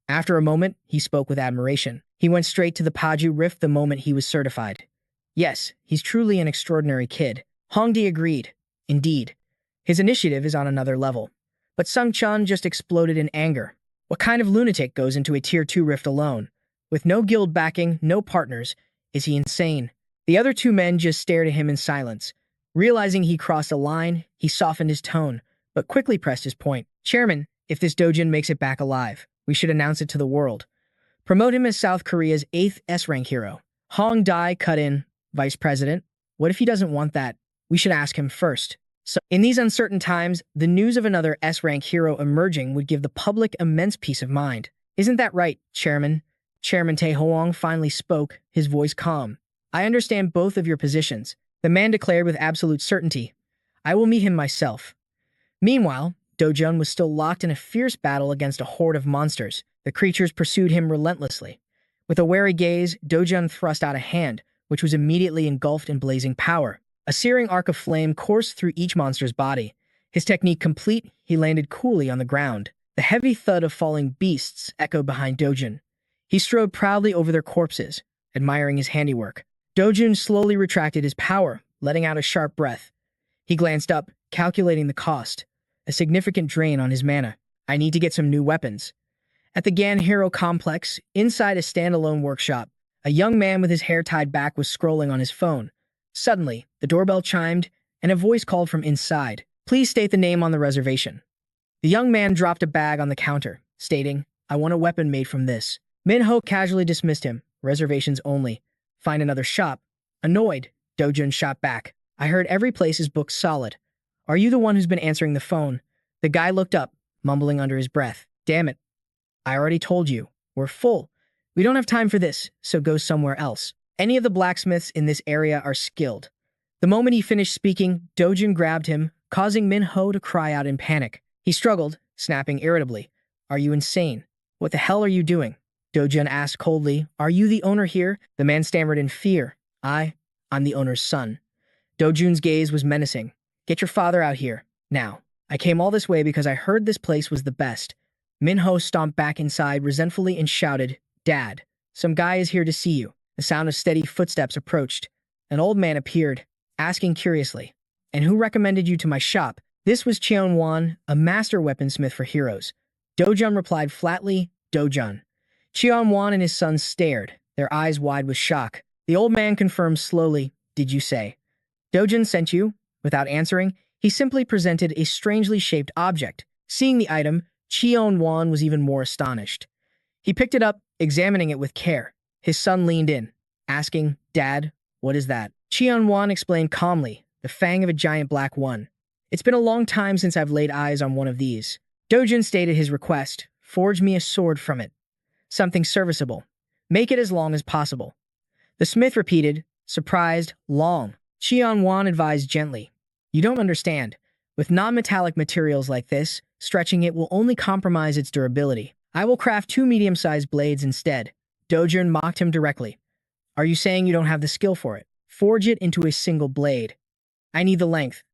A: After a moment, he spoke with admiration. He went straight to the Paju rift the moment he was certified. Yes, he's truly an extraordinary kid. Hongdi agreed. Indeed. His initiative is on another level. But Sung Chun just exploded in anger. What kind of lunatic goes into a Tier 2 rift alone? With no guild backing, no partners. Is he insane? The other two men just stared at him in silence. Realizing he crossed a line, he softened his tone, but quickly pressed his point. Chairman, if this Dojin makes it back alive, we should announce it to the world. Promote him as South Korea's 8th S-rank hero. Hong Dai cut in. Vice President, what if he doesn't want that? We should ask him first. So, in these uncertain times, the news of another S-rank hero emerging would give the public immense peace of mind. Isn't that right, Chairman? Chairman Tae Hoang finally spoke, his voice calm. I understand both of your positions. The man declared with absolute certainty. I will meet him myself. Meanwhile, Dojun was still locked in a fierce battle against a horde of monsters. The creatures pursued him relentlessly. With a wary gaze, Dojun thrust out a hand, which was immediately engulfed in blazing power. A searing arc of flame coursed through each monster's body. His technique complete, he landed coolly on the ground. The heavy thud of falling beasts echoed behind Dojun. He strode proudly over their corpses, admiring his handiwork. Dojun slowly retracted his power, letting out a sharp breath. He glanced up, calculating the cost. A significant drain on his mana. I need to get some new weapons. At the Gan Hero complex, inside a standalone workshop, a young man with his hair tied back was scrolling on his phone. Suddenly, the doorbell chimed, and a voice called from inside. Please state the name on the reservation. The young man dropped a bag on the counter, stating, I want a weapon made from this. Minho casually dismissed him. Reservations only. Find another shop. Annoyed, Dojun shot back. I heard every place is booked solid. Are you the one who's been answering the phone? The guy looked up, mumbling under his breath. Damn it. I already told you. We're full. We don't have time for this, so go somewhere else. Any of the blacksmiths in this area are skilled. The moment he finished speaking, Dojun grabbed him, causing Minho to cry out in panic. He struggled, snapping irritably. Are you insane? What the hell are you doing? Dojun asked coldly. Are you the owner here? The man stammered in fear. I'm the owner's son. Dojun's gaze was menacing. Get your father out here, now. I came all this way because I heard this place was the best. Minho stomped back inside resentfully and shouted, Dad, some guy is here to see you. The sound of steady footsteps approached. An old man appeared, asking curiously, And who recommended you to my shop? This was Cheon Wan, a master weaponsmith for heroes. Dojun replied flatly, Dojun. Cheon Wan and his son stared, their eyes wide with shock. The old man confirmed slowly, Did you say? Dojun sent you? Without answering, he simply presented a strangely shaped object. Seeing the item, Cheon Wan was even more astonished. He picked it up, examining it with care. His son leaned in, asking, Dad, what is that? Cheon Wan explained calmly, the fang of a giant black one. It's been a long time since I've laid eyes on one of these. Dojun stated his request, Forge me a sword from it. Something serviceable. Make it as long as possible. The smith repeated, surprised, long. Cheon Wan advised gently. You don't understand. With non-metallic materials like this, stretching it will only compromise its durability. I will craft 2 medium-sized blades instead. Dojun mocked him directly. Are you saying you don't have the skill for it? Forge it into a single blade. I need the length.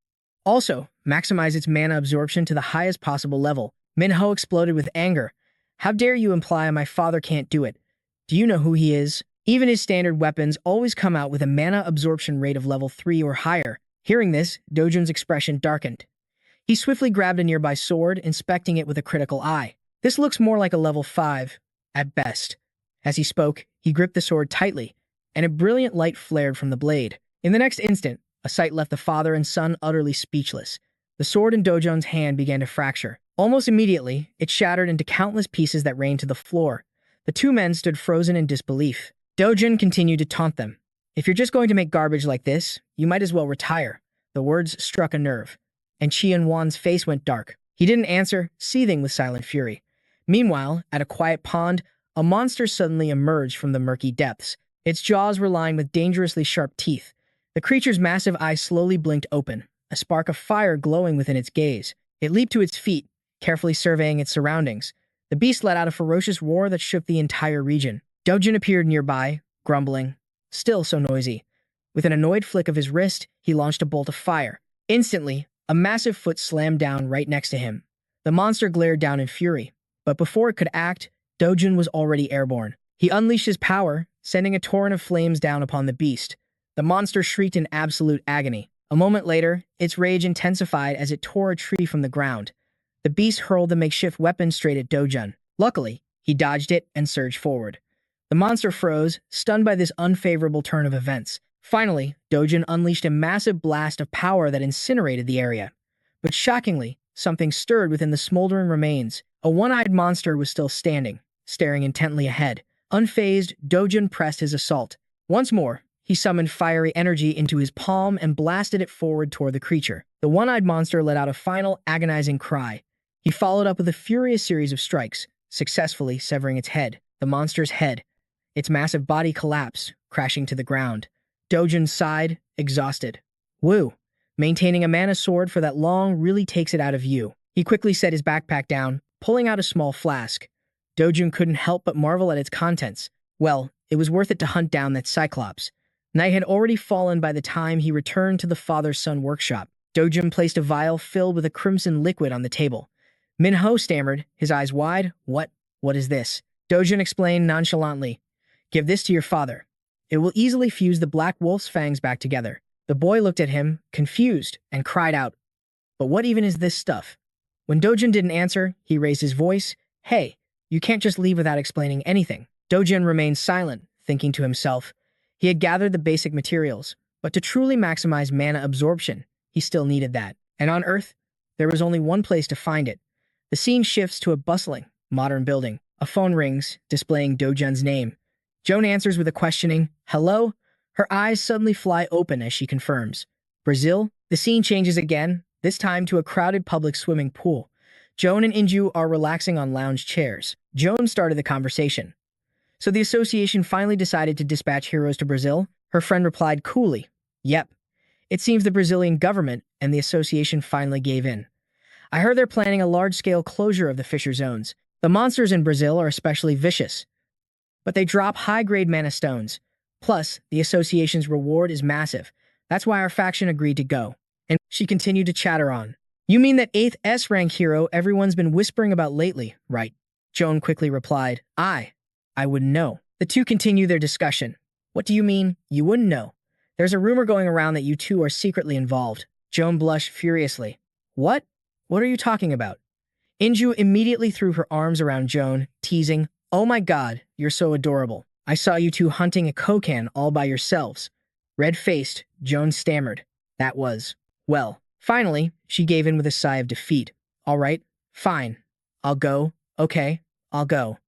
A: Also, maximize its mana absorption to the highest possible level. Manhwa exploded with anger. How dare you imply my father can't do it? Do you know who he is? Even his standard weapons always come out with a mana absorption rate of level 3 or higher. Hearing this, Dojun's expression darkened. He swiftly grabbed a nearby sword, inspecting it with a critical eye. This looks more like a level 5, at best. As he spoke, he gripped the sword tightly, and a brilliant light flared from the blade. In the next instant, a sight left the father and son utterly speechless. The sword in Dojun's hand began to fracture. Almost immediately, it shattered into countless pieces that rained to the floor. The two men stood frozen in disbelief. Dojun continued to taunt them. If you're just going to make garbage like this, you might as well retire. The words struck a nerve, and Qianwan's face went dark. He didn't answer, seething with silent fury. Meanwhile, at a quiet pond, a monster suddenly emerged from the murky depths. Its jaws were lined with dangerously sharp teeth. The creature's massive eyes slowly blinked open, a spark of fire glowing within its gaze. It leaped to its feet, carefully surveying its surroundings. The beast let out a ferocious roar that shook the entire region. Dojun appeared nearby, grumbling, still so noisy. With an annoyed flick of his wrist, he launched a bolt of fire. Instantly, a massive foot slammed down right next to him. The monster glared down in fury, but before it could act, Dojun was already airborne. He unleashed his power, sending a torrent of flames down upon the beast. The monster shrieked in absolute agony. A moment later, its rage intensified as it tore a tree from the ground. The beast hurled the makeshift weapon straight at Dojun. Luckily, he dodged it and surged forward. The monster froze, stunned by this unfavorable turn of events. Finally, Dojun unleashed a massive blast of power that incinerated the area. But shockingly, something stirred within the smoldering remains. A one-eyed monster was still standing, staring intently ahead. Unfazed, Dojun pressed his assault. Once more, he summoned fiery energy into his palm and blasted it forward toward the creature. The one-eyed monster let out a final, agonizing cry. He followed up with a furious series of strikes, successfully severing its head. The monster's head. Its massive body collapsed, crashing to the ground. Dojun sighed, exhausted. Woo! Maintaining a mana sword for that long really takes it out of you. He quickly set his backpack down, pulling out a small flask. Dojun couldn't help but marvel at its contents. Well, it was worth it to hunt down that Cyclops. Night had already fallen by the time he returned to the father-son workshop. Dojun placed a vial filled with a crimson liquid on the table. Manhwa stammered, his eyes wide. What is this? Dojun explained nonchalantly. Give this to your father. It will easily fuse the black wolf's fangs back together. The boy looked at him, confused, and cried out. But what even is this stuff? When Dojun didn't answer, he raised his voice. Hey, you can't just leave without explaining anything. Dojun remained silent, thinking to himself. He had gathered the basic materials, but to truly maximize mana absorption, he still needed that. And on Earth, there was only one place to find it. The scene shifts to a bustling, modern building. A phone rings, displaying Dojun's name. Joan answers with a questioning, hello? Her eyes suddenly fly open as she confirms. Brazil? The scene changes again, this time to a crowded public swimming pool. Joan and Inju are relaxing on lounge chairs. Joan started the conversation. So the association finally decided to dispatch heroes to Brazil? Her friend replied coolly, yep. It seems the Brazilian government and the association finally gave in. I heard they're planning a large-scale closure of the Fisher Zones. The monsters in Brazil are especially vicious, but they drop high-grade mana stones. Plus, the association's reward is massive. That's why our faction agreed to go. And she continued to chatter on. You mean that 8th S-rank hero everyone's been whispering about lately, right? Joan quickly replied, I wouldn't know. The two continue their discussion. What do you mean, you wouldn't know? There's a rumor going around that you two are secretly involved. Joan blushed furiously. What? What are you talking about? Inju immediately threw her arms around Joan, teasing, oh my god, you're so adorable. I saw you two hunting a kokan all by yourselves. Red-faced, Joan stammered. That was, well. Finally, she gave in with a sigh of defeat. All right, fine. I'll go. Okay, I'll go.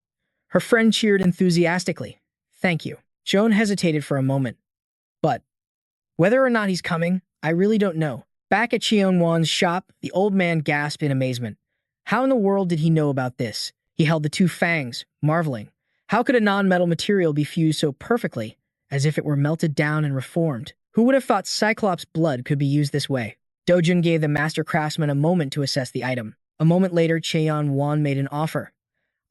A: Her friend cheered enthusiastically. Thank you. Joan hesitated for a moment. But whether or not he's coming, I really don't know. Back at Qianwan's shop, the old man gasped in amazement. How in the world did he know about this? He held the two fangs, marveling. How could a non-metal material be fused so perfectly, as if it were melted down and reformed? Who would have thought Cyclops' blood could be used this way? Dojun gave the master craftsman a moment to assess the item. A moment later, Cheon Wan made an offer.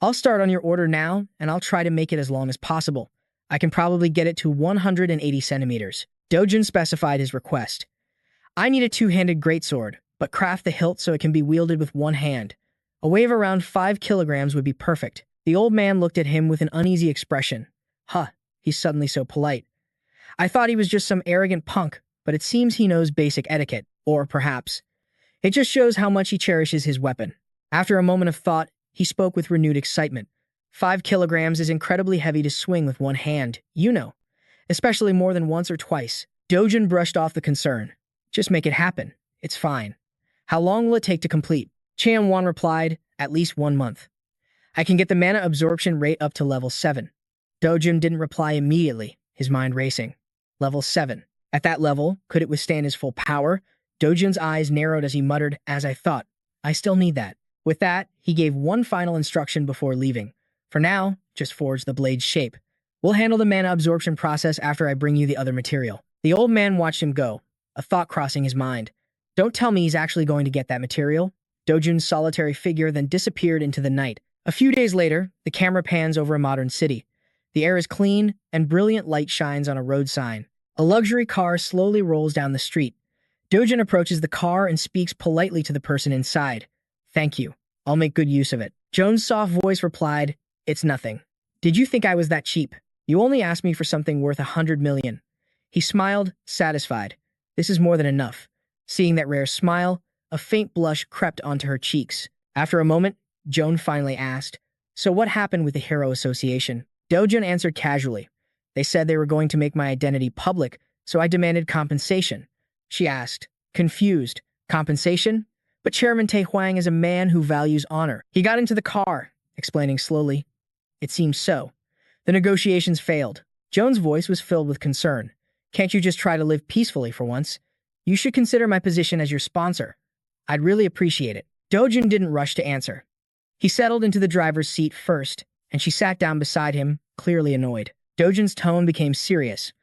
A: I'll start on your order now, and I'll try to make it as long as possible. I can probably get it to 180 centimeters. Dojun specified his request. I need a two-handed greatsword, but craft the hilt so it can be wielded with one hand. A weight of around 5 kilograms would be perfect. The old man looked at him with an uneasy expression. Huh, he's suddenly so polite. I thought he was just some arrogant punk, but it seems he knows basic etiquette. Or perhaps, it just shows how much he cherishes his weapon. After a moment of thought, he spoke with renewed excitement. 5 kilograms is incredibly heavy to swing with one hand, you know, especially more than once or twice. Dojun brushed off the concern. Just make it happen. It's fine. How long will it take to complete? Cheon Wan replied, at least 1 month. I can get the mana absorption rate up to level 7. Dojun didn't reply immediately, his mind racing. Level 7. At that level, could it withstand his full power? Dojun's eyes narrowed as he muttered, as I thought. I still need that. With that, he gave one final instruction before leaving. For now, just forge the blade's shape. We'll handle the mana absorption process after I bring you the other material. The old man watched him go, a thought crossing his mind. Don't tell me he's actually going to get that material. Dojun's solitary figure then disappeared into the night. A few days later, the camera pans over a modern city. The air is clean, and brilliant light shines on a road sign. A luxury car slowly rolls down the street. Dojun approaches the car and speaks politely to the person inside. Thank you. I'll make good use of it. Joan's soft voice replied, It's nothing. Did you think I was that cheap? You only asked me for something worth 100 million. He smiled, satisfied. This is more than enough. Seeing that rare smile, a faint blush crept onto her cheeks. After a moment, Joan finally asked, So what happened with the Hero Association? Dojun answered casually. They said they were going to make my identity public, so I demanded compensation. She asked, confused, compensation? But Chairman Tae Hwang is a man who values honor. He got into the car, explaining slowly. It seems so. The negotiations failed. Joan's voice was filled with concern. Can't you just try to live peacefully for once? You should consider my position as your sponsor. I'd really appreciate it. Dojun didn't rush to answer. He settled into the driver's seat first, and she sat down beside him, clearly annoyed. Dojun's tone became serious.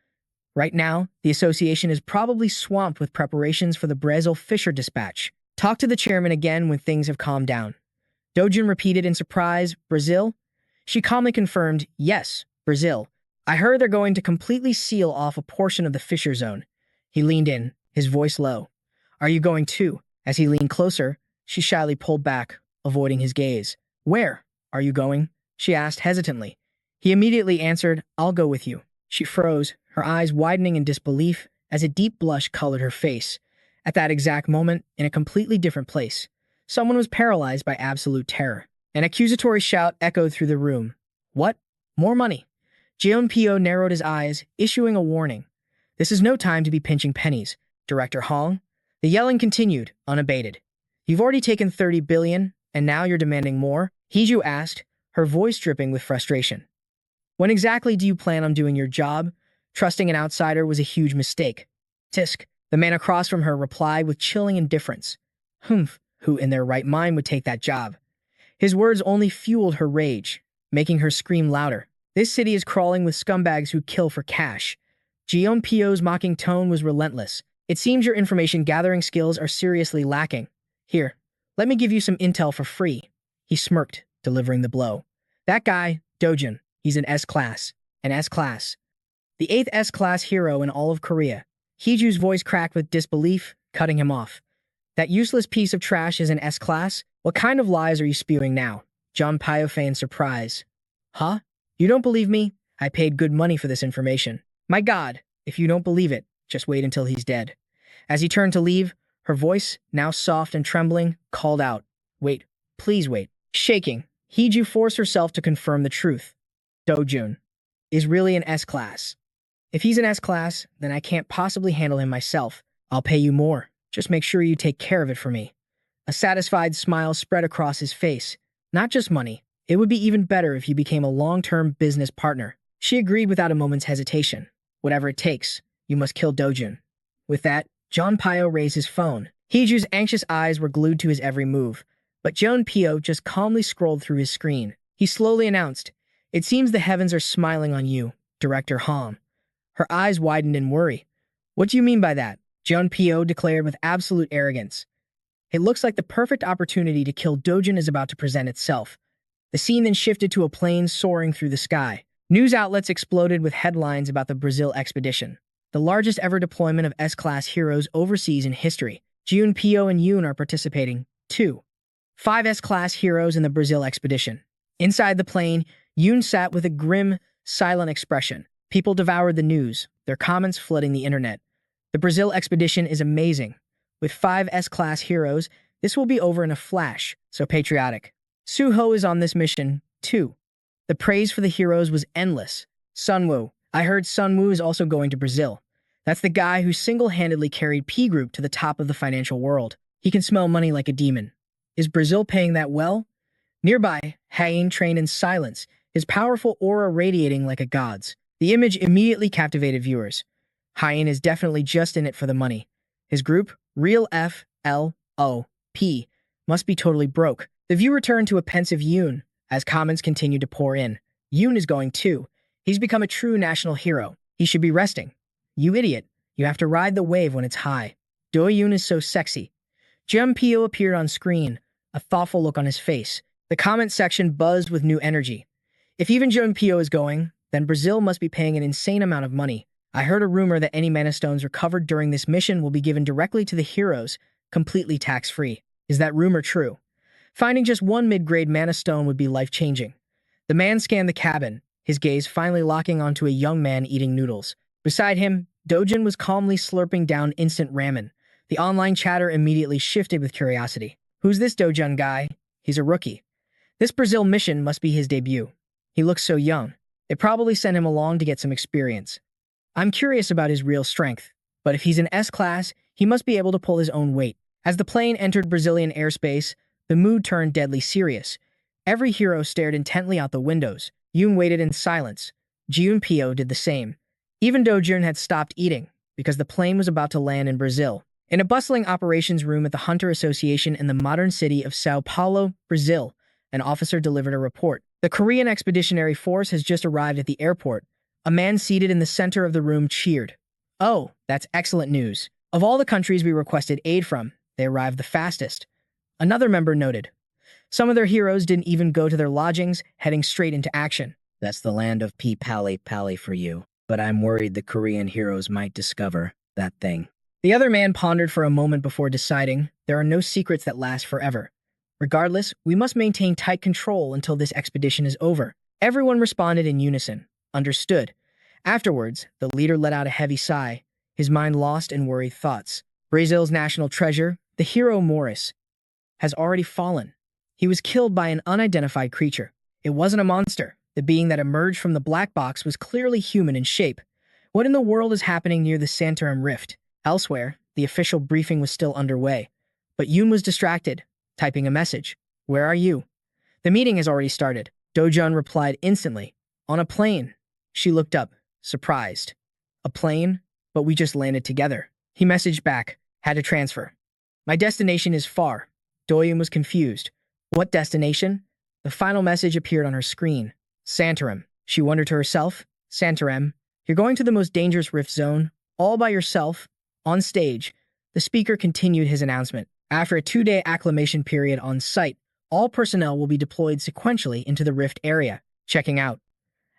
A: Right now, the association is probably swamped with preparations for the Brazil Fisher dispatch. Talk to the chairman again when things have calmed down. Dojun repeated in surprise, Brazil? She calmly confirmed, yes, Brazil. I heard they're going to completely seal off a portion of the Fisher zone. He leaned in, his voice low. Are you going too? As he leaned closer, she shyly pulled back, avoiding his gaze. Where are you going? She asked hesitantly. He immediately answered, I'll go with you. She froze, her eyes widening in disbelief as a deep blush colored her face. At that exact moment, in a completely different place, someone was paralyzed by absolute terror. An accusatory shout echoed through the room. What? More money. Jeon-pyo narrowed his eyes, issuing a warning. This is no time to be pinching pennies. Director Hong. The yelling continued, unabated. You've already taken 30 billion, and now you're demanding more? Hiju asked, her voice dripping with frustration. When exactly do you plan on doing your job? Trusting an outsider was a huge mistake. Tisk, the man across from her replied with chilling indifference. Humph, who in their right mind would take that job? His words only fueled her rage, making her scream louder. This city is crawling with scumbags who kill for cash. Jeon-pyo's mocking tone was relentless. It seems your information gathering skills are seriously lacking. Here, let me give you some intel for free. He smirked, delivering the blow. That guy, Dojun, he's an S-class. An S-class. The 8th S-class hero in all of Korea. Hiju's voice cracked with disbelief, cutting him off. That useless piece of trash is an S-class? What kind of lies are you spewing now? John Pyo feigned surprise. Huh? You don't believe me? I paid good money for this information. My God, if you don't believe it, just wait until he's dead. As he turned to leave, her voice, now soft and trembling, called out. Wait, please wait. Shaking, Hiju forced herself to confirm the truth. Dojun is really an S-class. If he's an S-class, then I can't possibly handle him myself. I'll pay you more. Just make sure you take care of it for me. A satisfied smile spread across his face. Not just money. It would be even better if you became a long-term business partner. She agreed without a moment's hesitation. Whatever it takes, you must kill Dojun. With that, John Pyo raised his phone. Hiju's anxious eyes were glued to his every move, but Jeon-pyo just calmly scrolled through his screen. He slowly announced, It seems the heavens are smiling on you, Director Hom. Her eyes widened in worry. What do you mean by that? Jeonpyo declared with absolute arrogance. It looks like the perfect opportunity to kill Dojin is about to present itself. The scene then shifted to a plane soaring through the sky. News outlets exploded with headlines about the Brazil expedition, the largest ever deployment of S-class heroes overseas in history. Jeonpyo and Yoon are participating, too. 5 S-class heroes in the Brazil expedition. Inside the plane, Yoon sat with a grim, silent expression. People devoured the news, their comments flooding the internet. The Brazil expedition is amazing. With 5 S-class heroes, this will be over in a flash, so patriotic. Suho is on this mission, too. The praise for the heroes was endless. Sunwoo. I heard Sunwoo is also going to Brazil. That's the guy who single-handedly carried P Group to the top of the financial world. He can smell money like a demon. Is Brazil paying that well? Nearby, Hain trained in silence, his powerful aura radiating like a god's. The image immediately captivated viewers. Hain is definitely just in it for the money. His group, Real FLOP, must be totally broke. The viewer turned to a pensive Yoon as comments continued to pour in. Yoon is going too. He's become a true national hero. He should be resting. You idiot. You have to ride the wave when it's high. Do-yoon is so sexy. Jeonpyo appeared on screen, a thoughtful look on his face. The comment section buzzed with new energy. If even Jeonpyo is going, then Brazil must be paying an insane amount of money. I heard a rumor that any mana stones recovered during this mission will be given directly to the heroes, completely tax-free. Is that rumor true? Finding just one mid-grade mana stone would be life-changing. The man scanned the cabin, his gaze finally locking onto a young man eating noodles. Beside him, Dojin was calmly slurping down instant ramen. The online chatter immediately shifted with curiosity. Who's this Dojin guy? He's a rookie. This Brazil mission must be his debut. He looks so young. They probably sent him along to get some experience. I'm curious about his real strength, but if he's an S-class, he must be able to pull his own weight. As the plane entered Brazilian airspace, the mood turned deadly serious. Every hero stared intently out the windows. Yoon waited in silence. Jeonpyo did the same. Even Dojin had stopped eating, because the plane was about to land in Brazil. In a bustling operations room at the Hunter Association in the modern city of Sao Paulo, Brazil, an officer delivered a report. The Korean Expeditionary Force has just arrived at the airport. A man seated in the center of the room cheered. Oh, that's excellent news. Of all the countries we requested aid from, they arrived the fastest. Another member noted. Some of their heroes didn't even go to their lodgings, heading straight into action. That's the land of P-Pally for you. But I'm worried the Korean heroes might discover that thing. The other man pondered for a moment before deciding there are no secrets that last forever. Regardless, we must maintain tight control until this expedition is over. Everyone responded in unison. Understood. Afterwards, the leader let out a heavy sigh, his mind lost in worried thoughts. Brazil's national treasure, the hero Morris, has already fallen. He was killed by an unidentified creature. It wasn't a monster. The being that emerged from the black box was clearly human in shape. What in the world is happening near the Santorum Rift? Elsewhere, the official briefing was still underway. But Yoon was distracted, typing a message. Where are you? The meeting has already started. Dojun replied instantly. On a plane. She looked up, surprised. A plane? But we just landed together. He messaged back. Had to transfer. My destination is far. Doyun was confused. What destination? The final message appeared on her screen. Santorum. She wondered to herself. Santorum, you're going to the most dangerous rift zone, all by yourself. On stage, the speaker continued his announcement. After a 2-day acclimation period on site, all personnel will be deployed sequentially into the rift area. Checking out.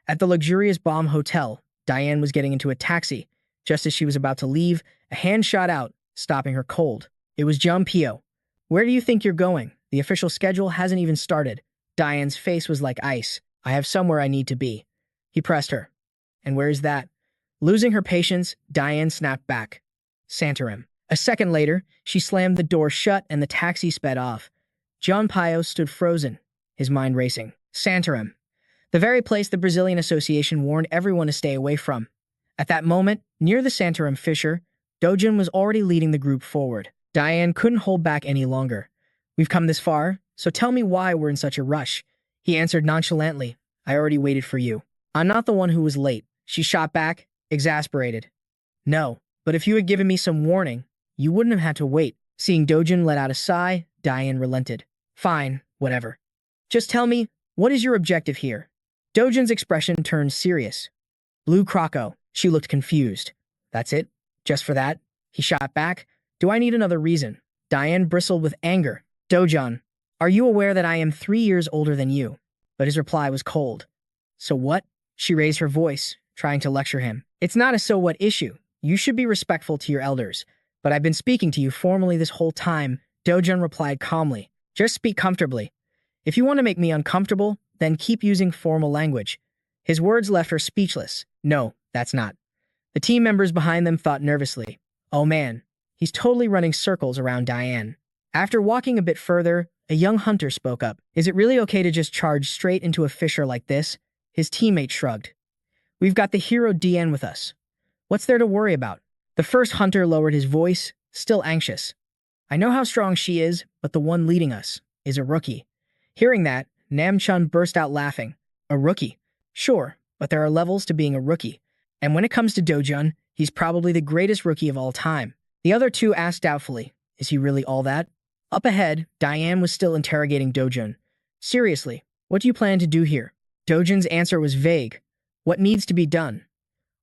A: At the luxurious Bomb Hotel, Diane was getting into a taxi. Just as she was about to leave, a hand shot out, stopping her cold. It was Jeonpyo. Where do you think you're going? The official schedule hasn't even started. Diane's face was like ice. I have somewhere I need to be. He pressed her. And where is that? Losing her patience, Diane snapped back. Santorum. A second later, she slammed the door shut and the taxi sped off. Jeonpyo stood frozen, his mind racing. Santorum. The very place the Brazilian Association warned everyone to stay away from. At that moment, near the Santorum fissure, Dojin was already leading the group forward. Diane couldn't hold back any longer. We've come this far, so tell me why we're in such a rush. He answered nonchalantly. I already waited for you. I'm not the one who was late. She shot back, exasperated. No, but if you had given me some warning, you wouldn't have had to wait. Seeing Dojin let out a sigh, Diane relented. Fine, whatever. Just tell me, what is your objective here? Dojin's expression turned serious. Blue Croco. She looked confused. That's it? Just for that? He shot back. Do I need another reason? Diane bristled with anger. Dojun, are you aware that I am 3 years older than you? But his reply was cold. So what? She raised her voice, trying to lecture him. It's not a so what issue. You should be respectful to your elders. But I've been speaking to you formally this whole time, Dojun replied calmly. Just speak comfortably. If you want to make me uncomfortable, then keep using formal language. His words left her speechless. No, that's not. The team members behind them thought nervously. Oh man, he's totally running circles around Diane. After walking a bit further, a young hunter spoke up. Is it really okay to just charge straight into a fisher like this? His teammate shrugged. We've got the hero DN with us. What's there to worry about? The first hunter lowered his voice, still anxious. I know how strong she is, but the one leading us is a rookie. Hearing that, Nam-chun burst out laughing. A rookie? Sure, but there are levels to being a rookie. And when it comes to Dojun, he's probably the greatest rookie of all time. The other two asked doubtfully, is he really all that? Up ahead, Diane was still interrogating Dojun. Seriously, what do you plan to do here? Dojun's answer was vague. What needs to be done?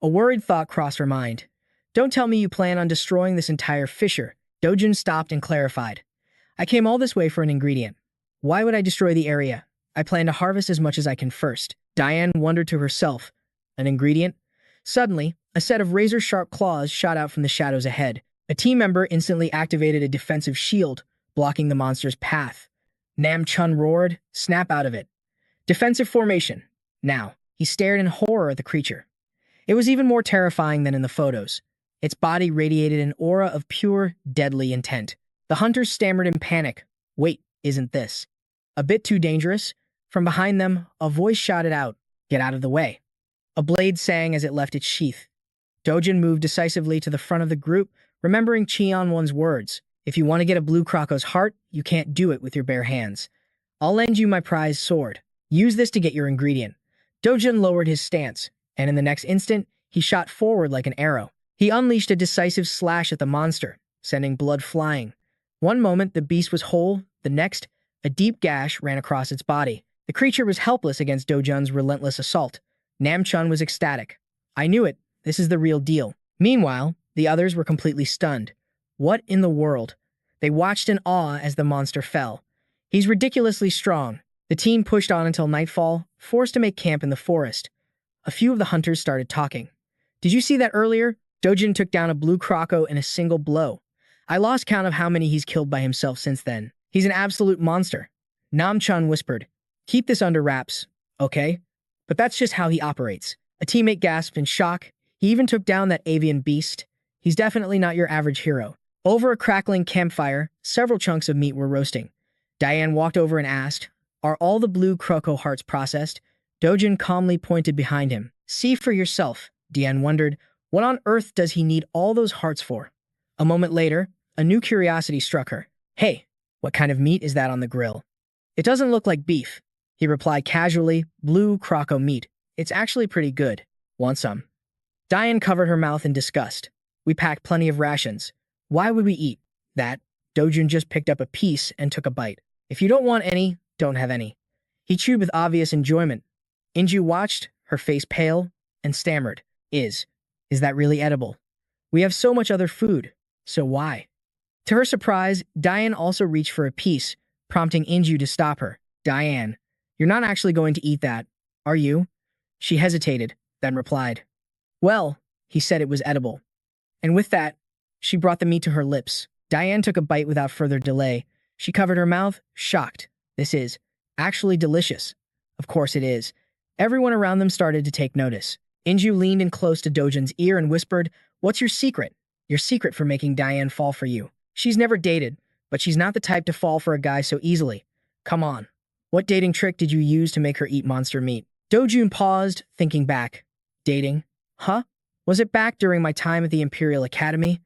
A: A worried thought crossed her mind. Don't tell me you plan on destroying this entire fissure. Dojun stopped and clarified. I came all this way for an ingredient. Why would I destroy the area? I plan to harvest as much as I can first. Diane wondered to herself. An ingredient? Suddenly, a set of razor-sharp claws shot out from the shadows ahead. A team member instantly activated a defensive shield, blocking the monster's path. Nam-chun roared, snap out of it. Defensive formation. Now, he stared in horror at the creature. It was even more terrifying than in the photos. Its body radiated an aura of pure, deadly intent. The hunters stammered in panic. Wait, isn't this a bit too dangerous? From behind them, a voice shouted out, Get out of the way. A blade sang as it left its sheath. Dojun moved decisively to the front of the group, remembering Cheon-won's words. If you want to get a blue Croco's heart, you can't do it with your bare hands. I'll lend you my prized sword. Use this to get your ingredient. Dojun lowered his stance, and in the next instant, he shot forward like an arrow. He unleashed a decisive slash at the monster, sending blood flying. One moment, the beast was whole. The next, a deep gash ran across its body. The creature was helpless against Dojun's relentless assault. Nam-chun was ecstatic. I knew it. This is the real deal. Meanwhile, the others were completely stunned. What in the world? They watched in awe as the monster fell. He's ridiculously strong. The team pushed on until nightfall, forced to make camp in the forest. A few of the hunters started talking. Did you see that earlier? Dojun took down a blue croco in a single blow. I lost count of how many he's killed by himself since then. He's an absolute monster. Nam-chun whispered. Keep this under wraps, okay? But that's just how he operates. A teammate gasped in shock. He even took down that avian beast. He's definitely not your average hero. Over a crackling campfire, several chunks of meat were roasting. Diane walked over and asked, Are all the blue croco hearts processed? Dojun calmly pointed behind him. See for yourself. Diane wondered, what on earth does he need all those hearts for? A moment later, a new curiosity struck her. Hey, what kind of meat is that on the grill? It doesn't look like beef. He replied casually, blue croco meat. It's actually pretty good. Want some? Diane covered her mouth in disgust. We packed plenty of rations. Why would we eat that? Dojun just picked up a piece and took a bite. If you don't want any, don't have any. He chewed with obvious enjoyment. Inju watched, her face pale, and stammered. Is that really edible? We have so much other food, so why? To her surprise, Diane also reached for a piece, prompting Inju to stop her. Diane, you're not actually going to eat that, are you? She hesitated, then replied. Well, he said it was edible. And with that, she brought the meat to her lips. Diane took a bite without further delay. She covered her mouth, shocked. This is actually delicious. Of course it is. Everyone around them started to take notice. Inju leaned in close to Dojun's ear and whispered, What's your secret? Your secret for making Diane fall for you. She's never dated, but she's not the type to fall for a guy so easily. Come on. What dating trick did you use to make her eat monster meat? Dojun paused, thinking back. Dating? Huh? Was it back during my time at the Imperial Academy?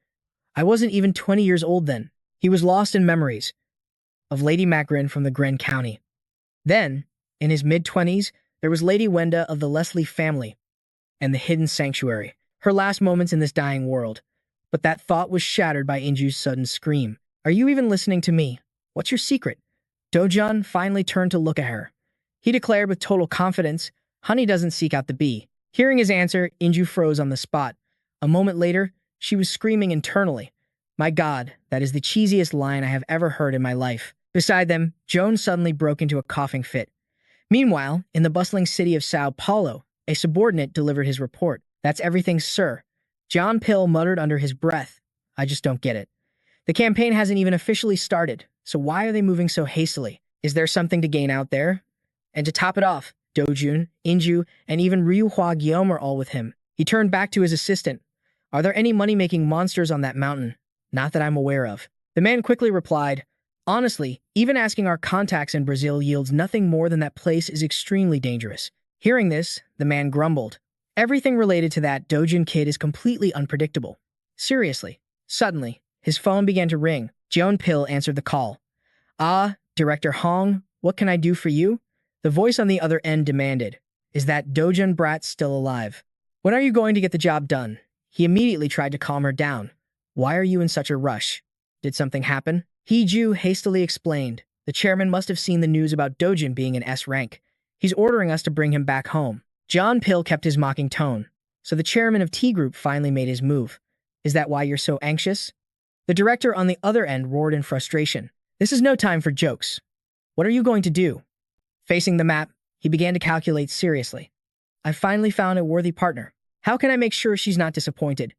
A: I wasn't even 20 years old then. He was lost in memories of Lady Macrin from the Gren County. Then, in his mid-20s, there was Lady Wenda of the Leslie family and the Hidden Sanctuary, her last moments in this dying world. But that thought was shattered by Inju's sudden scream. Are you even listening to me? What's your secret? Dojun finally turned to look at her. He declared with total confidence, Honey doesn't seek out the bee. Hearing his answer, Inju froze on the spot. A moment later, She was screaming internally. My God, that is the cheesiest line I have ever heard in my life. Beside them, Joan suddenly broke into a coughing fit. Meanwhile, in the bustling city of Sao Paulo, a subordinate delivered his report. That's everything, sir. John Pill muttered under his breath. I just don't get it. The campaign hasn't even officially started, so why are they moving so hastily? Is there something to gain out there? And to top it off, Dojun, Inju, and even Ryuhua Guillaume are all with him. He turned back to his assistant. Are there any money-making monsters on that mountain? Not that I'm aware of. The man quickly replied, honestly, even asking our contacts in Brazil yields nothing more than that place is extremely dangerous. Hearing this, the man grumbled. Everything related to that Dojun kid is completely unpredictable. Seriously. Suddenly, his phone began to ring. Joan Pill answered the call. Ah, Director Hong, what can I do for you? The voice on the other end demanded. Is that Dojun brat still alive? When are you going to get the job done? He immediately tried to calm her down. Why are you in such a rush? Did something happen? Hee-ju hastily explained. The chairman must have seen the news about Dojun being in S rank. He's ordering us to bring him back home. John Pill kept his mocking tone. So the chairman of T Group finally made his move. Is that why you're so anxious? The director on the other end roared in frustration. This is no time for jokes. What are you going to do? Facing the map, he began to calculate seriously. I finally found a worthy partner. How can I make sure she's not disappointed?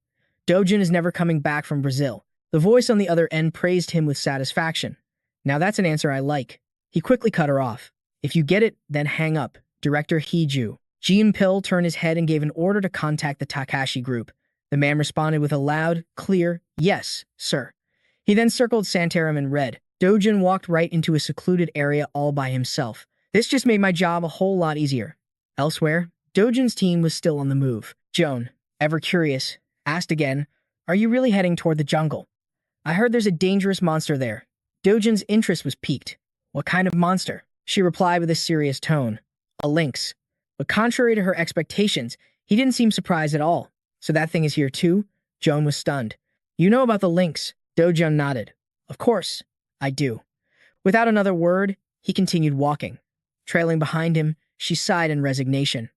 A: Dojun is never coming back from Brazil. The voice on the other end praised him with satisfaction. Now that's an answer I like. He quickly cut her off. If you get it, then hang up. Director Hee-ju. Jean Pill turned his head and gave an order to contact the Takashi group. The man responded with a loud, clear, yes, sir. He then circled Santarum in red. Dojun walked right into a secluded area all by himself. This just made my job a whole lot easier. Elsewhere, Dojun's team was still on the move. Joan, ever curious, asked again, are you really heading toward the jungle? I heard there's a dangerous monster there. Dojun's interest was piqued. What kind of monster? She replied with a serious tone. A lynx. But contrary to her expectations, he didn't seem surprised at all. So that thing is here too? Joan was stunned. You know about the lynx? Dojun nodded. Of course, I do. Without another word, he continued walking. Trailing behind him, she sighed in resignation.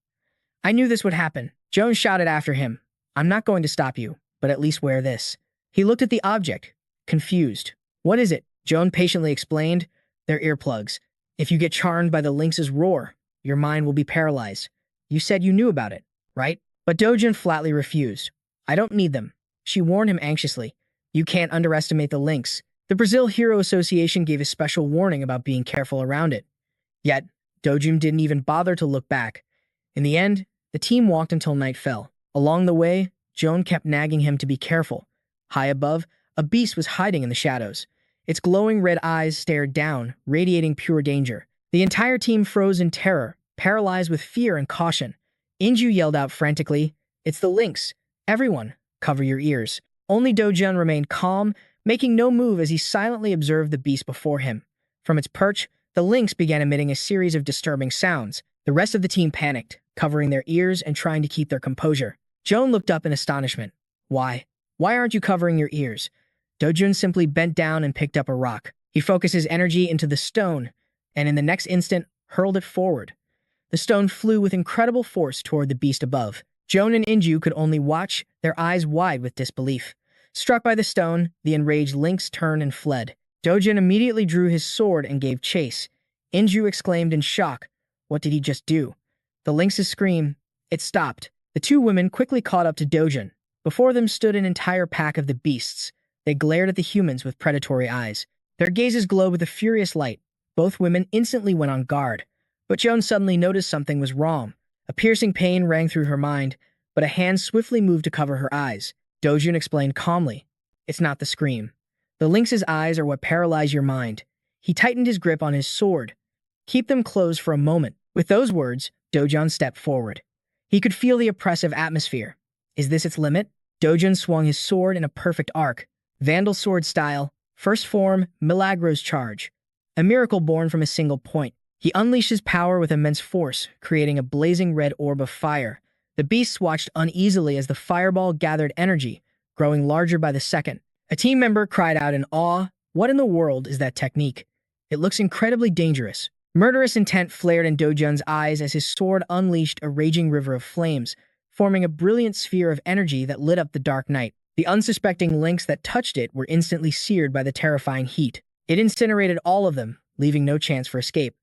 A: I knew this would happen. Joan shouted after him. I'm not going to stop you, but at least wear this. He looked at the object, confused. What is it? Joan patiently explained. They're earplugs. If you get charmed by the lynx's roar, your mind will be paralyzed. You said you knew about it, right? But Dojun flatly refused. I don't need them. She warned him anxiously. You can't underestimate the lynx. The Brazil Hero Association gave a special warning about being careful around it. Yet, Dojun didn't even bother to look back. In the end, the team walked until night fell. Along the way, Joan kept nagging him to be careful. High above, a beast was hiding in the shadows. Its glowing red eyes stared down, radiating pure danger. The entire team froze in terror, paralyzed with fear and caution. Inju yelled out frantically, It's the lynx. Everyone, cover your ears. Only Dojun remained calm, making no move as he silently observed the beast before him. From its perch, the lynx began emitting a series of disturbing sounds. The rest of the team panicked, covering their ears and trying to keep their composure. Joan looked up in astonishment. Why? Why aren't you covering your ears? Dojun simply bent down and picked up a rock. He focused his energy into the stone, and in the next instant, hurled it forward. The stone flew with incredible force toward the beast above. Joan and Inju could only watch, their eyes wide with disbelief. Struck by the stone, the enraged lynx turned and fled. Dojun immediately drew his sword and gave chase. Inju exclaimed in shock. What did he just do? The lynx's scream. It stopped. The two women quickly caught up to Dojun. Before them stood an entire pack of the beasts. They glared at the humans with predatory eyes. Their gazes glowed with a furious light. Both women instantly went on guard. But Joan suddenly noticed something was wrong. A piercing pain rang through her mind, but a hand swiftly moved to cover her eyes. Dojun explained calmly. It's not the scream. The lynx's eyes are what paralyze your mind. He tightened his grip on his sword. Keep them closed for a moment. With those words, Dojun stepped forward. He could feel the oppressive atmosphere. Is this its limit? Dojun swung his sword in a perfect arc. Vandal sword style, first form, Milagros charge. A miracle born from a single point. He unleashed his power with immense force, creating a blazing red orb of fire. The beasts watched uneasily as the fireball gathered energy, growing larger by the second. A team member cried out in awe, what in the world is that technique? It looks incredibly dangerous. Murderous intent flared in Dojun's eyes as his sword unleashed a raging river of flames, forming a brilliant sphere of energy that lit up the dark night. The unsuspecting links that touched it were instantly seared by the terrifying heat. It incinerated all of them, leaving no chance for escape.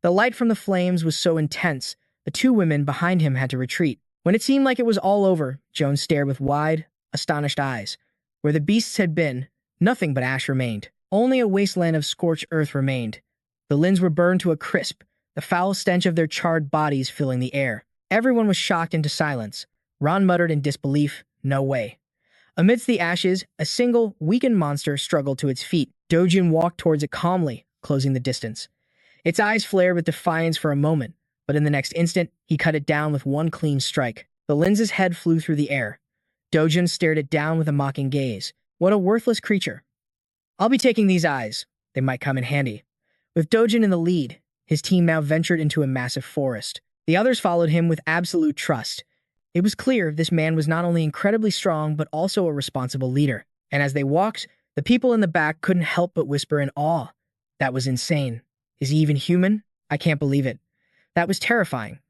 A: The light from the flames was so intense, the two women behind him had to retreat. When it seemed like it was all over, Joan stared with wide, astonished eyes. Where the beasts had been, nothing but ash remained. Only a wasteland of scorched earth remained. The Lins were burned to a crisp, the foul stench of their charred bodies filling the air. Everyone was shocked into silence. Ron muttered in disbelief, "No way." Amidst the ashes, a single, weakened monster struggled to its feet. Dojin walked towards it calmly, closing the distance. Its eyes flared with defiance for a moment, but in the next instant, he cut it down with one clean strike. The Lins's head flew through the air. Dojin stared it down with a mocking gaze. What a worthless creature. I'll be taking these eyes. They might come in handy. With Dojin in the lead, his team now ventured into a massive forest. The others followed him with absolute trust. It was clear this man was not only incredibly strong, but also a responsible leader. And as they walked, the people in the back couldn't help but whisper in awe. That was insane. Is he even human? I can't believe it. That was terrifying.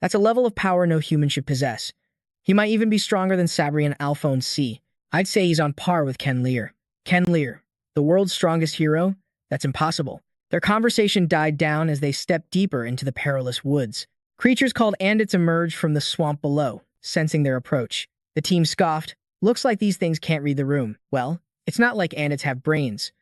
A: That's a level of power no human should possess. He might even be stronger than Sabrian Alphonse C. I'd say he's on par with Ken Lear. Ken Lear, the world's strongest hero? That's impossible. Their conversation died down as they stepped deeper into the perilous woods. Creatures called Andits emerged from the swamp below, sensing their approach. The team scoffed. Looks like these things can't read the room. Well, it's not like Andits have brains.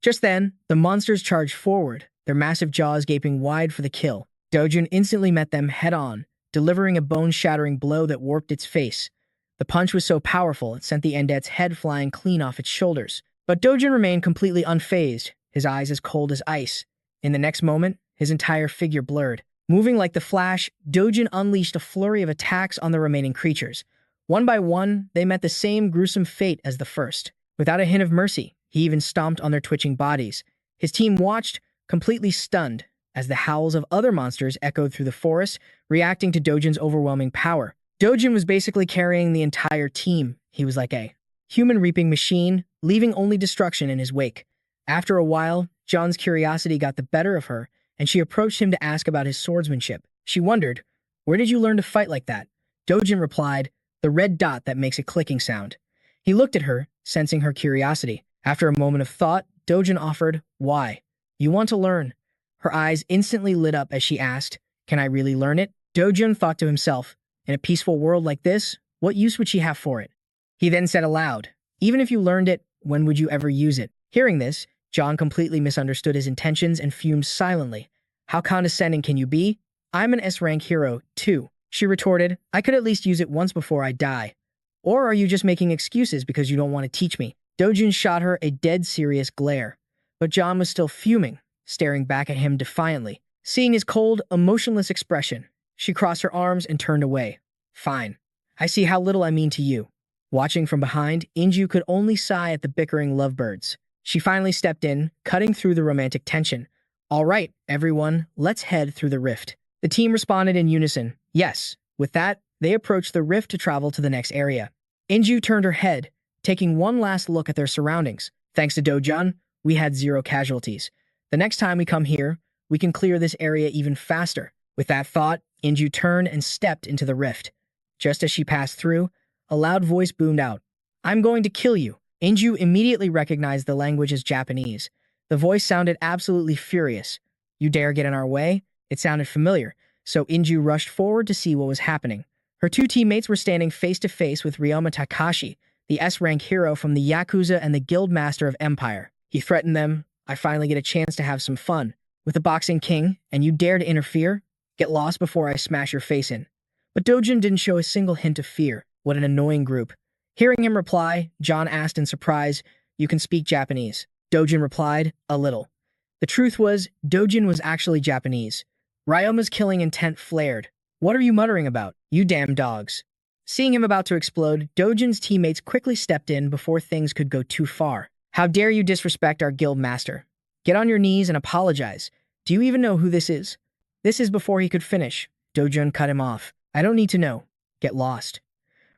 A: Just then, the monsters charged forward, their massive jaws gaping wide for the kill. Dojin instantly met them head-on, delivering a bone-shattering blow that warped its face. The punch was so powerful it sent the Andet's head flying clean off its shoulders. But Dojin remained completely unfazed, his eyes as cold as ice. In the next moment, his entire figure blurred. Moving like the Flash, Dojin unleashed a flurry of attacks on the remaining creatures. One by one, they met the same gruesome fate as the first. Without a hint of mercy, he even stomped on their twitching bodies. His team watched, completely stunned, as the howls of other monsters echoed through the forest, reacting to Dojin's overwhelming power. Dojin was basically carrying the entire team. He was like a human reaping machine, leaving only destruction in his wake. After a while, John's curiosity got the better of her, and she approached him to ask about his swordsmanship. She wondered, "Where did you learn to fight like that?" Dojin replied, "The red dot that makes a clicking sound." He looked at her, sensing her curiosity. After a moment of thought, Dojin offered, "Why? You want to learn?" Her eyes instantly lit up as she asked, "Can I really learn it?" Dojin thought to himself, in a peaceful world like this, what use would she have for it? He then said aloud, "Even if you learned it, when would you ever use it?" Hearing this, John completely misunderstood his intentions and fumed silently. "How condescending can you be? I'm an S-rank hero, too." She retorted, "I could at least use it once before I die. Or are you just making excuses because you don't want to teach me?" Dojin shot her a dead serious glare. But John was still fuming, staring back at him defiantly. Seeing his cold, emotionless expression, she crossed her arms and turned away. "Fine. I see how little I mean to you." Watching from behind, Inju could only sigh at the bickering lovebirds. She finally stepped in, cutting through the romantic tension. "All right, everyone, let's head through the rift." The team responded in unison, "Yes." With that, they approached the rift to travel to the next area. Inju turned her head, taking one last look at their surroundings. "Thanks to Dojin, we had 0 casualties. The next time we come here, we can clear this area even faster." With that thought, Inju turned and stepped into the rift. Just as she passed through, a loud voice boomed out, "I'm going to kill you." Inju immediately recognized the language as Japanese. The voice sounded absolutely furious. "You dare get in our way?" It sounded familiar, so Inju rushed forward to see what was happening. Her 2 teammates were standing face to face with Ryoma Takashi, the S-rank hero from the Yakuza and the Guild Master of Empire. He threatened them, "I finally get a chance to have some fun with the Boxing King, and you dare to interfere? Get lost before I smash your face in." But Dojin didn't show a single hint of fear. What an annoying group. Hearing him reply, John asked in surprise, "You can speak Japanese?" Dojin replied, "A little." The truth was, Dojin was actually Japanese. Ryoma's killing intent flared. "What are you muttering about? You damn dogs." Seeing him about to explode, Dojin's teammates quickly stepped in before things could go too far. "How dare you disrespect our guild master? Get on your knees and apologize. Do you even know who this is?" This is before he could finish. Dojin cut him off. "I don't need to know. Get lost."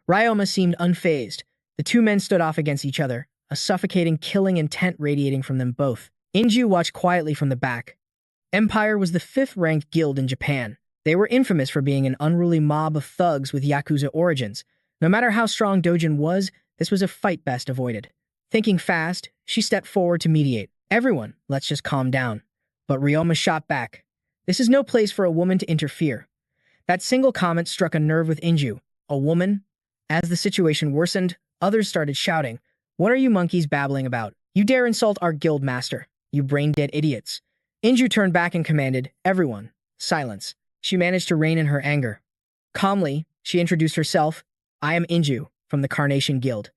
A: Ryoma seemed unfazed. The 2 men stood off against each other, a suffocating killing intent radiating from them both. Inju watched quietly from the back. Empire was the 5th-ranked guild in Japan. They were infamous for being an unruly mob of thugs with Yakuza origins. No matter how strong Dojin was, This was a fight best avoided. Thinking fast, she stepped forward to mediate. Everyone, let's just calm down. But Ryoma shot back. This is no place for a woman to interfere. That single comment struck a nerve with Inju. A woman? As the situation worsened, others started shouting, "What are you monkeys babbling about? You dare insult our guild master, you brain-dead idiots." Inju turned back and commanded, "Everyone, silence." She managed to rein in her anger. Calmly, she introduced herself. "I am Inju, from the Carnation Guild.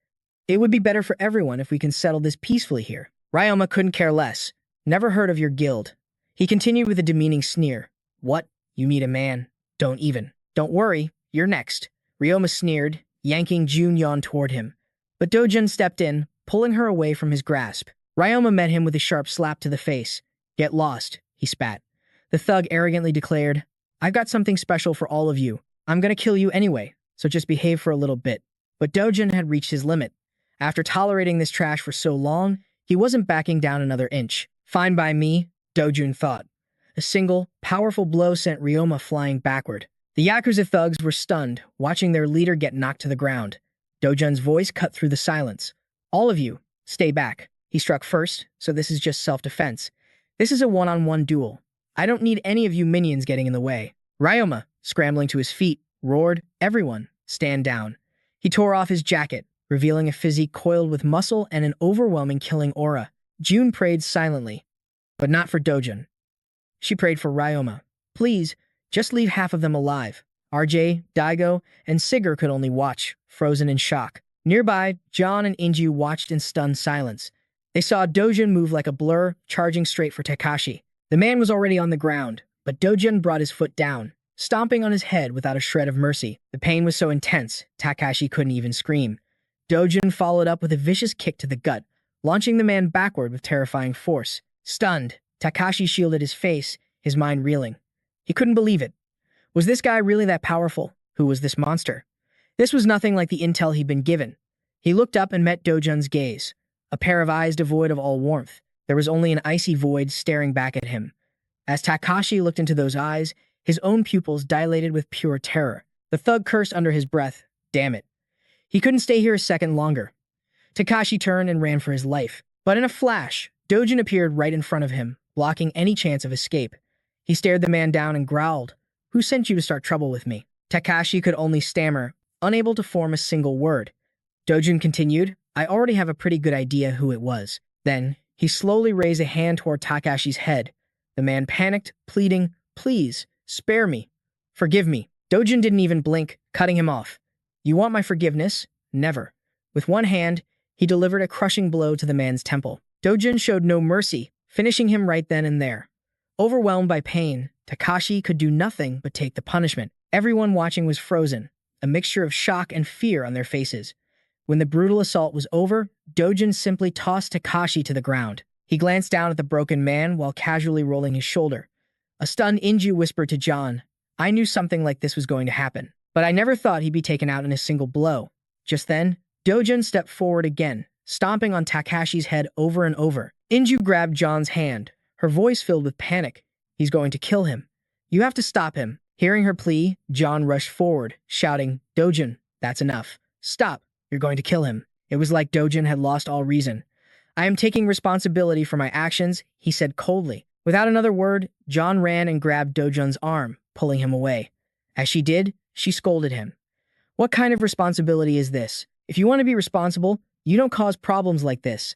A: It would be better for everyone if we can settle this peacefully here." Ryoma couldn't care less. "Never heard of your guild." He continued with a demeaning sneer. "What? You meet a man? Don't even. Don't worry, you're next." Ryoma sneered, yanking Junyon toward him. But Dojun stepped in, pulling her away from his grasp. Ryoma met him with a sharp slap to the face. "Get lost," he spat. The thug arrogantly declared, "I've got something special for all of you. I'm gonna kill you anyway, so just behave for a little bit." But Dojun had reached his limit. After tolerating this trash for so long, he wasn't backing down another inch. "Fine by me," Dojun thought. A single, powerful blow sent Ryoma flying backward. The Yakuza thugs were stunned, watching their leader get knocked to the ground. Dojun's voice cut through the silence. "All of you, stay back." He struck first, so this is just self-defense. "This is a one-on-one duel. I don't need any of you minions getting in the way." Ryoma, scrambling to his feet, roared, "Everyone, stand down." He tore off his jacket, revealing a physique coiled with muscle and an overwhelming killing aura. June prayed silently, but not for Dojun. She prayed for Ryoma. "Please, just leave half of them alive." RJ, Daigo, and Sigurd could only watch, frozen in shock. Nearby, John and Inju watched in stunned silence. They saw Dojun move like a blur, charging straight for Takashi. The man was already on the ground, but Dojun brought his foot down, stomping on his head without a shred of mercy. The pain was so intense, Takashi couldn't even scream. Dojun followed up with a vicious kick to the gut, launching the man backward with terrifying force. Stunned, Takashi shielded his face, his mind reeling. He couldn't believe it. Was this guy really that powerful? Who was this monster? This was nothing like the intel he'd been given. He looked up and met Dojun's gaze, a pair of eyes devoid of all warmth. There was only an icy void staring back at him. As Takashi looked into those eyes, his own pupils dilated with pure terror. The thug cursed under his breath. Damn it. He couldn't stay here a second longer. Takashi turned and ran for his life. But in a flash, Dojun appeared right in front of him, blocking any chance of escape. He stared the man down and growled, "Who sent you to start trouble with me?" Takashi could only stammer, unable to form a single word. Dojun continued, "I already have a pretty good idea who it was." Then, he slowly raised a hand toward Takashi's head. The man panicked, pleading, "Please, spare me. Forgive me." Dojun didn't even blink, cutting him off. "You want my forgiveness? Never." With one hand, he delivered a crushing blow to the man's temple. Dojun showed no mercy, finishing him right then and there. Overwhelmed by pain, Takashi could do nothing but take the punishment. Everyone watching was frozen, a mixture of shock and fear on their faces. When the brutal assault was over, Dojun simply tossed Takashi to the ground. He glanced down at the broken man while casually rolling his shoulder. A stunned Inju whispered to John, "I knew something like this was going to happen, but I never thought he'd be taken out in a single blow." Just then, Dojun stepped forward again, stomping on Takashi's head over and over. Inju grabbed John's hand, her voice filled with panic. "He's going to kill him. You have to stop him." Hearing her plea, John rushed forward, shouting, "Dojun, that's enough. Stop. You're going to kill him." It was like Dojun had lost all reason. "I am taking responsibility for my actions," he said coldly. Without another word, John ran and grabbed Dojun's arm, pulling him away. As she did, she scolded him. "What kind of responsibility is this? If you want to be responsible, you don't cause problems like this."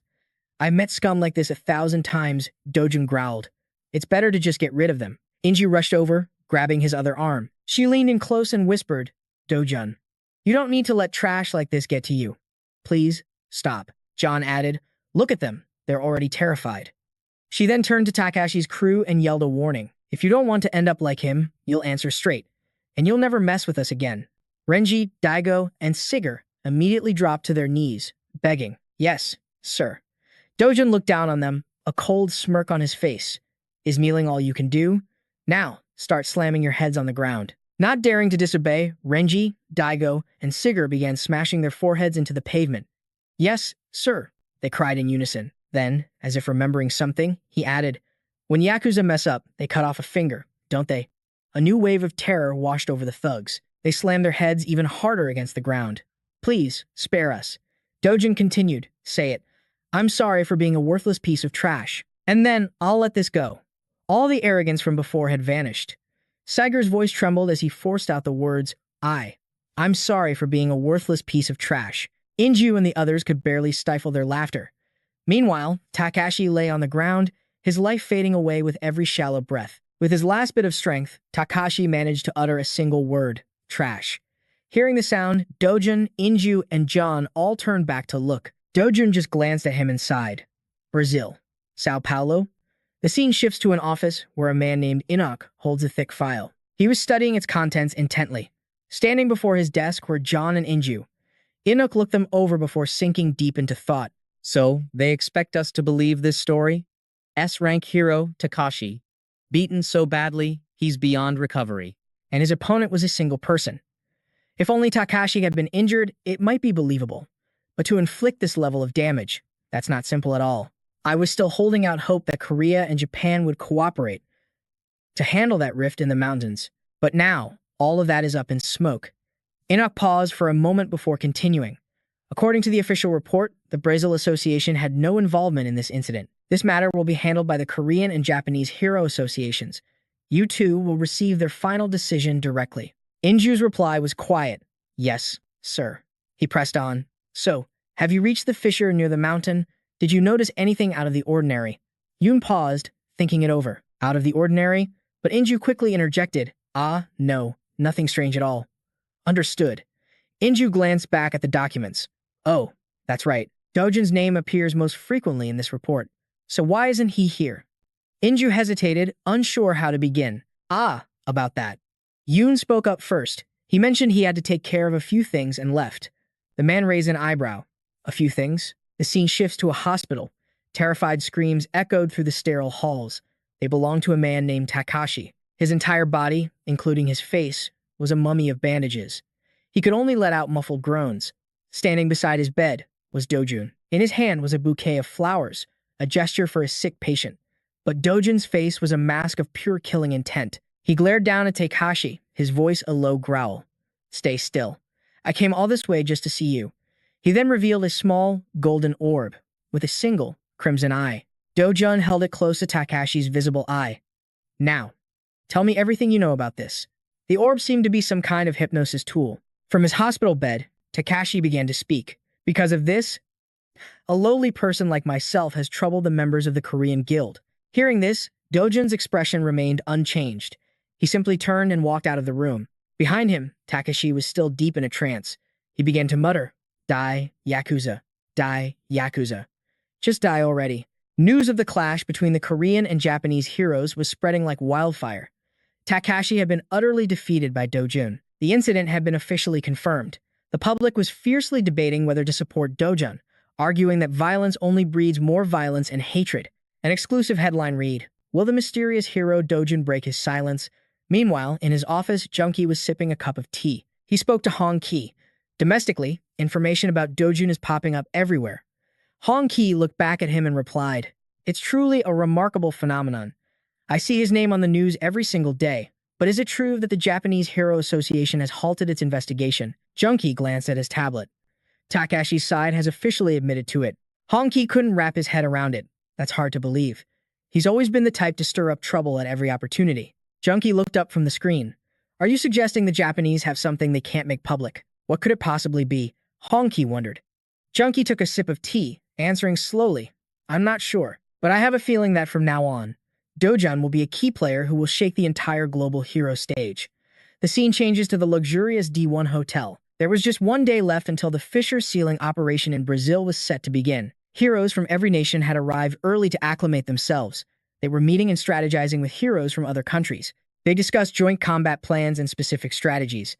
A: "I've met scum like this 1,000 times, Dojun growled. "It's better to just get rid of them." Inju rushed over, grabbing his other arm. She leaned in close and whispered, "Dojun, you don't need to let trash like this get to you. Please, stop." John added, "Look at them. They're already terrified." She then turned to Takashi's crew and yelled a warning. "If you don't want to end up like him, you'll answer straight, and you'll never mess with us again." Renji, Daigo, and Sigurd immediately dropped to their knees, begging, "Yes, sir." Dojun looked down on them, a cold smirk on his face. "Is kneeling all you can do? Now, start slamming your heads on the ground." Not daring to disobey, Renji, Daigo, and Sigurd began smashing their foreheads into the pavement. "Yes, sir," they cried in unison. Then, as if remembering something, he added, "When Yakuza mess up, they cut off a finger, don't they?" A new wave of terror washed over the thugs. They slammed their heads even harder against the ground. "Please, spare us." Dojin continued, "Say it. I'm sorry for being a worthless piece of trash. And then I'll let this go." All the arrogance from before had vanished. Saiger's voice trembled as he forced out the words, I'm sorry for being a worthless piece of trash." Inju and the others could barely stifle their laughter. Meanwhile, Takashi lay on the ground, his life fading away with every shallow breath. With his last bit of strength, Takashi managed to utter a single word, trash. Hearing the sound, Dojun, Inju, and John all turned back to look. Dojun just glanced at him and sighed. Brazil. Sao Paulo? The scene shifts to an office where a man named Enoch holds a thick file. He was studying its contents intently. Standing before his desk were John and Inju. Enoch looked them over before sinking deep into thought.
B: So, they expect us to believe this story? S-rank hero, Takashi. Beaten so badly, he's beyond recovery.
A: And his opponent was a single person. If only Takashi had been injured, it might be believable. But to inflict this level of damage, that's not simple at all. I was still holding out hope that Korea and Japan would cooperate to handle that rift in the mountains. But now, all of that is up in smoke. Enoch paused for a moment before continuing. According to the official report, the Brazil Association had no involvement in this incident. This matter will be handled by the Korean and Japanese Hero Associations. You two will receive their final decision directly. Inju's reply was quiet. Yes, sir. He pressed on. So, have you reached the fissure near the mountain? Did you notice anything out of the ordinary? Yoon paused, thinking it over. Out of the ordinary? But Inju quickly interjected. No, nothing strange at all. Understood. Inju glanced back at the documents. Oh, that's right. Dojin's name appears most frequently in this report. So why isn't he here? Inju hesitated, unsure how to begin. About that. Yoon spoke up first. He mentioned he had to take care of a few things and left. The man raised an eyebrow. A few things? The scene shifts to a hospital. Terrified screams echoed through the sterile halls. They belonged to a man named Takashi. His entire body, including his face, was a mummy of bandages. He could only let out muffled groans. Standing beside his bed was Dojun. In his hand was a bouquet of flowers, a gesture for a sick patient. But Dojun's face was a mask of pure killing intent. He glared down at Takashi, his voice a low growl. Stay still. I came all this way just to see you. He then revealed a small, golden orb, with a single, crimson eye. Dojun held it close to Takashi's visible eye. Now, tell me everything you know about this. The orb seemed to be some kind of hypnosis tool. From his hospital bed, Takashi began to speak. Because of this, a lowly person like myself has troubled the members of the Korean Guild. Hearing this, Dojun's expression remained unchanged. He simply turned and walked out of the room. Behind him, Takashi was still deep in a trance. He began to mutter, Die, Yakuza. Die, Yakuza. Just die already. News of the clash between the Korean and Japanese heroes was spreading like wildfire. Takashi had been utterly defeated by Dojun. The incident had been officially confirmed. The public was fiercely debating whether to support Dojun, arguing that violence only breeds more violence and hatred. An exclusive headline read, Will the mysterious hero Dojun break his silence? Meanwhile, in his office, Junkie was sipping a cup of tea. He spoke to Hong Ki. Domestically, information about Dojun is popping up everywhere. Hong Ki looked back at him and replied, It's truly a remarkable phenomenon. I see his name on the news every single day. But is it true that the Japanese Hero Association has halted its investigation? Junkie glanced at his tablet. Takashi's side has officially admitted to it. Hong Ki couldn't wrap his head around it. That's hard to believe. He's always been the type to stir up trouble at every opportunity. Junkie looked up from the screen. Are you suggesting the Japanese have something they can't make public? What could it possibly be? Hong Ki wondered. Junkie took a sip of tea, answering slowly. I'm not sure, but I have a feeling that from now on, Dojun will be a key player who will shake the entire global hero stage. The scene changes to the luxurious D1 hotel. There was just one day left until the fissure sealing operation in Brazil was set to begin. Heroes from every nation had arrived early to acclimate themselves. They were meeting and strategizing with heroes from other countries. They discussed joint combat plans and specific strategies.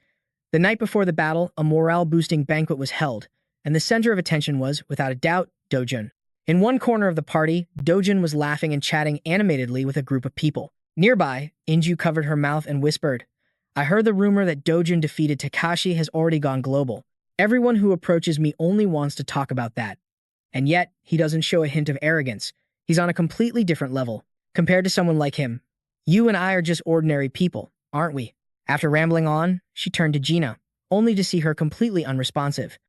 A: The night before the battle, a morale-boosting banquet was held, and the center of attention was, without a doubt, Dojun. In one corner of the party, Dojun was laughing and chatting animatedly with a group of people. Nearby, Inju covered her mouth and whispered, I heard the rumor that Dojun defeated Takashi has already gone global. Everyone who approaches me only wants to talk about that. And yet, he doesn't show a hint of arrogance. He's on a completely different level. Compared to someone like him, you and I are just ordinary people, aren't we? After rambling on, she turned to Gina, only to see her completely unresponsive.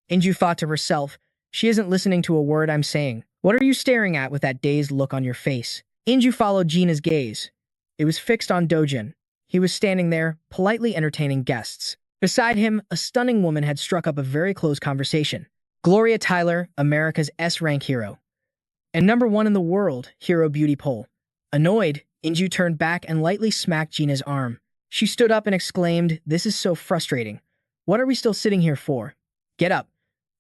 A: Inju thought to herself, She isn't listening to a word I'm saying. What are you staring at with that dazed look on your face? Inju followed Gina's gaze. It was fixed on Dojin. He was standing there, politely entertaining guests. Beside him, a stunning woman had struck up a very close conversation. Gloria Tyler, America's S-rank hero. And #1 in the world, hero beauty poll. Annoyed, Inju turned back and lightly smacked Gina's arm. She stood up and exclaimed, "This is so frustrating. What are we still sitting here for? Get up."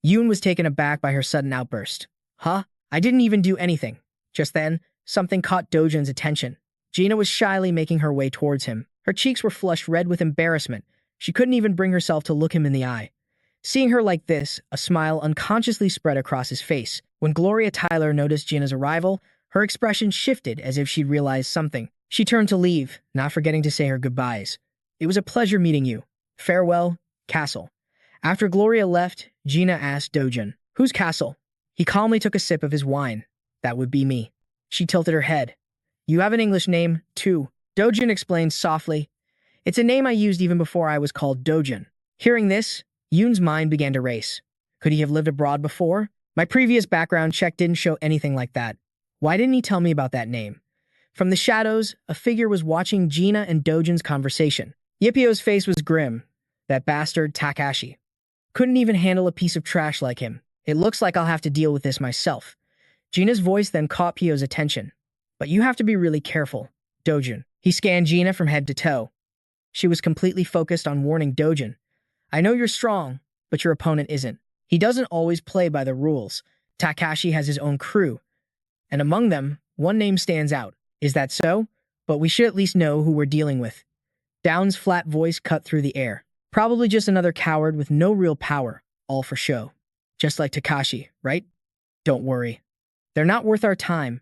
A: Yoon was taken aback by her sudden outburst. Huh? I didn't even do anything. Just then, something caught Dojin's attention. Gina was shyly making her way towards him. Her cheeks were flushed red with embarrassment. She couldn't even bring herself to look him in the eye. Seeing her like this, a smile unconsciously spread across his face. When Gloria Tyler noticed Gina's arrival, her expression shifted as if she'd realized something. She turned to leave, not forgetting to say her goodbyes. "It was a pleasure meeting you. Farewell, Castle." After Gloria left, Gina asked Dojin, "Who's Castle?" He calmly took a sip of his wine. "That would be me." She tilted her head. "You have an English name, too." Dojin explained softly. "It's a name I used even before I was called Dojin." Hearing this, Yoon's mind began to race. Could he have lived abroad before? My previous background check didn't show anything like that. Why didn't he tell me about that name? From the shadows, a figure was watching Gina and Dojin's conversation. Yippio's face was grim. That bastard Takashi. Couldn't even handle a piece of trash like him. It looks like I'll have to deal with this myself. Gina's voice then caught Pio's attention. "But you have to be really careful, Dojin." He scanned Gina from head to toe. She was completely focused on warning Dojin. "I know you're strong, but your opponent isn't. He doesn't always play by the rules. Takashi has his own crew. And among them, one name stands out. Is that so? But we should at least know who we're dealing with." Down's flat voice cut through the air. "Probably just another coward with no real power, all for show. Just like Takashi, right? Don't worry. They're not worth our time.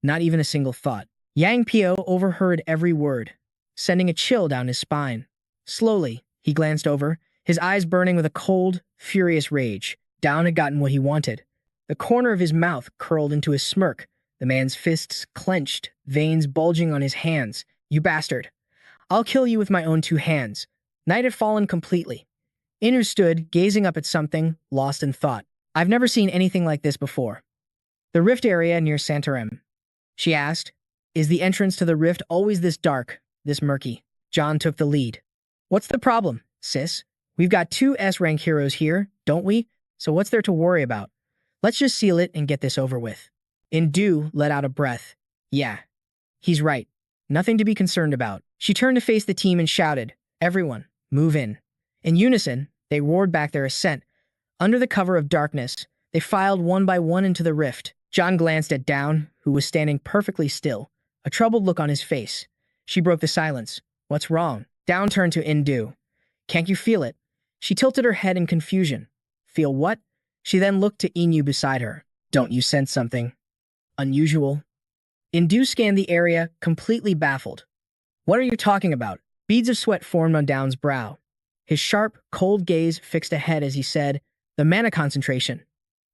A: Not even a single thought." Yang Pio overheard every word, sending a chill down his spine. Slowly, he glanced over, his eyes burning with a cold, furious rage. Down had gotten what he wanted. The corner of his mouth curled into a smirk, the man's fists clenched, veins bulging on his hands. "You bastard. I'll kill you with my own 2 hands." Night had fallen completely. Inu stood, gazing up at something, lost in thought. "I've never seen anything like this before." "The rift area near Santarem," she asked. "Is the entrance to the rift always this dark, this murky?" John took the lead. "What's the problem, sis? We've got 2 S-rank heroes here, don't we? So what's there to worry about? Let's just seal it and get this over with." Indu let out a breath. "Yeah, he's right. Nothing to be concerned about." She turned to face the team and shouted, "Everyone, move in." In unison, they roared back their assent. Under the cover of darkness, they filed one by one into the rift. John glanced at Down, who was standing perfectly still, a troubled look on his face. She broke the silence. "What's wrong?" Down turned to Indu. "Can't you feel it?" She tilted her head in confusion. "Feel what?" She then looked to Inu beside her. "Don't you sense something unusual?" Indu scanned the area, completely baffled. "What are you talking about?" Beads of sweat formed on Down's brow. His sharp, cold gaze fixed ahead as he said, "The mana concentration.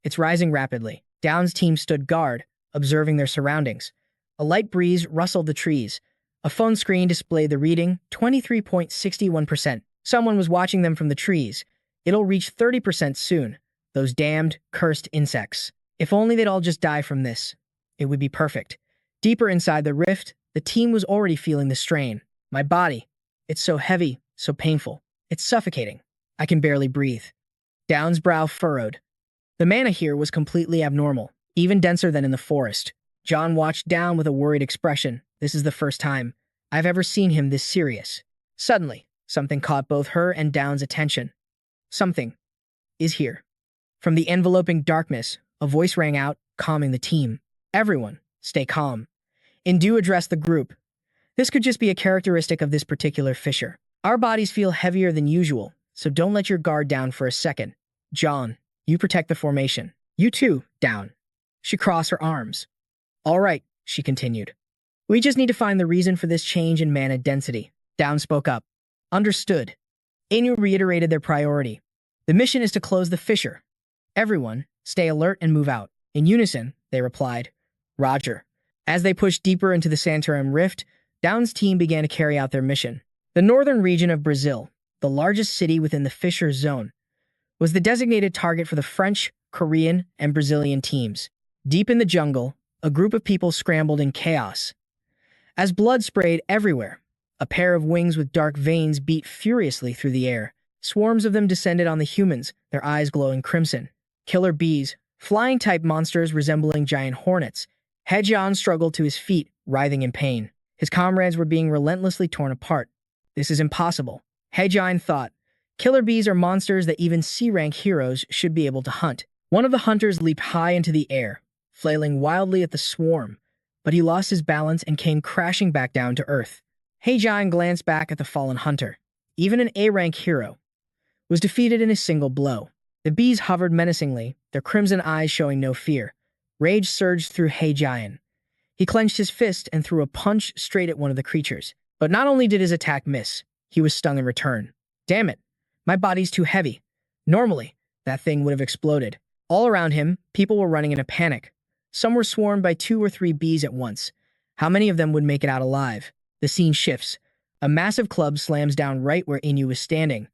A: It's rising rapidly." Down's team stood guard, observing their surroundings. A light breeze rustled the trees. A phone screen displayed the reading, 23.61%. Someone was watching them from the trees. "It'll reach 30% soon. Those damned, cursed insects. If only they'd all just die from this. It would be perfect." Deeper inside the rift, the team was already feeling the strain. "My body. It's so heavy, so painful. It's suffocating. I can barely breathe." Down's brow furrowed. The mana here was completely abnormal, even denser than in the forest. John watched Down with a worried expression. This is the first time I've ever seen him this serious. Suddenly, something caught both her and Down's attention. Something is here. From the enveloping darkness, a voice rang out, calming the team. "Everyone, stay calm." Indu addressed the group. "This could just be a characteristic of this particular fissure. Our bodies feel heavier than usual, so don't let your guard down for a second. John, you protect the formation. You too, Down." She crossed her arms. "All right," she continued. "We just need to find the reason for this change in mana density." Down spoke up. "Understood." Inu reiterated their priority. "The mission is to close the fissure. Everyone, stay alert and move out." In unison, they replied, "Roger." As they pushed deeper into the Santarem rift, Down's team began to carry out their mission. The northern region of Brazil, the largest city within the fissure zone, was the designated target for the French Korean, and Brazilian teams. Deep in the jungle, a group of people scrambled in chaos. As blood sprayed everywhere, a pair of wings with dark veins beat furiously through the air. Swarms of them descended on the humans, their eyes glowing crimson. Killer bees, flying-type monsters resembling giant hornets. Hejan struggled to his feet, writhing in pain. His comrades were being relentlessly torn apart. This is impossible, Hejan thought. Killer bees are monsters that even C-rank heroes should be able to hunt. One of the hunters leaped high into the air, flailing wildly at the swarm, but he lost his balance and came crashing back down to earth. Hejan glanced back at the fallen hunter. Even an A-rank hero was defeated in a single blow. The bees hovered menacingly, their crimson eyes showing no fear. Rage surged through Hejan. He clenched his fist and threw a punch straight at one of the creatures. But not only did his attack miss, he was stung in return. Damn it, my body's too heavy. Normally, that thing would have exploded. All around him, people were running in a panic. Some were swarmed by 2 or 3 bees at once. How many of them would make it out alive? The scene shifts. A massive club slams down right where Inu was standing.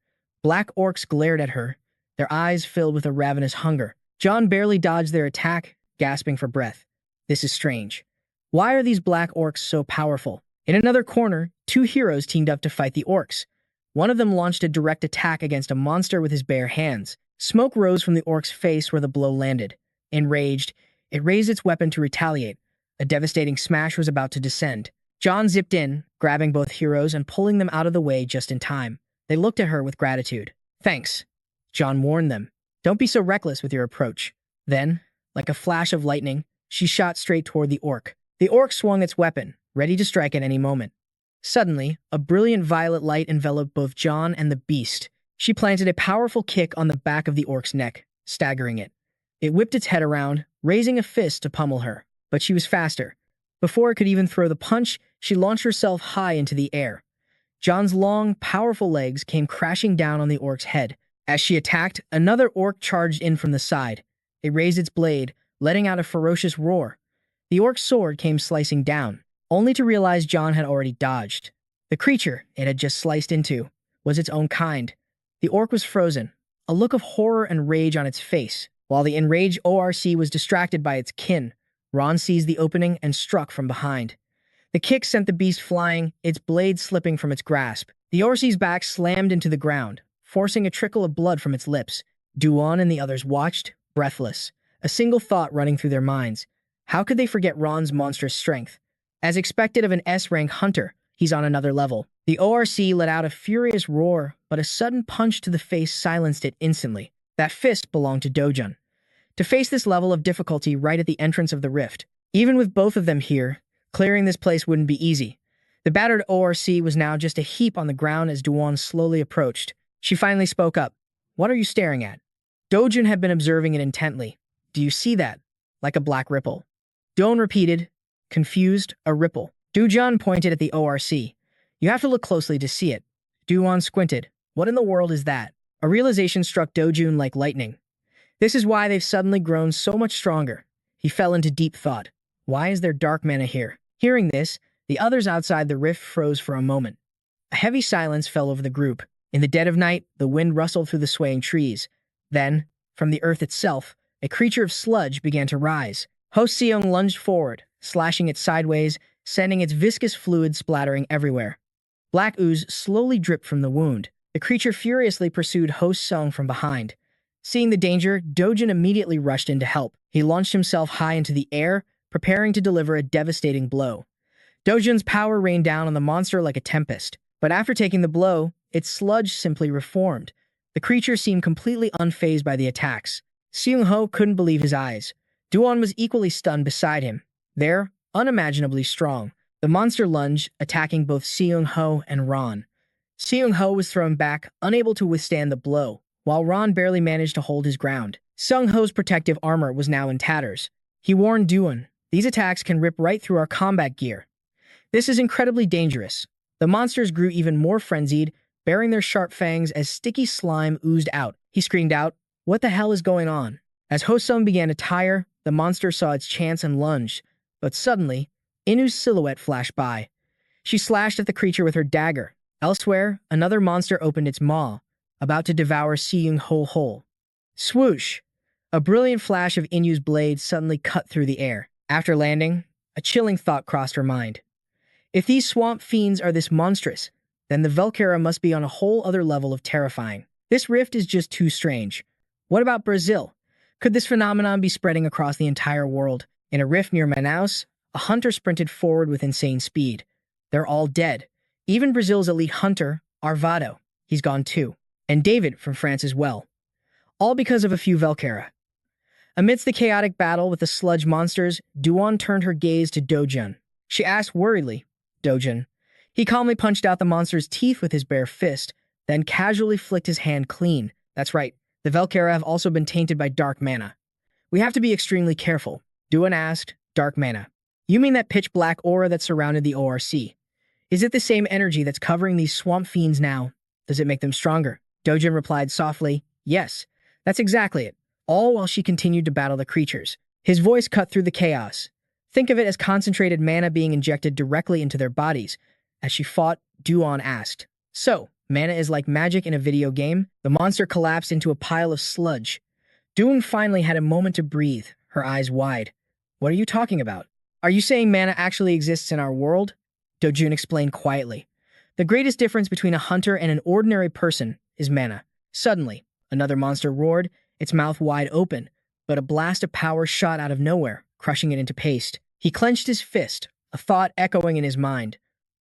A: Black orcs glared at her, their eyes filled with a ravenous hunger. John barely dodged their attack, gasping for breath. This is strange. Why are these black orcs so powerful? In another corner, 2 heroes teamed up to fight the orcs. One of them launched a direct attack against a monster with his bare hands. Smoke rose from the orc's face where the blow landed. Enraged, it raised its weapon to retaliate. A devastating smash was about to descend. John zipped in, grabbing both heroes and pulling them out of the way just in time. They looked at her with gratitude. Thanks, John warned them. Don't be so reckless with your approach. Then, like a flash of lightning, she shot straight toward the orc. The orc swung its weapon, ready to strike at any moment. Suddenly, a brilliant violet light enveloped both John and the beast. She planted a powerful kick on the back of the orc's neck, staggering it. It whipped its head around, raising a fist to pummel her. But she was faster. Before it could even throw the punch, she launched herself high into the air. John's long, powerful legs came crashing down on the orc's head. As she attacked, another orc charged in from the side. It raised its blade, letting out a ferocious roar. The orc's sword came slicing down, only to realize John had already dodged. The creature it had just sliced into was its own kind. The orc was frozen, a look of horror and rage on its face. While the enraged ORC was distracted by its kin, Ron seized the opening and struck from behind. The kick sent the beast flying, its blade slipping from its grasp. The ORC's back slammed into the ground, forcing a trickle of blood from its lips. Duan and the others watched, breathless, a single thought running through their minds. How could they forget Ron's monstrous strength? As expected of an S-rank hunter, he's on another level. The ORC let out a furious roar, but a sudden punch to the face silenced it instantly. That fist belonged to Dojun. To face this level of difficulty right at the entrance of the rift, even with both of them here, clearing this place wouldn't be easy. The battered ORC was now just a heap on the ground as Duan slowly approached. She finally spoke up. What are you staring at? Dojun had been observing it intently. Do you see that? Like a black ripple. Duan repeated, confused, a ripple. Dujan pointed at the ORC. You have to look closely to see it. Duan squinted. What in the world is that? A realization struck Dojun like lightning. This is why they've suddenly grown so much stronger. He fell into deep thought. Why is there dark mana here? Hearing this, the others outside the rift froze for a moment. A heavy silence fell over the group. In the dead of night, the wind rustled through the swaying trees. Then, from the earth itself, a creature of sludge began to rise. Ho Seong lunged forward, slashing it sideways, sending its viscous fluid splattering everywhere. Black ooze slowly dripped from the wound. The creature furiously pursued Ho Seong from behind. Seeing the danger, Dojun immediately rushed in to help. He launched himself high into the air, preparing to deliver a devastating blow. Dojun's power rained down on the monster like a tempest, but after taking the blow, its sludge simply reformed. The creature seemed completely unfazed by the attacks. Seung-ho couldn't believe his eyes. Duan was equally stunned beside him. There, unimaginably strong, the monster lunged, attacking both Seung-ho and Ron. Seung-ho was thrown back, unable to withstand the blow, while Ron barely managed to hold his ground. Seung-ho's protective armor was now in tatters. He warned Duan, these attacks can rip right through our combat gear. This is incredibly dangerous. The monsters grew even more frenzied, baring their sharp fangs as sticky slime oozed out. He screamed out, "What the hell is going on?" As Hosung began to tire, the monster saw its chance and lunged. But suddenly, Inu's silhouette flashed by. She slashed at the creature with her dagger. Elsewhere, another monster opened its maw, about to devour Seung-ho whole. Swoosh! A brilliant flash of Inu's blade suddenly cut through the air. After landing, a chilling thought crossed her mind. If these swamp fiends are this monstrous, then the Velkera must be on a whole other level of terrifying. This rift is just too strange. What about Brazil? Could this phenomenon be spreading across the entire world? In a rift near Manaus, a hunter sprinted forward with insane speed. They're all dead. Even Brazil's elite hunter, Arvado, he's gone too. And David from France as well. All because of a few Velkera. Amidst the chaotic battle with the sludge monsters, Duan turned her gaze to Dojun. She asked worriedly, Dojun. He calmly punched out the monster's teeth with his bare fist, then casually flicked his hand clean. That's right, the Velkera have also been tainted by dark mana. We have to be extremely careful. Duan asked, dark mana. You mean that pitch-black aura that surrounded the ORC? Is it the same energy that's covering these swamp fiends now? Does it make them stronger? Dojun replied softly, yes, that's exactly it, all while she continued to battle the creatures. His voice cut through the chaos. Think of it as concentrated mana being injected directly into their bodies. As she fought, Duan asked, so, mana is like magic in a video game? The monster collapsed into a pile of sludge. Duan finally had a moment to breathe, her eyes wide. What are you talking about? Are you saying mana actually exists in our world? Dojun explained quietly. The greatest difference between a hunter and an ordinary person is mana. Suddenly, another monster roared, its mouth wide open, but a blast of power shot out of nowhere, crushing it into paste. He clenched his fist, a thought echoing in his mind.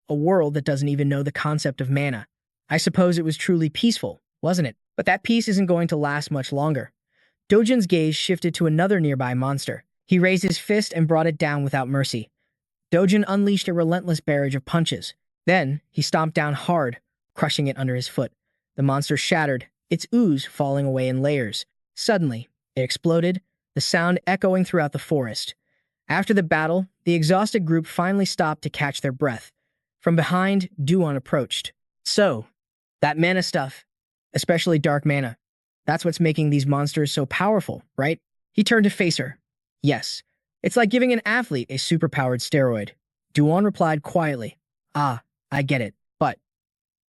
A: A world that doesn't even know the concept of mana. I suppose it was truly peaceful, wasn't it? But that peace isn't going to last much longer. Dojun's gaze shifted to another nearby monster. He raised his fist and brought it down without mercy. Dojun unleashed a relentless barrage of punches. Then, he stomped down hard, crushing it under his foot. The monster shattered, its ooze falling away in layers. Suddenly, it exploded, the sound echoing throughout the forest. After the battle, the exhausted group finally stopped to catch their breath. From behind, Duan approached. So, that mana stuff, especially dark mana, that's what's making these monsters so powerful, right? He turned to face her. Yes, it's like giving an athlete a superpowered steroid. Duan replied quietly. Ah, I get it, but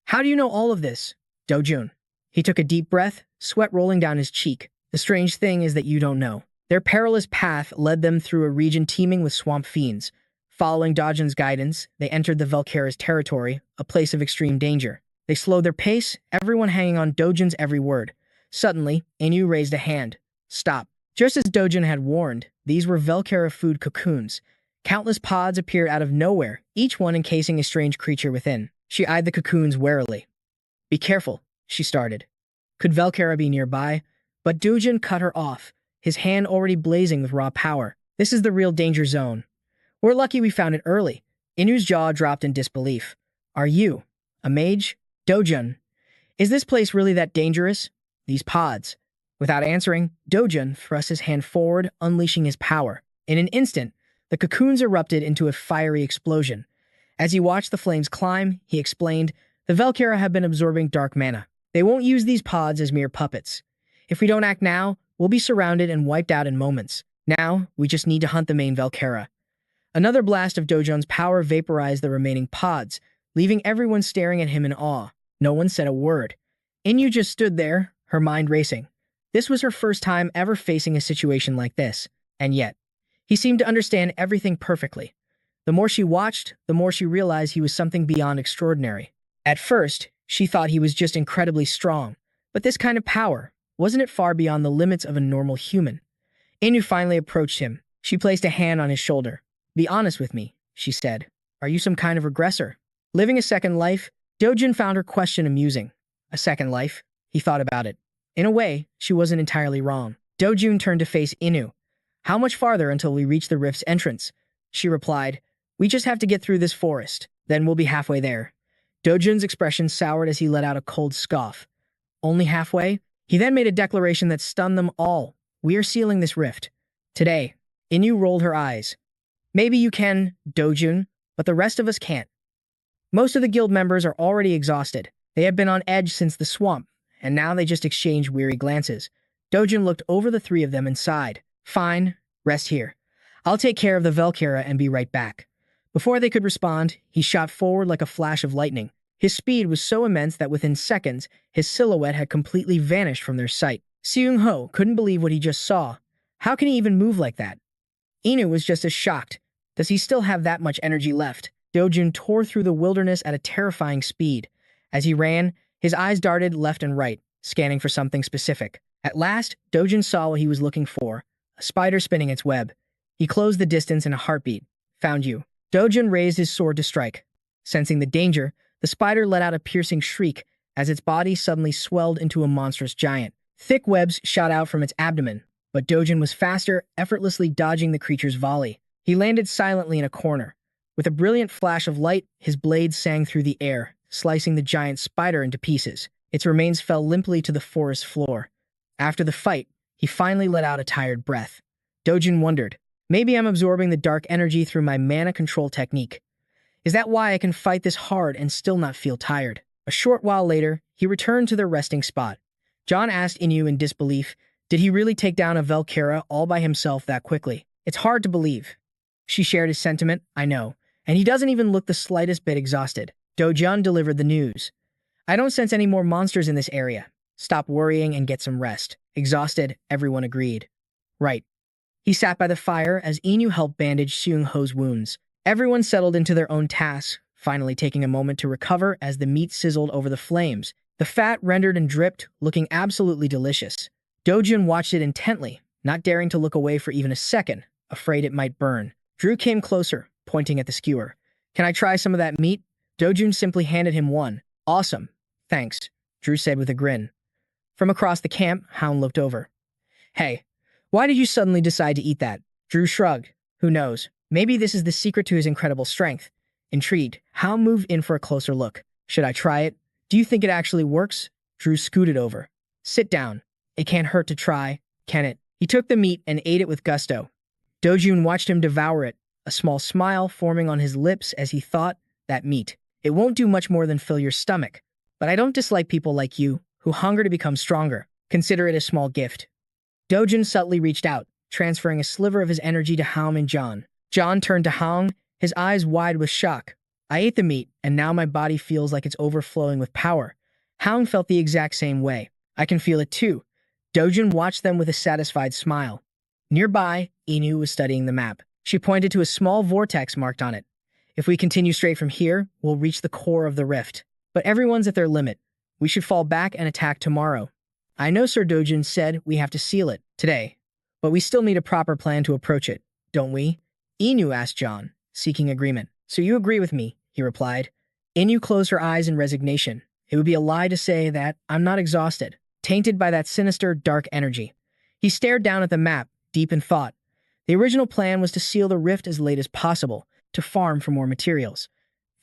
A: how do you know all of this, Dojun? He took a deep breath, sweat rolling down his cheek. The strange thing is that you don't know. Their perilous path led them through a region teeming with swamp fiends. Following Dojun's guidance, they entered the Velkera's territory, a place of extreme danger. They slowed their pace, everyone hanging on Dojun's every word. Suddenly, Inu raised a hand. Stop. Just as Dojun had warned, these were Velkera food cocoons. Countless pods appeared out of nowhere, each one encasing a strange creature within. She eyed the cocoons warily. Be careful, she started. Could Velkera be nearby? But Dojun cut her off, his hand already blazing with raw power. This is the real danger zone. We're lucky we found it early. Inu's jaw dropped in disbelief. Are you a mage? Dojun. Is this place really that dangerous? These pods. Without answering, Dojun thrust his hand forward, unleashing his power. In an instant, the cocoons erupted into a fiery explosion. As he watched the flames climb, he explained, the Velkera have been absorbing dark mana. They won't use these pods as mere puppets. If we don't act now, we'll be surrounded and wiped out in moments. Now, we just need to hunt the main Velkera. Another blast of Dojun's power vaporized the remaining pods, leaving everyone staring at him in awe. No one said a word. Inu just stood there, her mind racing. This was her first time ever facing a situation like this, and yet, he seemed to understand everything perfectly. The more she watched, the more she realized he was something beyond extraordinary. At first, she thought he was just incredibly strong, but this kind of power, wasn't it far beyond the limits of a normal human? Inu finally approached him. She placed a hand on his shoulder. Be honest with me, she said. Are you some kind of regressor? Living a second life? Dojun found her question amusing. A second life? He thought about it. In a way, she wasn't entirely wrong. Dojun turned to face Inu. How much farther until we reach the rift's entrance? She replied, we just have to get through this forest, then we'll be halfway there. Dojun's expression soured as he let out a cold scoff. Only halfway? He then made a declaration that stunned them all. We are sealing this rift. Today. Inu rolled her eyes. Maybe you can, Dojun, but the rest of us can't. Most of the guild members are already exhausted. They have been on edge since the swamp, and now they just exchange weary glances. Dojun looked over the three of them and sighed. Fine, rest here. I'll take care of the Velkera and be right back. Before they could respond, he shot forward like a flash of lightning. His speed was so immense that within seconds, his silhouette had completely vanished from their sight. Seung-ho couldn't believe what he just saw. How can he even move like that? Inu was just as shocked. Does he still have that much energy left? Dojun tore through the wilderness at a terrifying speed. As he ran, his eyes darted left and right, scanning for something specific. At last, Dojun saw what he was looking for, a spider spinning its web. He closed the distance in a heartbeat. Found you. Dojun raised his sword to strike. Sensing the danger, the spider let out a piercing shriek as its body suddenly swelled into a monstrous giant. Thick webs shot out from its abdomen, but Dojun was faster, effortlessly dodging the creature's volley. He landed silently in a corner. With a brilliant flash of light, his blade sang through the air, slicing the giant spider into pieces. Its remains fell limply to the forest floor. After the fight, he finally let out a tired breath. Dojun wondered, maybe I'm absorbing the dark energy through my mana control technique. Is that why I can fight this hard and still not feel tired? A short while later, he returned to their resting spot. John asked Inu in disbelief, did he really take down a Velkara all by himself that quickly? It's hard to believe. She shared his sentiment, I know, and he doesn't even look the slightest bit exhausted. Dojun delivered the news. I don't sense any more monsters in this area. Stop worrying and get some rest. Exhausted, everyone agreed. Right. He sat by the fire as Inu helped bandage Seung-ho's wounds. Everyone settled into their own tasks, finally taking a moment to recover as the meat sizzled over the flames. The fat rendered and dripped, looking absolutely delicious. Dojun watched it intently, not daring to look away for even a second, afraid it might burn. Drew came closer, pointing at the skewer. Can I try some of that meat? Dojun simply handed him one. Awesome. Thanks, Drew said with a grin. From across the camp, Hound looked over. Hey, why did you suddenly decide to eat that? Drew shrugged. Who knows? Maybe this is the secret to his incredible strength. Intrigued, Hound moved in for a closer look. Should I try it? Do you think it actually works? Drew scooted over. Sit down. It can't hurt to try, can it? He took the meat and ate it with gusto. Dojun watched him devour it, a small smile forming on his lips as he thought, that meat. It won't do much more than fill your stomach. But I don't dislike people like you, who hunger to become stronger. Consider it a small gift. Dojun subtly reached out, transferring a sliver of his energy to Haum and John. John turned to Haung, his eyes wide with shock. I ate the meat, and now my body feels like it's overflowing with power. Haung felt the exact same way. I can feel it too. Dojun watched them with a satisfied smile. Nearby, Inu was studying the map. She pointed to a small vortex marked on it. If we continue straight from here, we'll reach the core of the rift. But everyone's at their limit. We should fall back and attack tomorrow. I know Sir Dojun said we have to seal it today, but we still need a proper plan to approach it, don't we? Inu asked John, seeking agreement. So you agree with me, he replied. Inu closed her eyes in resignation. It would be a lie to say that I'm not exhausted, tainted by that sinister, dark energy. He stared down at the map, deep in thought. The original plan was to seal the rift as late as possible, to farm for more materials.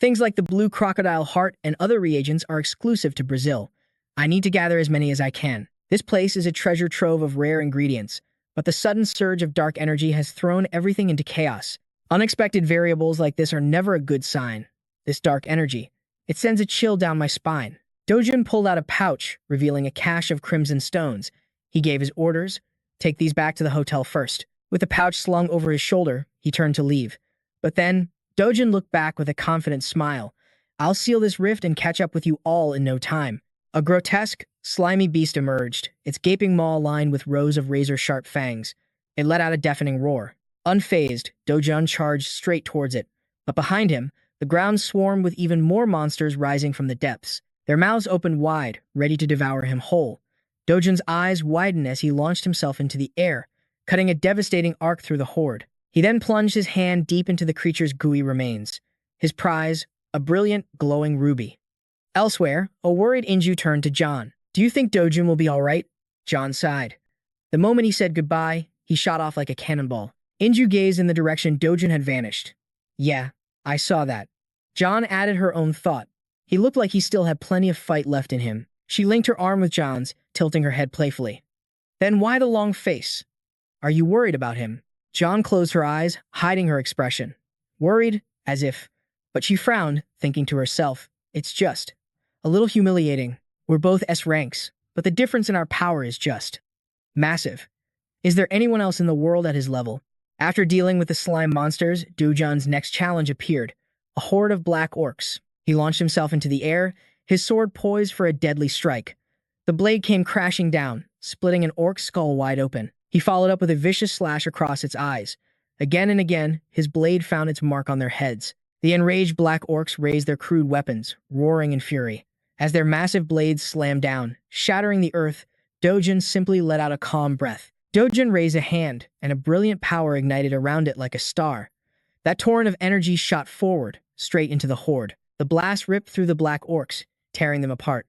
A: Things like the blue crocodile heart and other reagents are exclusive to Brazil. I need to gather as many as I can. This place is a treasure trove of rare ingredients, but the sudden surge of dark energy has thrown everything into chaos. Unexpected variables like this are never a good sign. This dark energy, it sends a chill down my spine. Dojun pulled out a pouch, revealing a cache of crimson stones. He gave his orders, take these back to the hotel first. With the pouch slung over his shoulder, he turned to leave. But then, Dojun looked back with a confident smile. I'll seal this rift and catch up with you all in no time. A grotesque, slimy beast emerged, its gaping maw lined with rows of razor-sharp fangs. It let out a deafening roar. Unfazed, Dojun charged straight towards it. But behind him, the ground swarmed with even more monsters rising from the depths. Their mouths opened wide, ready to devour him whole. Dojun's eyes widened as he launched himself into the air, cutting a devastating arc through the horde. He then plunged his hand deep into the creature's gooey remains. His prize, a brilliant, glowing ruby. Elsewhere, a worried Inju turned to John. Do you think Dojun will be all right? John sighed. The moment he said goodbye, he shot off like a cannonball. Inju gazed in the direction Dojun had vanished. Yeah, I saw that. John added her own thought. He looked like he still had plenty of fight left in him. She linked her arm with John's, tilting her head playfully. Then why the long face? Are you worried about him? John closed her eyes, hiding her expression. Worried, as if. But she frowned, thinking to herself, it's just a little humiliating. We're both S ranks, but the difference in our power is just massive. Is there anyone else in the world at his level? After dealing with the slime monsters, Dojun's next challenge appeared, a horde of black orcs. He launched himself into the air, his sword poised for a deadly strike. The blade came crashing down, splitting an orc's skull wide open. He followed up with a vicious slash across its eyes. Again and again, his blade found its mark on their heads. The enraged black orcs raised their crude weapons, roaring in fury. As their massive blades slammed down, shattering the earth, Dojin simply let out a calm breath. Dojin raised a hand, and a brilliant power ignited around it like a star. That torrent of energy shot forward, straight into the horde. The blast ripped through the black orcs, tearing them apart.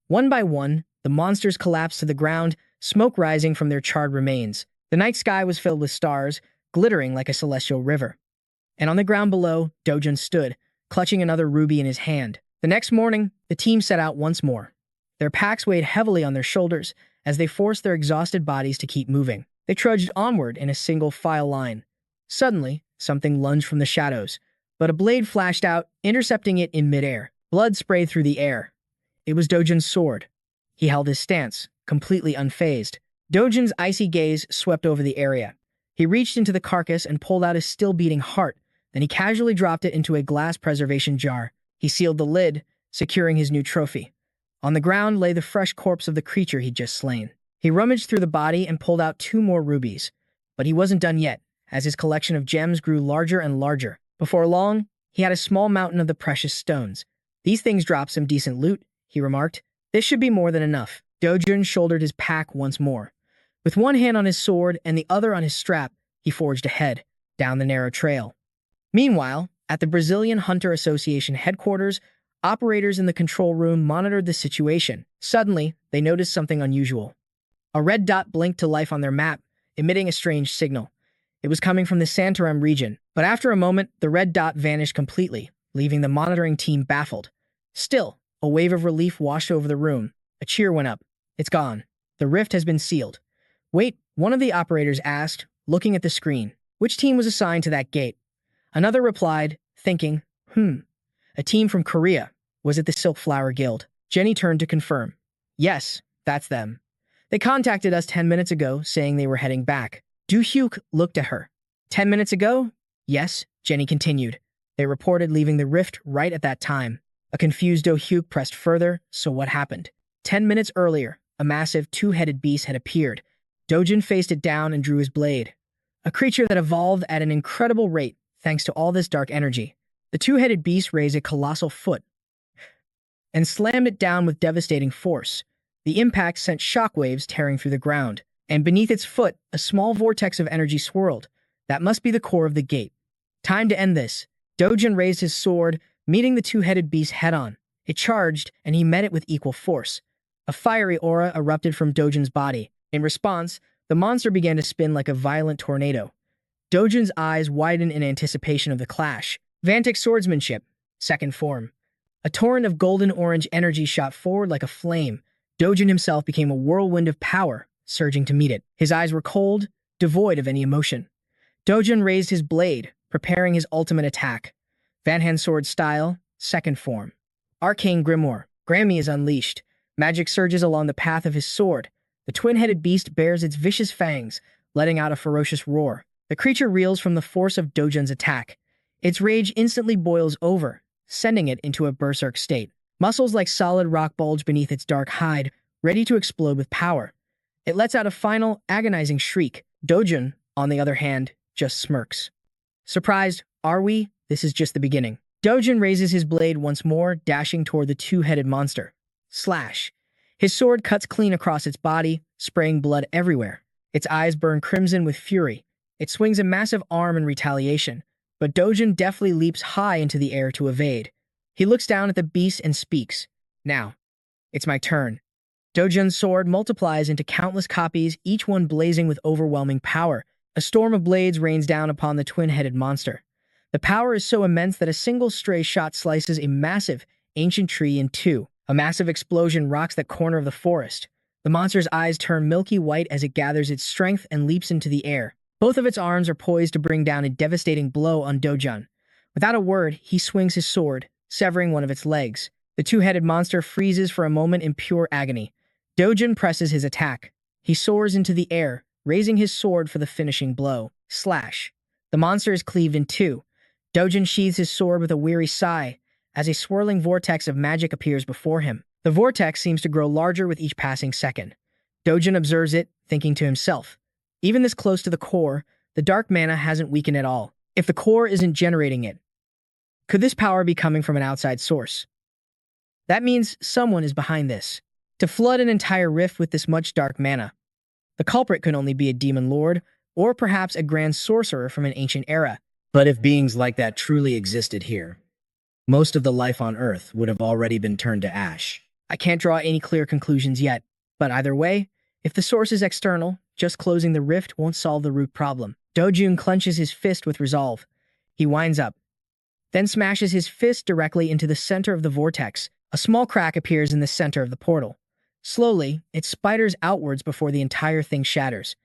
A: One by one, the monsters collapsed to the ground, smoke rising from their charred remains. The night sky was filled with stars, glittering like a celestial river. And on the ground below, Dojin stood, clutching another ruby in his hand. The next morning, the team set out once more. Their packs weighed heavily on their shoulders as they forced their exhausted bodies to keep moving. They trudged onward in a single file line. Suddenly, something lunged from the shadows, but a blade flashed out, intercepting it in midair. Blood sprayed through the air. It was Dojin's sword. He held his stance, completely unfazed. Dojin's icy gaze swept over the area. He reached into the carcass and pulled out his still-beating heart. Then he casually dropped it into a glass preservation jar. He sealed the lid, securing his new trophy. On the ground lay the fresh corpse of the creature he'd just slain. He rummaged through the body and pulled out 2 more rubies. But he wasn't done yet, as his collection of gems grew larger and larger. Before long, he had a small mountain of the precious stones. "These things drop some decent loot," he remarked. "This should be more than enough." Dojin shouldered his pack once more. With one hand on his sword and the other on his strap, he forged ahead, down the narrow trail. Meanwhile, at the Brazilian Hunter Association headquarters, operators in the control room monitored the situation. Suddenly, they noticed something unusual. A red dot blinked to life on their map, emitting a strange signal. It was coming from the Santarem region, but after a moment, the red dot vanished completely, leaving the monitoring team baffled. Still, a wave of relief washed over the room. A cheer went up. "It's gone. The rift has been sealed." "Wait," one of the operators asked, looking at the screen. "Which team was assigned to that gate?" Another replied, thinking, "A team from Korea. Was it the Silk Flower Guild?" Jenny turned to confirm. "Yes, that's them. They contacted us 10 minutes ago, saying they were heading back." Du Hyuk looked at her. 10 minutes ago?" "Yes," Jenny continued. "They reported leaving the rift right at that time." A confused Do Hyuk pressed further, "So what happened?" 10 minutes earlier, a massive 2-headed beast had appeared. Dojin faced it down and drew his blade. A creature that evolved at an incredible rate, thanks to all this dark energy. The 2-headed beast raised a colossal foot and slammed it down with devastating force. The impact sent shockwaves tearing through the ground, and beneath its foot, a small vortex of energy swirled. That must be the core of the gate. Time to end this. Dojin raised his sword, meeting the 2-headed beast head-on. It charged, and he met it with equal force. A fiery aura erupted from Dojin's body. In response, the monster began to spin like a violent tornado. Dojin's eyes widened in anticipation of the clash. Vantic swordsmanship, second form. A torrent of golden-orange energy shot forward like a flame. Dojin himself became a whirlwind of power, surging to meet it. His eyes were cold, devoid of any emotion. Dojin raised his blade, preparing his ultimate attack. Vanhan sword style, second form. Arcane grimoire. Grammy is unleashed. Magic surges along the path of his sword. The twin-headed beast bares its vicious fangs, letting out a ferocious roar. The creature reels from the force of Dojin's attack. Its rage instantly boils over, sending it into a berserk state. Muscles like solid rock bulge beneath its dark hide, ready to explode with power. It lets out a final, agonizing shriek. Dojin, on the other hand, just smirks. "Surprised, are we? This is just the beginning." Dojin raises his blade once more, dashing toward the 2-headed monster. Slash. His sword cuts clean across its body, spraying blood everywhere. Its eyes burn crimson with fury. It swings a massive arm in retaliation, but Dojin deftly leaps high into the air to evade. He looks down at the beast and speaks. "Now, it's my turn." Dojin's sword multiplies into countless copies, each one blazing with overwhelming power. A storm of blades rains down upon the twin-headed monster. The power is so immense that a single stray shot slices a massive, ancient tree in two. A massive explosion rocks that corner of the forest. The monster's eyes turn milky white as it gathers its strength and leaps into the air. Both of its arms are poised to bring down a devastating blow on Dojin. Without a word, he swings his sword, severing one of its legs. The 2-headed monster freezes for a moment in pure agony. Dojin presses his attack. He soars into the air, raising his sword for the finishing blow. Slash. The monster is cleaved in two. Dojin sheathes his sword with a weary sigh, as a swirling vortex of magic appears before him. The vortex seems to grow larger with each passing second. Dojin observes it, thinking to himself, even this close to the core, the dark mana hasn't weakened at all. If the core isn't generating it, could this power be coming from an outside source? That means someone is behind this. To flood an entire rift with this much dark mana, the culprit could only be a demon lord, or perhaps a grand sorcerer from an ancient era.
B: But if beings like that truly existed here, most of the life on Earth would have already been turned to ash.
A: I can't draw any clear conclusions yet, but either way, if the source is external, just closing the rift won't solve the root problem. Dojun clenches his fist with resolve. He winds up, then smashes his fist directly into the center of the vortex. A small crack appears in the center of the portal. Slowly, it spiders outwards before the entire thing shatters.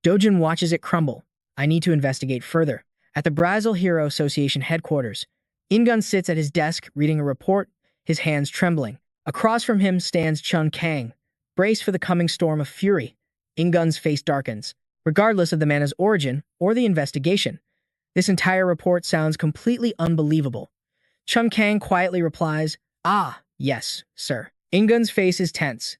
A: Dojun watches it crumble. I need to investigate further. At the Brazil Hero Association headquarters, Ingun sits at his desk reading a report, his hands trembling. Across from him stands Chun Kang, braced for the coming storm of fury. Ingun's face darkens. Regardless of the mana's origin or the investigation, this entire report sounds completely unbelievable. Chun Kang quietly replies, "Ah, yes, sir." Ingun's face is tense.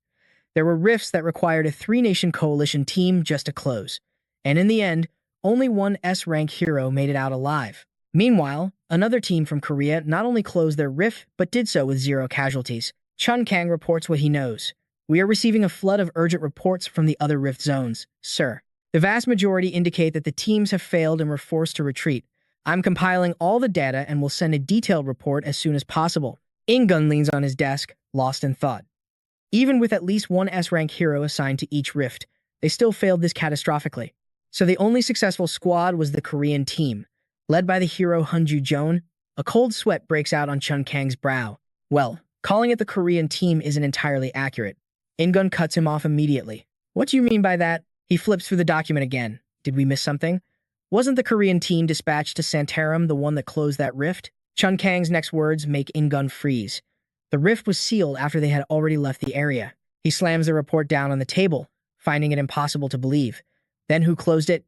A: There were rifts that required a three-nation coalition team just to close, and in the end, only one S-rank hero made it out alive. Meanwhile, another team from Korea not only closed their rift, but did so with 0 casualties. Chun Kang reports what he knows. "We are receiving a flood of urgent reports from the other rift zones, sir. The vast majority indicate that the teams have failed and were forced to retreat. I'm compiling all the data and will send a detailed report as soon as possible." Ingun leans on his desk, lost in thought. Even with at least one S-rank hero assigned to each rift, they still failed this catastrophically. So the only successful squad was the Korean team, led by the hero Hunju Jeon. A cold sweat breaks out on Chun Kang's brow. Well, calling it the Korean team isn't entirely accurate. Ingun cuts him off immediately. "What do you mean by that?" He flips through the document again. "Did we miss something? Wasn't the Korean team dispatched to Santarum the one that closed that rift?" Chun Kang's next words make Ingun freeze. The rift was sealed after they had already left the area. He slams the report down on the table, finding it impossible to believe. Then who closed it?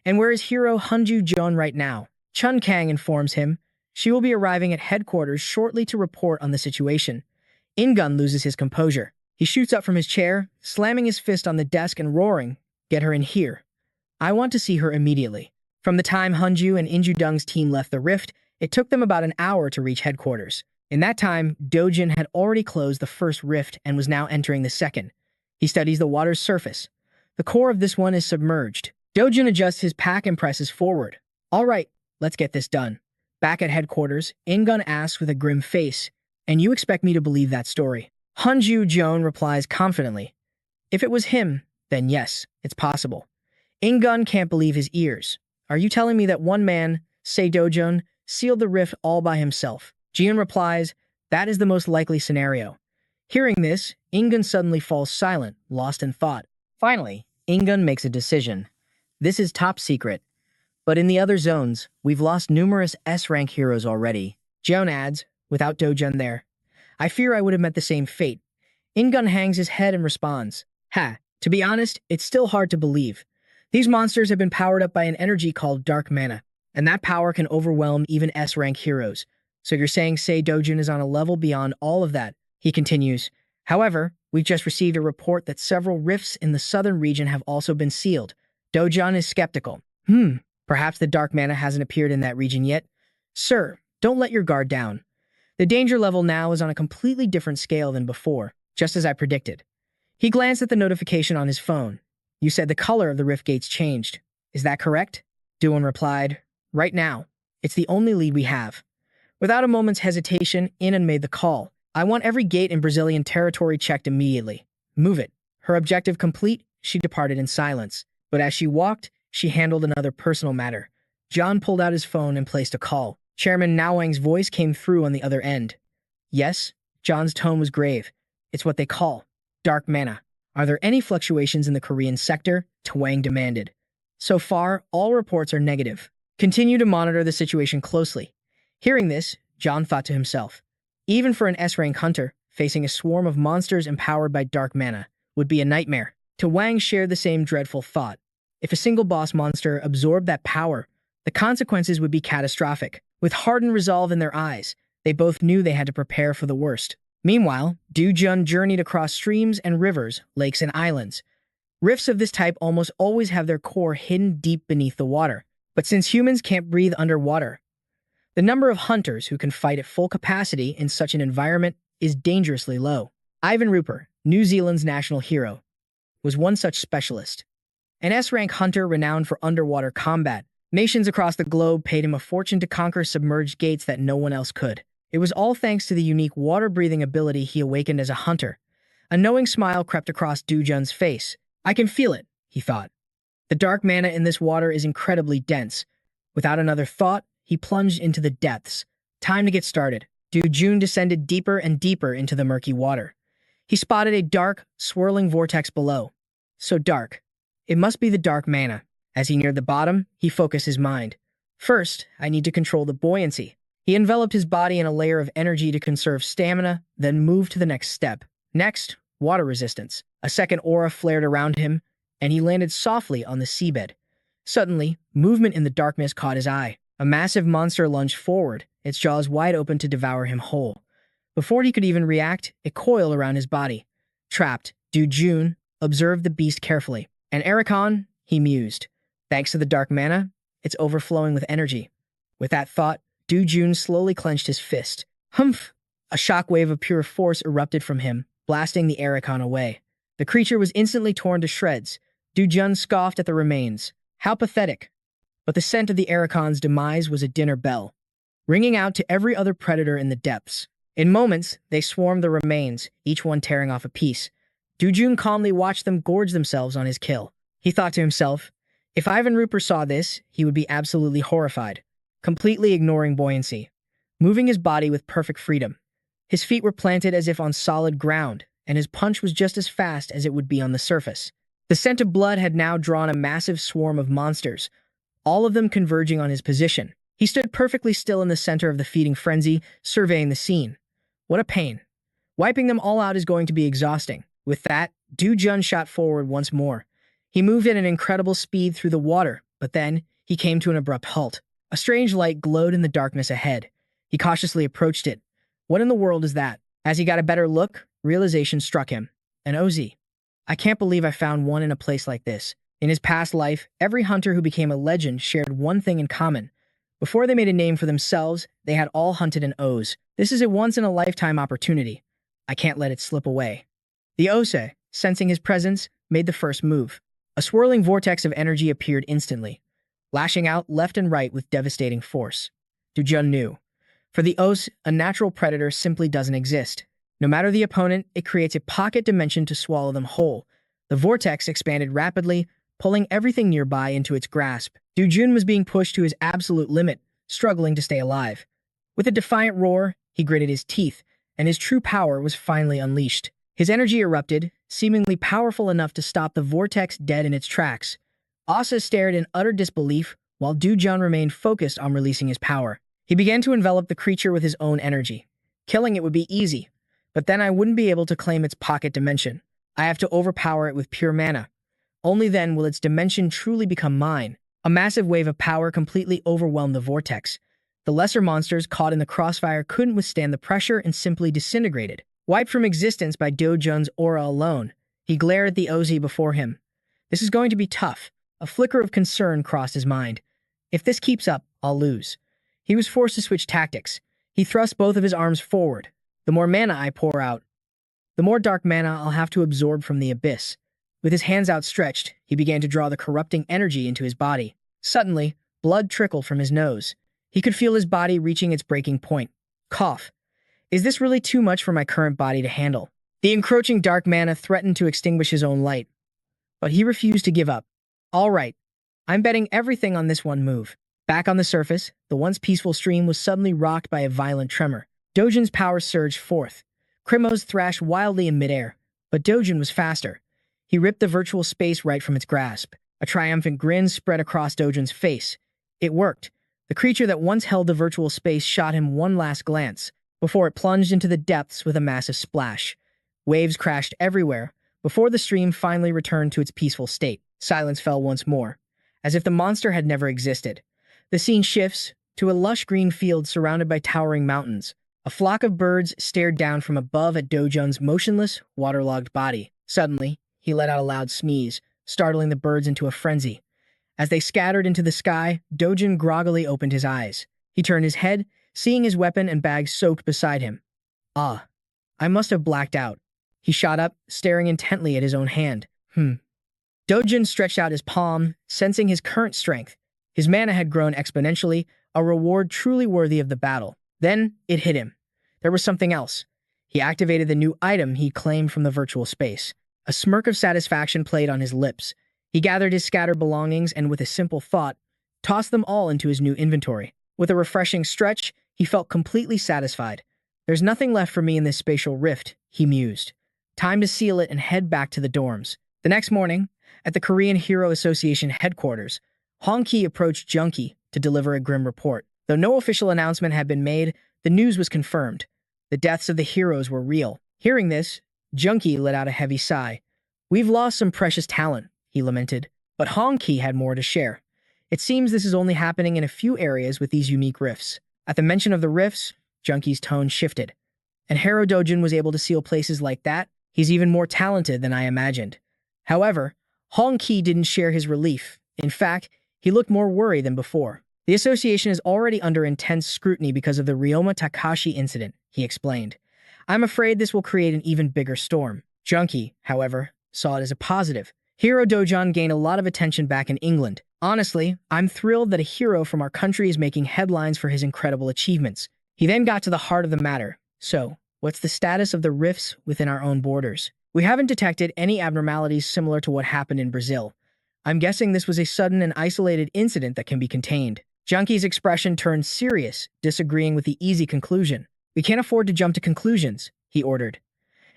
A: And where is hero Hunju Jeon right now? Chun Kang informs him she will be arriving at headquarters shortly to report on the situation. Ingun loses his composure. He shoots up from his chair, slamming his fist on the desk and roaring, "Get her in here. I want to see her immediately." From the time Hunju and Inju Dung's team left the rift, it took them about an hour to reach headquarters. In that time, Dojin had already closed the first rift and was now entering the second. He studies the water's surface. The core of this one is submerged. Dojin adjusts his pack and presses forward. "All right, let's get this done." Back at headquarters, Ingun asks with a grim face, "And you expect me to believe that story?" Hunju Jeon replies confidently, "If it was him, then yes, it's possible." Ingun can't believe his ears. "Are you telling me that one man, say Dojun, sealed the rift all by himself?" Jeon replies, "That is the most likely scenario." Hearing this, Ingun suddenly falls silent, lost in thought. Finally, Ingun makes a decision. "This is top secret. But in the other zones, we've lost numerous S-rank heroes already." Jeon adds, without Dojun there, "I fear I would have met the same fate." Ingun hangs his head and responds, To be honest, it's still hard to believe. These monsters have been powered up by an energy called dark mana, and that power can overwhelm even S-rank heroes. So you're saying Sei Dojun is on a level beyond all of that?" He continues, "However, we've just received a report that several rifts in the southern region have also been sealed." Dojun is skeptical. Perhaps the dark mana hasn't appeared in that region yet?" "Sir, don't let your guard down. The danger level now is on a completely different scale than before, just as I predicted." He glanced at the notification on his phone. "You said the color of the rift gates changed. Is that correct?" Duan replied, "Right now. It's the only lead we have." Without a moment's hesitation, Inan made the call. "I want every gate in Brazilian territory checked immediately. Move it." Her objective complete, she departed in silence. But as she walked, she handled another personal matter. John pulled out his phone and placed a call. Chairman Nawang's voice came through on the other end. "Yes?" John's tone was grave. "It's what they call dark mana. Are there any fluctuations in the Korean sector?" Twang demanded. "So far, all reports are negative. Continue to monitor the situation closely." Hearing this, John thought to himself, even for an S-rank hunter, facing a swarm of monsters empowered by dark mana would be a nightmare. Wang shared the same dreadful thought. If a single boss monster absorbed that power, the consequences would be catastrophic. With hardened resolve in their eyes, they both knew they had to prepare for the worst. Meanwhile, Du Jun journeyed across streams and rivers, lakes and islands. Rifts of this type almost always have their core hidden deep beneath the water. But since humans can't breathe underwater, the number of hunters who can fight at full capacity in such an environment is dangerously low. Ivan Rupert, New Zealand's national hero, was one such specialist. An S-rank hunter renowned for underwater combat. Nations across the globe paid him a fortune to conquer submerged gates that no one else could. It was all thanks to the unique water-breathing ability he awakened as a hunter. A knowing smile crept across Du Jun's face. I can feel it, he thought. The dark mana in this water is incredibly dense. Without another thought, he plunged into the depths. Time to get started. Du Jun descended deeper and deeper into the murky water. He spotted a dark, swirling vortex below. So dark. It must be the dark mana. As he neared the bottom, he focused his mind. First, I need to control the buoyancy. He enveloped his body in a layer of energy to conserve stamina, then moved to the next step. Next, water resistance. A second aura flared around him, and he landed softly on the seabed. Suddenly, movement in the darkness caught his eye. A massive monster lunged forward, its jaws wide open to devour him whole. Before he could even react, it coiled around his body. Trapped, Du Jun observed the beast carefully. An Ericon, he mused. Thanks to the dark mana, it's overflowing with energy. With that thought, Du Jun slowly clenched his fist. Humph! A shockwave of pure force erupted from him, blasting the Ericon away. The creature was instantly torn to shreds. Du Jun scoffed at the remains. How pathetic. But the scent of the Ericon's demise was a dinner bell, ringing out to every other predator in the depths. In moments, they swarmed the remains, each one tearing off a piece. Du Jun calmly watched them gorge themselves on his kill. He thought to himself, if Ivan Rupert saw this, he would be absolutely horrified, completely ignoring buoyancy, moving his body with perfect freedom. His feet were planted as if on solid ground, and his punch was just as fast as it would be on the surface. The scent of blood had now drawn a massive swarm of monsters, all of them converging on his position. He stood perfectly still in the center of the feeding frenzy, surveying the scene. What a pain. Wiping them all out is going to be exhausting. With that, Du Jun shot forward once more. He moved at an incredible speed through the water, but then he came to an abrupt halt. A strange light glowed in the darkness ahead. He cautiously approached it. What in the world is that? As he got a better look, realization struck him. An OZ. I can't believe I found one in a place like this. In his past life, every hunter who became a legend shared one thing in common. Before they made a name for themselves, they had all hunted in O's. This is a once-in-a-lifetime opportunity. I can't let it slip away. The Ose, sensing his presence, made the first move. A swirling vortex of energy appeared instantly, lashing out left and right with devastating force. Du Jun knew. For the Ose, a natural predator simply doesn't exist. No matter the opponent, it creates a pocket dimension to swallow them whole. The vortex expanded rapidly, pulling everything nearby into its grasp. Du Jun was being pushed to his absolute limit, struggling to stay alive. With a defiant roar, he gritted his teeth, and his true power was finally unleashed. His energy erupted, seemingly powerful enough to stop the vortex dead in its tracks. Asa stared in utter disbelief, while Du Jun remained focused on releasing his power. He began to envelop the creature with his own energy. Killing it would be easy, but then I wouldn't be able to claim its pocket dimension. I have to overpower it with pure mana. Only then will its dimension truly become mine. A massive wave of power completely overwhelmed the vortex. The lesser monsters caught in the crossfire couldn't withstand the pressure and simply disintegrated. Wiped from existence by Du Jun's aura alone, he glared at the OZ before him. This is going to be tough. A flicker of concern crossed his mind. If this keeps up, I'll lose. He was forced to switch tactics. He thrust both of his arms forward. The more mana I pour out, the more dark mana I'll have to absorb from the abyss. With his hands outstretched, he began to draw the corrupting energy into his body. Suddenly, blood trickled from his nose. He could feel his body reaching its breaking point. Cough. Is this really too much for my current body to handle? The encroaching dark mana threatened to extinguish his own light, but he refused to give up. All right, I'm betting everything on this one move. Back on the surface, the once peaceful stream was suddenly rocked by a violent tremor. Dojin's power surged forth. Crimos thrashed wildly in midair, but Dojin was faster. He ripped the virtual space right from its grasp. A triumphant grin spread across Dojin's face. It worked. The creature that once held the virtual space shot him one last glance, before it plunged into the depths with a massive splash. Waves crashed everywhere, before the stream finally returned to its peaceful state. Silence fell once more, as if the monster had never existed. The scene shifts to a lush green field surrounded by towering mountains. A flock of birds stared down from above at Dojun's motionless, waterlogged body. Suddenly, he let out a loud sneeze. startling the birds into a frenzy. As they scattered into the sky, Dojin groggily opened his eyes. He turned his head, seeing his weapon and bag soaked beside him. Ah, I must have blacked out. He shot up, staring intently at his own hand. Dojin stretched out his palm, sensing his current strength. His mana had grown exponentially, a reward truly worthy of the battle. Then, it hit him. There was something else. He activated the new item he claimed from the virtual space. A smirk of satisfaction played on his lips. He gathered his scattered belongings and, with a simple thought, tossed them all into his new inventory. With a refreshing stretch, he felt completely satisfied. There's nothing left for me in this spatial rift, he mused. Time to seal it and head back to the dorms. The next morning, at the Korean Hero Association headquarters, Hong Ki approached Junki to deliver a grim report. Though no official announcement had been made, the news was confirmed. The deaths of the heroes were real. Hearing this, Junki let out a heavy sigh. We've lost some precious talent, he lamented, but Hong Ki had more to share. It seems this is only happening in a few areas with these unique rifts. At the mention of the rifts, Junki's tone shifted. And Hero Dojin was able to seal places like that? He's even more talented than I imagined. However, Hong Ki didn't share his relief. In fact, he looked more worried than before. The association is already under intense scrutiny because of the Ryoma Takashi incident, he explained. I'm afraid this will create an even bigger storm. Junki, however, saw it as a positive. Hero Dojin gained a lot of attention back in England. Honestly, I'm thrilled that a hero from our country is making headlines for his incredible achievements. He then got to the heart of the matter. So, what's the status of the rifts within our own borders? We haven't detected any abnormalities similar to what happened in Brazil. I'm guessing this was a sudden and isolated incident that can be contained. Junki's expression turned serious, disagreeing with the easy conclusion. We can't afford to jump to conclusions, he ordered.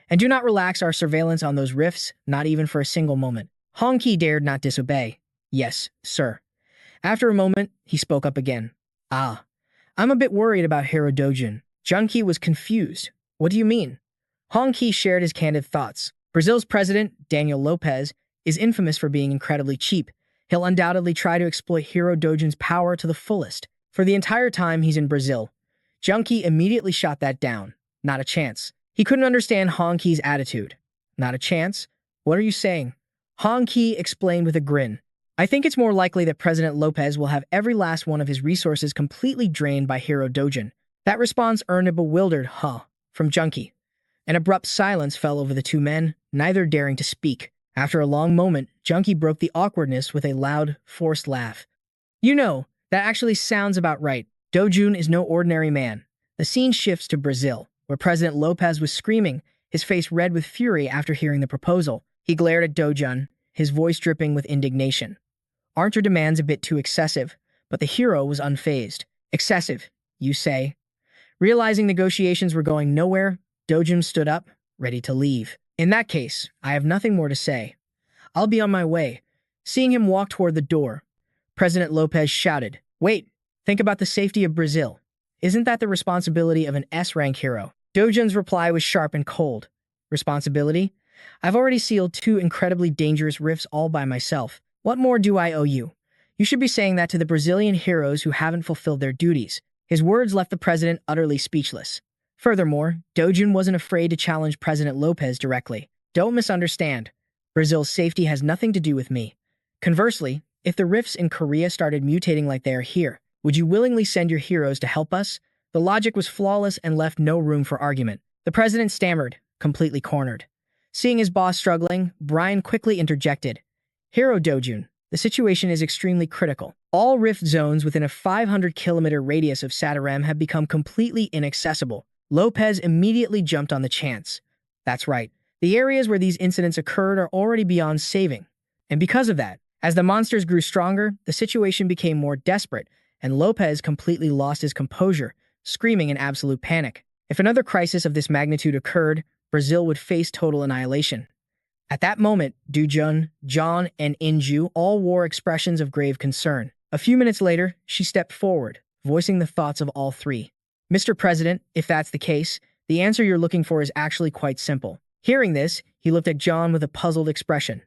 A: And do not relax our surveillance on those rifts, not even for a single moment. Hong Ki dared not disobey. Yes, sir. After a moment, he spoke up again. I'm a bit worried about Hero Dojin. Junki was confused. What do you mean? Hong Ki shared his candid thoughts. Brazil's president, Daniel Lopez, is infamous for being incredibly cheap. He'll undoubtedly try to exploit Hero Dojin's power to the fullest. For the entire time he's in Brazil, Junki immediately shot that down. Not a chance. He couldn't understand Hong Ki's attitude. Not a chance? What are you saying? Hong Ki explained with a grin. I think it's more likely that President Lopez will have every last one of his resources completely drained by Hero Dojin. That response earned a bewildered huh from Junki. An abrupt silence fell over the two men, neither daring to speak. After a long moment, Junki broke the awkwardness with a loud, forced laugh. You know, that actually sounds about right. Dojun is no ordinary man. The scene shifts to Brazil, where President Lopez was screaming, his face red with fury after hearing the proposal. He glared at Dojun, his voice dripping with indignation. Aren't your demands a bit too excessive? But the hero was unfazed. Excessive, you say? Realizing negotiations were going nowhere, Dojun stood up, ready to leave. In that case, I have nothing more to say. I'll be on my way. Seeing him walk toward the door, President Lopez shouted, Wait, think about the safety of Brazil. Isn't that the responsibility of an S-rank hero? Dojun's reply was sharp and cold. Responsibility? I've already sealed 2 incredibly dangerous rifts all by myself. What more do I owe you? You should be saying that to the Brazilian heroes who haven't fulfilled their duties. His words left the president utterly speechless. Furthermore, Dojun wasn't afraid to challenge President Lopez directly. Don't misunderstand. Brazil's safety has nothing to do with me. Conversely, if the rifts in Korea started mutating like they are here, would you willingly send your heroes to help us? The logic was flawless and left no room for argument. The president stammered, completely cornered. Seeing his boss struggling, Brian quickly interjected. Hero Dojun, the situation is extremely critical. All rift zones within a 500-kilometer radius of Satarem have become completely inaccessible. Lopez immediately jumped on the chance. That's right. The areas where these incidents occurred are already beyond saving. And because of that, as the monsters grew stronger, the situation became more desperate, and Lopez completely lost his composure, screaming in absolute panic. If another crisis of this magnitude occurred, Brazil would face total annihilation. At that moment, Dujun, John, and Inju all wore expressions of grave concern. A few minutes later, she stepped forward, voicing the thoughts of all three. Mr. President, if that's the case, the answer you're looking for is actually quite simple. Hearing this, he looked at John with a puzzled expression.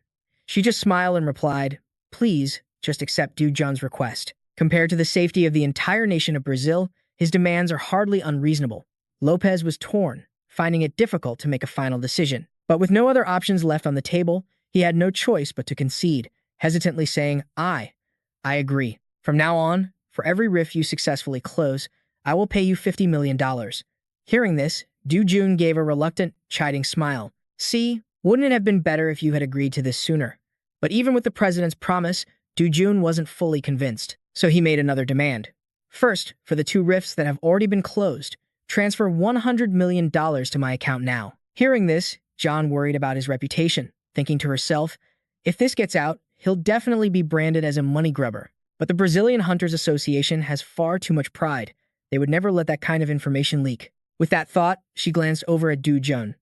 A: She just smiled and replied, Please, just accept Dujun's request. Compared to the safety of the entire nation of Brazil, his demands are hardly unreasonable. Lopez was torn, finding it difficult to make a final decision. But with no other options left on the table, He had no choice but to concede, hesitantly saying, I agree. From now on, for every rift you successfully close, I will pay you $50 million. Hearing this, Du-jun gave a reluctant, chiding smile. See, wouldn't it have been better if you had agreed to this sooner? But even with the president's promise, Du-jun wasn't fully convinced, so he made another demand. First, for the two rifts that have already been closed, transfer $100 million to my account now. Hearing this, John worried about his reputation, thinking to herself, if this gets out, he'll definitely be branded as a money grubber. But the Brazilian Hunters Association has far too much pride. They would never let that kind of information leak. With that thought, she glanced over at Du-jun.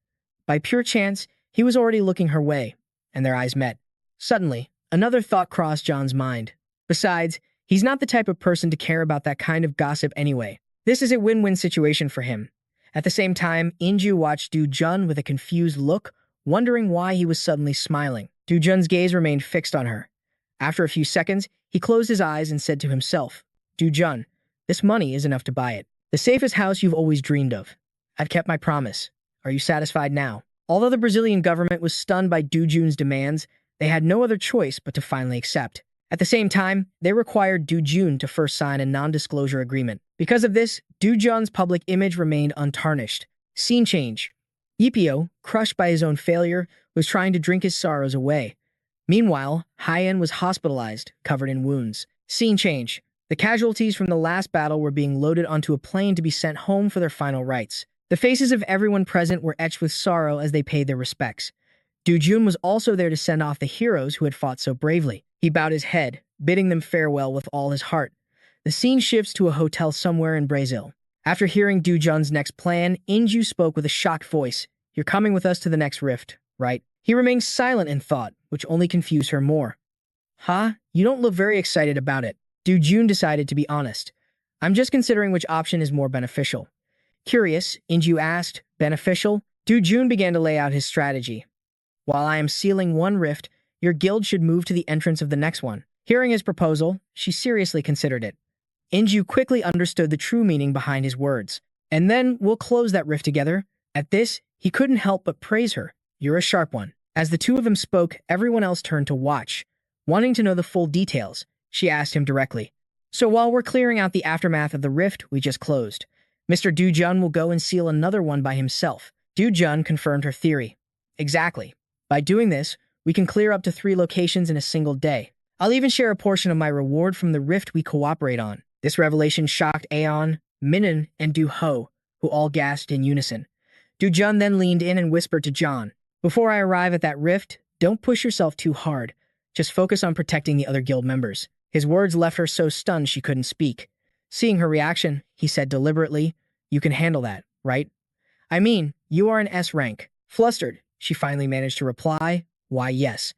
A: By pure chance, he was already looking her way, and their eyes met. Suddenly, another thought crossed John's mind. Besides, he's not the type of person to care about that kind of gossip anyway. This is a win-win situation for him. At the same time, Inju watched Du-jun with a confused look, wondering why he was suddenly smiling. Du-jun's gaze remained fixed on her. After a few seconds, he closed his eyes and said to himself, Du-jun, this money is enough to buy it. The safest house you've always dreamed of. I've kept my promise. Are you satisfied now? Although the Brazilian government was stunned by Du-jun's demands, they had no other choice but to finally accept. At the same time, they required Du-jun to first sign a non-disclosure agreement. Because of this, Du-jun's public image remained untarnished. Scene change. Ipio, crushed by his own failure, was trying to drink his sorrows away. Meanwhile, Hyen was hospitalized, covered in wounds. Scene change. The casualties from the last battle were being loaded onto a plane to be sent home for their final rites. The faces of everyone present were etched with sorrow as they paid their respects. Du-jun was also there to send off the heroes who had fought so bravely. He bowed his head, bidding them farewell with all his heart. The scene shifts to a hotel somewhere in Brazil. After hearing Du-jun's next plan, Inju spoke with a shocked voice. You're coming with us to the next rift, right? He remained silent in thought, which only confused her more. Huh? You don't look very excited about it. Du-jun decided to be honest. I'm just considering which option is more beneficial. Curious, Inju asked, beneficial? Du-jun began to lay out his strategy. While I am sealing one rift, your guild should move to the entrance of the next one. Hearing his proposal, she seriously considered it. Inju quickly understood the true meaning behind his words. And then we'll close that rift together. At this, he couldn't help but praise her. You're a sharp one. As the two of them spoke, everyone else turned to watch. Wanting to know the full details, she asked him directly. So while we're clearing out the aftermath of the rift we just closed, Mr. Du-jun will go and seal another one by himself. Du-jun confirmed her theory. Exactly. By doing this, we can clear up to 3 locations in a single day. I'll even share a portion of my reward from the rift we cooperate on. This revelation shocked Aeon, Minun, and Du-ho, who all gasped in unison. Du-jun then leaned in and whispered to John, before I arrive at that rift, don't push yourself too hard. Just focus on protecting the other guild members. His words left her so stunned she couldn't speak. Seeing her reaction, he said deliberately, you can handle that, right? I mean, you are an S rank. Flustered, she finally managed to reply, why yes.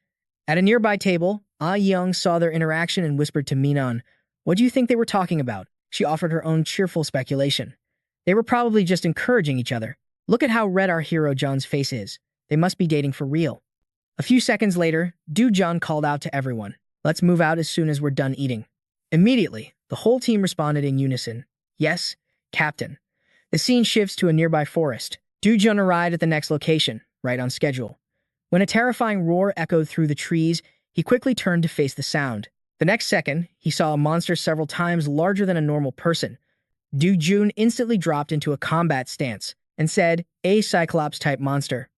A: At a nearby table, Ah Young saw their interaction and whispered to Minun, what do you think they were talking about? She offered her own cheerful speculation. They were probably just encouraging each other. Look at how red our hero John's face is. They must be dating for real. A few seconds later, Du-jun called out to everyone. Let's move out as soon as we're done eating. Immediately, the whole team responded in unison. Yes, Captain. The scene shifts to a nearby forest. Du-jun arrived at the next location, right on schedule. When a terrifying roar echoed through the trees, he quickly turned to face the sound. The next second, he saw a monster several times larger than a normal person. Du-jun instantly dropped into a combat stance and said, a Cyclops-type monster.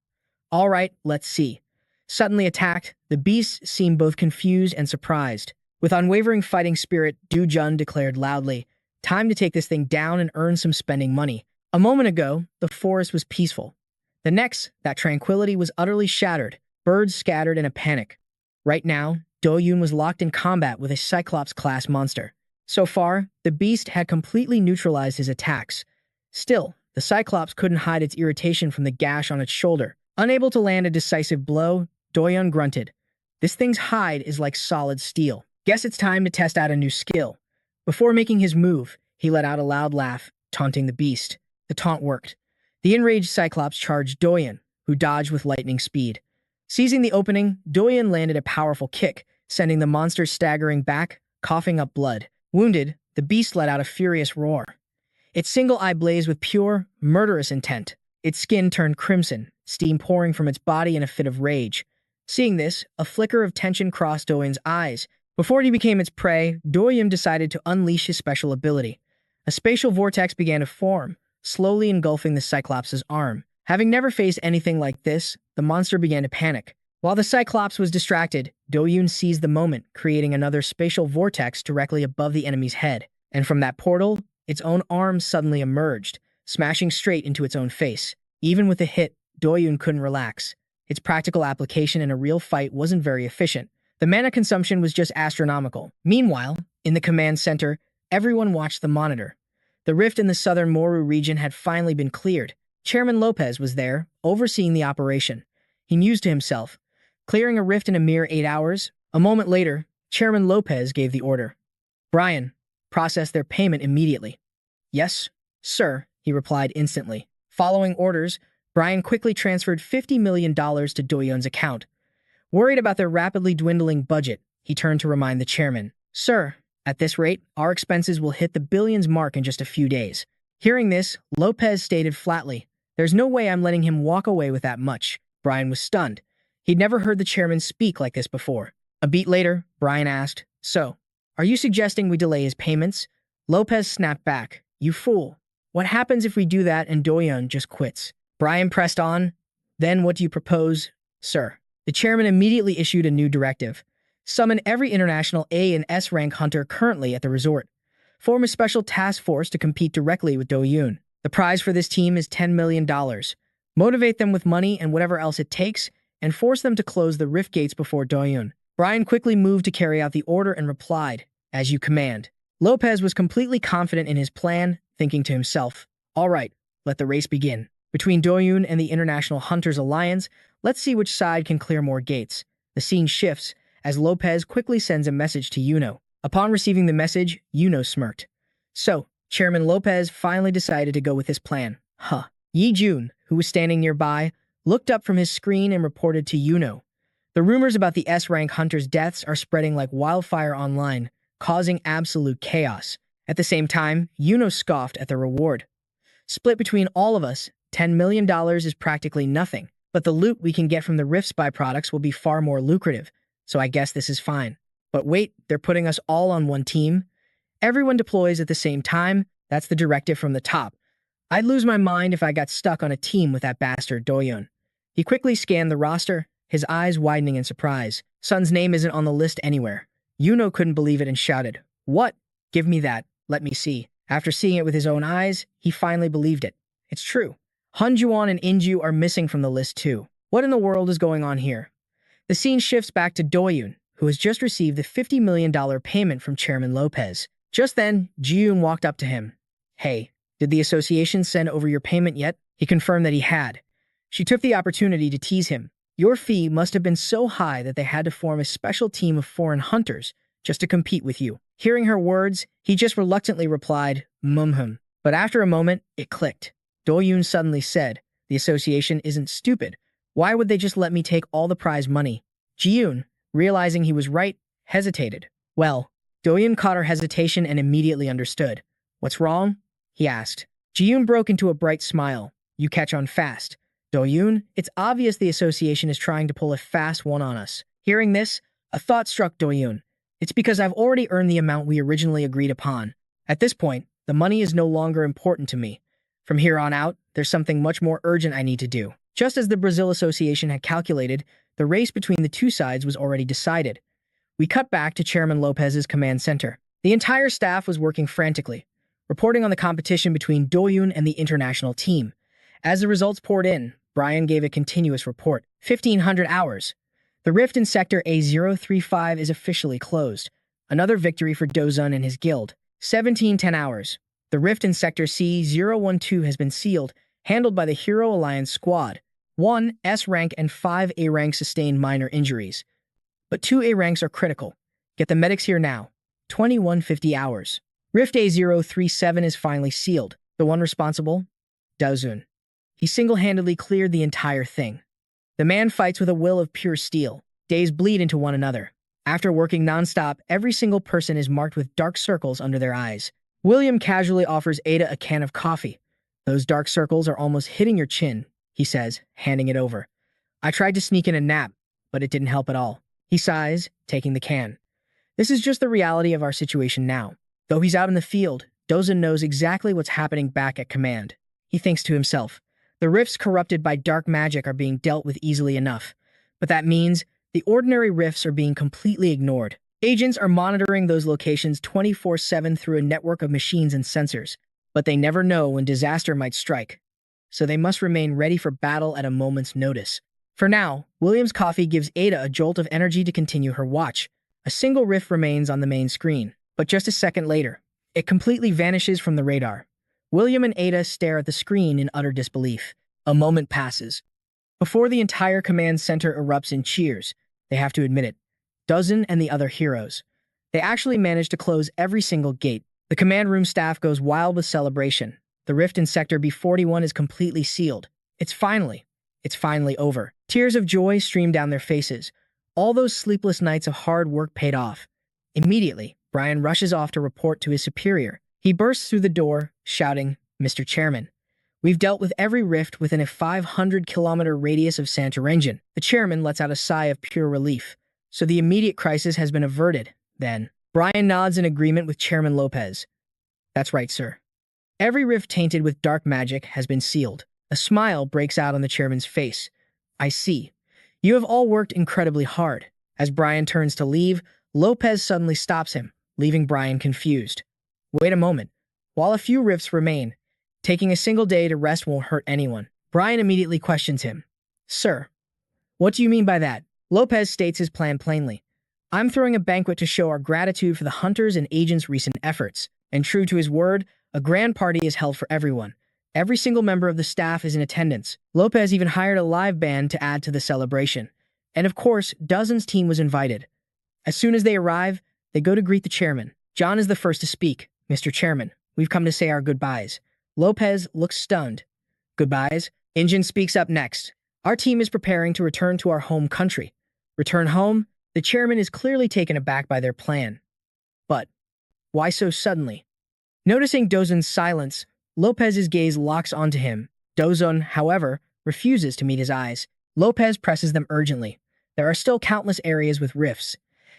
A: All right, let's see. Suddenly attacked, the beast seemed both confused and surprised. With unwavering fighting spirit, Du-jun declared loudly, time to take this thing down and earn some spending money. A moment ago, the forest was peaceful. The next, that tranquility was utterly shattered, birds scattered in a panic. Right now, Do-yun was locked in combat with a Cyclops-class monster. So far, the beast had completely neutralized his attacks. Still, the Cyclops couldn't hide its irritation from the gash on its shoulder. Unable to land a decisive blow, Do-yun grunted. This thing's hide is like solid steel. Guess it's time to test out a new skill. Before making his move, he let out a loud laugh, taunting the beast. The taunt worked. The enraged Cyclops charged Do-yun, who dodged with lightning speed. Seizing the opening, Do-yun landed a powerful kick, sending the monster staggering back, coughing up blood. Wounded, the beast let out a furious roar. Its single eye blazed with pure, murderous intent. Its skin turned crimson, steam pouring from its body in a fit of rage. Seeing this, a flicker of tension crossed Do-yoon's eyes. Before he became its prey, Do-yoon decided to unleash his special ability. A spatial vortex began to form, slowly engulfing the Cyclops' arm. Having never faced anything like this, the monster began to panic. While the Cyclops was distracted, Do-yoon seized the moment, creating another spatial vortex directly above the enemy's head. And from that portal, its own arm suddenly emerged, smashing straight into its own face. Even with the hit, Do-yoon couldn't relax. Its practical application in a real fight wasn't very efficient. The mana consumption was just astronomical. Meanwhile, in the command center, everyone watched the monitor. The rift in the southern Moru region had finally been cleared. Chairman Lopez was there, overseeing the operation. He mused to himself, clearing a rift in a mere 8 hours. A moment later, Chairman Lopez gave the order. Brian, process their payment immediately. Yes, sir, he replied instantly. Following orders, Brian quickly transferred $50 million to Do-yoon's account. Worried about their rapidly dwindling budget, he turned to remind the chairman. Sir, at this rate, our expenses will hit the billions mark in just a few days. Hearing this, Lopez stated flatly, there's no way I'm letting him walk away with that much. Brian was stunned. He'd never heard the chairman speak like this before. A beat later, Brian asked, so, are you suggesting we delay his payments? Lopez snapped back. You fool. What happens if we do that and Do-yoon just quits? Brian pressed on. Then what do you propose, sir? The chairman immediately issued a new directive. Summon every international A and S rank hunter currently at the resort. Form a special task force to compete directly with Do-yoon. The prize for this team is $10 million. Motivate them with money and whatever else it takes, and force them to close the rift gates before Do-yoon. Brian quickly moved to carry out the order and replied, as you command. Lopez was completely confident in his plan, thinking to himself, all right, let the race begin. Between Do-yoon and the International Hunters Alliance, let's see which side can clear more gates. The scene shifts as Lopez quickly sends a message to Yuno. Upon receiving the message, Yuno smirked. So, Chairman Lopez finally decided to go with his plan. Yi-jun, who was standing nearby, looked up from his screen and reported to Yuno. The rumors about the S-rank hunters' deaths are spreading like wildfire online, causing absolute chaos. At the same time, Yuno scoffed at the reward. Split between all of us, $10 million is practically nothing, but the loot we can get from the Rift's byproducts will be far more lucrative, so I guess this is fine. But wait, they're putting us all on one team? Everyone deploys at the same time, that's the directive from the top. I'd lose my mind if I got stuck on a team with that bastard Do-yoon. He quickly scanned the roster, his eyes widening in surprise. Sun's name isn't on the list anywhere. Yuno couldn't believe it and shouted, what? Give me that, let me see. After seeing it with his own eyes, he finally believed it. It's true. Hunjuan and Inju are missing from the list too. What in the world is going on here? The scene shifts back to Do-yoon, who has just received the $50 million payment from Chairman Lopez. Just then, Ji-yoon walked up to him. Hey, did the association send over your payment yet? He confirmed that he had. She took the opportunity to tease him. Your fee must have been so high that they had to form a special team of foreign hunters just to compete with you. Hearing her words, he just reluctantly replied, But after a moment, it clicked. Do-yoon suddenly said, the association isn't stupid. Why would they just let me take all the prize money? Ji-yoon, realizing he was right, hesitated. Well, Do-yoon caught her hesitation and immediately understood. What's wrong? He asked. Ji-yoon broke into a bright smile. You catch on fast. Do-yoon, it's obvious the association is trying to pull a fast one on us. Hearing this, a thought struck Do-yoon. It's because I've already earned the amount we originally agreed upon. At this point, the money is no longer important to me. From here on out, there's something much more urgent I need to do. Just as the Brazil Association had calculated, the race between the two sides was already decided. We cut back to Chairman Lopez's command center. The entire staff was working frantically, reporting on the competition between Do-yoon and the international team. As the results poured in, Brian gave a continuous report. 1,500 hours. The rift in Sector A035 is officially closed. Another victory for Do-yoon and his guild. 1710 hours. The rift in Sector C012 has been sealed, handled by the Hero Alliance squad. 1 S rank and 5 A rank sustained minor injuries. But 2 A ranks are critical. Get the medics here now. 2150 hours. Rift A037 is finally sealed. The one responsible? Do-yoon. He single-handedly cleared the entire thing. The man fights with a will of pure steel. Days bleed into one another. After working non-stop, every single person is marked with dark circles under their eyes. William casually offers Ada a can of coffee. Those dark circles are almost hitting your chin, he says, handing it over. I tried to sneak in a nap, but it didn't help at all. He sighs, taking the can. This is just the reality of our situation now. Though he's out in the field, Dozan knows exactly what's happening back at command. He thinks to himself, the rifts corrupted by dark magic are being dealt with easily enough. But that means the ordinary rifts are being completely ignored. Agents are monitoring those locations 24/7 through a network of machines and sensors, but they never know when disaster might strike. So they must remain ready for battle at a moment's notice. For now, William's coffee gives Ada a jolt of energy to continue her watch. A single rift remains on the main screen, but just a second later, it completely vanishes from the radar. William and Ada stare at the screen in utter disbelief. A moment passes. Before the entire command center erupts in cheers, they have to admit it. Dozan and the other heroes. They actually manage to close every single gate. The command room staff goes wild with celebration. The rift in Sector B41 is completely sealed. It's finally over. Tears of joy stream down their faces. All those sleepless nights of hard work paid off. Immediately, Brian rushes off to report to his superior. He bursts through the door, shouting, "Mr. Chairman, we've dealt with every rift within a 500-kilometer radius of Santorengen." The chairman lets out a sigh of pure relief. So the immediate crisis has been averted, then. Brian nods in agreement with Chairman Lopez. That's right, sir. Every rift tainted with dark magic has been sealed. A smile breaks out on the chairman's face. I see. You have all worked incredibly hard. As Brian turns to leave, Lopez suddenly stops him, leaving Brian confused. Wait a moment. While a few rifts remain, taking a single day to rest won't hurt anyone. Brian immediately questions him. Sir, what do you mean by that? Lopez states his plan plainly. I'm throwing a banquet to show our gratitude for the hunters' and agents' recent efforts. And true to his word, a grand party is held for everyone. Every single member of the staff is in attendance. Lopez even hired a live band to add to the celebration. And of course, Dozan's team was invited. As soon as they arrive, they go to greet the chairman. John is the first to speak. Mr. Chairman, we've come to say our goodbyes. Lopez looks stunned. Goodbyes? Injun speaks up next. Our team is preparing to return to our home country. Return home? The chairman is clearly taken aback by their plan. But why so suddenly? Noticing Dozan's silence, Lopez's gaze locks onto him. Dozan, however, refuses to meet his eyes. Lopez presses them urgently. There are still countless areas with rifts.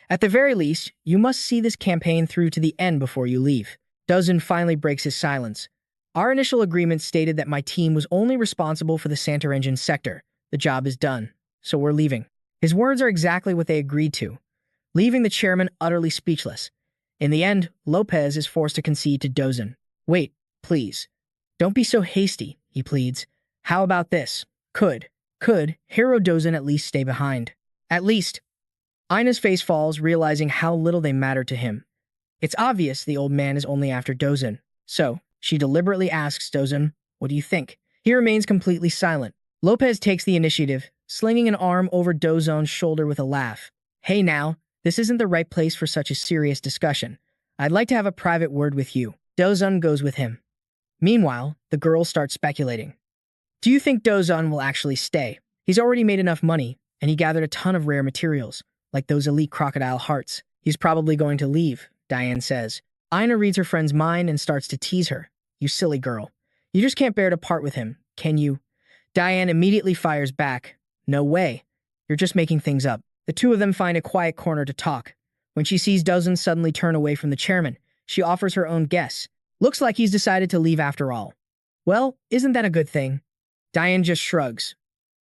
A: At the very least, you must see this campaign through to the end before you leave. Dozan finally breaks his silence. Our initial agreement stated that my team was only responsible for the Santorengen sector. The job is done, so we're leaving. His words are exactly what they agreed to, leaving the chairman utterly speechless. In the end, Lopez is forced to concede to Dozan. Wait, please. Don't be so hasty, he pleads. How about this? Could Hero Dozan at least stay behind? At least. Ina's face falls, realizing how little they matter to him. It's obvious the old man is only after Dozan. So, she deliberately asks Dozan, what do you think? He remains completely silent. Lopez takes the initiative, slinging an arm over Dozan's shoulder with a laugh. Hey now, this isn't the right place for such a serious discussion. I'd like to have a private word with you. Dozan goes with him. Meanwhile, the girls start speculating. Do you think Dozan will actually stay? He's already made enough money, and he gathered a ton of rare materials, like those elite crocodile hearts. He's probably going to leave, Diane says. Ina reads her friend's mind and starts to tease her. You silly girl. You just can't bear to part with him, can you? Diane immediately fires back. No way. You're just making things up. The two of them find a quiet corner to talk. When she sees Dozan suddenly turn away from the chairman, she offers her own guess. Looks like he's decided to leave after all. Well, isn't that a good thing? Diane just shrugs.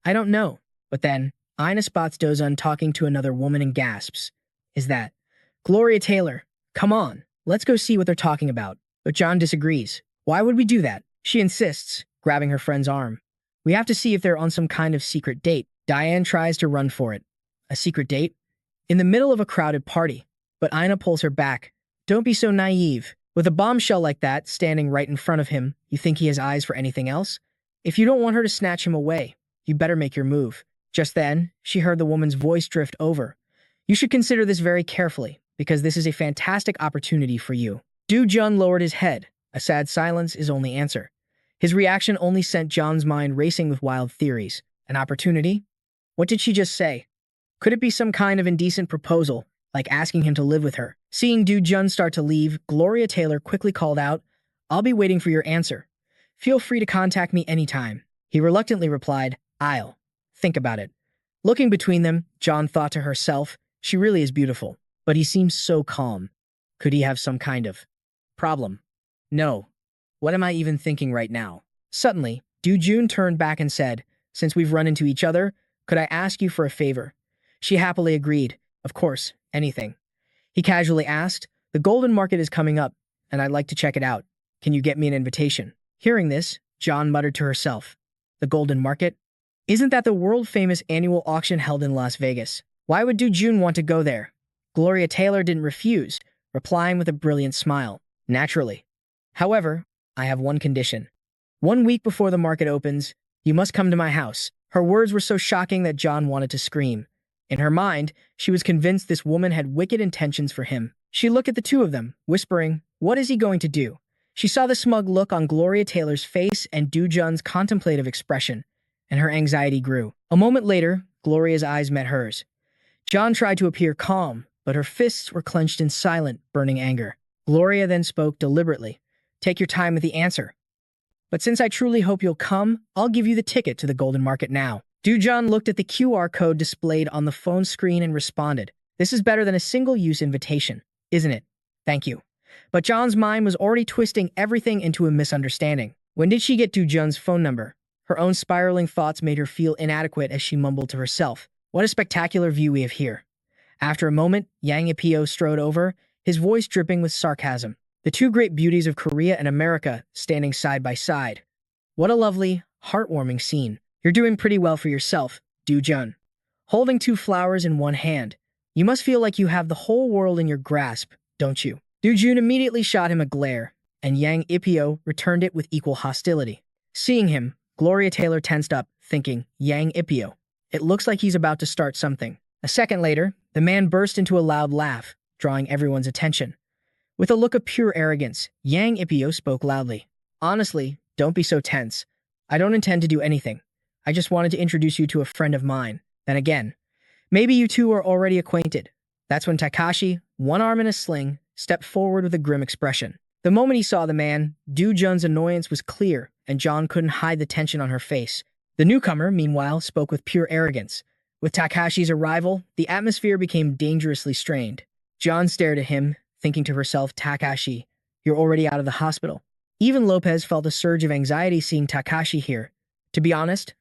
A: I don't know. But then, Ina spots Dozan talking to another woman and gasps. Is that Gloria Taylor? Come on, let's go see what they're talking about. But John disagrees. Why would we do that? She insists, grabbing her friend's arm. We have to see if they're on some kind of secret date. Diane tries to run for it. A secret date? In the middle of a crowded party. But Ina pulls her back. Don't be so naive. With a bombshell like that standing right in front of him, you think he has eyes for anything else? If you don't want her to snatch him away, you better make your move. Just then, she heard the woman's voice drift over. You should consider this very carefully, because this is a fantastic opportunity for you. Jun lowered his head. A sad silence is only answer. His reaction only sent John's mind racing with wild theories. An opportunity? What did she just say? Could it be some kind of indecent proposal, like asking him to live with her? Seeing Jun start to leave, Gloria Taylor quickly called out, I'll be waiting for your answer. Feel free to contact me anytime. He reluctantly replied, I'll think about it. Looking between them, John thought to herself, she really is beautiful, but he seems so calm. Could he have some kind of problem? No. What am I even thinking right now? Suddenly, Jun turned back and said, since we've run into each other, could I ask you for a favor? She happily agreed. Of course, anything. He casually asked, the golden market is coming up, and I'd like to check it out. Can you get me an invitation? Hearing this, John muttered to herself, the golden market? Isn't that the world-famous annual auction held in Las Vegas? Why would Jun want to go there? Gloria Taylor didn't refuse, replying with a brilliant smile. Naturally. However, I have one condition. 1 week before the market opens, you must come to my house. Her words were so shocking that John wanted to scream. In her mind, she was convinced this woman had wicked intentions for him. She looked at the two of them, whispering, what is he going to do? She saw the smug look on Gloria Taylor's face and Jun's contemplative expression, and her anxiety grew. A moment later, Gloria's eyes met hers. John tried to appear calm, but her fists were clenched in silent, burning anger. Gloria then spoke deliberately. Take your time with the answer. But since I truly hope you'll come, I'll give you the ticket to the golden market now. John looked at the QR code displayed on the phone screen and responded, this is better than a single-use invitation, isn't it? Thank you. But John's mind was already twisting everything into a misunderstanding. When did she get Jun's phone number? Her own spiraling thoughts made her feel inadequate as she mumbled to herself. What a spectacular view we have here. After a moment, Yang Ipio strode over, his voice dripping with sarcasm. The two great beauties of Korea and America standing side by side. What a lovely, heartwarming scene. You're doing pretty well for yourself, Jun. Holding 2 flowers in one hand, you must feel like you have the whole world in your grasp, don't you? Jun immediately shot him a glare, and Yang Ipio returned it with equal hostility. Seeing him, Gloria Taylor tensed up, thinking, Yang Ipio. It looks like he's about to start something. A second later, the man burst into a loud laugh, drawing everyone's attention. With a look of pure arrogance, Yang Ipio spoke loudly. Honestly, don't be so tense. I don't intend to do anything. I just wanted to introduce you to a friend of mine. Then again, maybe you two are already acquainted. That's when Takashi, one arm in a sling, stepped forward with a grim expression. The moment he saw the man, Jun's annoyance was clear, and John couldn't hide the tension on her face. The newcomer, meanwhile, spoke with pure arrogance. With Takashi's arrival, the atmosphere became dangerously strained. John stared at him, thinking to herself, Takashi, you're already out of the hospital. Even Lopez felt a surge of anxiety seeing Takashi here. To be honest,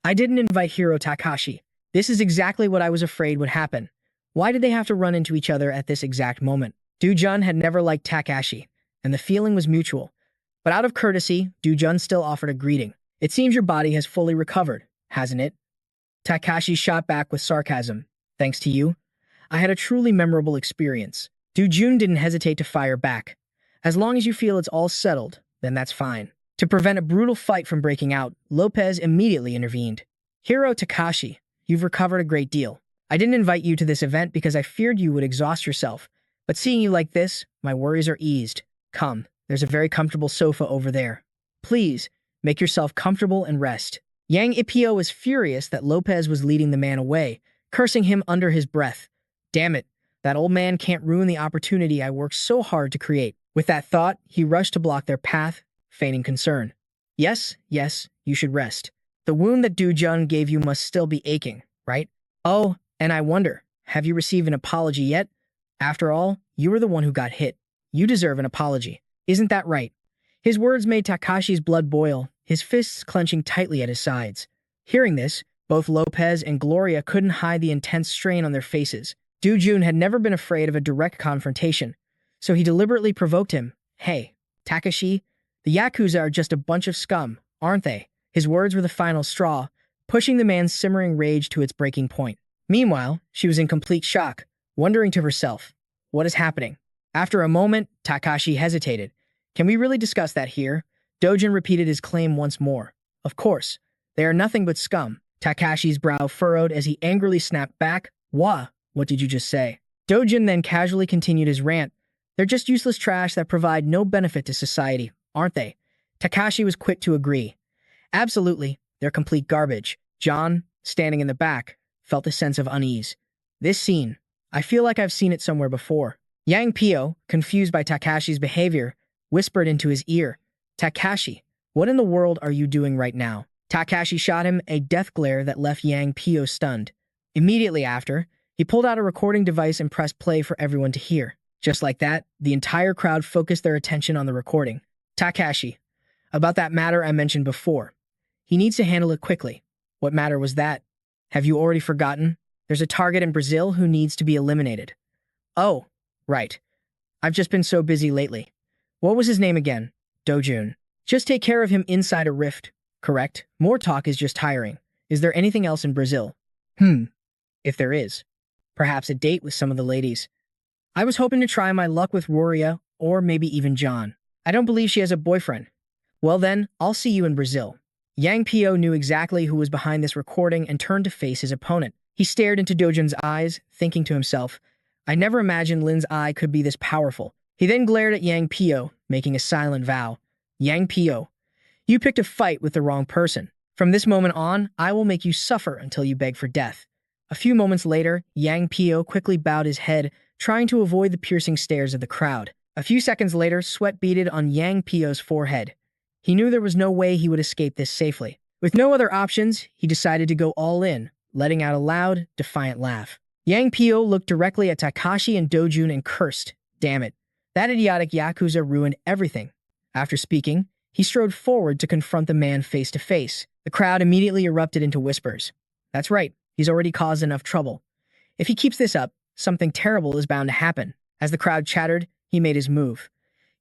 A: I didn't invite Hiro Takashi. This is exactly what I was afraid would happen. Why did they have to run into each other at this exact moment? Jun had never liked Takashi, and the feeling was mutual. But out of courtesy, Jun still offered a greeting. It seems your body has fully recovered, hasn't it? Takashi shot back with sarcasm. Thanks to you, I had a truly memorable experience. Jun didn't hesitate to fire back. As long as you feel it's all settled, then that's fine. To prevent a brutal fight from breaking out, Lopez immediately intervened. Hiro Takashi, you've recovered a great deal. I didn't invite you to this event because I feared you would exhaust yourself. But seeing you like this, my worries are eased. Come, there's a very comfortable sofa over there. Please, make yourself comfortable and rest. Yang Ipio was furious that Lopez was leading the man away, cursing him under his breath. Damn it, that old man can't ruin the opportunity I worked so hard to create. With that thought, he rushed to block their path, feigning concern. Yes, you should rest. The wound that Jun gave you must still be aching, right? Oh, and I wonder, have you received an apology yet? After all, you were the one who got hit. You deserve an apology. Isn't that right? His words made Takashi's blood boil, his fists clenching tightly at his sides. Hearing this, both Lopez and Gloria couldn't hide the intense strain on their faces. Jun had never been afraid of a direct confrontation, so he deliberately provoked him. Hey, Takashi, the Yakuza are just a bunch of scum, aren't they? His words were the final straw, pushing the man's simmering rage to its breaking point. Meanwhile, she was in complete shock, wondering to herself, what is happening? After a moment, Takashi hesitated. Can we really discuss that here? Jun repeated his claim once more. Of course, they are nothing but scum. Takashi's brow furrowed as he angrily snapped back. What did you just say? Jun then casually continued his rant. They're just useless trash that provide no benefit to society, aren't they? Takashi was quick to agree. Absolutely, they're complete garbage. John, standing in the back, felt a sense of unease. This scene, I feel like I've seen it somewhere before. Yang Pio, confused by Takashi's behavior, whispered into his ear, Takashi, what in the world are you doing right now? Takashi shot him a death glare that left Yang Pio stunned. Immediately after, he pulled out a recording device and pressed play for everyone to hear. Just like that, the entire crowd focused their attention on the recording. Takashi, about that matter I mentioned before. He needs to handle it quickly. What matter was that? Have you already forgotten? There's a target in Brazil who needs to be eliminated. Oh, right. I've just been so busy lately. What was his name again? Dojun. Just take care of him inside a rift, correct? More talk is just tiring. Is there anything else in Brazil? If there is. Perhaps a date with some of the ladies. I was hoping to try my luck with Roria, or maybe even John. I don't believe she has a boyfriend. Well then, I'll see you in Brazil. Yang Pio knew exactly who was behind this recording and turned to face his opponent. He stared into Dojun's eyes, thinking to himself, I never imagined Lin's eye could be this powerful. He then glared at Yang Pio, making a silent vow. Yang Pio, you picked a fight with the wrong person. From this moment on, I will make you suffer until you beg for death. A few moments later, Yang Pio quickly bowed his head, trying to avoid the piercing stares of the crowd. A few seconds later, sweat beaded on Yang Pio's forehead. He knew there was no way he would escape this safely. With no other options, he decided to go all in, letting out a loud, defiant laugh. Yang Pio looked directly at Takashi and Dojun and cursed. Damn it. That idiotic Yakuza ruined everything. After speaking, he strode forward to confront the man face to face. The crowd immediately erupted into whispers. That's right, he's already caused enough trouble. If he keeps this up, something terrible is bound to happen. As the crowd chattered, he made his move.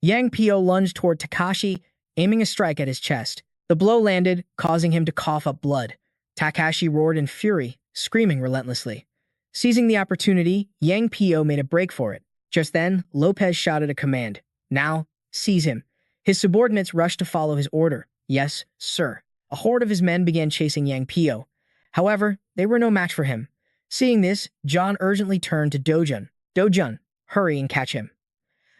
A: Yang Pio lunged toward Takashi, aiming a strike at his chest. The blow landed, causing him to cough up blood. Takashi roared in fury, screaming relentlessly. Seizing the opportunity, Yang Pio made a break for it. Just then, Lopez shouted a command. Now, seize him. His subordinates rushed to follow his order. Yes, sir. A horde of his men began chasing Yang Pio. However, they were no match for him. Seeing this, John urgently turned to Dojun. Dojun, hurry and catch him.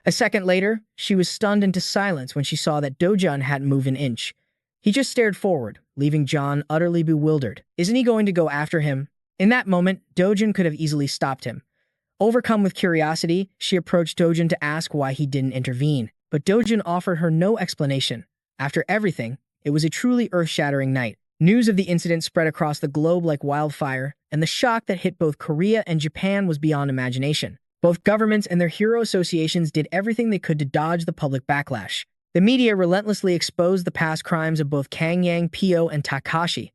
A: A second later, she was stunned into silence when she saw that Dojun hadn't moved an inch. He just stared forward, leaving John utterly bewildered. Isn't he going to go after him? In that moment, Dojun could have easily stopped him. Overcome with curiosity, she approached Dojun to ask why he didn't intervene. But Dojun offered her no explanation. After everything, it was a truly earth-shattering night. News of the incident spread across the globe like wildfire, and the shock that hit both Korea and Japan was beyond imagination. Both governments and their hero associations did everything they could to dodge the public backlash. The media relentlessly exposed the past crimes of both Kang Yang Pio and Takashi.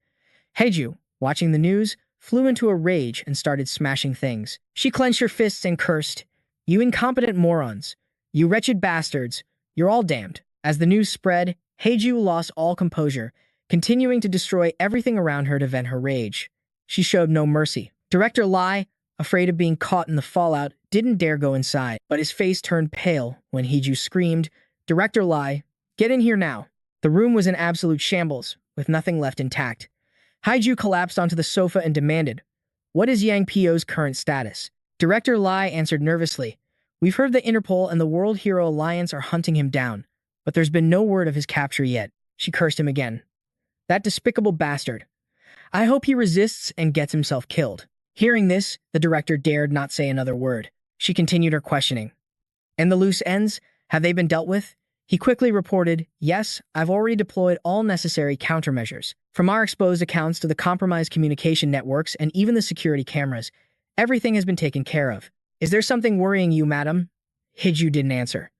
A: Heiju, watching the news, flew into a rage and started smashing things. She clenched her fists and cursed, "You incompetent morons! You wretched bastards! You're all damned." As the news spread, Heiju lost all composure, continuing to destroy everything around her to vent her rage. She showed no mercy. Director Lai, afraid of being caught in the fallout, didn't dare go inside, but his face turned pale when Heiju screamed, "Director Lai, get in here now." The room was in absolute shambles, with nothing left intact. Heiju collapsed onto the sofa and demanded, "What is Yang Pio's current status?" Director Lai answered nervously, "We've heard the Interpol and the World Hero Alliance are hunting him down, but there's been no word of his capture yet." She cursed him again. That despicable bastard. I hope he resists and gets himself killed. Hearing this, the director dared not say another word. She continued her questioning. "And the loose ends? Have they been dealt with?" He quickly reported, "Yes, I've already deployed all necessary countermeasures. From our exposed accounts to the compromised communication networks and even the security cameras, everything has been taken care of. Is there something worrying you, madam?" Heiju didn't answer.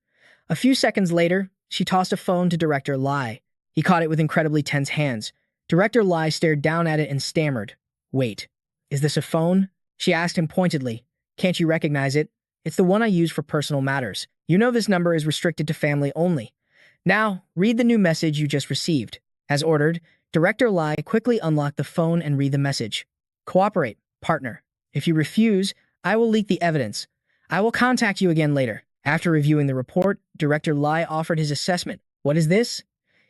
A: A few seconds later, she tossed a phone to Director Lai. He caught it with incredibly tense hands. Director Lai stared down at it and stammered. "Wait, is this a phone?" She asked him pointedly. "Can't you recognize it? It's the one I use for personal matters. You know this number is restricted to family only. Now, read the new message you just received." As ordered, Director Lai quickly unlocked the phone and read the message. "Cooperate, partner. If you refuse, I will leak the evidence. I will contact you again later." After reviewing the report, Director Lai offered his assessment. "What is this?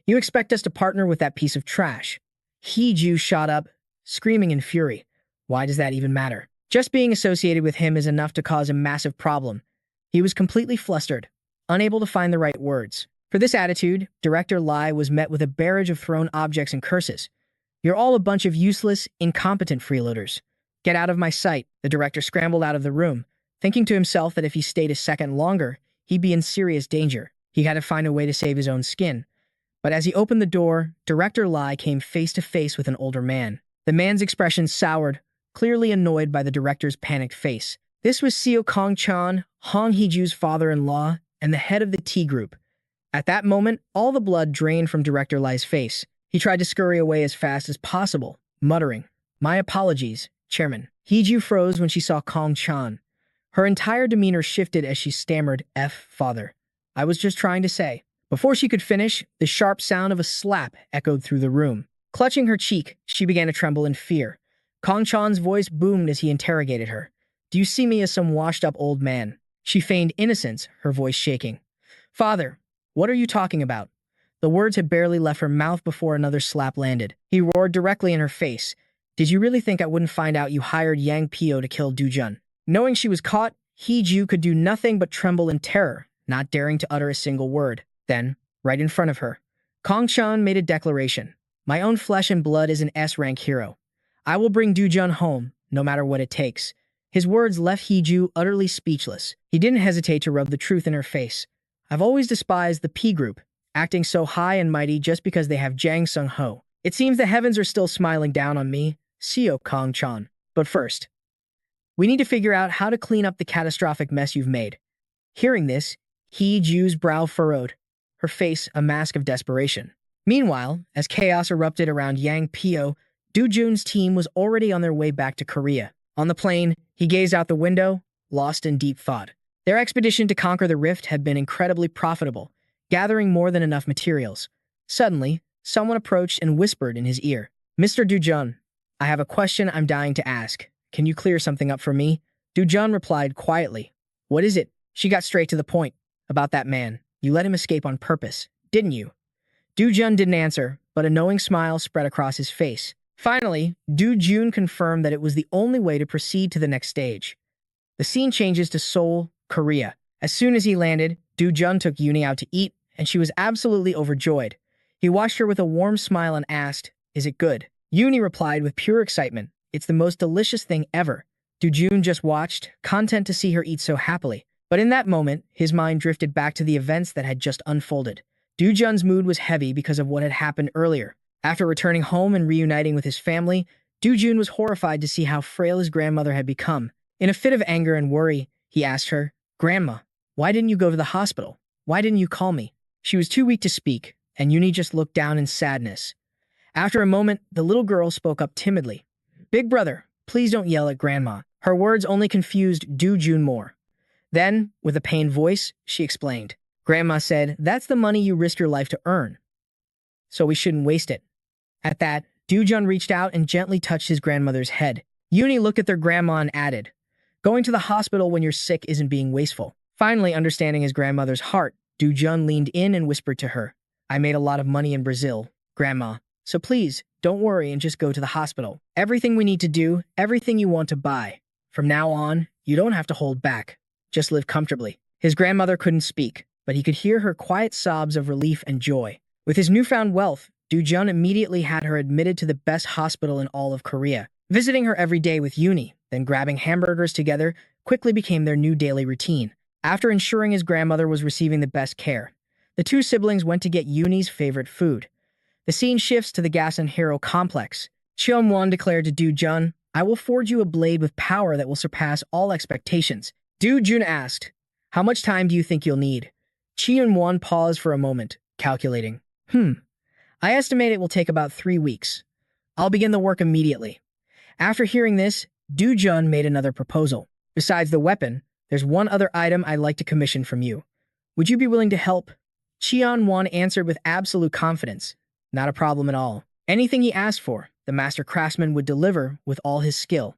A: You expect us to partner with that piece of trash?" Heiju shot up, screaming in fury. Why does that even matter? Just being associated with him is enough to cause a massive problem. He was completely flustered, unable to find the right words. For this attitude, Director Lai was met with a barrage of thrown objects and curses. "You're all a bunch of useless, incompetent freeloaders. Get out of my sight." The director scrambled out of the room, thinking to himself that if he stayed a second longer, he'd be in serious danger. He had to find a way to save his own skin. But as he opened the door, Director Lai came face to face with an older man. The man's expression soured, clearly annoyed by the director's panicked face. This was Seo Kong-chan, Hong Hee-ju's father-in-law, and the head of the T group. At that moment, all the blood drained from Director Lai's face. He tried to scurry away as fast as possible, muttering, "My apologies, Chairman." Hee-ju froze when she saw Kong-chan. Her entire demeanor shifted as she stammered, Father. I was just trying to say." Before she could finish, the sharp sound of a slap echoed through the room. Clutching her cheek, she began to tremble in fear. Kong-chan's voice boomed as he interrogated her. "Do you see me as some washed-up old man?" She feigned innocence, her voice shaking. "Father, what are you talking about?" The words had barely left her mouth before another slap landed. He roared directly in her face. "Did you really think I wouldn't find out you hired Yang Pio to kill Du-jun?" Knowing she was caught, Hee-ju could do nothing but tremble in terror, not daring to utter a single word. Then, right in front of her, Kong-chan made a declaration. "My own flesh and blood is an S-rank hero. I will bring Du-jun home, no matter what it takes." His words left Hee-ju utterly speechless. He didn't hesitate to rub the truth in her face. "I've always despised the P group, acting so high and mighty just because they have Jang Sung-ho. It seems the heavens are still smiling down on me, Seo Kong-chan. But first, we need to figure out how to clean up the catastrophic mess you've made." Hearing this, Hee-ju's brow furrowed, her face a mask of desperation. Meanwhile, as chaos erupted around Yang Pio, Du-jun's team was already on their way back to Korea. On the plane, he gazed out the window, lost in deep thought. Their expedition to conquer the rift had been incredibly profitable, gathering more than enough materials. Suddenly, someone approached and whispered in his ear, "Mr. Du-jun, I have a question I'm dying to ask. Can you clear something up for me?" Du-jun replied quietly, "What is it?" She got straight to the point. "About that man. You let him escape on purpose, didn't you?" Du-jun didn't answer, but a knowing smile spread across his face. Finally, Du-jun confirmed that it was the only way to proceed to the next stage. The scene changes to Seoul, Korea. As soon as he landed, Du-jun took Yooni out to eat, and she was absolutely overjoyed. He watched her with a warm smile and asked, "Is it good?" Yooni replied with pure excitement, "It's the most delicious thing ever." Du-jun just watched, content to see her eat so happily. But in that moment, his mind drifted back to the events that had just unfolded. Du-jun's mood was heavy because of what had happened earlier. After returning home and reuniting with his family, Du-jun was horrified to see how frail his grandmother had become. In a fit of anger and worry, he asked her, "Grandma, why didn't you go to the hospital? Why didn't you call me?" She was too weak to speak, and Yooni just looked down in sadness. After a moment, the little girl spoke up timidly. "Big brother, please don't yell at Grandma." Her words only confused Du-jun more. Then, with a pained voice, she explained. "Grandma said, that's the money you risked your life to earn, so we shouldn't waste it." At that, Du-jun reached out and gently touched his grandmother's head. Yooni looked at their grandma and added, "Going to the hospital when you're sick isn't being wasteful." Finally, understanding his grandmother's heart, Du-jun leaned in and whispered to her, "I made a lot of money in Brazil, Grandma, so please, don't worry and just go to the hospital. Everything we need to do, everything you want to buy. From now on, you don't have to hold back. Just live comfortably." His grandmother couldn't speak, but he could hear her quiet sobs of relief and joy. With his newfound wealth, Du-jun immediately had her admitted to the best hospital in all of Korea. Visiting her every day with Yooni, then grabbing hamburgers together, quickly became their new daily routine. After ensuring his grandmother was receiving the best care, the two siblings went to get Yooni's favorite food. The scene shifts to the Gasan Hero complex. Cheon-won declared to Du-jun, "I will forge you a blade with power that will surpass all expectations." Du-jun asked, "How much time do you think you'll need?" Cheon-won paused for a moment, calculating. I estimate it will take about 3 weeks. I'll begin the work immediately." After hearing this, Du-jun made another proposal. "Besides the weapon, there's one other item I'd like to commission from you. Would you be willing to help?" Cheon-won answered with absolute confidence. Not a problem at all. Anything he asked for, the master craftsman would deliver with all his skill.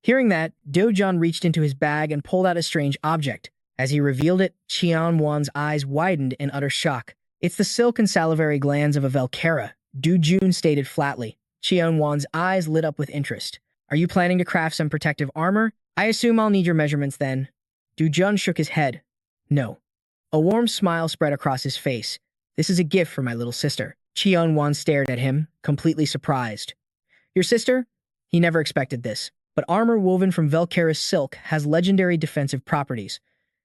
A: Hearing that, Du-jun reached into his bag and pulled out a strange object. As he revealed it, Cheon-won's eyes widened in utter shock. "It's the silk and salivary glands of a Valkyra," Du-jun stated flatly. Cheon-won's eyes lit up with interest. "Are you planning to craft some protective armor? I assume I'll need your measurements then." Du-jun shook his head. "No." A warm smile spread across his face. "This is a gift for my little sister." Cheon-won stared at him, completely surprised. "Your sister?" He never expected this. But armor woven from Valkyra's silk has legendary defensive properties.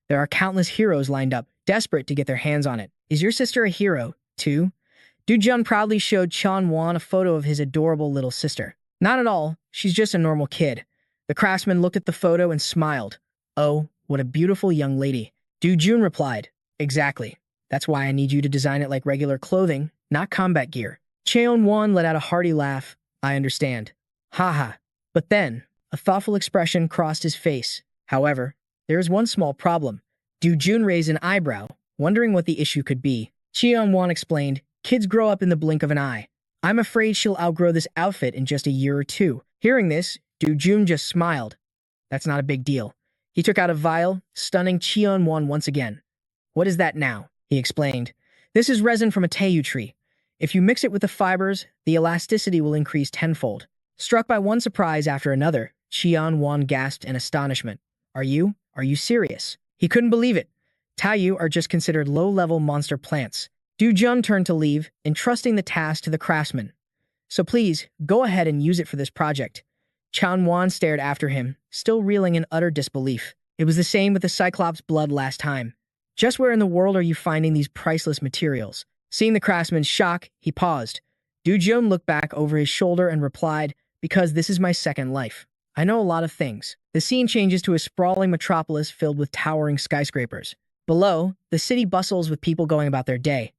A: There are countless heroes lined up, desperate to get their hands on it. Is your sister a hero, too? Du-jun proudly showed Cheon-won a photo of his adorable little sister. Not at all. She's just a normal kid. The craftsman looked at the photo and smiled. Oh, what a beautiful young lady. Du Jun replied. Exactly. That's why I need you to design it like regular clothing, not combat gear. Cheon Wan let out a hearty laugh. I understand. Haha. But then, a thoughtful expression crossed his face. However, there is one small problem. Du Jun raised an eyebrow, wondering what the issue could be. Cheon Wan explained, kids grow up in the blink of an eye. I'm afraid she'll outgrow this outfit in just a year or two. Hearing this, Du Jun just smiled. That's not a big deal. He took out a vial, stunning Cheon Wan once again. What is that now? He explained. This is resin from a teiyu tree. If you mix it with the fibers, the elasticity will increase tenfold. Struck by one surprise after another, Cheon Wan gasped in astonishment. Are you serious? He couldn't believe it. Taiyu are just considered low-level monster plants. Du Jun turned to leave, entrusting the task to the craftsman. So please, go ahead and use it for this project. Chan Wan stared after him, still reeling in utter disbelief. It was the same with the Cyclops' blood last time. Just where in the world are you finding these priceless materials? Seeing the craftsman's shock, he paused. Du Jun looked back over his shoulder and replied, because this is my second life. I know a lot of things. The scene changes to a sprawling metropolis filled with towering skyscrapers. Below, the city bustles with people going about their day.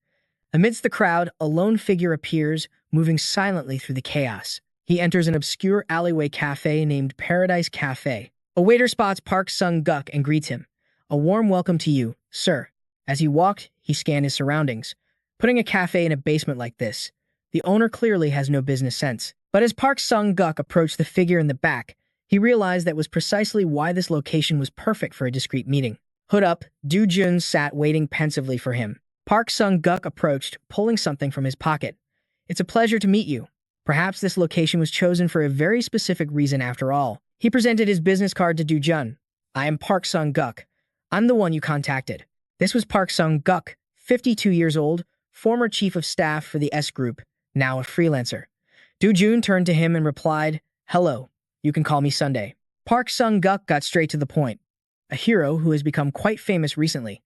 A: Amidst the crowd, a lone figure appears, moving silently through the chaos. He enters an obscure alleyway cafe named Paradise Cafe. A waiter spots Park Sung-guk and greets him. A warm welcome to you, sir. As he walked, he scanned his surroundings. Putting a cafe in a basement like this, the owner clearly has no business sense. But as Park Sung-guk approached the figure in the back, he realized that was precisely why this location was perfect for a discreet meeting. Hood up, Du Jun sat waiting pensively for him. Park Sung-guk approached, pulling something from his pocket. It's a pleasure to meet you. Perhaps this location was chosen for a very specific reason after all. He presented his business card to Du Jun. I am Park Sung-guk. I'm the one you contacted. This was Park Sung-guk, 52 years old, former chief of staff for the S Group, now a freelancer. Du Jun turned to him and replied, Hello, you can call me Sunday. Park Sung-guk got straight to the point. A hero who has become quite famous recently.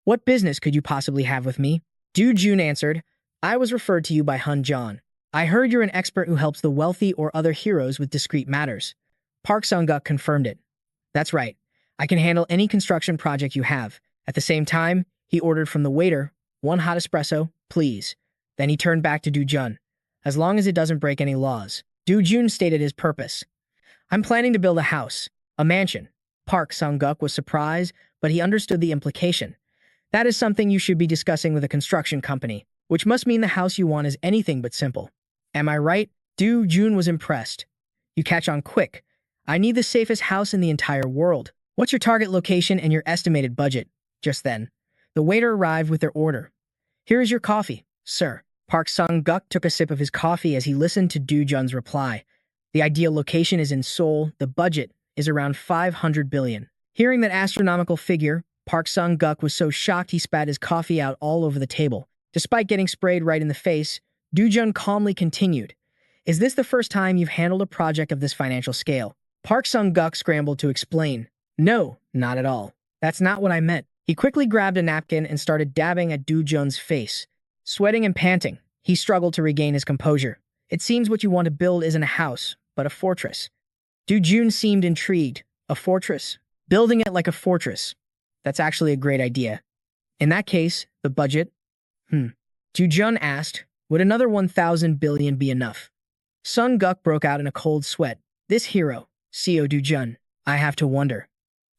A: What business could you possibly have with me? Du Jun answered, I was referred to you by Hun John. I heard you're an expert who helps the wealthy or other heroes with discrete matters. Park Sung-guk confirmed it. That's right. I can handle any construction project you have. At the same time, he ordered from the waiter, 1 hot espresso, please. Then he turned back to Du Jun. As long as it doesn't break any laws. Du Jun stated his purpose. I'm planning to build a house, a mansion. Park Sung-guk was surprised, but he understood the implication. That is something you should be discussing with a construction company, which must mean the house you want is anything but simple. Am I right? Du Jun was impressed. You catch on quick. I need the safest house in the entire world. What's your target location and your estimated budget? Just then, the waiter arrived with their order. Here is your coffee, sir. Park Sung-guk took a sip of his coffee as he listened to Du Jun's reply. The ideal location is in Seoul. The budget is around 500 billion. Hearing that astronomical figure, Park Sung-guk was so shocked he spat his coffee out all over the table. Despite getting sprayed right in the face, Du Jun calmly continued. Is this the first time you've handled a project of this financial scale? Park Sung-guk scrambled to explain. No, not at all. That's not what I meant. He quickly grabbed a napkin and started dabbing at Du Jun's face. Sweating and panting, he struggled to regain his composure. It seems what you want to build isn't a house, but a fortress. Du Jun seemed intrigued. A fortress? Building it like a fortress. That's actually a great idea. In that case, the budget? Du Jun asked, would another 1,000 billion be enough? Sung-guk broke out in a cold sweat. This hero, Co Du Jun, I have to wonder.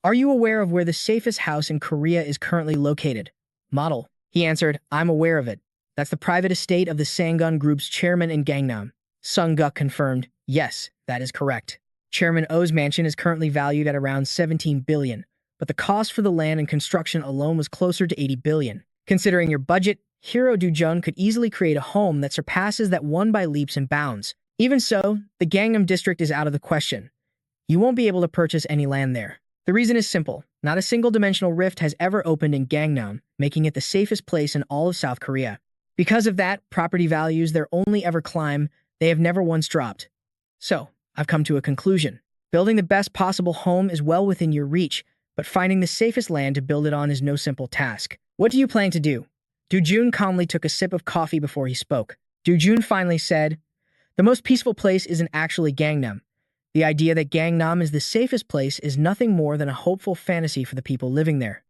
A: Are you aware of where the safest house in Korea is currently located? Model. He answered, I'm aware of it. That's the private estate of the Sanggun Group's chairman in Gangnam. Sung-guk confirmed, yes, that is correct. Chairman Oh's mansion is currently valued at around 17 billion, but the cost for the land and construction alone was closer to 80 billion. Considering your budget, Hero Du Jun could easily create a home that surpasses that one by leaps and bounds. Even so, the Gangnam district is out of the question. You won't be able to purchase any land there. The reason is simple. Not a single dimensional rift has ever opened in Gangnam, making it the safest place in all of South Korea. Because of that, property values there only ever climb, they have never once dropped. So, I've come to a conclusion. Building the best possible home is well within your reach, but finding the safest land to build it on is no simple task. What do you plan to do? Du Jun calmly took a sip of coffee before he spoke. Du Jun finally said, The most peaceful place isn't actually Gangnam. The idea that Gangnam is the safest place is nothing more than a hopeful fantasy for the people living there.